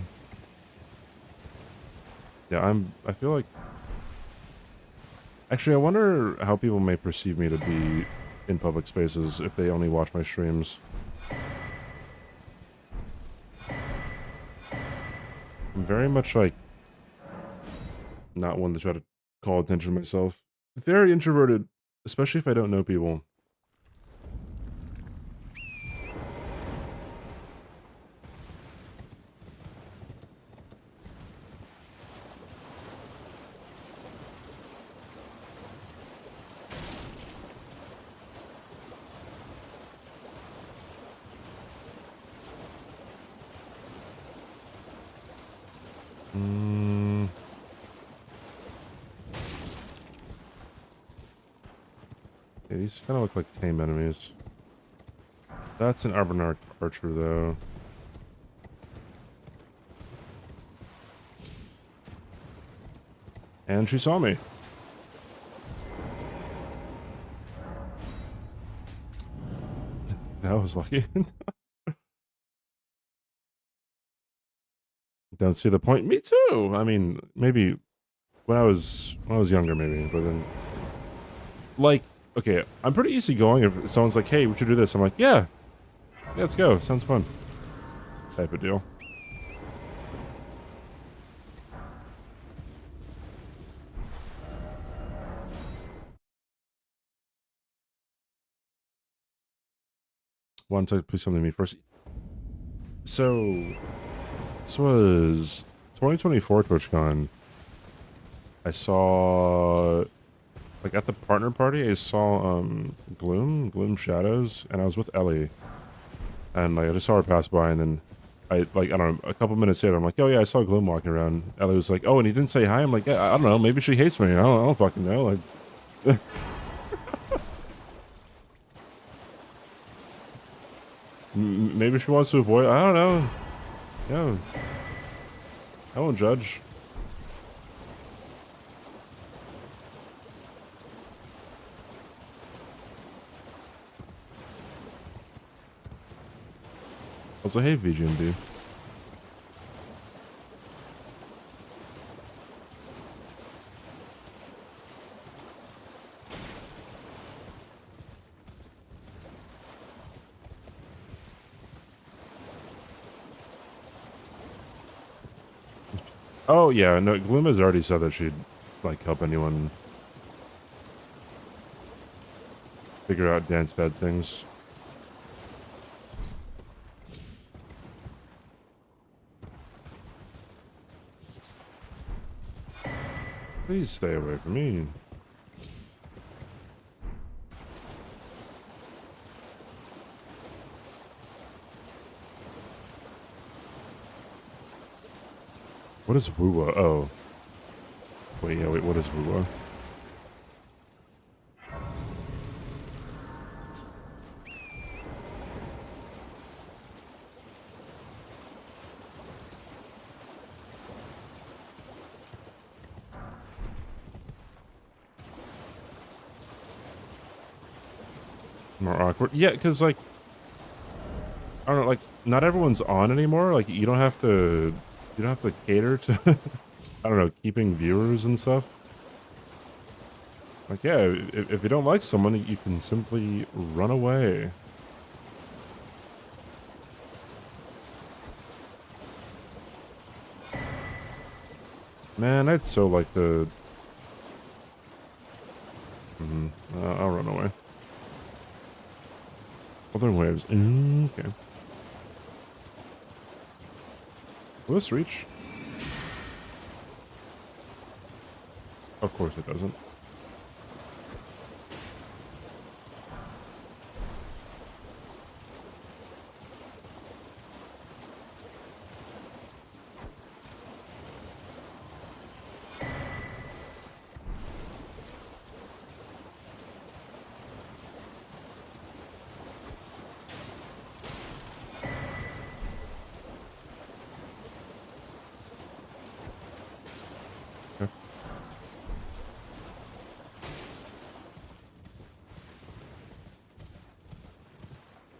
Yeah, I feel like... Actually, I wonder how people may perceive me to be in public spaces if they only watch my streams. I'm very much like... not one to try to call attention to myself. Very introverted, especially if I don't know people. Yeah, these kind of look like tame enemies. That's an Arbonarch archer, though. And she saw me. That was lucky. Don't see the point. Me too. I mean, maybe when I was younger, maybe, but then, like, okay, I'm pretty easygoing. If someone's like, "Hey, we should do this," I'm like, "Yeah, let's go. Sounds fun." Type of deal. One to please something to me first. So this was 2024 TwitchCon. I saw, like, at the partner party, I saw Gloom Shadows, and I was with Ellie, and like I just saw her pass by, and then I don't know, a couple minutes later, I'm like, oh yeah, I saw Gloom walking around. Ellie was like, oh, and he didn't say hi. I'm like, yeah, I don't know, maybe she hates me. I don't fucking know. Like, maybe she wants to avoid. I don't know. Yeah, I won't judge. Also, hey, VGMD. Oh, yeah, no, Gloom has already said that she'd, like, help anyone figure out dance bed things. Please stay away from me. What is Wuwa? Oh. Wait, yeah, wait, what is Wuwa? More awkward. Yeah, because, like, I don't know, like, not everyone's on anymore. Like, you don't have to cater to, I don't know, keeping viewers and stuff. Like, yeah, if you don't like someone, you can simply run away. Man, I'd so like to... I'll run away. Other waves. Okay. Will this reach? Of course it doesn't.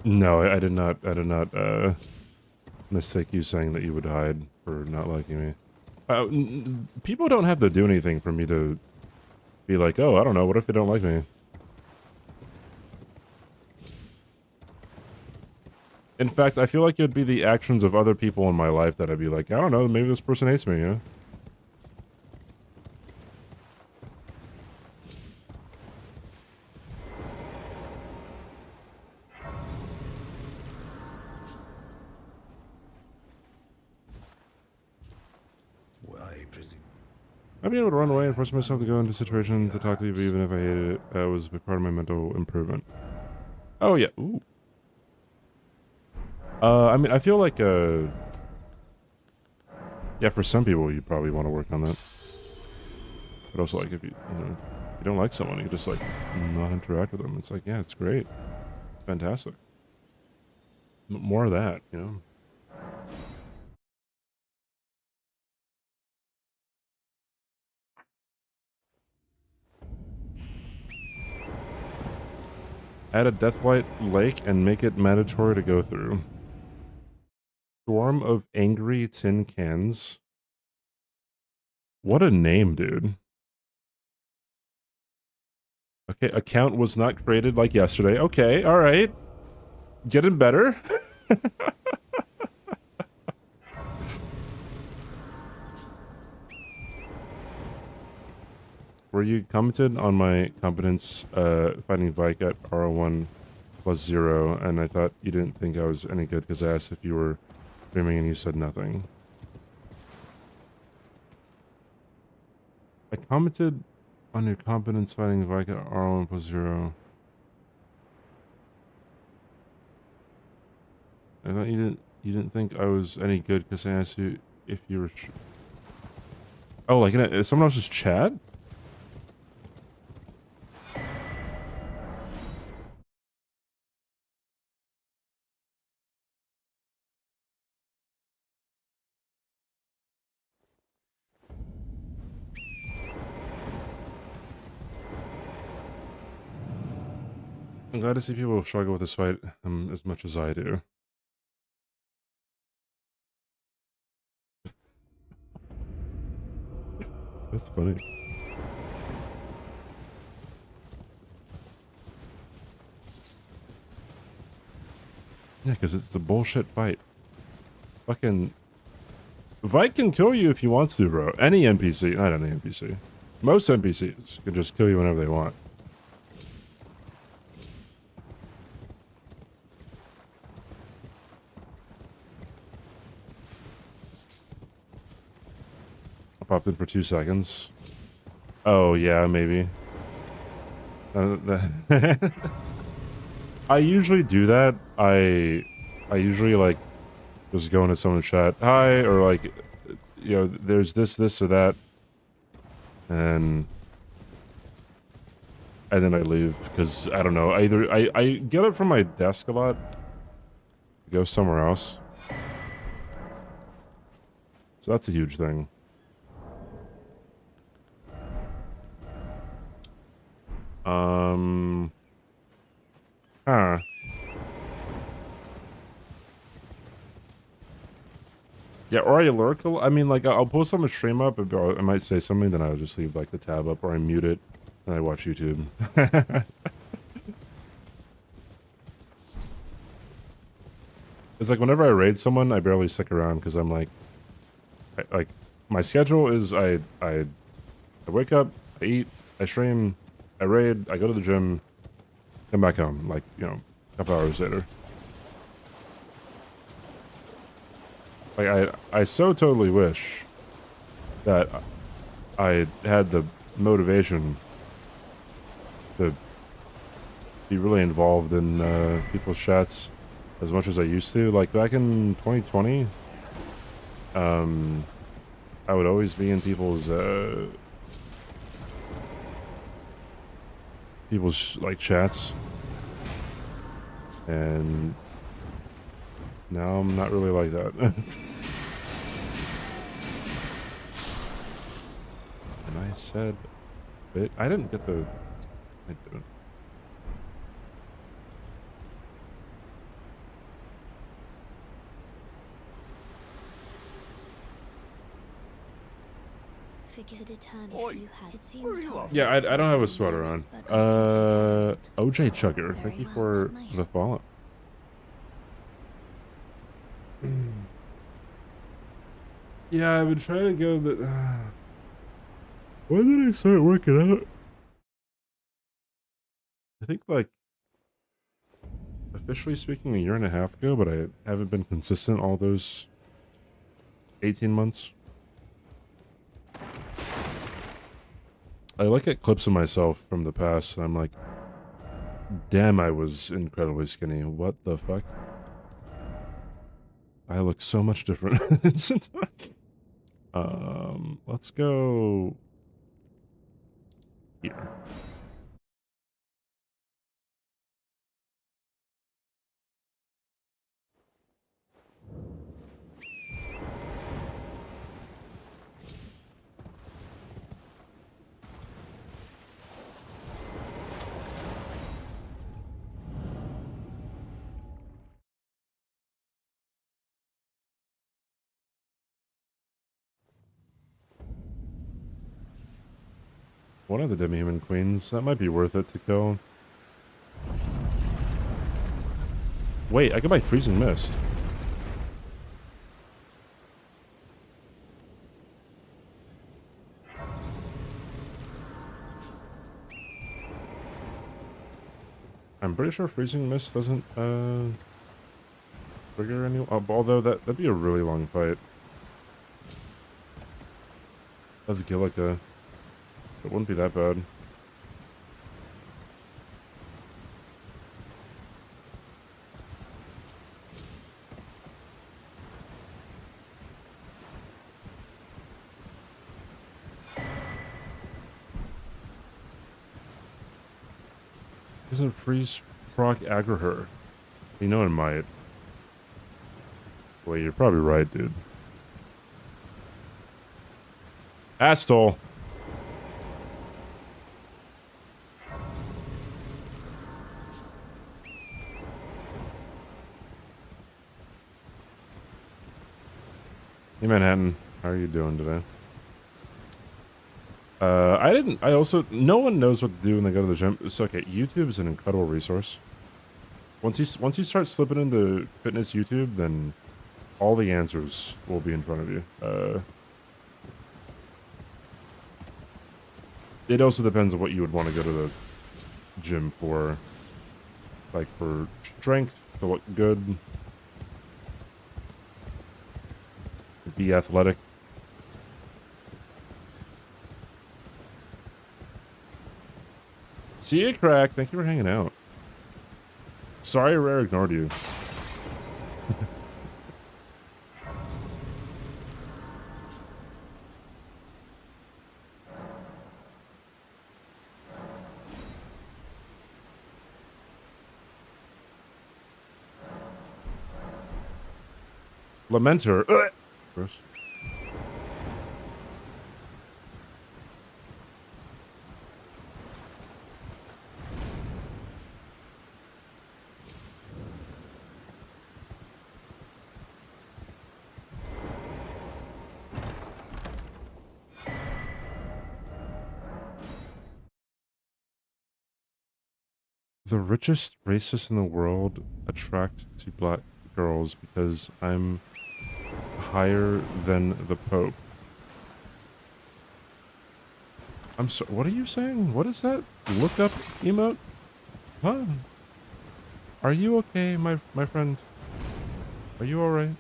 No, I did not. I did not mistake you saying that you would hide for not liking me. People don't have to do anything for me to be like, oh, I don't know. What if they don't like me? In fact, I feel like it'd be the actions of other people in my life that I'd be like, I don't know. Maybe this person hates me. You know? I'd be able to run away and force myself to go into situations to talk to people even if I hated it. That was a big part of my mental improvement. Oh, yeah. Ooh. I mean, I feel like, yeah, for some people, you probably want to work on that. But also, like, if you don't like someone, you can just, like, not interact with them. It's like, yeah, it's great. It's fantastic. More of that, you know? Add a Deathlight Lake and make it mandatory to go through. Swarm of Angry Tin Cans. What a name, dude. Okay, account was not created like yesterday. Okay, alright. Getting better. Where you commented on my competence fighting Vike at R1 plus 0, and I thought you didn't think I was any good because I asked if you were streaming and you said nothing. I commented on your competence fighting Vike at R1 plus 0. I thought you didn't think I was any good because I asked you if you were... Oh, like in someone else's chat? I'm glad to see people struggle with this fight as much as I do. That's funny. Yeah, because it's a bullshit fight. Fucking... Vike can kill you if he wants to, bro. Any NPC. Not any NPC. Most NPCs can just kill you whenever they want. I popped in for 2 seconds. Oh, yeah, maybe. I usually do that. I usually, like, just go into someone's chat. Hi, or, like, you know, there's this, or that. And then I leave, because, I don't know, I get up from my desk a lot, go somewhere else. So that's a huge thing. Huh. Yeah, or I lurk. I mean, like, I'll post on the stream up, and I might say something, then I'll just leave, like, the tab up, or I mute it, and I watch YouTube. It's like, whenever I raid someone, I barely stick around, because I'm like, my schedule is I wake up, I eat, I stream, I raid, I go to the gym, come back home, like, you know, a couple hours later. Like, I so totally wish that I had the motivation to be really involved in people's chats as much as I used to. Like, back in 2020, I would always be in people's like chats, and now I'm not really like that. And I said, I didn't get the. I didn't. To determine Oi, if you had. It seems where are you hard off? Yeah, I don't have a sweater on. OJ Chugger, thank Very you well, for not my the follow. Yeah, I've been trying to go, but when did I start working out? I think, like, officially speaking, a year and a half ago, but I haven't been consistent all those 18 months. I look at clips of myself from the past, and I'm like, damn, I was incredibly skinny. What the fuck? I look so much different. Let's go here. One of the demi-human queens. That might be worth it to kill. Wait, I can buy freezing mist. I'm pretty sure freezing mist doesn't trigger any. Although that'd be a really long fight. That's Gillica. It wouldn't be that bad. Doesn't freeze proc aggro her? You know it might. Well, you're probably right, dude. Astol. Hey Manhattan, how are you doing today? No one knows what to do when they go to the gym. It's okay, YouTube is an incredible resource. Once you start slipping into fitness YouTube, then all the answers will be in front of you. It also depends on what you would want to go to the gym for. Like, for strength, to look good, to be athletic. See you, Crack. Thank you for hanging out. Sorry Rare ignored you. Lamenter. Gross. The richest racists in the world attract to black girls because I'm higher than the Pope. I'm so. What are you saying? What is that? Look up emote? Huh? Are you okay, my friend? Are you all right?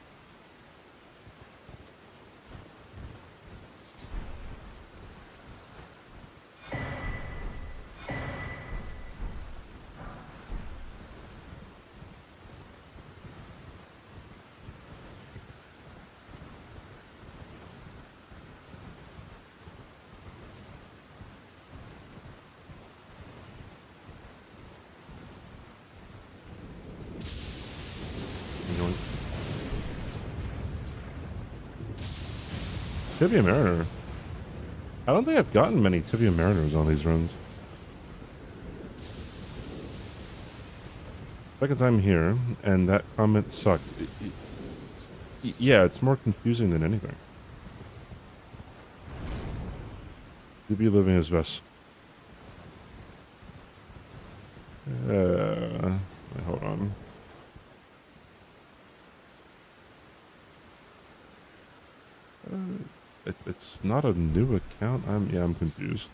Tibia Mariner. I don't think I've gotten many Tibia Mariners on these runs. Second time here, and that comment sucked. Yeah, it's more confusing than anything. You'd be living his best. Hold on. It's not a new account. I'm confused.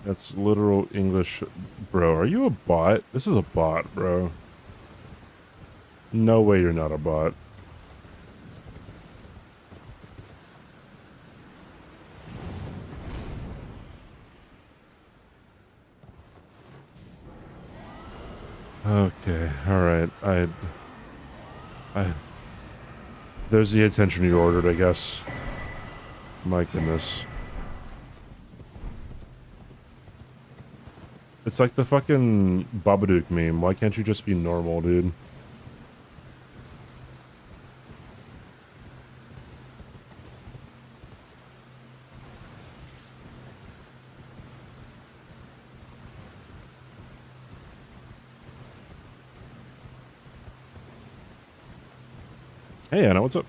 That's literal English. Bro, are you a bot? This is a bot, bro. No way you're not a bot. Okay, alright. There's the attention you ordered, I guess. My goodness. It's like the fucking Babadook meme. Why can't you just be normal, dude? Hey, Anna, what's up?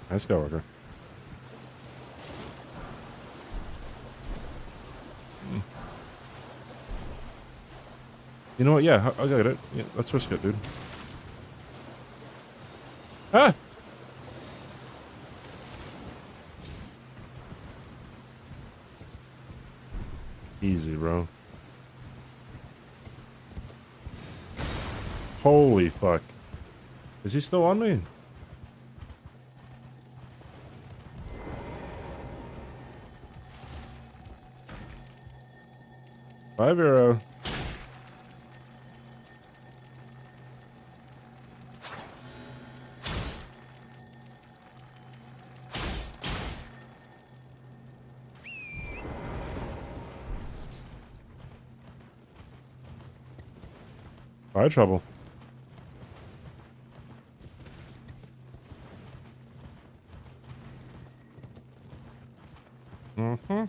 Hi, Skywalker. You know what? Yeah, I got it. Yeah, let's risk it, dude. Ah! Easy, bro. Holy fuck. Is he still on me? Bye, Vero. Bye, Trouble. Okay.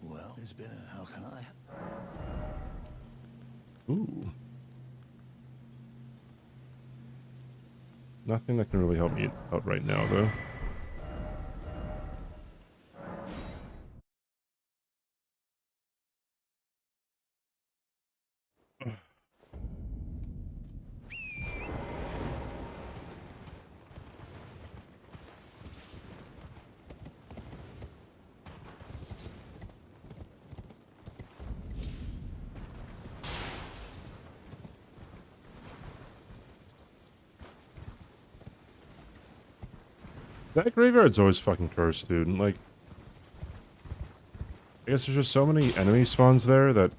Well, it's been a... How can I? Ooh. Nothing that can really help me out right now, though. That graveyard's always fucking cursed, dude. Like, I guess there's just so many enemy spawns there that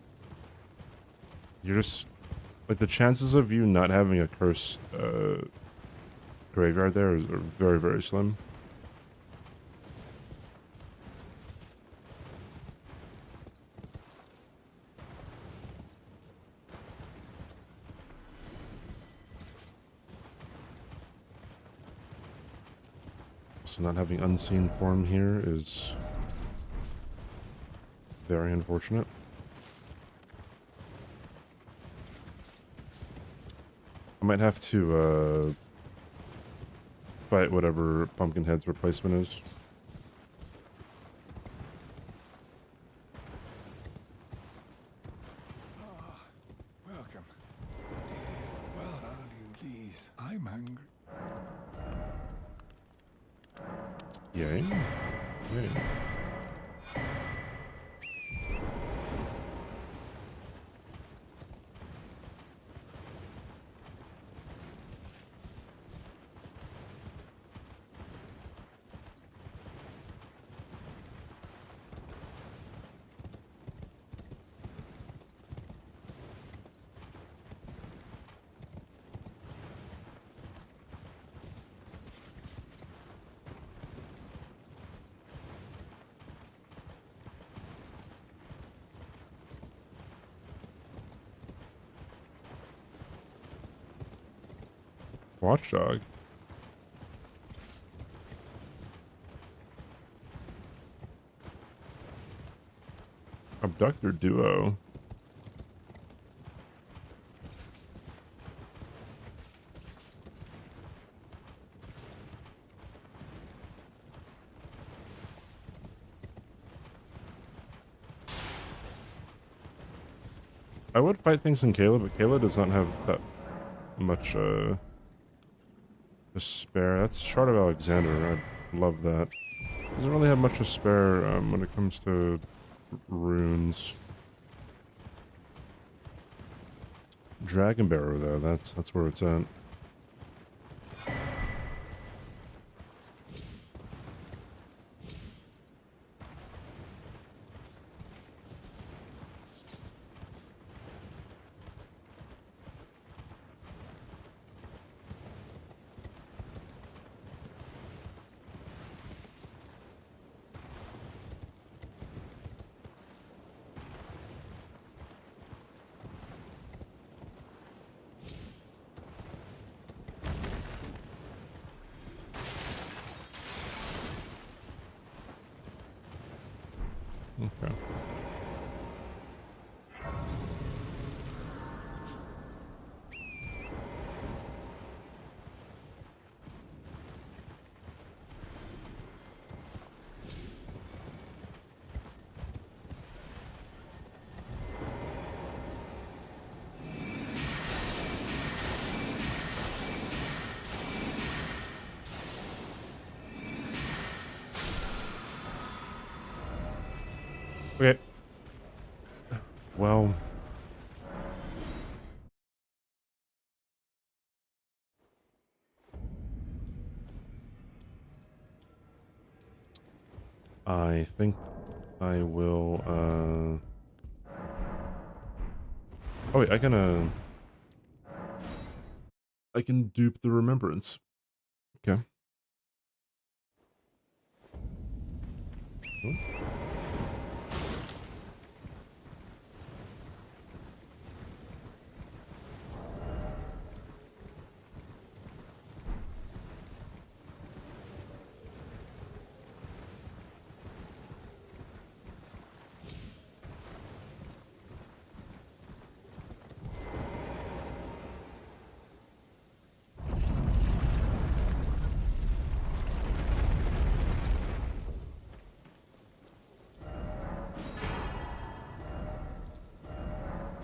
you're just like the chances of you not having a cursed graveyard there are very, very slim. So not having unseen form here is very unfortunate. I might have to fight whatever Pumpkinhead's replacement is. Welcome. Well, are you please? I'm hungry. Yay. Yay. Watchdog. Abductor duo. I would fight things in Kayla, but Kayla does not have that much to spare. That's Shard of Alexander. I love that. Doesn't really have much to spare when it comes to runes. Dragon Barrow though, that's where it's at. Okay. Okay. Well, I think I will, oh wait, I can dupe the remembrance. Okay. Oh.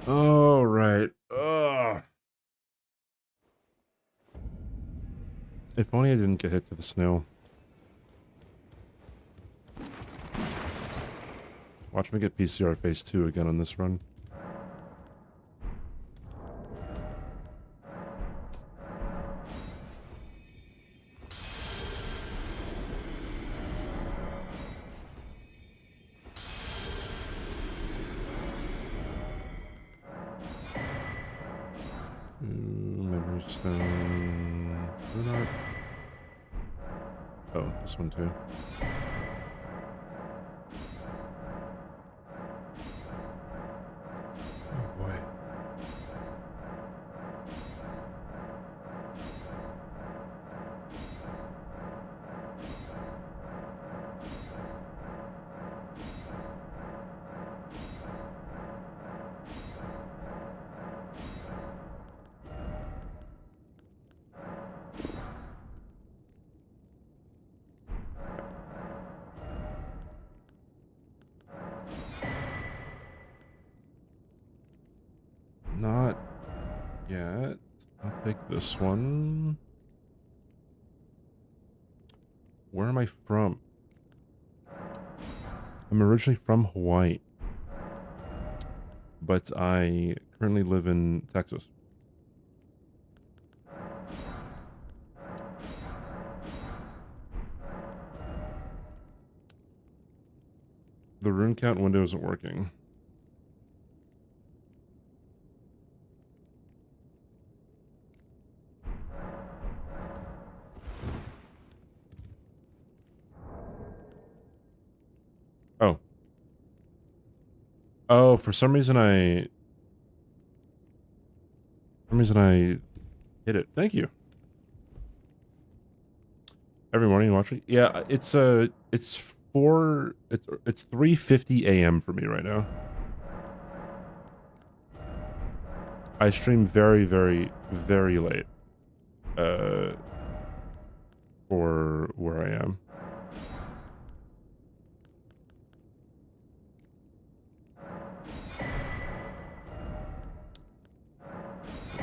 Oh, right. Ugh. If only I didn't get hit to the snow. Watch me get PCR phase 2 again on this run. Memory stone. Runard. Oh, this one too. Oh boy. Not yet. I'll take this one. Where am I from? I'm originally from Hawaii, but I currently live in Texas. The rune count window isn't working. Oh. Oh, for some reason I hit it. Thank you. Every morning you watch it? Yeah, it's 3:50 a.m. for me right now. I stream very, very, very late. For where I am.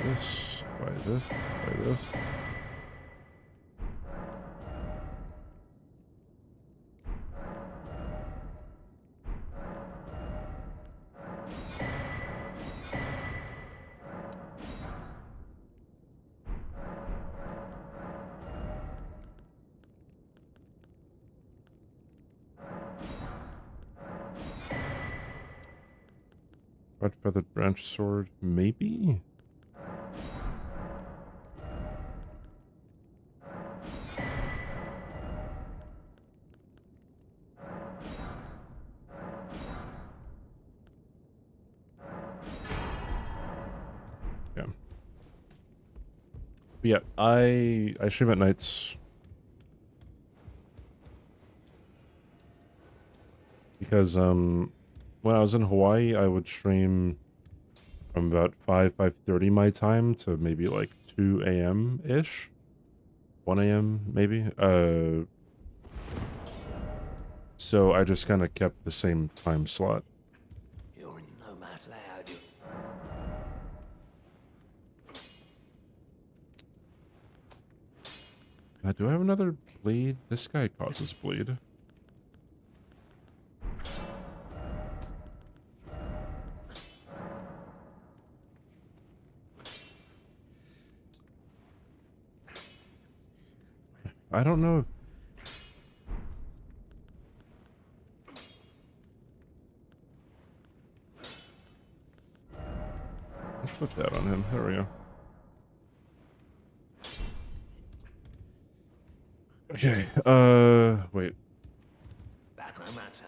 This, by this, by this. Red feathered branch sword, maybe? Yeah. But yeah, I stream at nights because when I was in Hawaii, I would stream from about 5:30 my time to maybe like 2 a.m. ish. 1 a.m. maybe. So I just kind of kept the same time slot. You're in no matter how do. Do I have another bleed? This guy causes bleed. I don't know. Let's put that on him. There we go. Okay, wait. That no matter.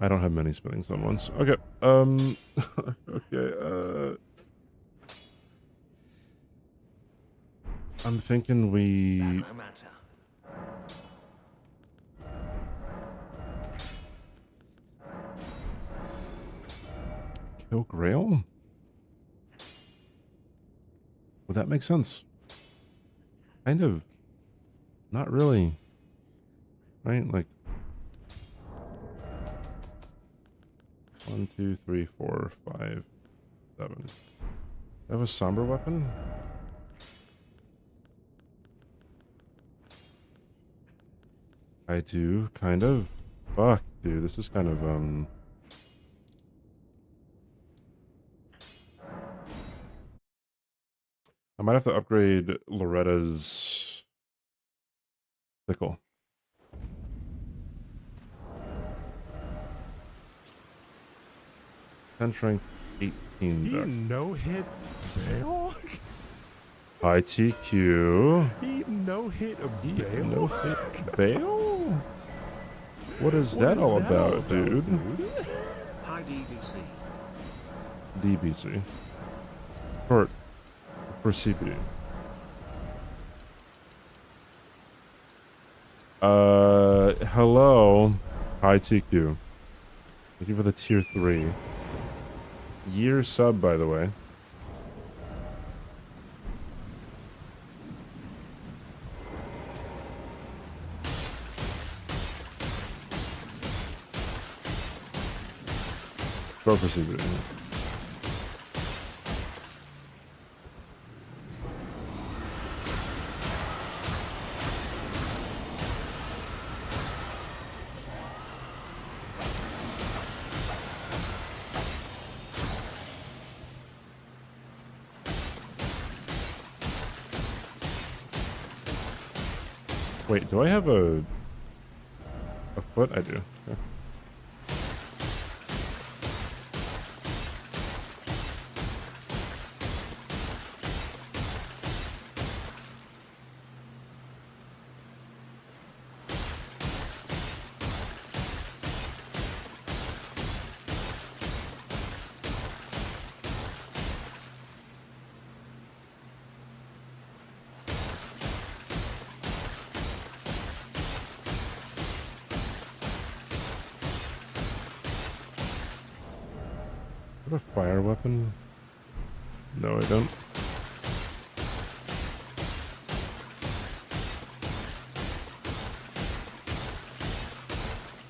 I don't have many spinning stone ones. Okay, okay, I'm thinking we... No matter. Kill Grail? Would that make sense? Kind of. Not really. Right? Like... 1, 2, 3, 4, 5, 7. That was somber weapon? I do, kind of. Fuck, dude, this is kind of, I might have to upgrade Loretta's sickle. 10 strength, 18 He deck. no-hit Bale? High TQ. He no-hit a He Bale? no hit Bale? What is What that is all that about, dude? High DVC. DBC. Short for CBD. Hello. High TQ. Thank you for the tier 3. Year sub, by the way. Go for CBD. Wait, do I have a foot? I do. Okay. I have a fire weapon? No, I don't.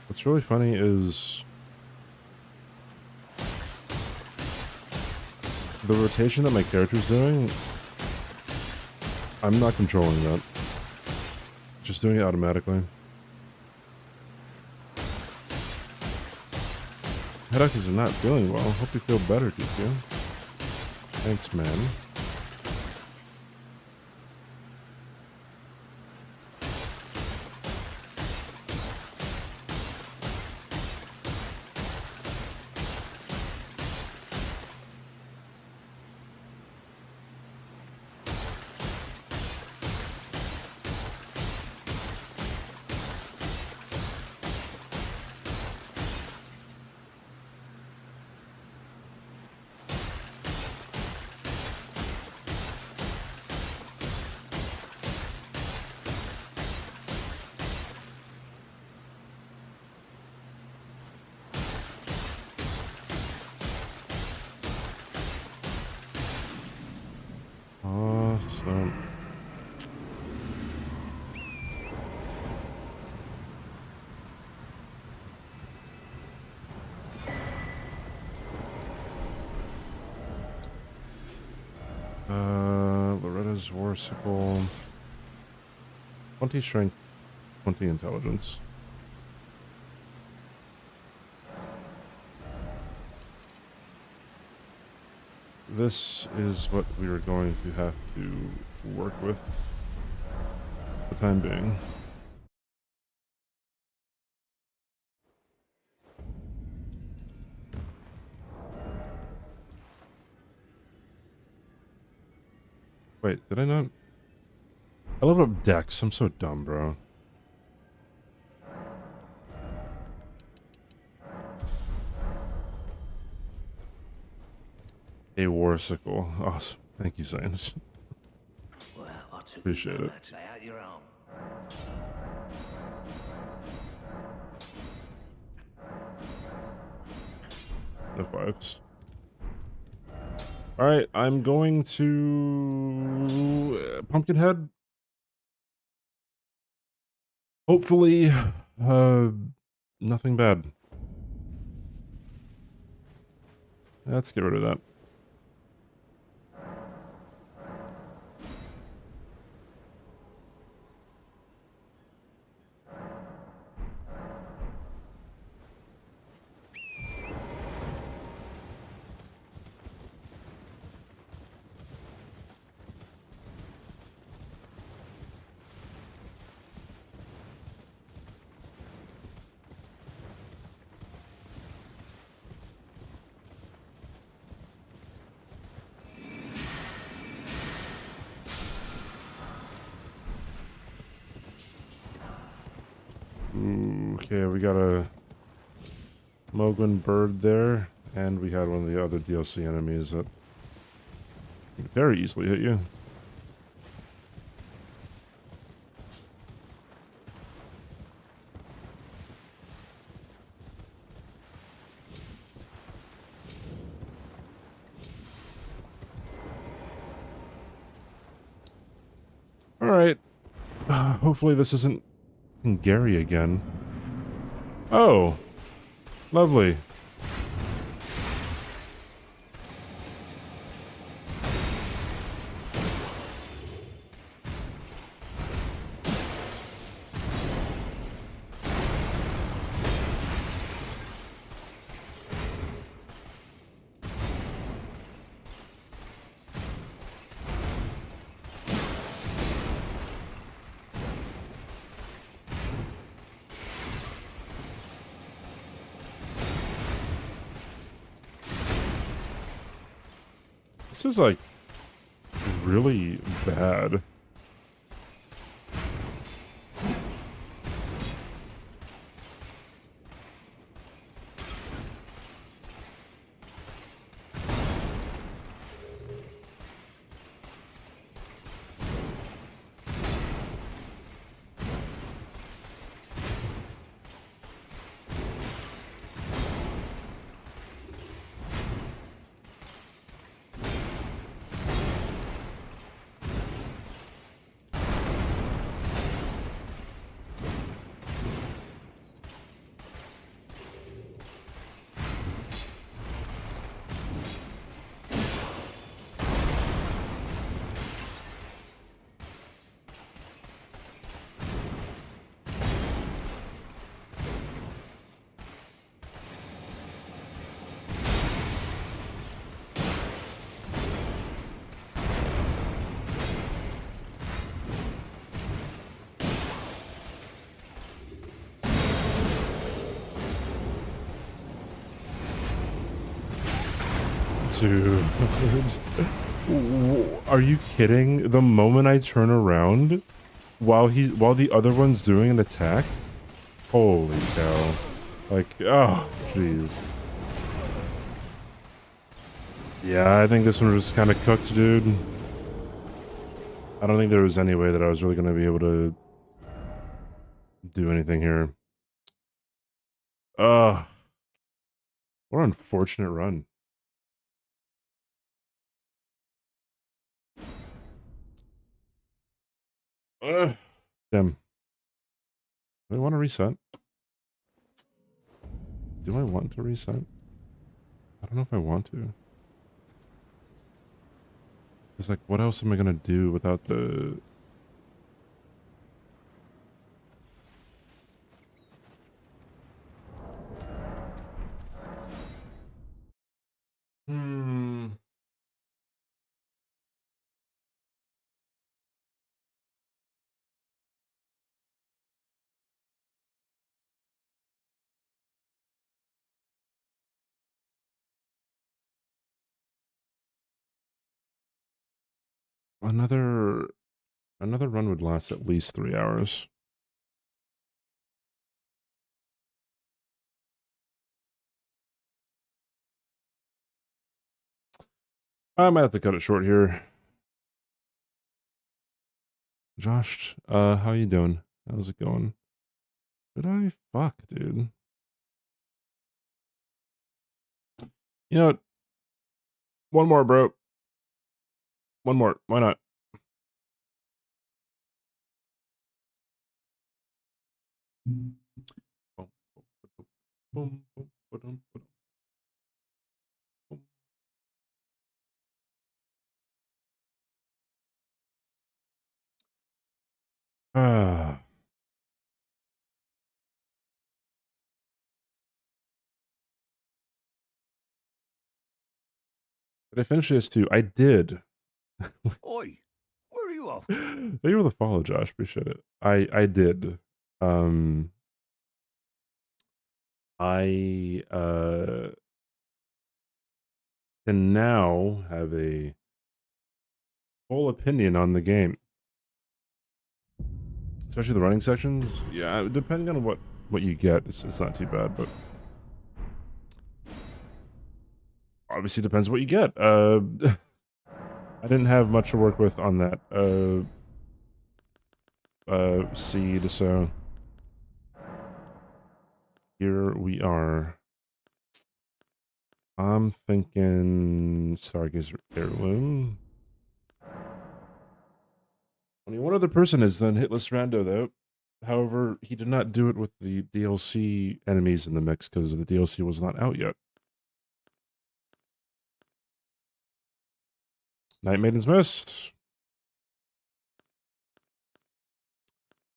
What's really funny is the rotation that my character's doing. I'm not controlling that. Just doing it automatically. Headaches are not feeling well. Hope you feel better, DQ. Thanks, man. Awesome. Loretta's Warsicle. 20 strength, 20 intelligence. This is what we are going to have to work with for the time being. Wait, did I not? I leveled up Dex. I'm so dumb, bro. A Warsicle. Awesome. Thank you, Science. Well, I took Appreciate it. Lay out your own. No fives. Alright, I'm going to Pumpkinhead. Hopefully, nothing bad. Let's get rid of that. Okay, we got a Mogwin bird there, and we had one of the other DLC enemies that can very easily hit you. Alright. Hopefully this isn't Gary again. Oh! Lovely. This is like really bad. Dude. Are you kidding? The moment I turn around while the other one's doing an attack? Holy cow. Like, oh, jeez. Yeah, I think this one was kind of cooked, dude. I don't think there was any way that I was really going to be able to do anything here. Ugh. What an unfortunate run. Damn. Do I want to reset? Do I want to reset? I don't know if I want to. It's like, what else am I gonna do without the... Another run would last at least 3 hours. I might have to cut it short here. Josh, how you doing? How's it going? Did I? Fuck, dude. You know what? One more, bro. One more. Why not? Ah. Did I finish this too? I did. Oi, where are you off? Thank you for the follow, Josh. Appreciate it. I did. I can now have a full opinion on the game. Especially the running sections. Yeah, depending on what what you get, it's not too bad, but obviously depends what you get. I didn't have much to work with on that seed, so here we are. I'm thinking Stargazer Heirloom. Only one other person has done Hitless Rando, though. However, he did not do it with the DLC enemies in the mix because the DLC was not out yet. Night Maiden's Mist.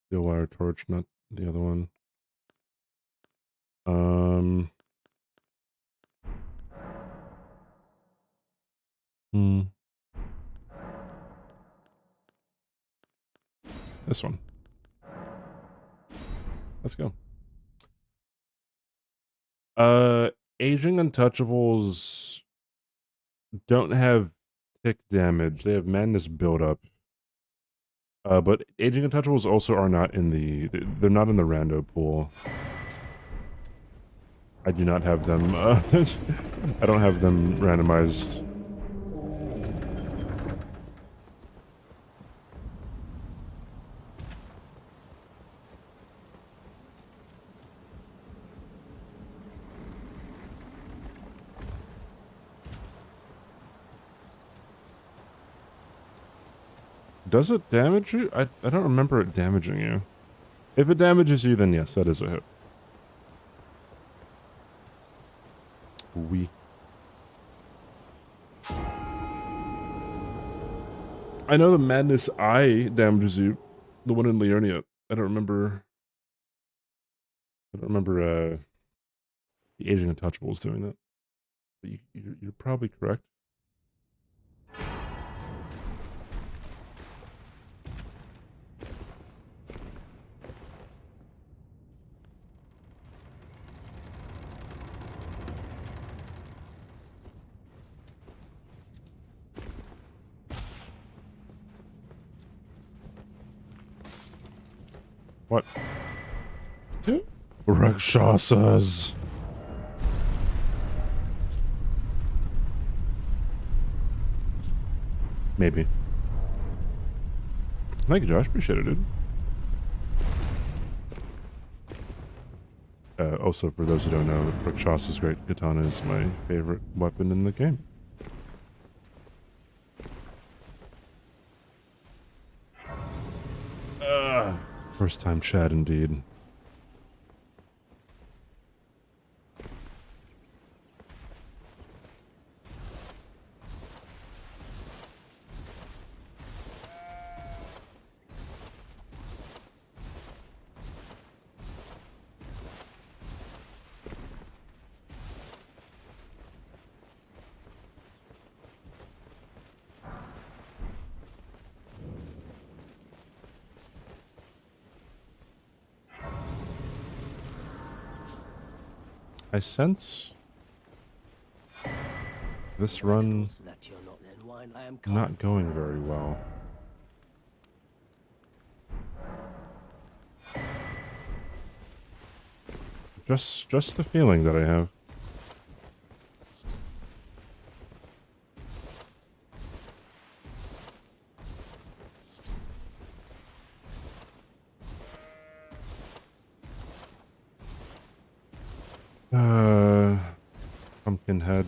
Steel Wire Torch, not the other one. This one. Let's go. Aging Untouchables don't have tick damage. They have madness buildup. But Aging Untouchables also are not in they're not in the rando pool. I do not have them, I don't have them randomized. Does it damage you? I don't remember it damaging you. If it damages you, then yes, that is a hit. I know the Madness Eye damages you. The one in Leonia. I don't remember the Aging Untouchables doing that. But you're probably correct. What? Rakshasas. Maybe. Thank you, Josh. Appreciate it, dude. Also, for those who don't know, Rakshasa's Great Katana is my favorite weapon in the game. First time chat, indeed. I sense this run not going very well. Just the feeling that I have. Pumpkinhead.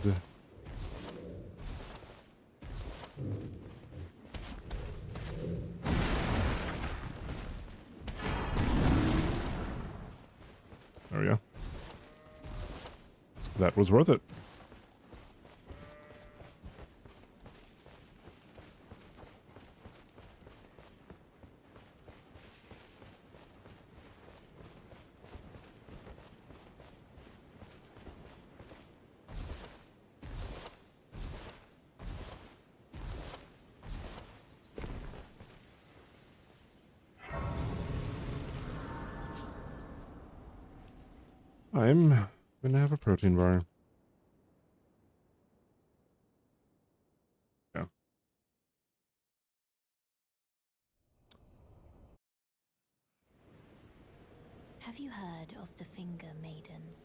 There we go. That was worth it. I'm gonna have a protein bar. Yeah. Have you heard of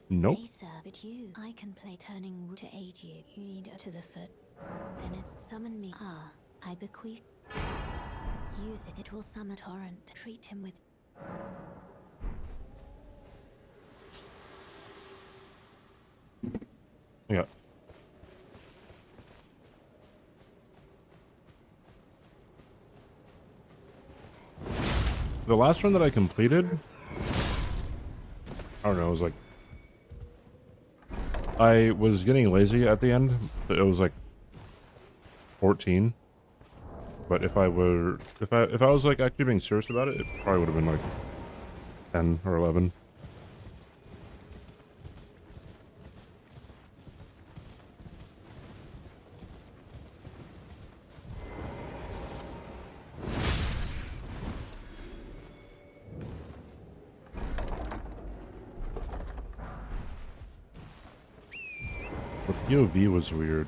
Nope. Nay, sir, but you, I can play turning to aid you. You need to the foot. Then it's summon me. Ah, I bequeath. Use it. It will summon torrent. Treat him with. Yeah. The last run that I completed, I don't know, it was like, I was getting lazy at the end. It was like 14. But if I was like actually being serious about it, it probably would have been like 10 or 11. The POV was weird.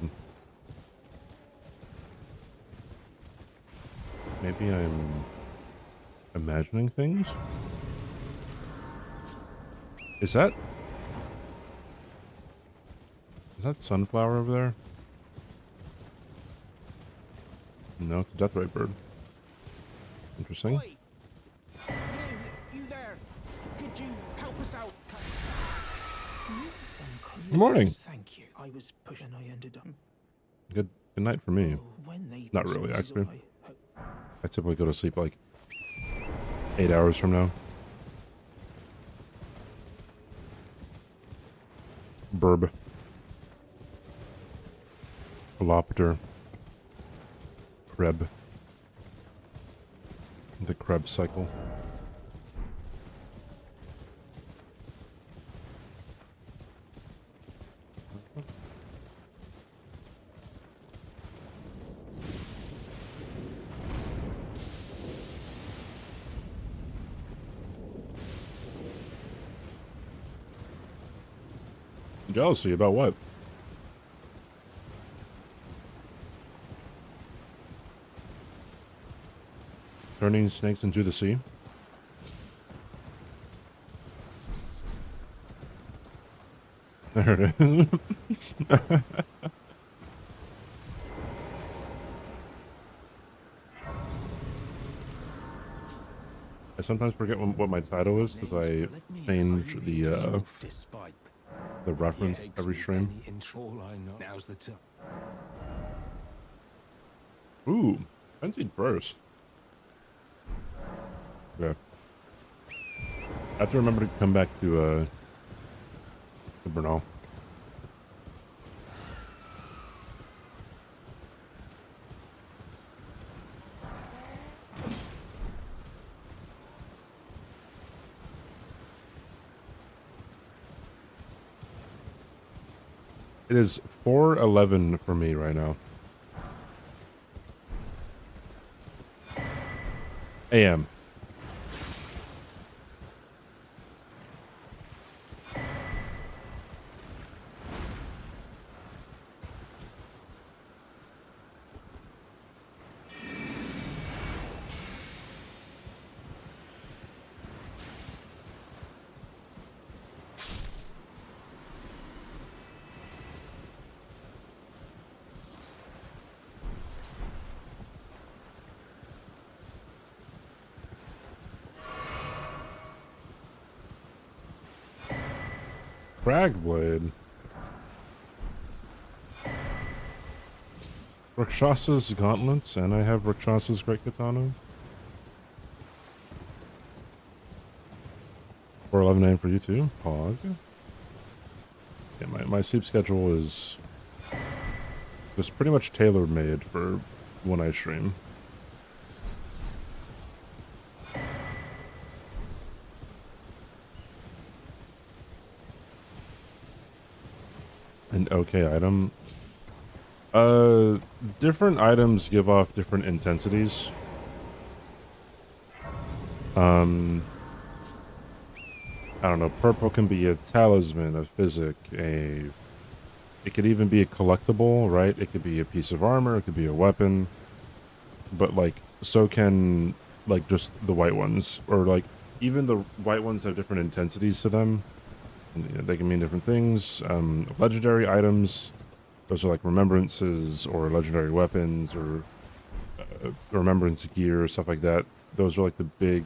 Maybe I'm imagining things? Is that sunflower over there? No, it's a deathray bird. Interesting. Oi! You there? Could you help us out? Good morning. Thank you. I was pushing. I ended up. Good night for me. When they Not really, sources actually. I I typically go to sleep like 8 hours from now. Burb. Holopter. Kreb. The Krebs cycle. Jealousy about what? Turning snakes into the sea? There it is. I sometimes forget what my title is because I change the reference every stream. Now's the time. Ooh, fancied burst. Yeah. I have to remember to come back to Bernal. It is 4:11 for me right now. AM. Cragblade. Rakshasa's gauntlets, and I have Rakshasa's great katana. 4:11 for you too, Pog. Yeah, my sleep schedule is just pretty much tailor-made for when I stream. An okay item. Different items give off different intensities. I don't know, purple can be a talisman, a physic, it could even be a collectible, right? It could be a piece of armor, it could be a weapon. But like, so can like just the white ones, or like even the white ones have different intensities to them. And, you know, they can mean different things. Legendary items, those are like remembrances or legendary weapons or remembrance gear, stuff like that. Those are like the big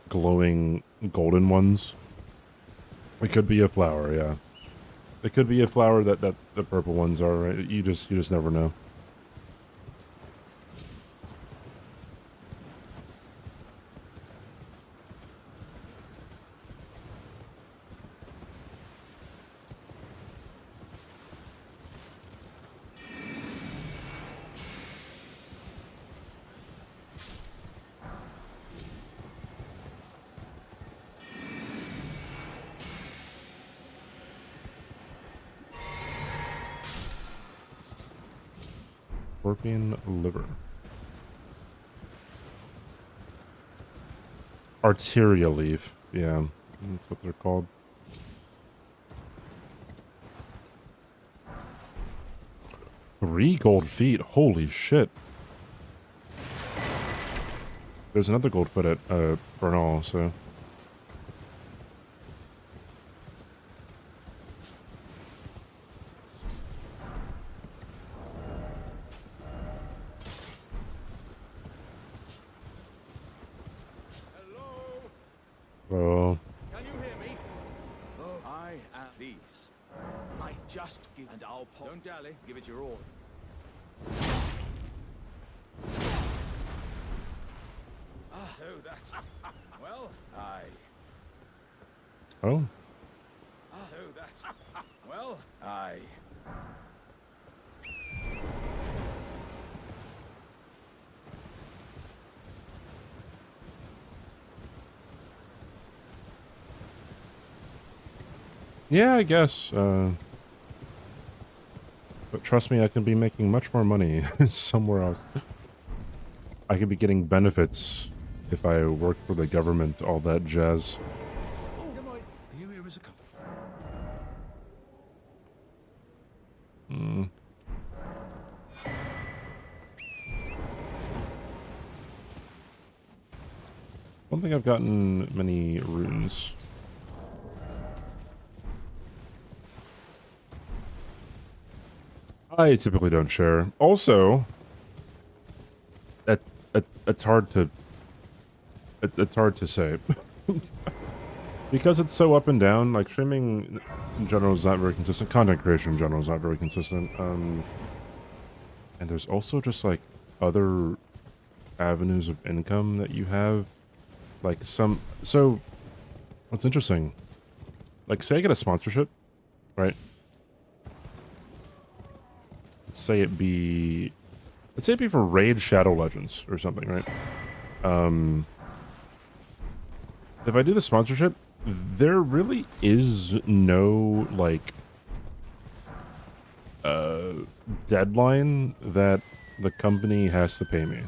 glowing golden ones. It could be a flower, yeah. It could be a flower that the purple ones are, right? You just never know. Scorpion liver. Arteria leaf. Yeah, that's what they're called. Three gold feet. Holy shit. There's another gold foot at Bernal, so. Oh. Can you hear me? Oh, I am these. Might just give, and I'll pop. Don't dally. Give it your all. Ah, oh, that. Well, I. Oh. Ah, oh, that. Well, I. Yeah, I guess. But trust me, I can be making much more money somewhere else. I could be getting benefits if I work for the government, all that jazz. Are you here as a couple? Hmm. I don't think I've gotten many runes. I typically don't share. Also, it's hard to it's hard to say because it's so up and down. Like streaming in general is not very consistent. Content creation in general is not very consistent. And there's also just like other avenues of income that you have. Like some. So what's interesting? Like say I get a sponsorship, right? Let's say it be for Raid Shadow Legends or something, right? If I do the sponsorship, there really is no like deadline that the company has to pay me,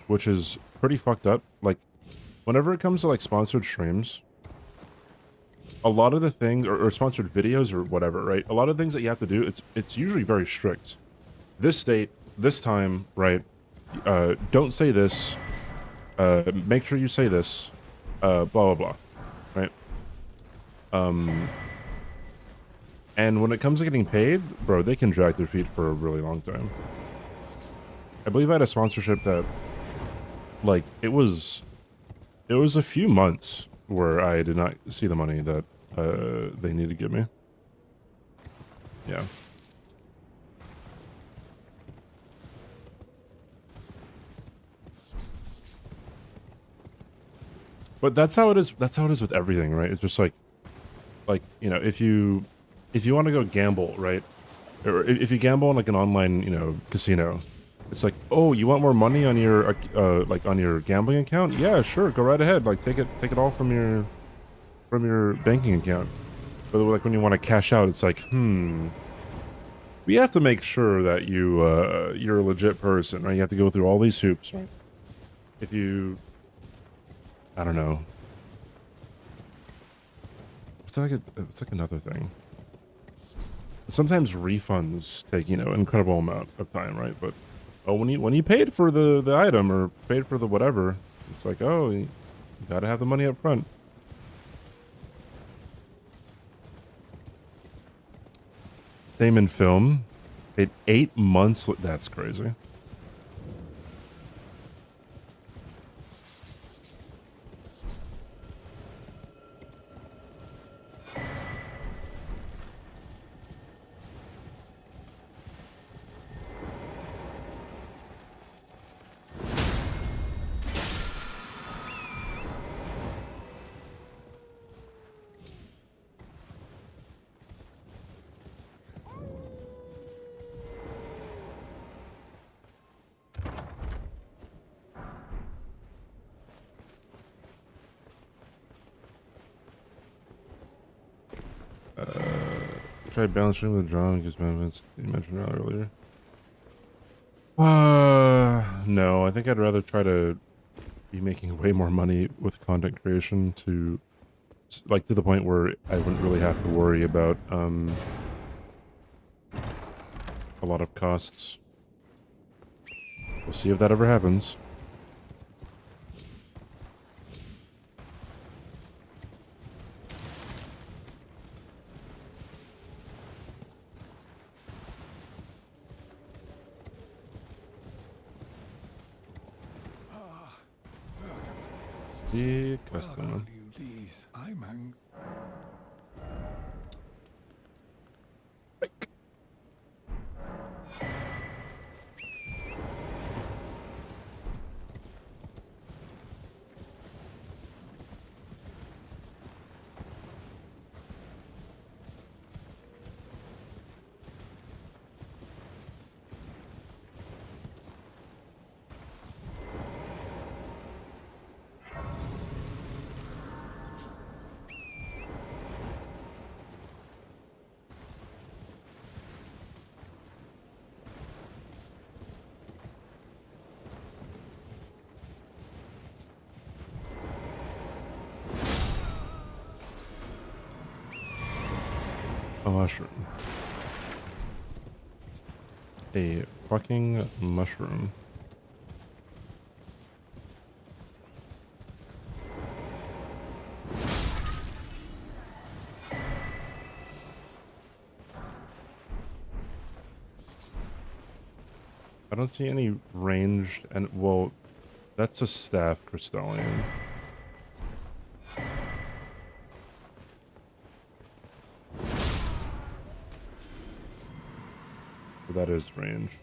which is pretty fucked up. Like whenever it comes to like sponsored streams, a lot of the things or sponsored videos or whatever, right? A lot of things that you have to do, it's usually very strict. This date, this time, right? Don't say this. Make sure you say this. Blah blah blah, right? And when it comes to getting paid, bro, they can drag their feet for a really long time. I believe I had a sponsorship that, like, it was a few months where I did not see the money that they need to give me. Yeah. But that's how it is. That's how it is with everything, right? It's just like you know, if you want to go gamble, right, or if you gamble on like an online, you know, casino, it's like, oh, you want more money on your like on your gambling account? Yeah, sure, go right ahead. Like take it all from your banking account. But like when you want to cash out, it's like, we have to make sure that you're a legit person, right? You have to go through all these hoops, right? If you, I don't know. It's like another thing. Sometimes refunds take, you know, incredible amount of time, right? But oh, when you paid for the item or paid for the whatever, it's like, oh, you gotta have the money up front. Same in film. 8 months. That's crazy. Try balancing with the drawing because benefits you mentioned earlier. No, I think I'd rather try to be making way more money with content creation to, like, to the point where I wouldn't really have to worry about, a lot of costs. We'll see if that ever happens. Yeah, custom. Please, I'm angry. A mushroom. A fucking mushroom. I don't see any ranged, and well, that's a staff crystalline. So that is range.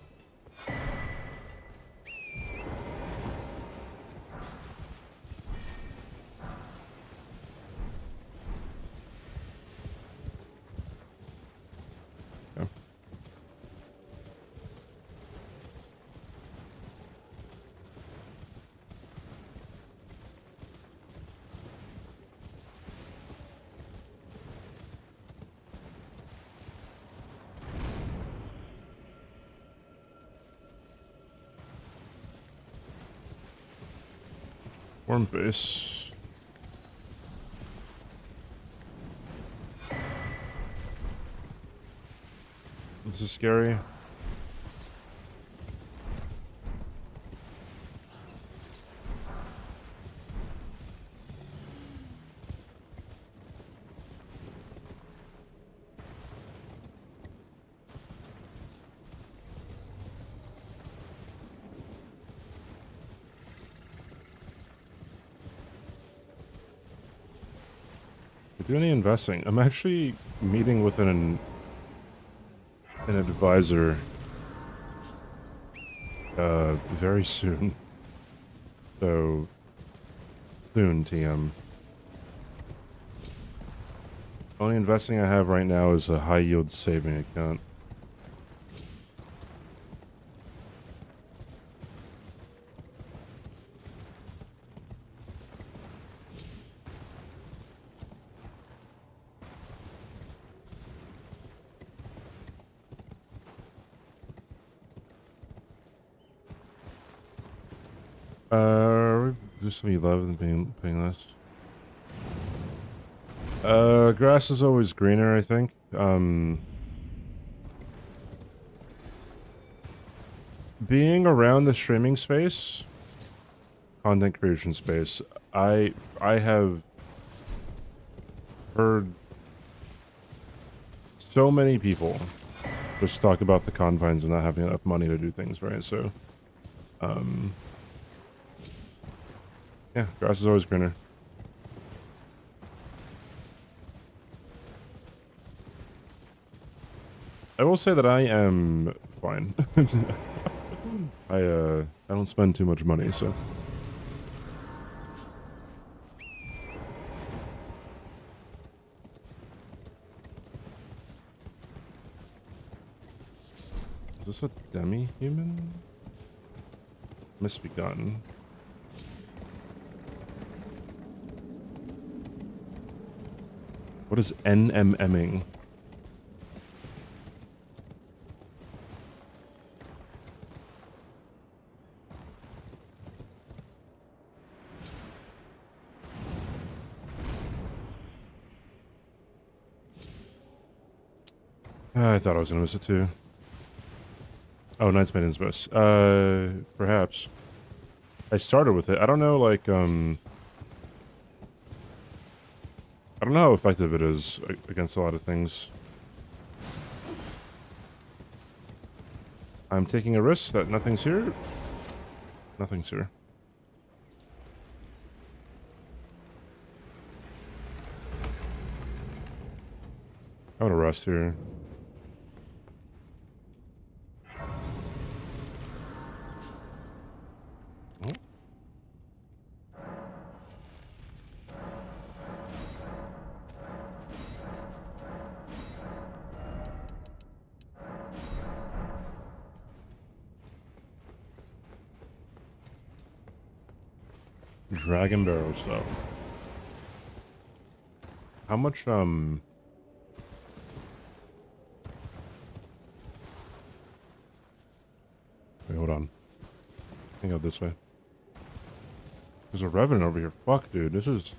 Okay. Worm face. This is scary. Do any investing? I'm actually meeting with an advisor very soon. So soon, TM. Only investing I have right now is a high yield saving account. Do some 11 paying less. Grass is always greener, I think. Being around the streaming space, content creation space, I have heard so many people just talk about the confines of not having enough money to do things, right? So, yeah, grass is always greener. I will say that I am fine. I don't spend too much money, so. Is this a demi-human? Misbegotten. What is NMMing? I thought I was gonna miss it too. Oh, Knight's Maiden's Best. Perhaps. I started with it. I don't know, like, I don't know how effective it is against a lot of things. I'm taking a risk that nothing's here. Nothing's here. I'm gonna rest here. Oh. Dragon barrels, though. How much, Wait, hold on. I think I'll go this way. There's a revenant over here. Fuck, dude. This is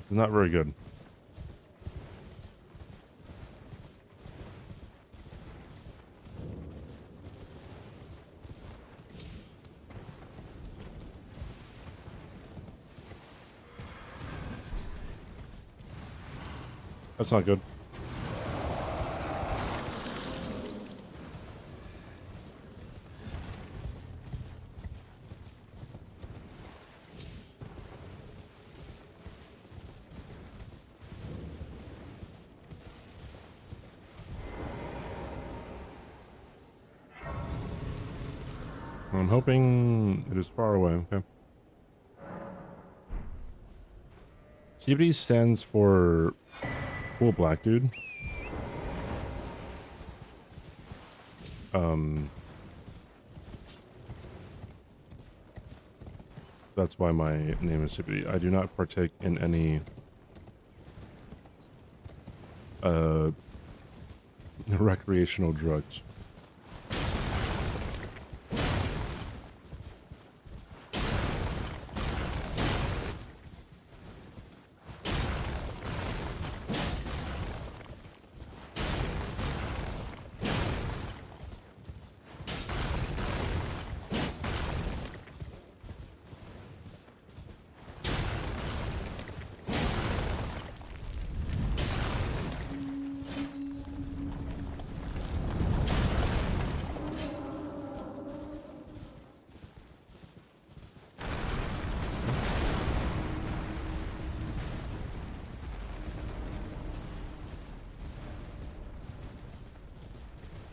not very good. That's not good. I'm hoping it is far away, okay. CBD stands for cool black dude. That's why my name is CBD. I do not partake in any recreational drugs.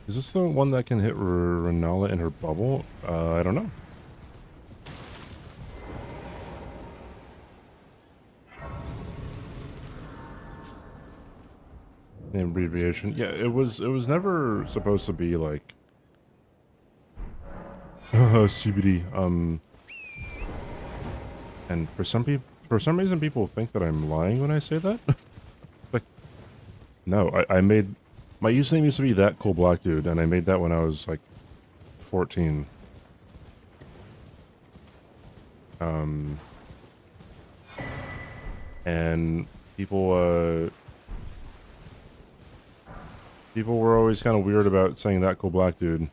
Is this the one that can hit Renala in her bubble? I don't know. The abbreviation. Yeah, it was never supposed to be like CBD. And for some reason people think that I'm lying when I say that. Like, no, I made my username used to be that cool black dude, and I made that when I was like 14. And people were always kind of weird about saying that cool black dude.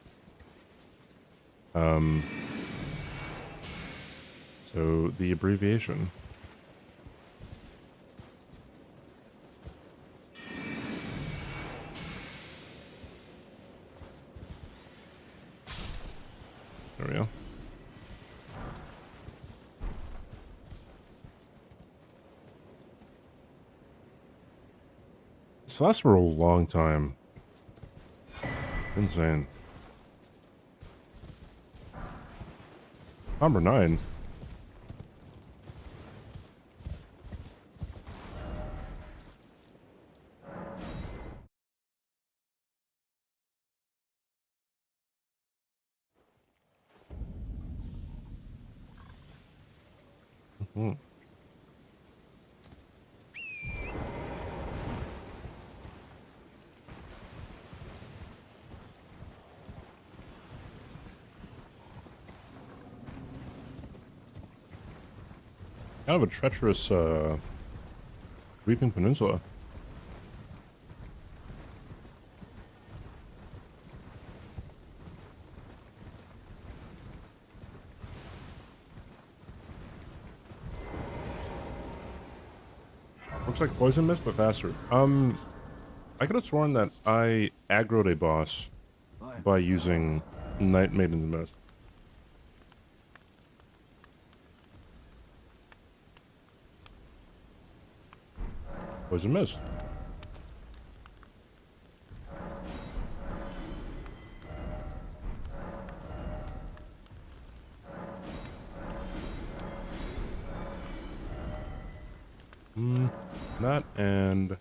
So the abbreviation. There we go. This lasts for a long time. Insane. Number 9. Hmm. Kind of a treacherous, Weeping Peninsula. Looks like Poison Mist, but faster. I could have sworn that I aggroed a boss by using Night Maiden's Mist. Poison Mist. That and...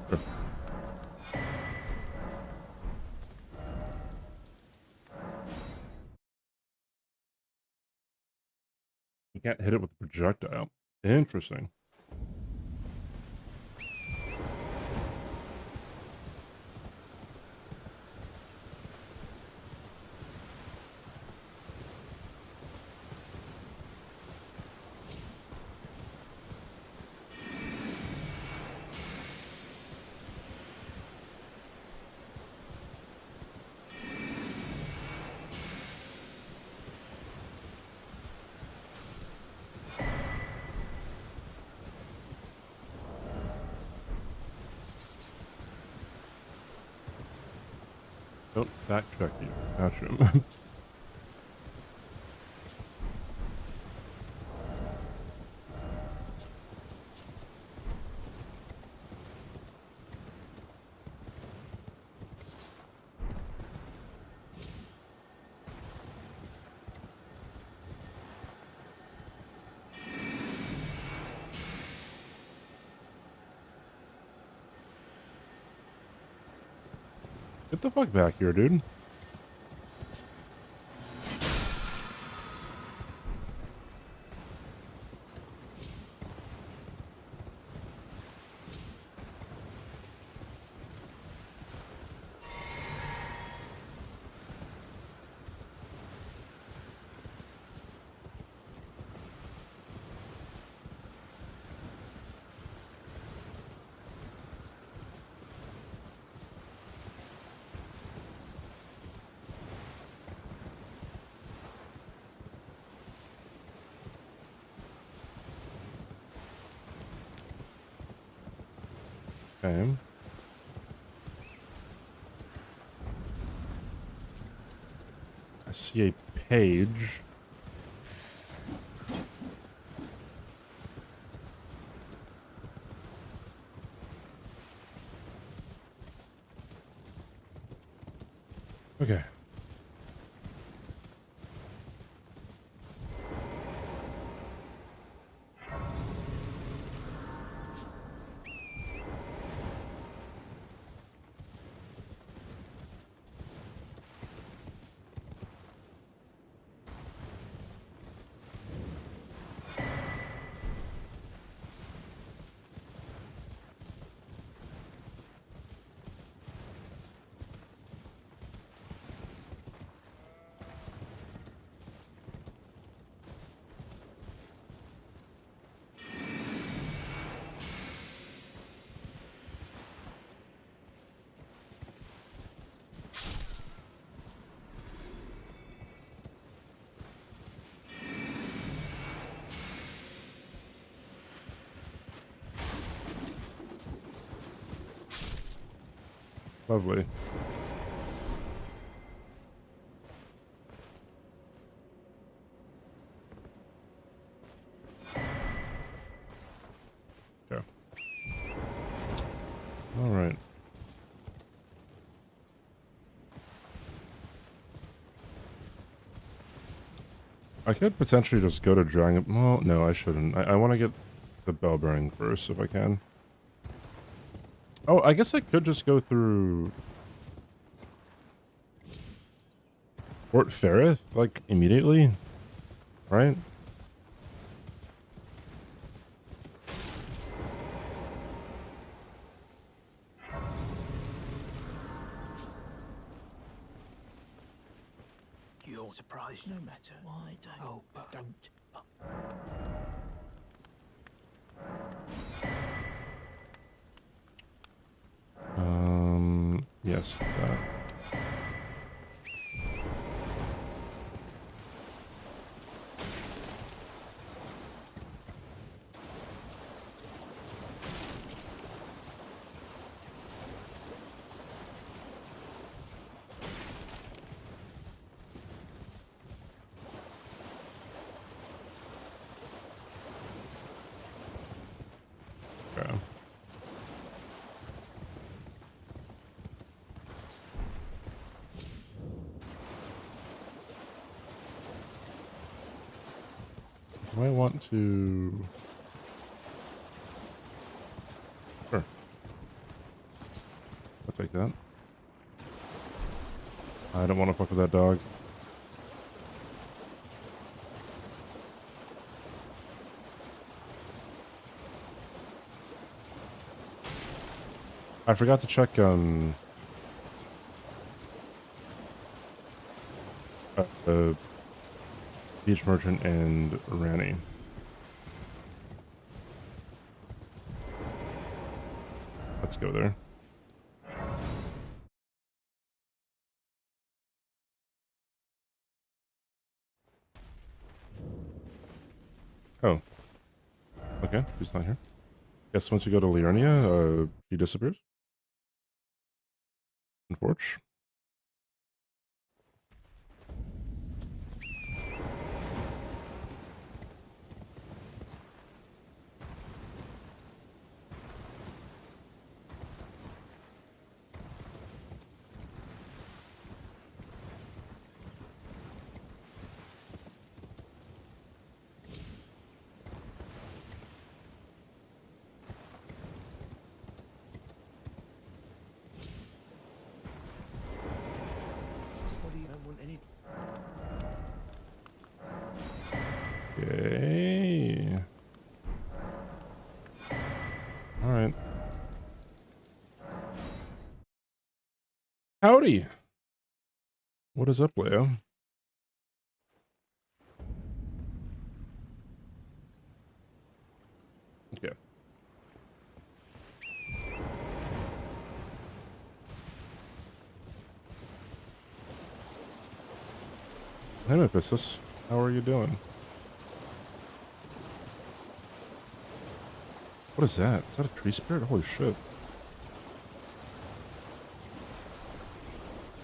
Sure. You can't hit it with a projectile. Interesting. Don't backtrack you. Gotcha. Get the fuck back here, dude. Okay. I see a page. Okay. Lovely. All right. I could potentially just go to Dragon... Well, no, I shouldn't. I want to get the bell bearing first, if I can. Oh, I guess I could just go through... Fort Ferrith, like, immediately? Right? You're surprised no matter. Why don't? Oh, but don't. Yes, that. Okay. Do I want to... Sure. I'll take that. I don't want to fuck with that dog. I forgot to check Beach Merchant and Ranny. Let's go there. Oh. Okay, she's not here. Guess once you go to Liurnia, she disappears. Unfortunate. What do you don't want any? Okay. All right. Howdy. What is up, Leo? Okay. Hey, Mephistus. How are you doing? What is that? Is that a tree spirit? Holy shit.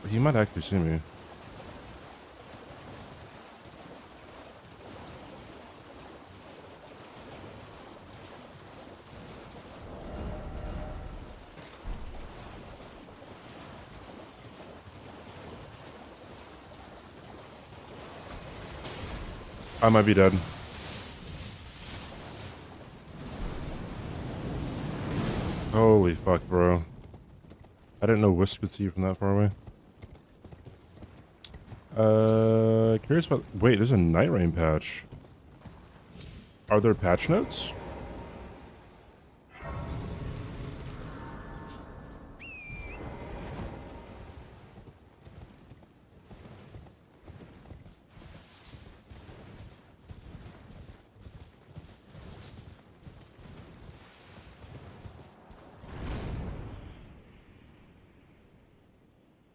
He might actually see me. I might be dead. Holy fuck, bro. I didn't know Wisp could see you from that far away. Curious about... Wait, there's a Night Rain patch. Are there patch notes?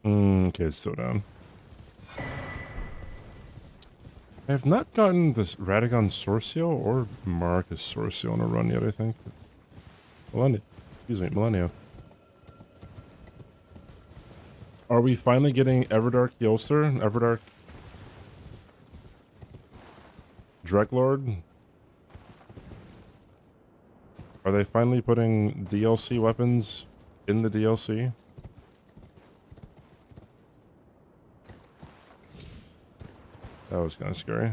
Okay, it's still down. I have not gotten this Radagon Sorcio or Marcus Sorcio on a run yet, I think. Millennia. Are we finally getting Everdark Yolster? Everdark Dreglord? Are they finally putting DLC weapons in the DLC. That was kind of scary.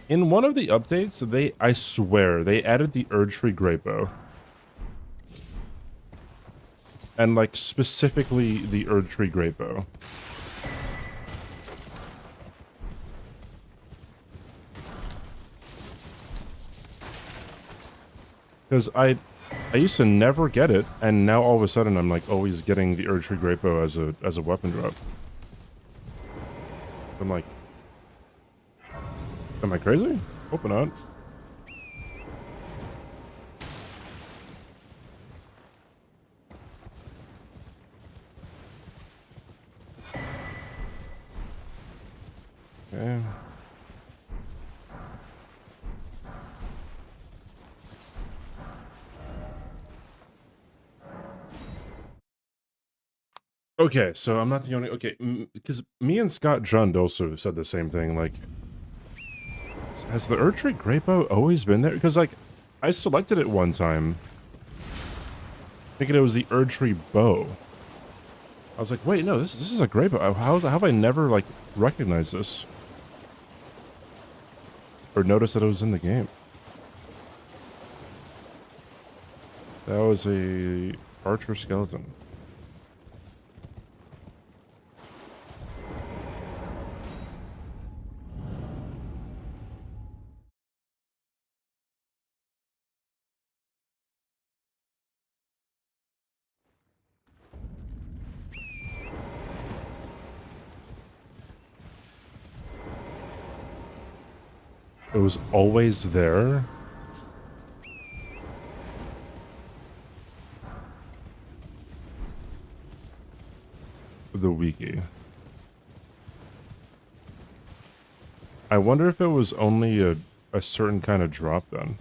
In one of the updates, I swear, they added the Erd Tree Great Bow. And, like, specifically the Erd Tree Great Bow. Because I used to never get it, and now all of a sudden I'm, like, always getting the Erd Tree Great Bow as a weapon drop. I'm like, am I crazy? Hope not. Okay. Okay, so I'm not the only... Okay, because me and Scott Jund also said the same thing, like... Has the Erd Tree Great Bow always been there? Because, like, I selected it one time, thinking it was the Erd Tree Bow. I was like, wait, no, this is a Great Bow. How have I never, like, recognized this? Or noticed that it was in the game? That was a archer skeleton. It was always there? The wiki. I wonder if it was only a certain kind of drop then.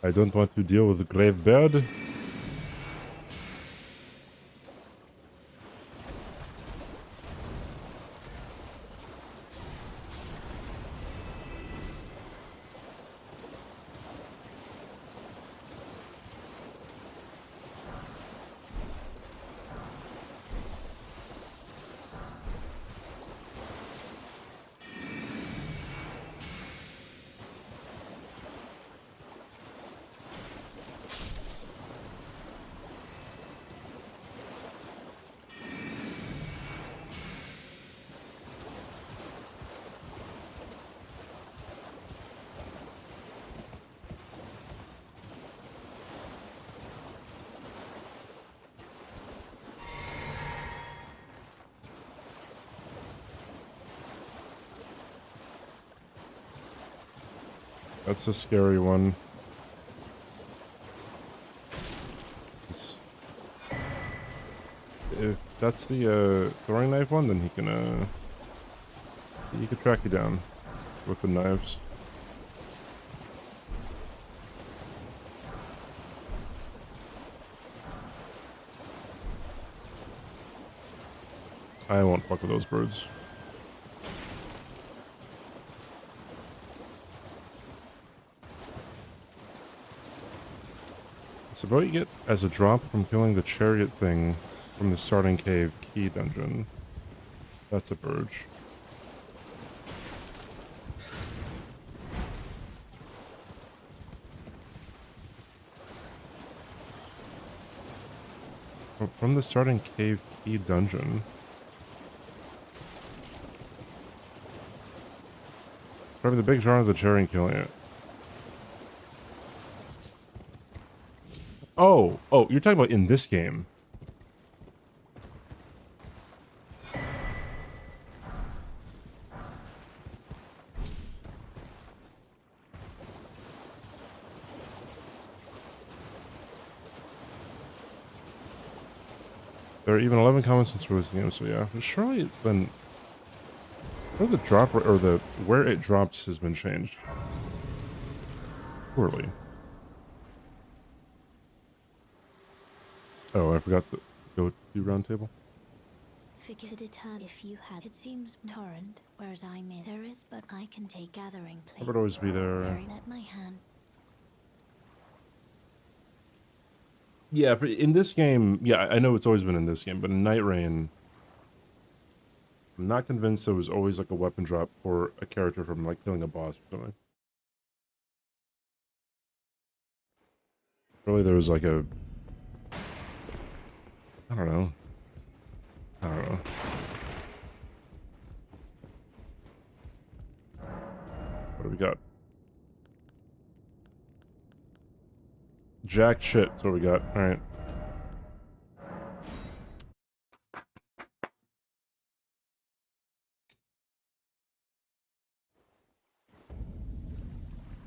I don't want to deal with the grave bird. That's a scary one. If that's the throwing knife one, then he can track you down with the knives. I won't fuck with those birds. It's about you get as a drop from killing the chariot thing from the starting cave key dungeon. That's a birch. From the starting cave key dungeon. Driving the big jar of the cherry and killing it. Oh, you're talking about in this game. There are even 11 comments since releasing the game, so yeah. Surely then, or the drop or the where it drops has been changed. Poorly. Oh, I forgot to go to roundtable. Figure to determine if you had. It seems torrent, whereas I'm in. There is, but I can take gathering I place. would always be there. Very let my hand. Yeah, in this game, yeah, I know it's always been in this game, but in Night Rain, I'm not convinced there was always like a weapon drop for a character from like killing a boss or something. Really, there was like a, I don't know. I don't know. What do we got? Jack shit, that's what we got. Alright.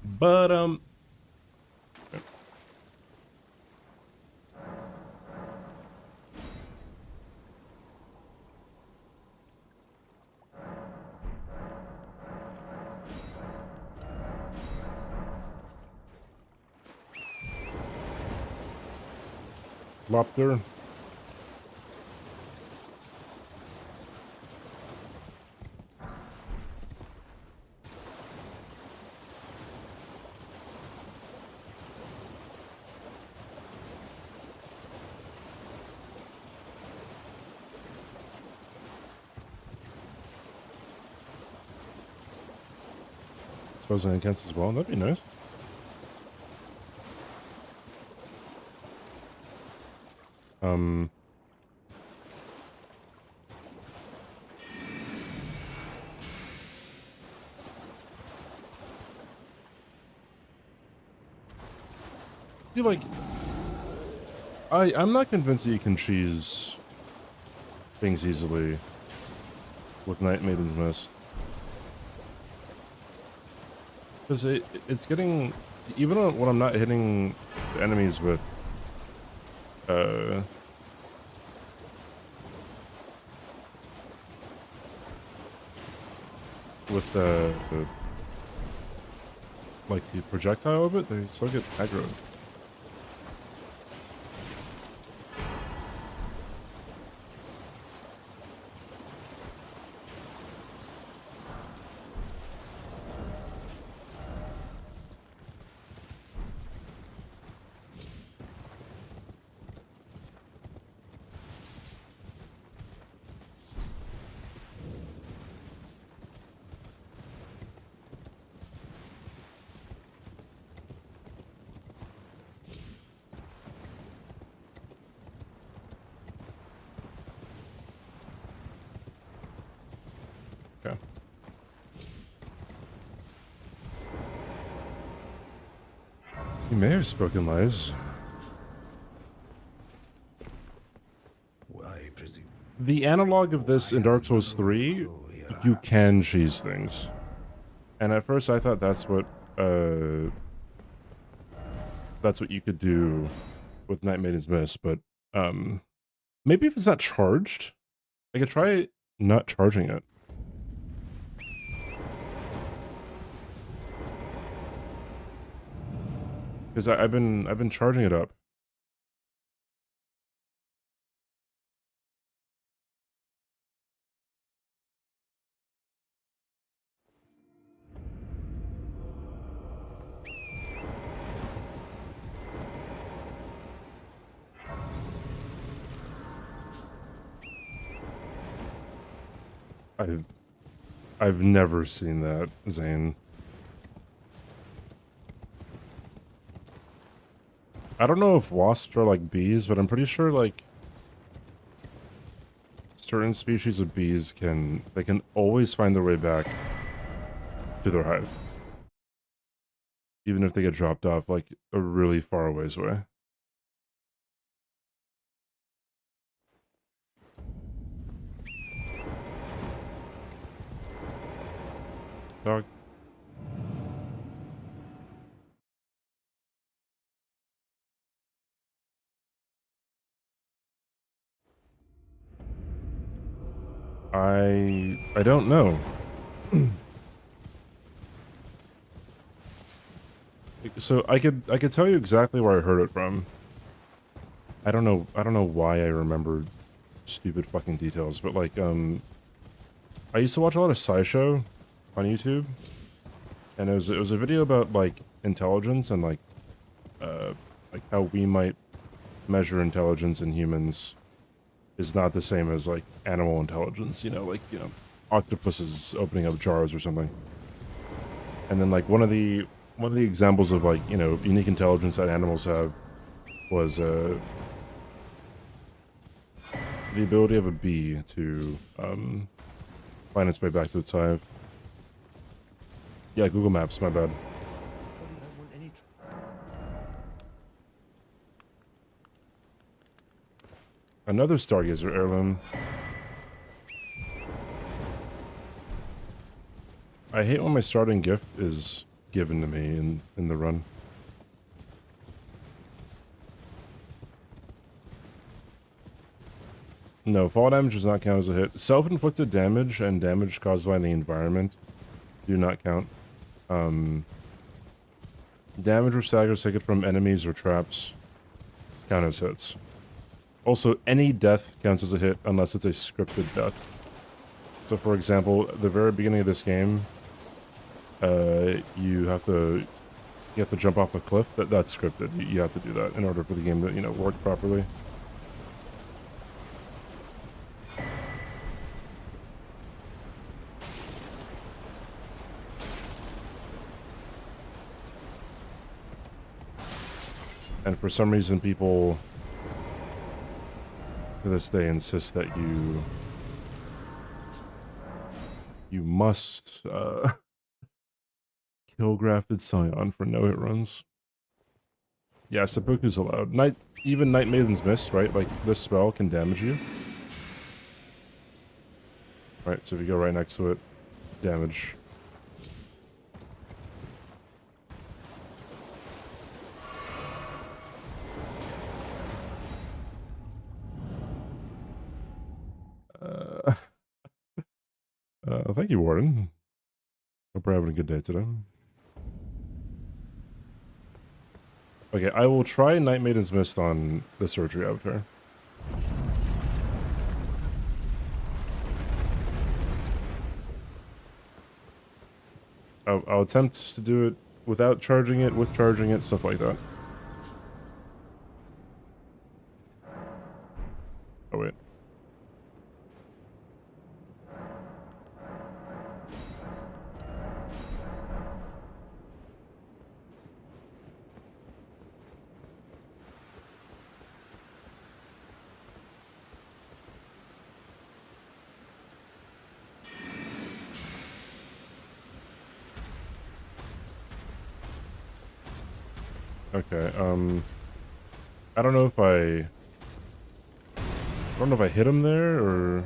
But, Lobster. Exposing against as well, that'd be nice. I feel like I'm not convinced that you can cheese things easily with Night Maiden's Mist. Because it's getting, even when I'm not hitting the enemies with like the projectile of it, they still get aggroed. Okay. You may have spoken lies. I presume. The analog of this in Dark Souls 3, you can cheese things. And at first I thought that's what you could do with Night Maiden's Mist, but maybe if it's not charged, I could try not charging it. Because I've been charging it up. I've never seen that, Zane. I don't know if wasps are like bees, but I'm pretty sure like certain species of bees can always find their way back to their hive. Even if they get dropped off like a really far ways away. Dog. I don't know. So I could tell you exactly where I heard it from. I don't know why I remember stupid fucking details, but like I used to watch a lot of SciShow on YouTube, and it was a video about like intelligence and like how we might measure intelligence in humans is not the same as like animal intelligence, you know, like, you know, octopuses opening up jars or something. And then like one of the examples of like, you know, unique intelligence that animals have was the ability of a bee to find its way back to its hive. Yeah, Google Maps, my bad. Another Stargazer heirloom. I hate when my starting gift is given to me in the run. No, fall damage does not count as a hit. Self-inflicted damage and damage caused by the environment do not count. Damage or staggers taken from enemies or traps count as hits. Also, any death counts as a hit unless it's a scripted death. So for example, at the very beginning of this game, you have to jump off a cliff. That's scripted. You have to do that in order for the game to, you know, work properly. And for some reason, people to this day insist that you must kill grafted Scion for no hit runs. Yeah, seppuku's allowed. Even Night Maiden's Mist, right? Like, this spell can damage you. Right, so if you go right next to it, damage. Thank you, Warden. Hope we're having a good day today. Okay, I will try Night Maiden's Mist on the Surgery Avatar. I'll attempt to do it without charging it, with charging it, stuff like that. Oh, wait. Okay, I don't know if I hit him there, or...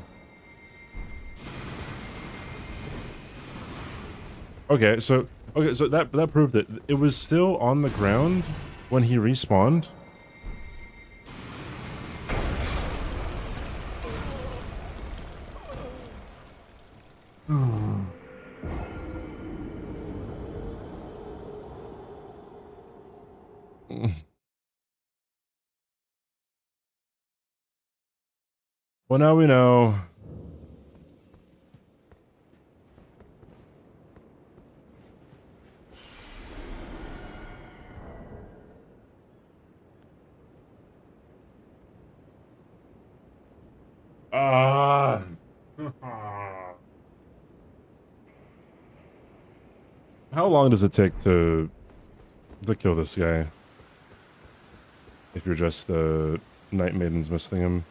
Okay, so that proved it. It was still on the ground when he respawned. Well, now we know. Ah. How long does it take to kill this guy? If you're just Night Maiden's Misting him.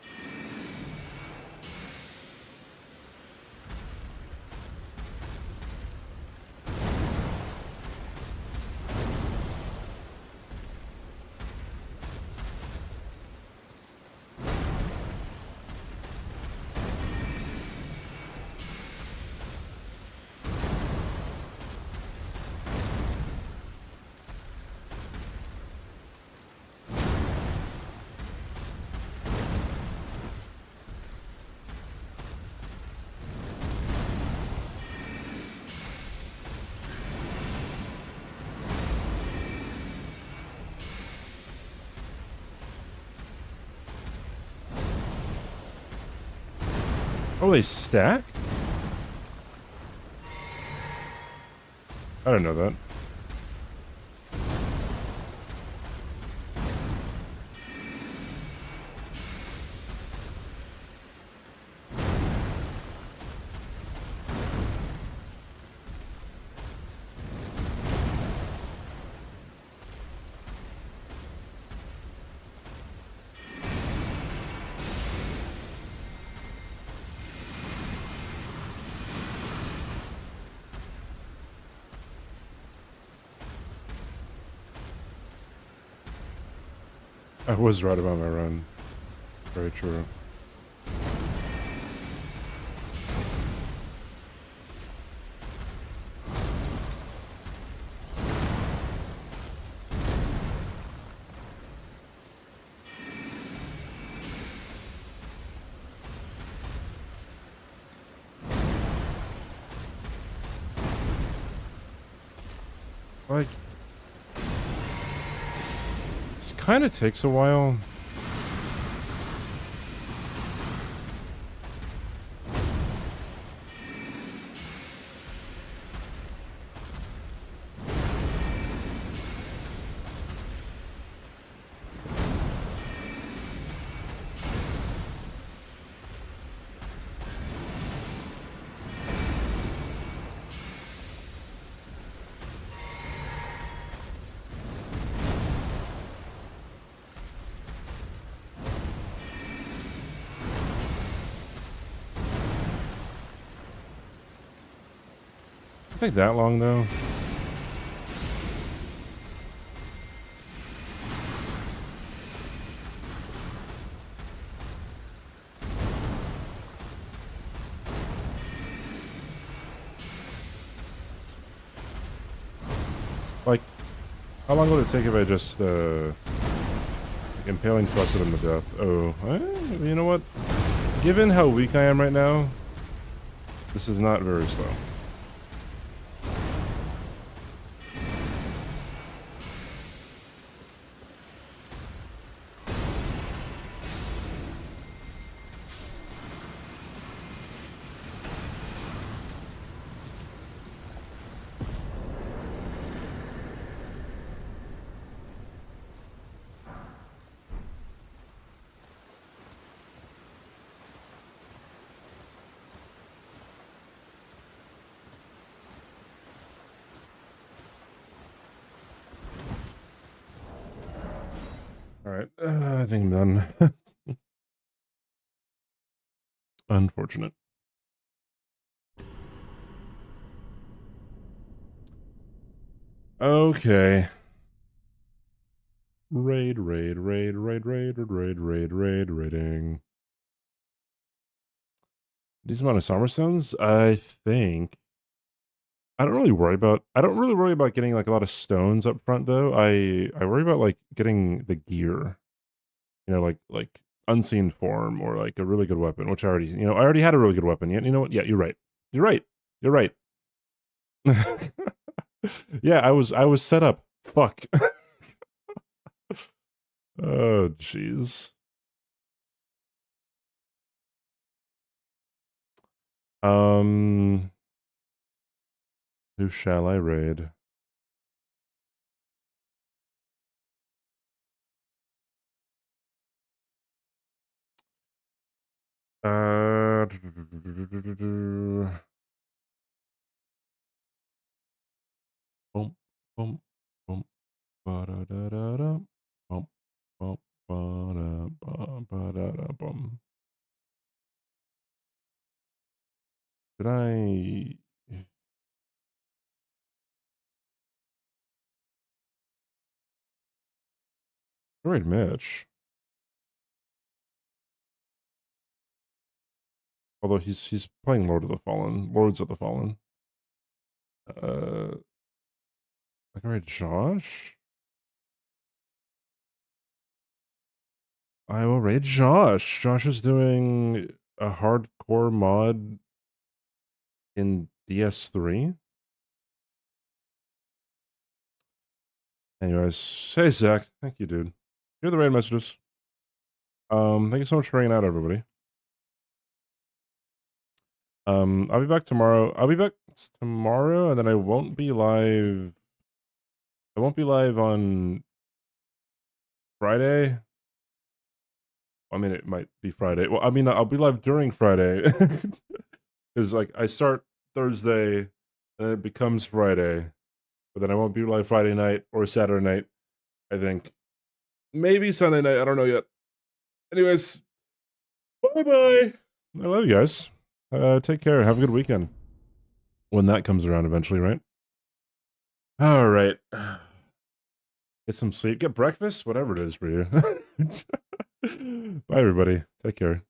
Oh, they stack? I didn't know that. I was right about my run. Very true. Like, this kind of takes a while. Take that long though. Like, how long would it take if I just like impaling twisted him to death? Oh, you know what? Given how weak I am right now, this is not very slow. Alright, I think I'm done. Unfortunate. Okay. Raiding. Decent amount of summer stones, I think. I don't really worry about getting like a lot of stones up front though. I worry about like getting the gear. You know, like unseen form or like a really good weapon, which I already had a really good weapon. You know what? Yeah, you're right. You're right. You're right. Yeah, I was set up. Fuck. Oh, jeez. Who shall I raid? Boom, boom, boom, ba-da-da-da-da, boom, boom, ba-da-ba-da-da-bum. Did I... Raid Mitch. Although he's playing Lords of the Fallen. I can raid Josh? I will raid Josh. Josh is doing a hardcore mod in DS3. Anyways, hey Zach, thank you, dude. You're the raid messages. Thank you so much for hanging out, everybody. I'll be back tomorrow. I'll be back tomorrow, and then I won't be live. I won't be live on Friday. I mean, it might be Friday. Well, I mean, I'll be live during Friday. Because, like, I start Thursday, and it becomes Friday. But then I won't be live Friday night or Saturday night, I think. Maybe Sunday night, I don't know yet. Anyways, bye-bye. I love you guys. Take care. Have a good weekend. When that comes around eventually, right? All right. Get some sleep. Get breakfast. Whatever it is for you. Bye, everybody. Take care.